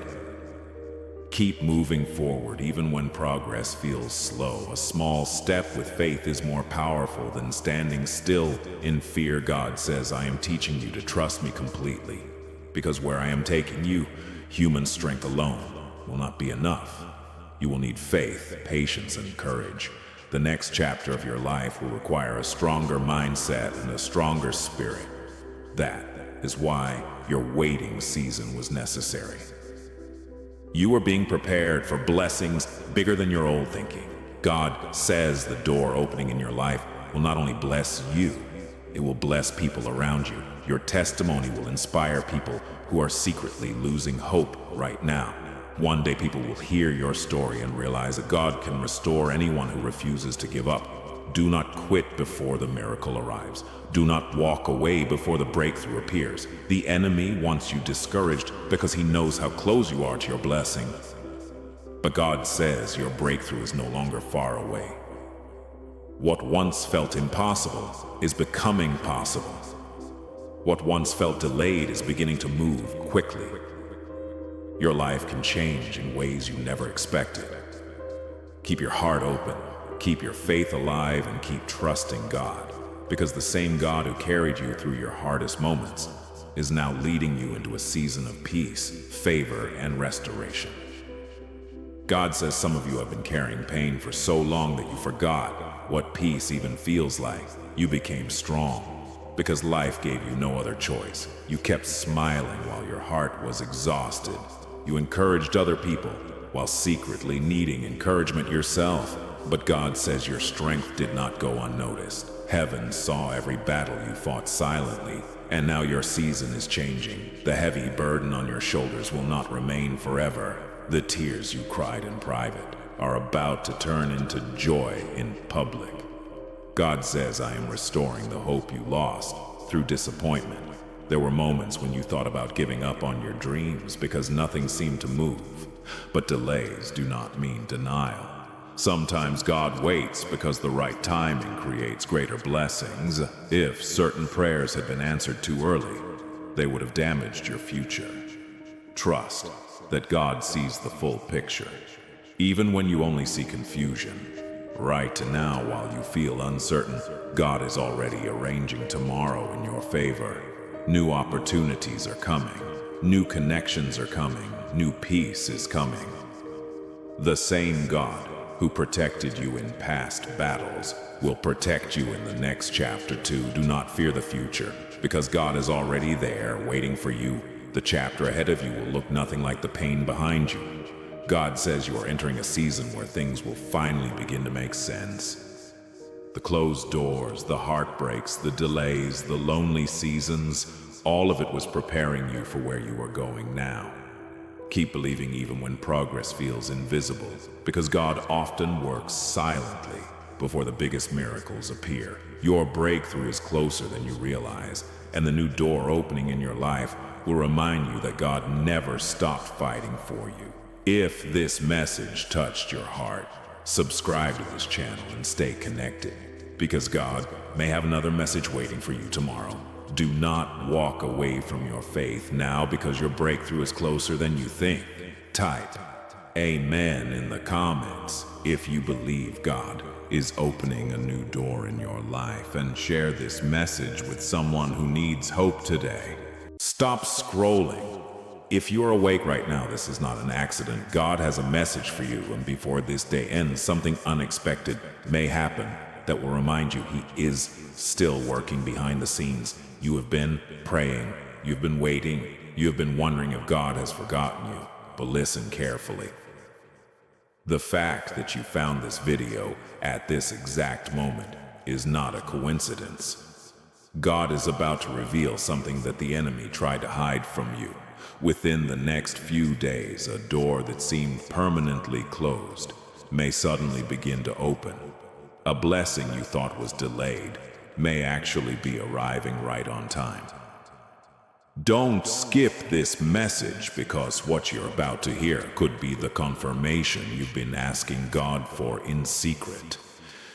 Keep moving forward even when progress feels slow. A small step with faith is more powerful than standing still in fear. God says, I am teaching you to trust me completely, because where I am taking you, human strength alone will not be enough. You will need faith, patience, and courage. The next chapter of your life will require a stronger mindset and a stronger spirit. That is why your waiting season was necessary. You are being prepared for blessings bigger than your old thinking. God says the door opening in your life will not only bless you, it will bless people around you. Your testimony will inspire people who are secretly losing hope right now. One day people will hear your story and realize that God can restore anyone who refuses to give up. Do not quit before the miracle arrives. Do not walk away before the breakthrough appears. The enemy wants you discouraged because he knows how close you are to your blessing. But God says your breakthrough is no longer far away. What once felt impossible is becoming possible. What once felt delayed is beginning to move quickly. Your life can change in ways you never expected. Keep your heart open. Keep your faith alive and keep trusting God, because the same God who carried you through your hardest moments is now leading you into a season of peace, favor, and restoration. God says some of you have been carrying pain for so long that you forgot what peace even feels like. You became strong because life gave you no other choice. You kept smiling while your heart was exhausted. You encouraged other people while secretly needing encouragement yourself. But God says your strength did not go unnoticed. Heaven saw every battle you fought silently, and now your season is changing. The heavy burden on your shoulders will not remain forever. The tears you cried in private are about to turn into joy in public. God says, I am restoring the hope you lost through disappointment. There were moments when you thought about giving up on your dreams because nothing seemed to move. But delays do not mean denial. Sometimes God waits because the right timing creates greater blessings. If certain prayers had been answered too early, they would have damaged your future. Trust that God sees the full picture, even when you only see confusion. Right now, while you feel uncertain, God is already arranging tomorrow in your favor. New opportunities are coming. New connections are coming. New peace is coming. The same God who protected you in past battles will protect you in the next chapter too. Do not fear the future, because God is already there waiting for you. The chapter ahead of you will look nothing like the pain behind you. God says you are entering a season where things will finally begin to make sense. The closed doors, the heartbreaks, the delays, the lonely seasons, all of it was preparing you for where you are going now. Keep believing even when progress feels invisible, because God often works silently before the biggest miracles appear. Your breakthrough is closer than you realize, and the new door opening in your life will remind you that God never stopped fighting for you. If this message touched your heart, subscribe to this channel and stay connected, because God may have another message waiting for you tomorrow. Do not walk away from your faith now, because your breakthrough is closer than you think. Type Amen in the comments if you believe God is opening a new door in your life, and share this message with someone who needs hope today. Stop scrolling. If you're awake right now, this is not an accident. God has a message for you, and before this day ends, something unexpected may happen that will remind you He is still working behind the scenes. You have been praying, you've been waiting, you have been wondering if God has forgotten you. But listen carefully. The fact that you found this video at this exact moment is not a coincidence. God is about to reveal something that the enemy tried to hide from you. Within the next few days, a door that seemed permanently closed may suddenly begin to open. A blessing you thought was delayed may actually be arriving right on time. Don't skip this message, because what you're about to hear could be the confirmation you've been asking God for in secret.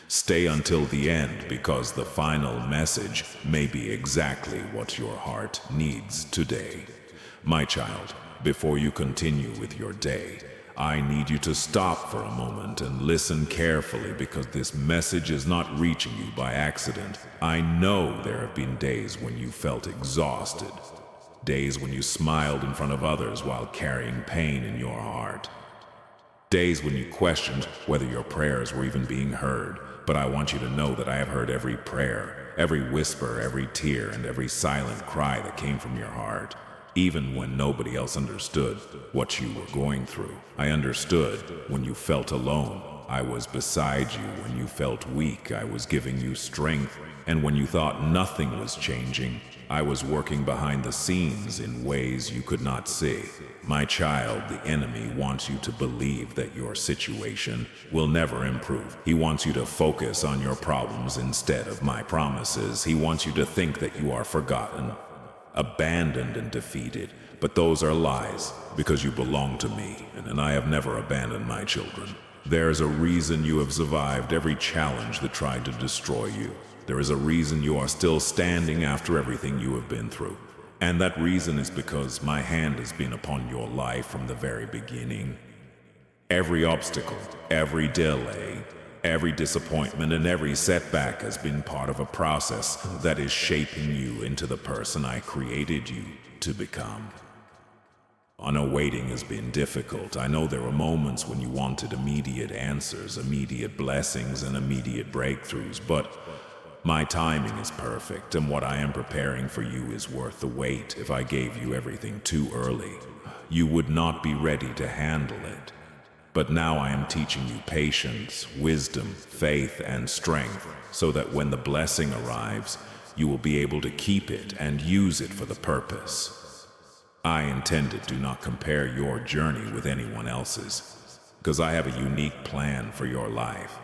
Stay until the end, because the final message may be exactly what your heart needs today. My child, before you continue with your day, I need you to stop for a moment and listen carefully because this message is not reaching you by accident. I know there have been days when you felt exhausted, days when you smiled in front of others while carrying pain in your heart, days when you questioned whether your prayers were even being heard. But I want you to know that I have heard every prayer, every whisper, every tear, and every silent cry that came from your heart. Even when nobody else understood what you were going through. I understood when you felt alone. I was beside you when you felt weak. I was giving you strength. And when you thought nothing was changing, I was working behind the scenes in ways you could not see. My child, the enemy wants you to believe that your situation will never improve. He wants you to focus on your problems instead of my promises. He wants you to think that you are forgotten, abandoned and defeated, but those are lies because you belong to me, and I have never abandoned my children. There is a reason you have survived every challenge that tried to destroy you. There is a reason you are still standing after everything you have been through, and that reason is because my hand has been upon your life from the very beginning. Every obstacle, every delay, every disappointment and every setback has been part of a process that is shaping you into the person I created you to become. I know waiting has been difficult. I know there were moments when you wanted immediate answers, immediate blessings, and immediate breakthroughs, but my timing is perfect, and what I am preparing for you is worth the wait. If I gave you everything too early, you would not be ready to handle it. But now I am teaching you patience, wisdom, faith, and strength, so that when the blessing arrives, you will be able to keep it and use it for the purpose. I intended to not compare your journey with anyone else's, because I have a unique plan for your life.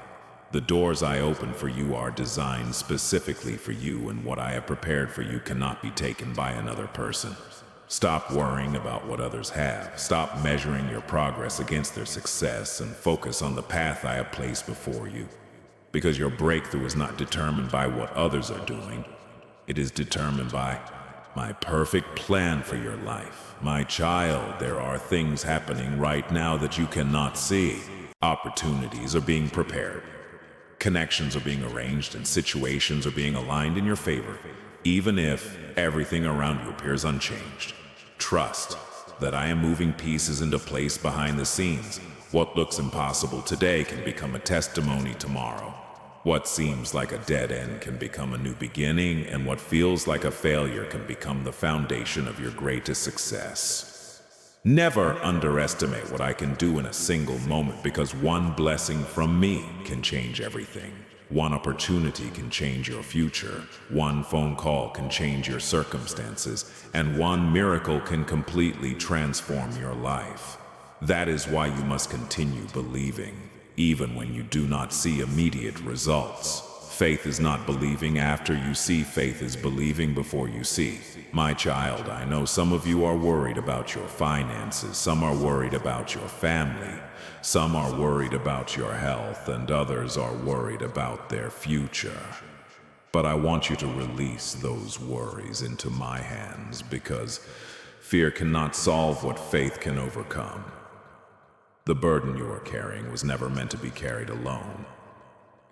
The doors I open for you are designed specifically for you, and what I have prepared for you cannot be taken by another person. Stop worrying about what others have. Stop measuring your progress against their success and focus on the path I have placed before you. Because your breakthrough is not determined by what others are doing. It is determined by my perfect plan for your life. My child, there are things happening right now that you cannot see. Opportunities are being prepared. Connections are being arranged and situations are being aligned in your favor, even if everything around you appears unchanged. Trust that I am moving pieces into place behind the scenes. What looks impossible today can become a testimony tomorrow. What seems like a dead end can become a new beginning, and what feels like a failure can become the foundation of your greatest success. Never underestimate what I can do in a single moment, because one blessing from me can change everything. One opportunity can change your future. One phone call can change your circumstances. And one miracle can completely transform your life. That is why you must continue believing, even when you do not see immediate results. Faith is not believing after you see. Faith is believing before you see. My child, I know some of you are worried about your finances. Some are worried about your family. Some are worried about your health, and others are worried about their future. But I want you to release those worries into my hands, because fear cannot solve what faith can overcome. The burden you are carrying was never meant to be carried alone.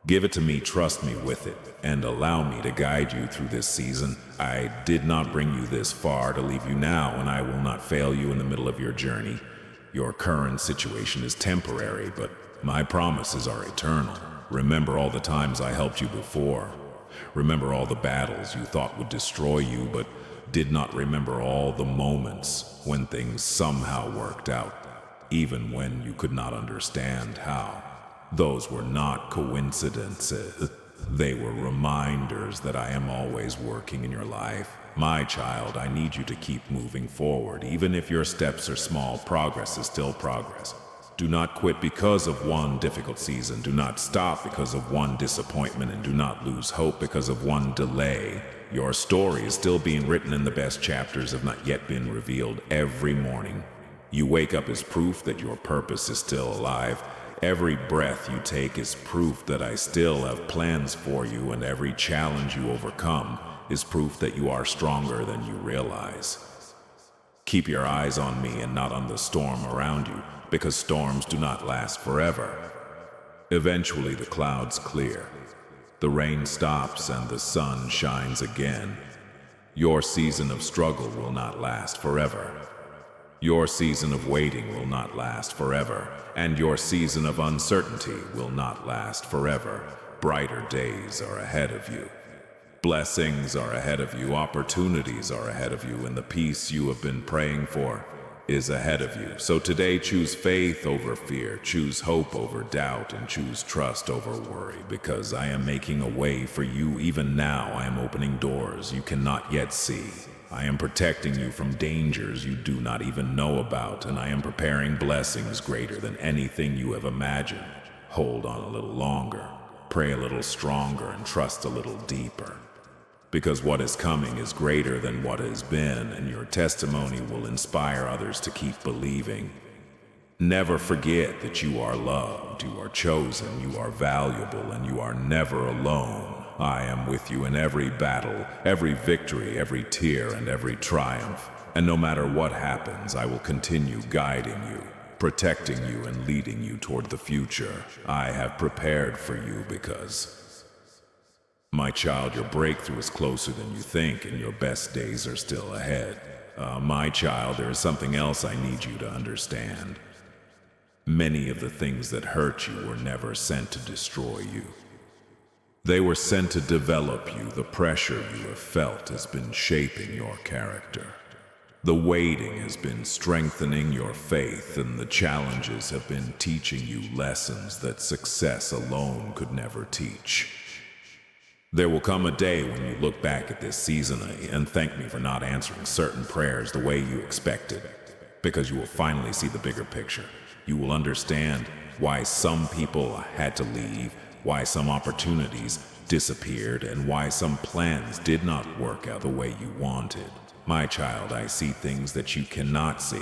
Give it to me, trust me with it, and allow me to guide you through this season. I did not bring you this far to leave you now, and I will not fail you in the middle of your journey. Your current situation is temporary, but my promises are eternal. Remember all the times I helped you before. Remember all the battles you thought would destroy you, but did not remember all the moments when things somehow worked out, even when you could not understand how. Those were not coincidences. They were reminders that I am always working in your life. My child, I need you to keep moving forward. Even if your steps are small, progress is still progress. Do not quit because of one difficult season. Do not stop because of one disappointment, and do not lose hope because of one delay. Your story is still being written, and the best chapters have not yet been revealed. Every morning, you wake up as proof that your purpose is still alive. Every breath you take is proof that I still have plans for you, and every challenge you overcome is proof that you are stronger than you realize. Keep your eyes on me and not on the storm around you, because storms do not last forever. Eventually the clouds clear, the rain stops, and the sun shines again. Your season of struggle will not last forever. Your season of waiting will not last forever, and your season of uncertainty will not last forever. Brighter days are ahead of you. Blessings are ahead of you, opportunities are ahead of you, and the peace you have been praying for is ahead of you. So today choose faith over fear, choose hope over doubt, and choose trust over worry, because I am making a way for you. Even now I am opening doors you cannot yet see. I am protecting you from dangers you do not even know about, and I am preparing blessings greater than anything you have imagined. Hold on a little longer, pray a little stronger, and trust a little deeper. Because what is coming is greater than what has been, and your testimony will inspire others to keep believing. Never forget that you are loved, you are chosen, you are valuable, and you are never alone. I am with you in every battle, every victory, every tear, and every triumph. And no matter what happens, I will continue guiding you, protecting you, and leading you toward the future I have prepared for you, because my child, your breakthrough is closer than you think, and your best days are still ahead. My child, there is something else I need you to understand. Many of the things that hurt you were never sent to destroy you. They were sent to develop you. The pressure you have felt has been shaping your character. The waiting has been strengthening your faith, and the challenges have been teaching you lessons that success alone could never teach. There will come a day when you look back at this season and thank me for not answering certain prayers the way you expected, because you will finally see the bigger picture. You will understand why some people had to leave, why some opportunities disappeared, and why some plans did not work out the way you wanted. My child, I see things that you cannot see.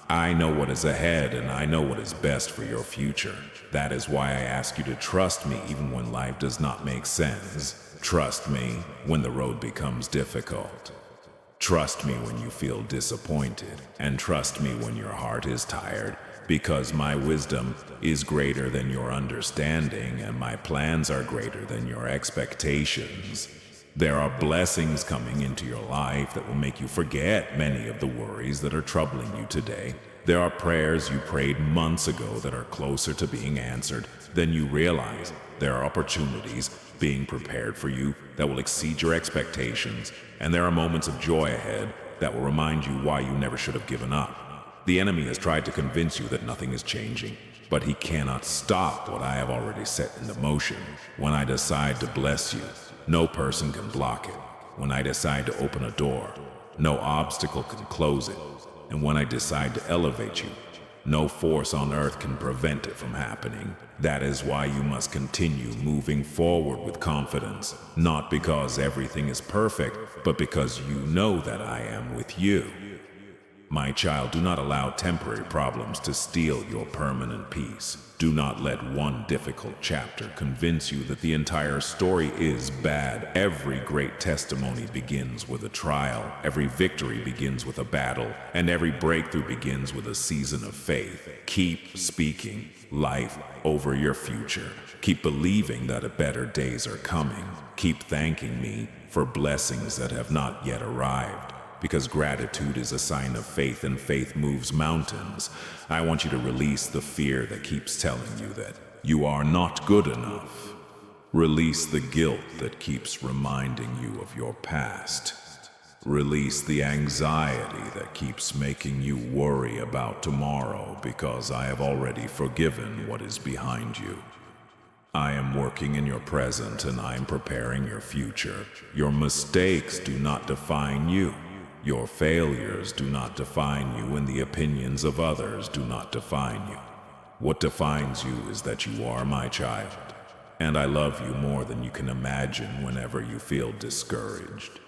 I know what is ahead, and I know what is best for your future. That is why I ask you to trust me even when life does not make sense. Trust me when the road becomes difficult. Trust me when you feel disappointed, and trust me when your heart is tired, because my wisdom is greater than your understanding, and my plans are greater than your expectations. There are blessings coming into your life that will make you forget many of the worries that are troubling you today. There are prayers you prayed months ago that are closer to being answered than you realize. There are opportunities being prepared for you that will exceed your expectations, and there are moments of joy ahead that will remind you why you never should have given up. The enemy has tried to convince you that nothing is changing, but he cannot stop what I have already set into motion. When I decide to bless you, no person can block it. When I decide to open a door, no obstacle can close it. And when I decide to elevate you, no force on earth can prevent it from happening. That is why you must continue moving forward with confidence, not because everything is perfect, but because you know that I am with you. My child, do not allow temporary problems to steal your permanent peace. Do not let one difficult chapter convince you that the entire story is bad. Every great testimony begins with a trial, every victory begins with a battle, and every breakthrough begins with a season of faith. Keep speaking life over your future. Keep believing that better days are coming. Keep thanking me for blessings that have not yet arrived, because gratitude is a sign of faith, and faith moves mountains. I want you to release the fear that keeps telling you that you are not good enough. Release the guilt that keeps reminding you of your past. Release the anxiety that keeps making you worry about tomorrow, because I have already forgiven what is behind you. I am working in your present, and I am preparing your future. Your mistakes do not define you. Your failures do not define you, and the opinions of others do not define you. What defines you is that you are my child, and I love you more than you can imagine whenever you feel discouraged.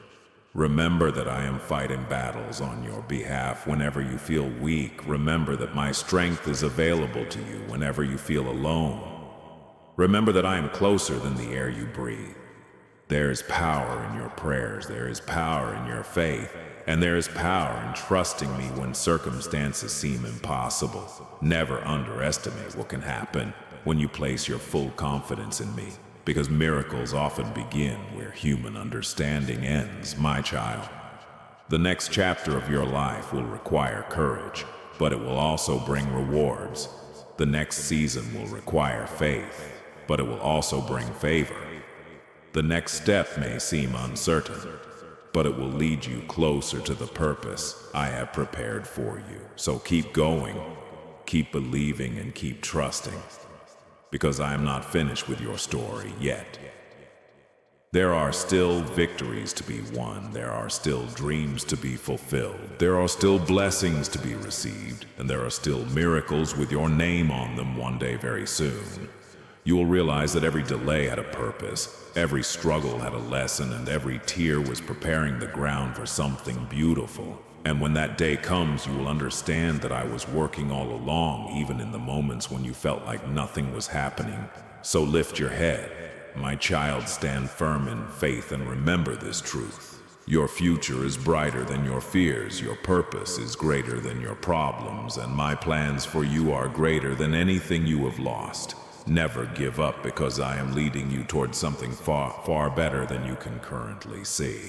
Remember that I am fighting battles on your behalf whenever you feel weak. Remember that my strength is available to you whenever you feel alone. Remember that I am closer than the air you breathe. There is power in your prayers, there is power in your faith, and there is power in trusting me when circumstances seem impossible. Never underestimate what can happen when you place your full confidence in me, because miracles often begin where human understanding ends, my child. The next chapter of your life will require courage, but it will also bring rewards. The next season will require faith, but it will also bring favor. The next step may seem uncertain, but it will lead you closer to the purpose I have prepared for you. So keep going, keep believing, and keep trusting, because I am not finished with your story yet. There are still victories to be won, there are still dreams to be fulfilled, there are still blessings to be received, and there are still miracles with your name on them one day very soon. You will realize that every delay had a purpose, every struggle had a lesson, and every tear was preparing the ground for something beautiful. And when that day comes, you will understand that I was working all along, even in the moments when you felt like nothing was happening. So lift your head, my child, stand firm in faith, and remember this truth. Your future is brighter than your fears, your purpose is greater than your problems, and my plans for you are greater than anything you have lost. Never give up, because I am leading you towards something far, far better than you can currently see.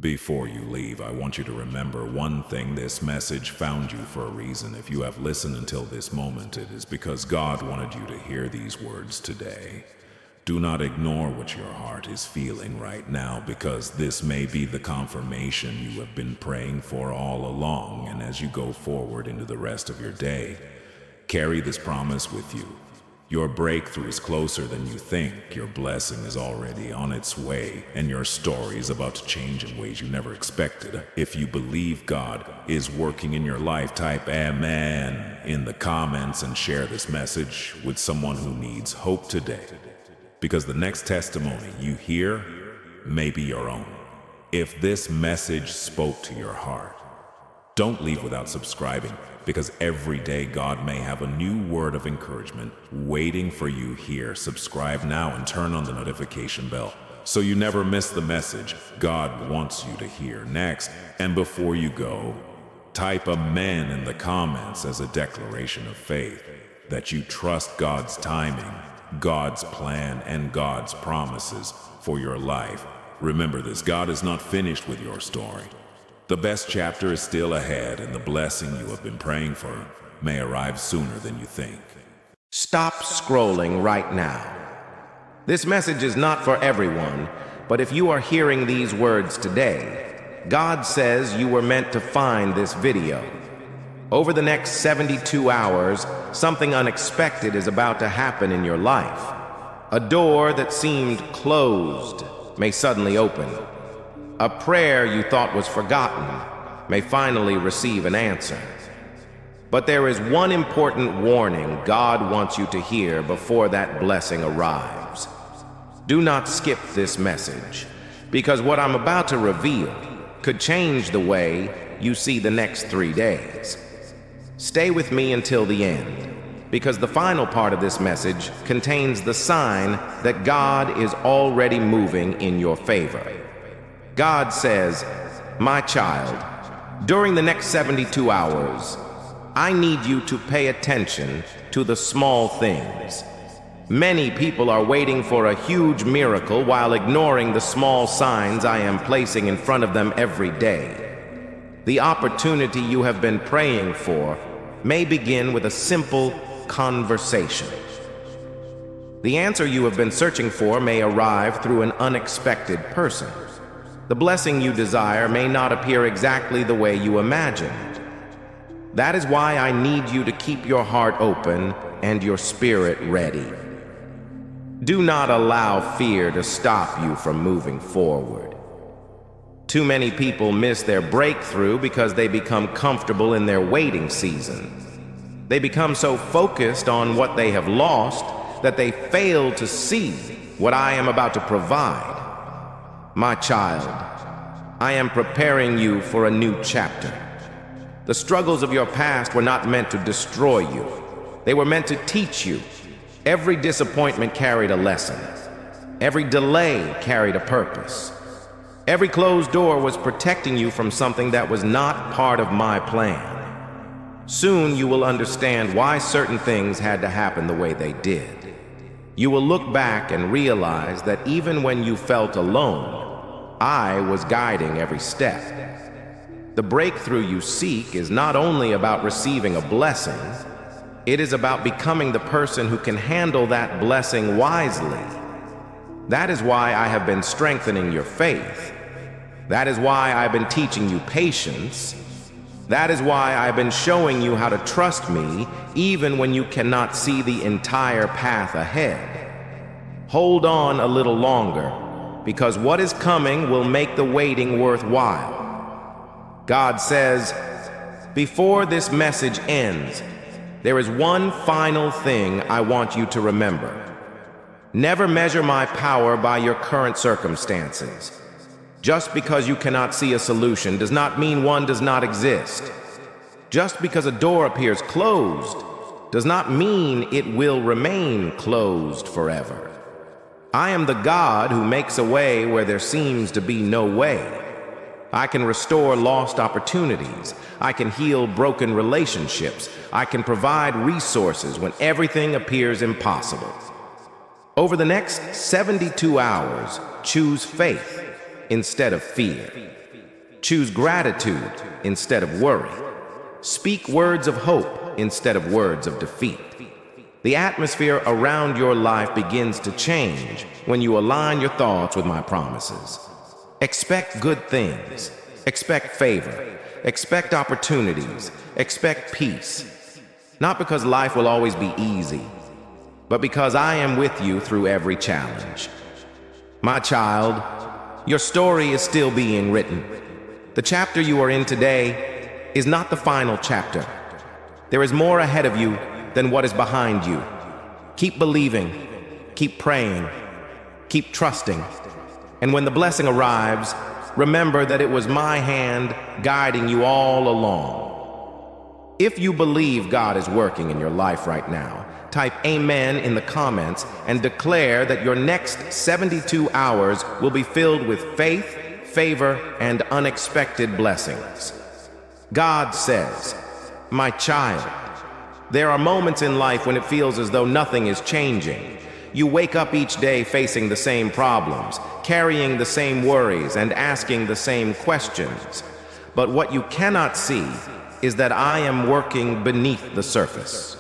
Before you leave, I want you to remember one thing: this message found you for a reason. If you have listened until this moment, it is because God wanted you to hear these words today. Do not ignore what your heart is feeling right now, because this may be the confirmation you have been praying for all along. And as you go forward into the rest of your day, carry this promise with you. Your breakthrough is closer than you think. Your blessing is already on its way, and your story is about to change in ways you never expected. If you believe God is working in your life, type Amen in the comments and share this message with someone who needs hope today, because the next testimony you hear may be your own. If this message spoke to your heart, don't leave without subscribing, because every day God may have a new word of encouragement waiting for you here. Subscribe now and turn on the notification bell so you never miss the message God wants you to hear next. And before you go, type Amen in the comments as a declaration of faith that you trust God's timing, God's plan, and God's promises for your life. Remember this: God is not finished with your story. The best chapter is still ahead, and the blessing you have been praying for may arrive sooner than you think. Stop scrolling right now. This message is not for everyone, but if you are hearing these words today, God says you were meant to find this video. Over the next 72 hours, something unexpected is about to happen in your life. A door that seemed closed may suddenly open. A prayer you thought was forgotten may finally receive an answer. But there is one important warning God wants you to hear before that blessing arrives. Do not skip this message, because what I'm about to reveal could change the way you see the next 3 days. Stay with me until the end, because the final part of this message contains the sign that God is already moving in your favor. God says, my child, during the next 72 hours, I need you to pay attention to the small things. Many people are waiting for a huge miracle while ignoring the small signs I am placing in front of them every day. The opportunity you have been praying for may begin with a simple conversation. The answer you have been searching for may arrive through an unexpected person. The blessing you desire may not appear exactly the way you imagined. That is why I need you to keep your heart open and your spirit ready. Do not allow fear to stop you from moving forward. Too many people miss their breakthrough because they become comfortable in their waiting season. They become so focused on what they have lost that they fail to see what I am about to provide. My child, I am preparing you for a new chapter. The struggles of your past were not meant to destroy you. They were meant to teach you. Every disappointment carried a lesson. Every delay carried a purpose. Every closed door was protecting you from something that was not part of my plan. Soon you will understand why certain things had to happen the way they did. You will look back and realize that even when you felt alone, I was guiding every step. The breakthrough you seek is not only about receiving a blessing, it is about becoming the person who can handle that blessing wisely. That is why I have been strengthening your faith. That is why I've been teaching you patience. That is why I've been showing you how to trust me even when you cannot see the entire path ahead. Hold on a little longer, because what is coming will make the waiting worthwhile. God says, before this message ends, there is one final thing I want you to remember. Never measure my power by your current circumstances. Just because you cannot see a solution does not mean one does not exist. Just because a door appears closed does not mean it will remain closed forever. I am the God who makes a way where there seems to be no way. I can restore lost opportunities. I can heal broken relationships. I can provide resources when everything appears impossible. Over the next 72 hours, choose faith instead of fear. Choose gratitude instead of worry. Speak words of hope instead of words of defeat. The atmosphere around your life begins to change when you align your thoughts with my promises. Expect good things. Expect favor. Expect opportunities. Expect peace. Not because life will always be easy, but because I am with you through every challenge. My child, your story is still being written. The chapter you are in today is not the final chapter. There is more ahead of you than what is behind you. Keep believing, keep praying, keep trusting. And when the blessing arrives, remember that it was my hand guiding you all along. If you believe God is working in your life right now, type amen in the comments and declare that your next 72 hours will be filled with faith, favor, and unexpected blessings. God says, my child, there are moments in life when it feels as though nothing is changing. You wake up each day facing the same problems, carrying the same worries, and asking the same questions. But what you cannot see is that I am working beneath the surface.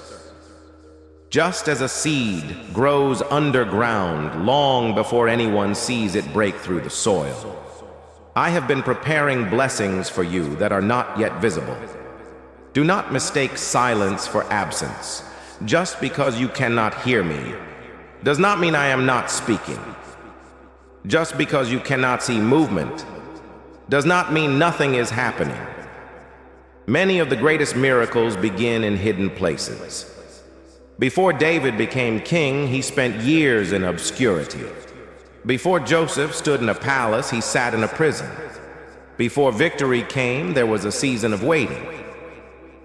Just as a seed grows underground long before anyone sees it break through the soil, I have been preparing blessings for you that are not yet visible. Do not mistake silence for absence. Just because you cannot hear me does not mean I am not speaking. Just because you cannot see movement does not mean nothing is happening. Many of the greatest miracles begin in hidden places. Before David became king, he spent years in obscurity. Before Joseph stood in a palace, he sat in a prison. Before victory came, there was a season of waiting.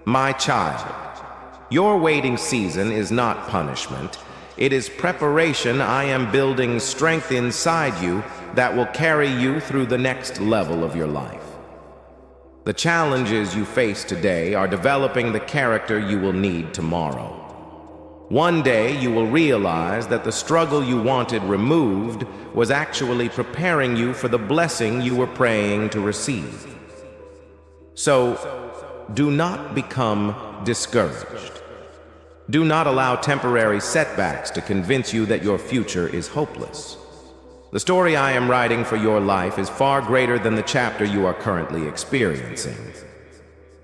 My child, your waiting season is not punishment. It is preparation. I am building strength inside you that will carry you through the next level of your life. The challenges you face today are developing the character you will need tomorrow. One day you will realize that the struggle you wanted removed was actually preparing you for the blessing you were praying to receive. So, do not become discouraged. Do not allow temporary setbacks to convince you that your future is hopeless. The story I am writing for your life is far greater than the chapter you are currently experiencing.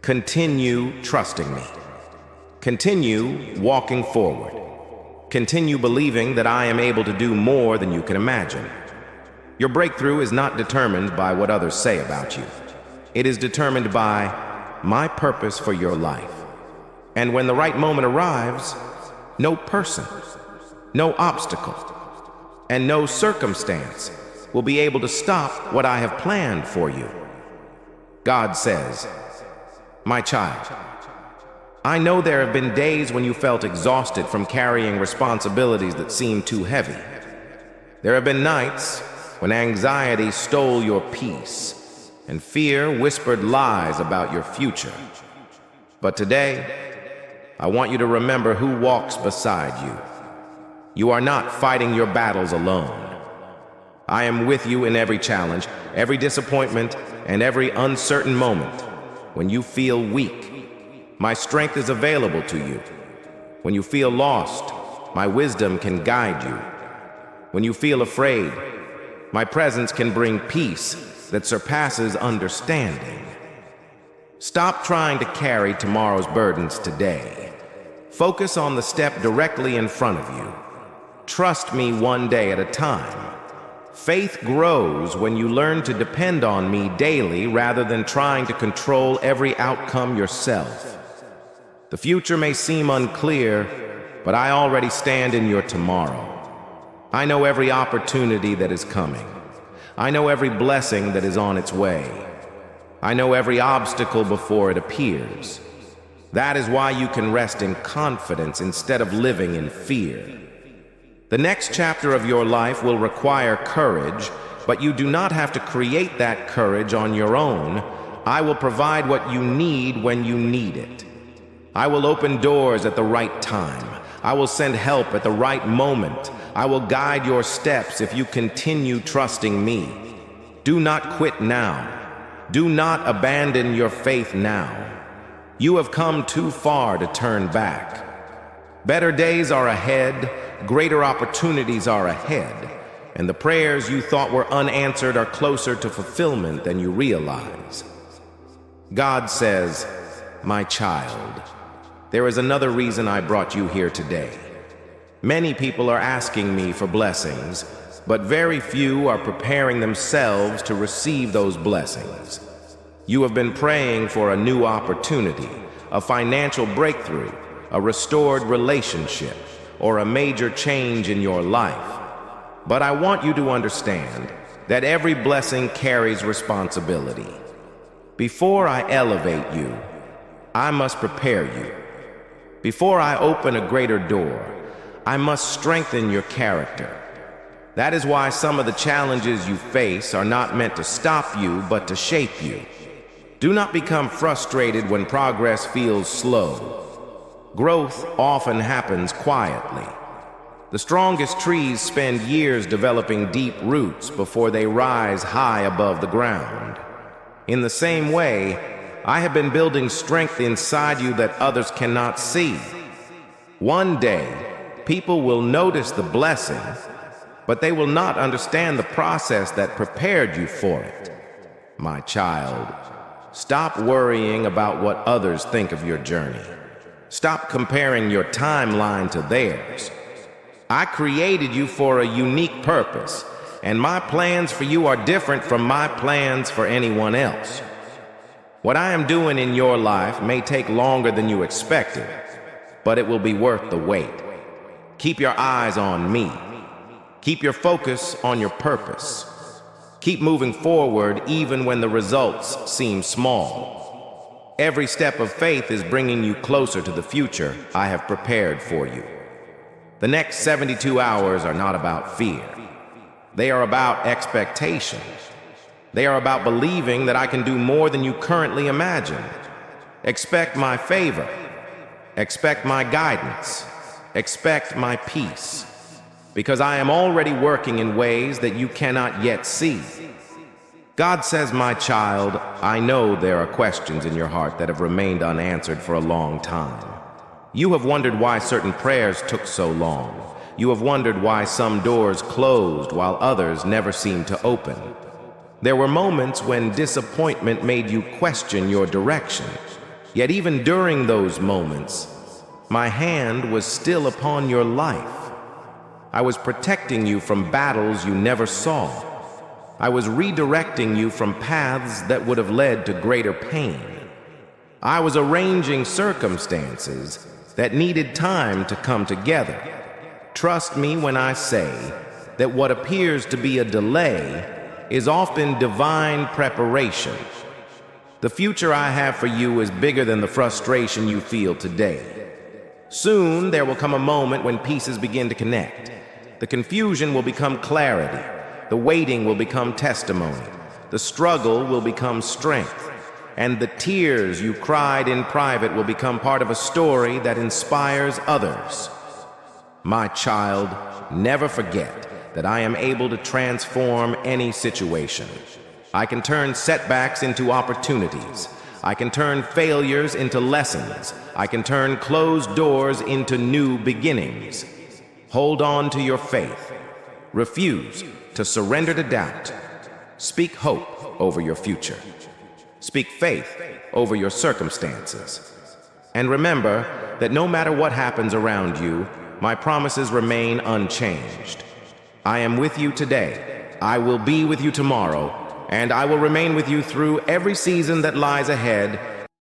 Continue trusting me. Continue walking forward. Continue believing that I am able to do more than you can imagine. Your breakthrough is not determined by what others say about you. It is determined by my purpose for your life. And when the right moment arrives, no person, no obstacle, and no circumstance will be able to stop what I have planned for you. God says, my child, I know there have been days when you felt exhausted from carrying responsibilities that seemed too heavy. There have been nights when anxiety stole your peace and fear whispered lies about your future. But today, I want you to remember who walks beside you. You are not fighting your battles alone. I am with you in every challenge, every disappointment, and every uncertain moment. When you feel weak, my strength is available to you. When you feel lost, my wisdom can guide you. When you feel afraid, my presence can bring peace that surpasses understanding. Stop trying to carry tomorrow's burdens today. Focus on the step directly in front of you. Trust me one day at a time. Faith grows when you learn to depend on me daily rather than trying to control every outcome yourself. The future may seem unclear, but I already stand in your tomorrow. I know every opportunity that is coming. I know every blessing that is on its way. I know every obstacle before it appears. That is why you can rest in confidence instead of living in fear. The next chapter of your life will require courage, but you do not have to create that courage on your own. I will provide what you need when you need it. I will open doors at the right time. I will send help at the right moment. I will guide your steps if you continue trusting me. Do not quit now. Do not abandon your faith now. You have come too far to turn back. Better days are ahead, greater opportunities are ahead, and the prayers you thought were unanswered are closer to fulfillment than you realize. God says, "My child, there is another reason I brought you here today. Many people are asking me for blessings, but very few are preparing themselves to receive those blessings. You have been praying for a new opportunity, a financial breakthrough, a restored relationship, or a major change in your life. But I want you to understand that every blessing carries responsibility. Before I elevate you, I must prepare you. Before I open a greater door, I must strengthen your character. That is why some of the challenges you face are not meant to stop you, but to shape you. Do not become frustrated when progress feels slow. Growth often happens quietly. The strongest trees spend years developing deep roots before they rise high above the ground. In the same way, I have been building strength inside you that others cannot see. One day, people will notice the blessing, but they will not understand the process that prepared you for it. My child, stop worrying about what others think of your journey. Stop comparing your timeline to theirs. I created you for a unique purpose, and my plans for you are different from my plans for anyone else. What I am doing in your life may take longer than you expected, but it will be worth the wait. Keep your eyes on me. Keep your focus on your purpose. Keep moving forward even when the results seem small. Every step of faith is bringing you closer to the future I have prepared for you. The next 72 hours are not about fear. They are about expectation. They are about believing that I can do more than you currently imagine. Expect my favor. Expect my guidance. Expect my peace. Because I am already working in ways that you cannot yet see. God says, my child, I know there are questions in your heart that have remained unanswered for a long time. You have wondered why certain prayers took so long. You have wondered why some doors closed while others never seemed to open. There were moments when disappointment made you question your direction. Yet even during those moments, my hand was still upon your life. I was protecting you from battles you never saw. I was redirecting you from paths that would have led to greater pain. I was arranging circumstances that needed time to come together. Trust me when I say that what appears to be a delay is often divine preparation. The future I have for you is bigger than the frustration you feel today. Soon there will come a moment when pieces begin to connect. The confusion will become clarity. The waiting will become testimony. The struggle will become strength. And the tears you cried in private will become part of a story that inspires others. My child, never forget that I am able to transform any situation. I can turn setbacks into opportunities. I can turn failures into lessons. I can turn closed doors into new beginnings. Hold on to your faith. Refuse to surrender to doubt. Speak hope over your future. Speak faith over your circumstances. And remember that no matter what happens around you, my promises remain unchanged. I am with you today. I will be with you tomorrow, and I will remain with you through every season that lies ahead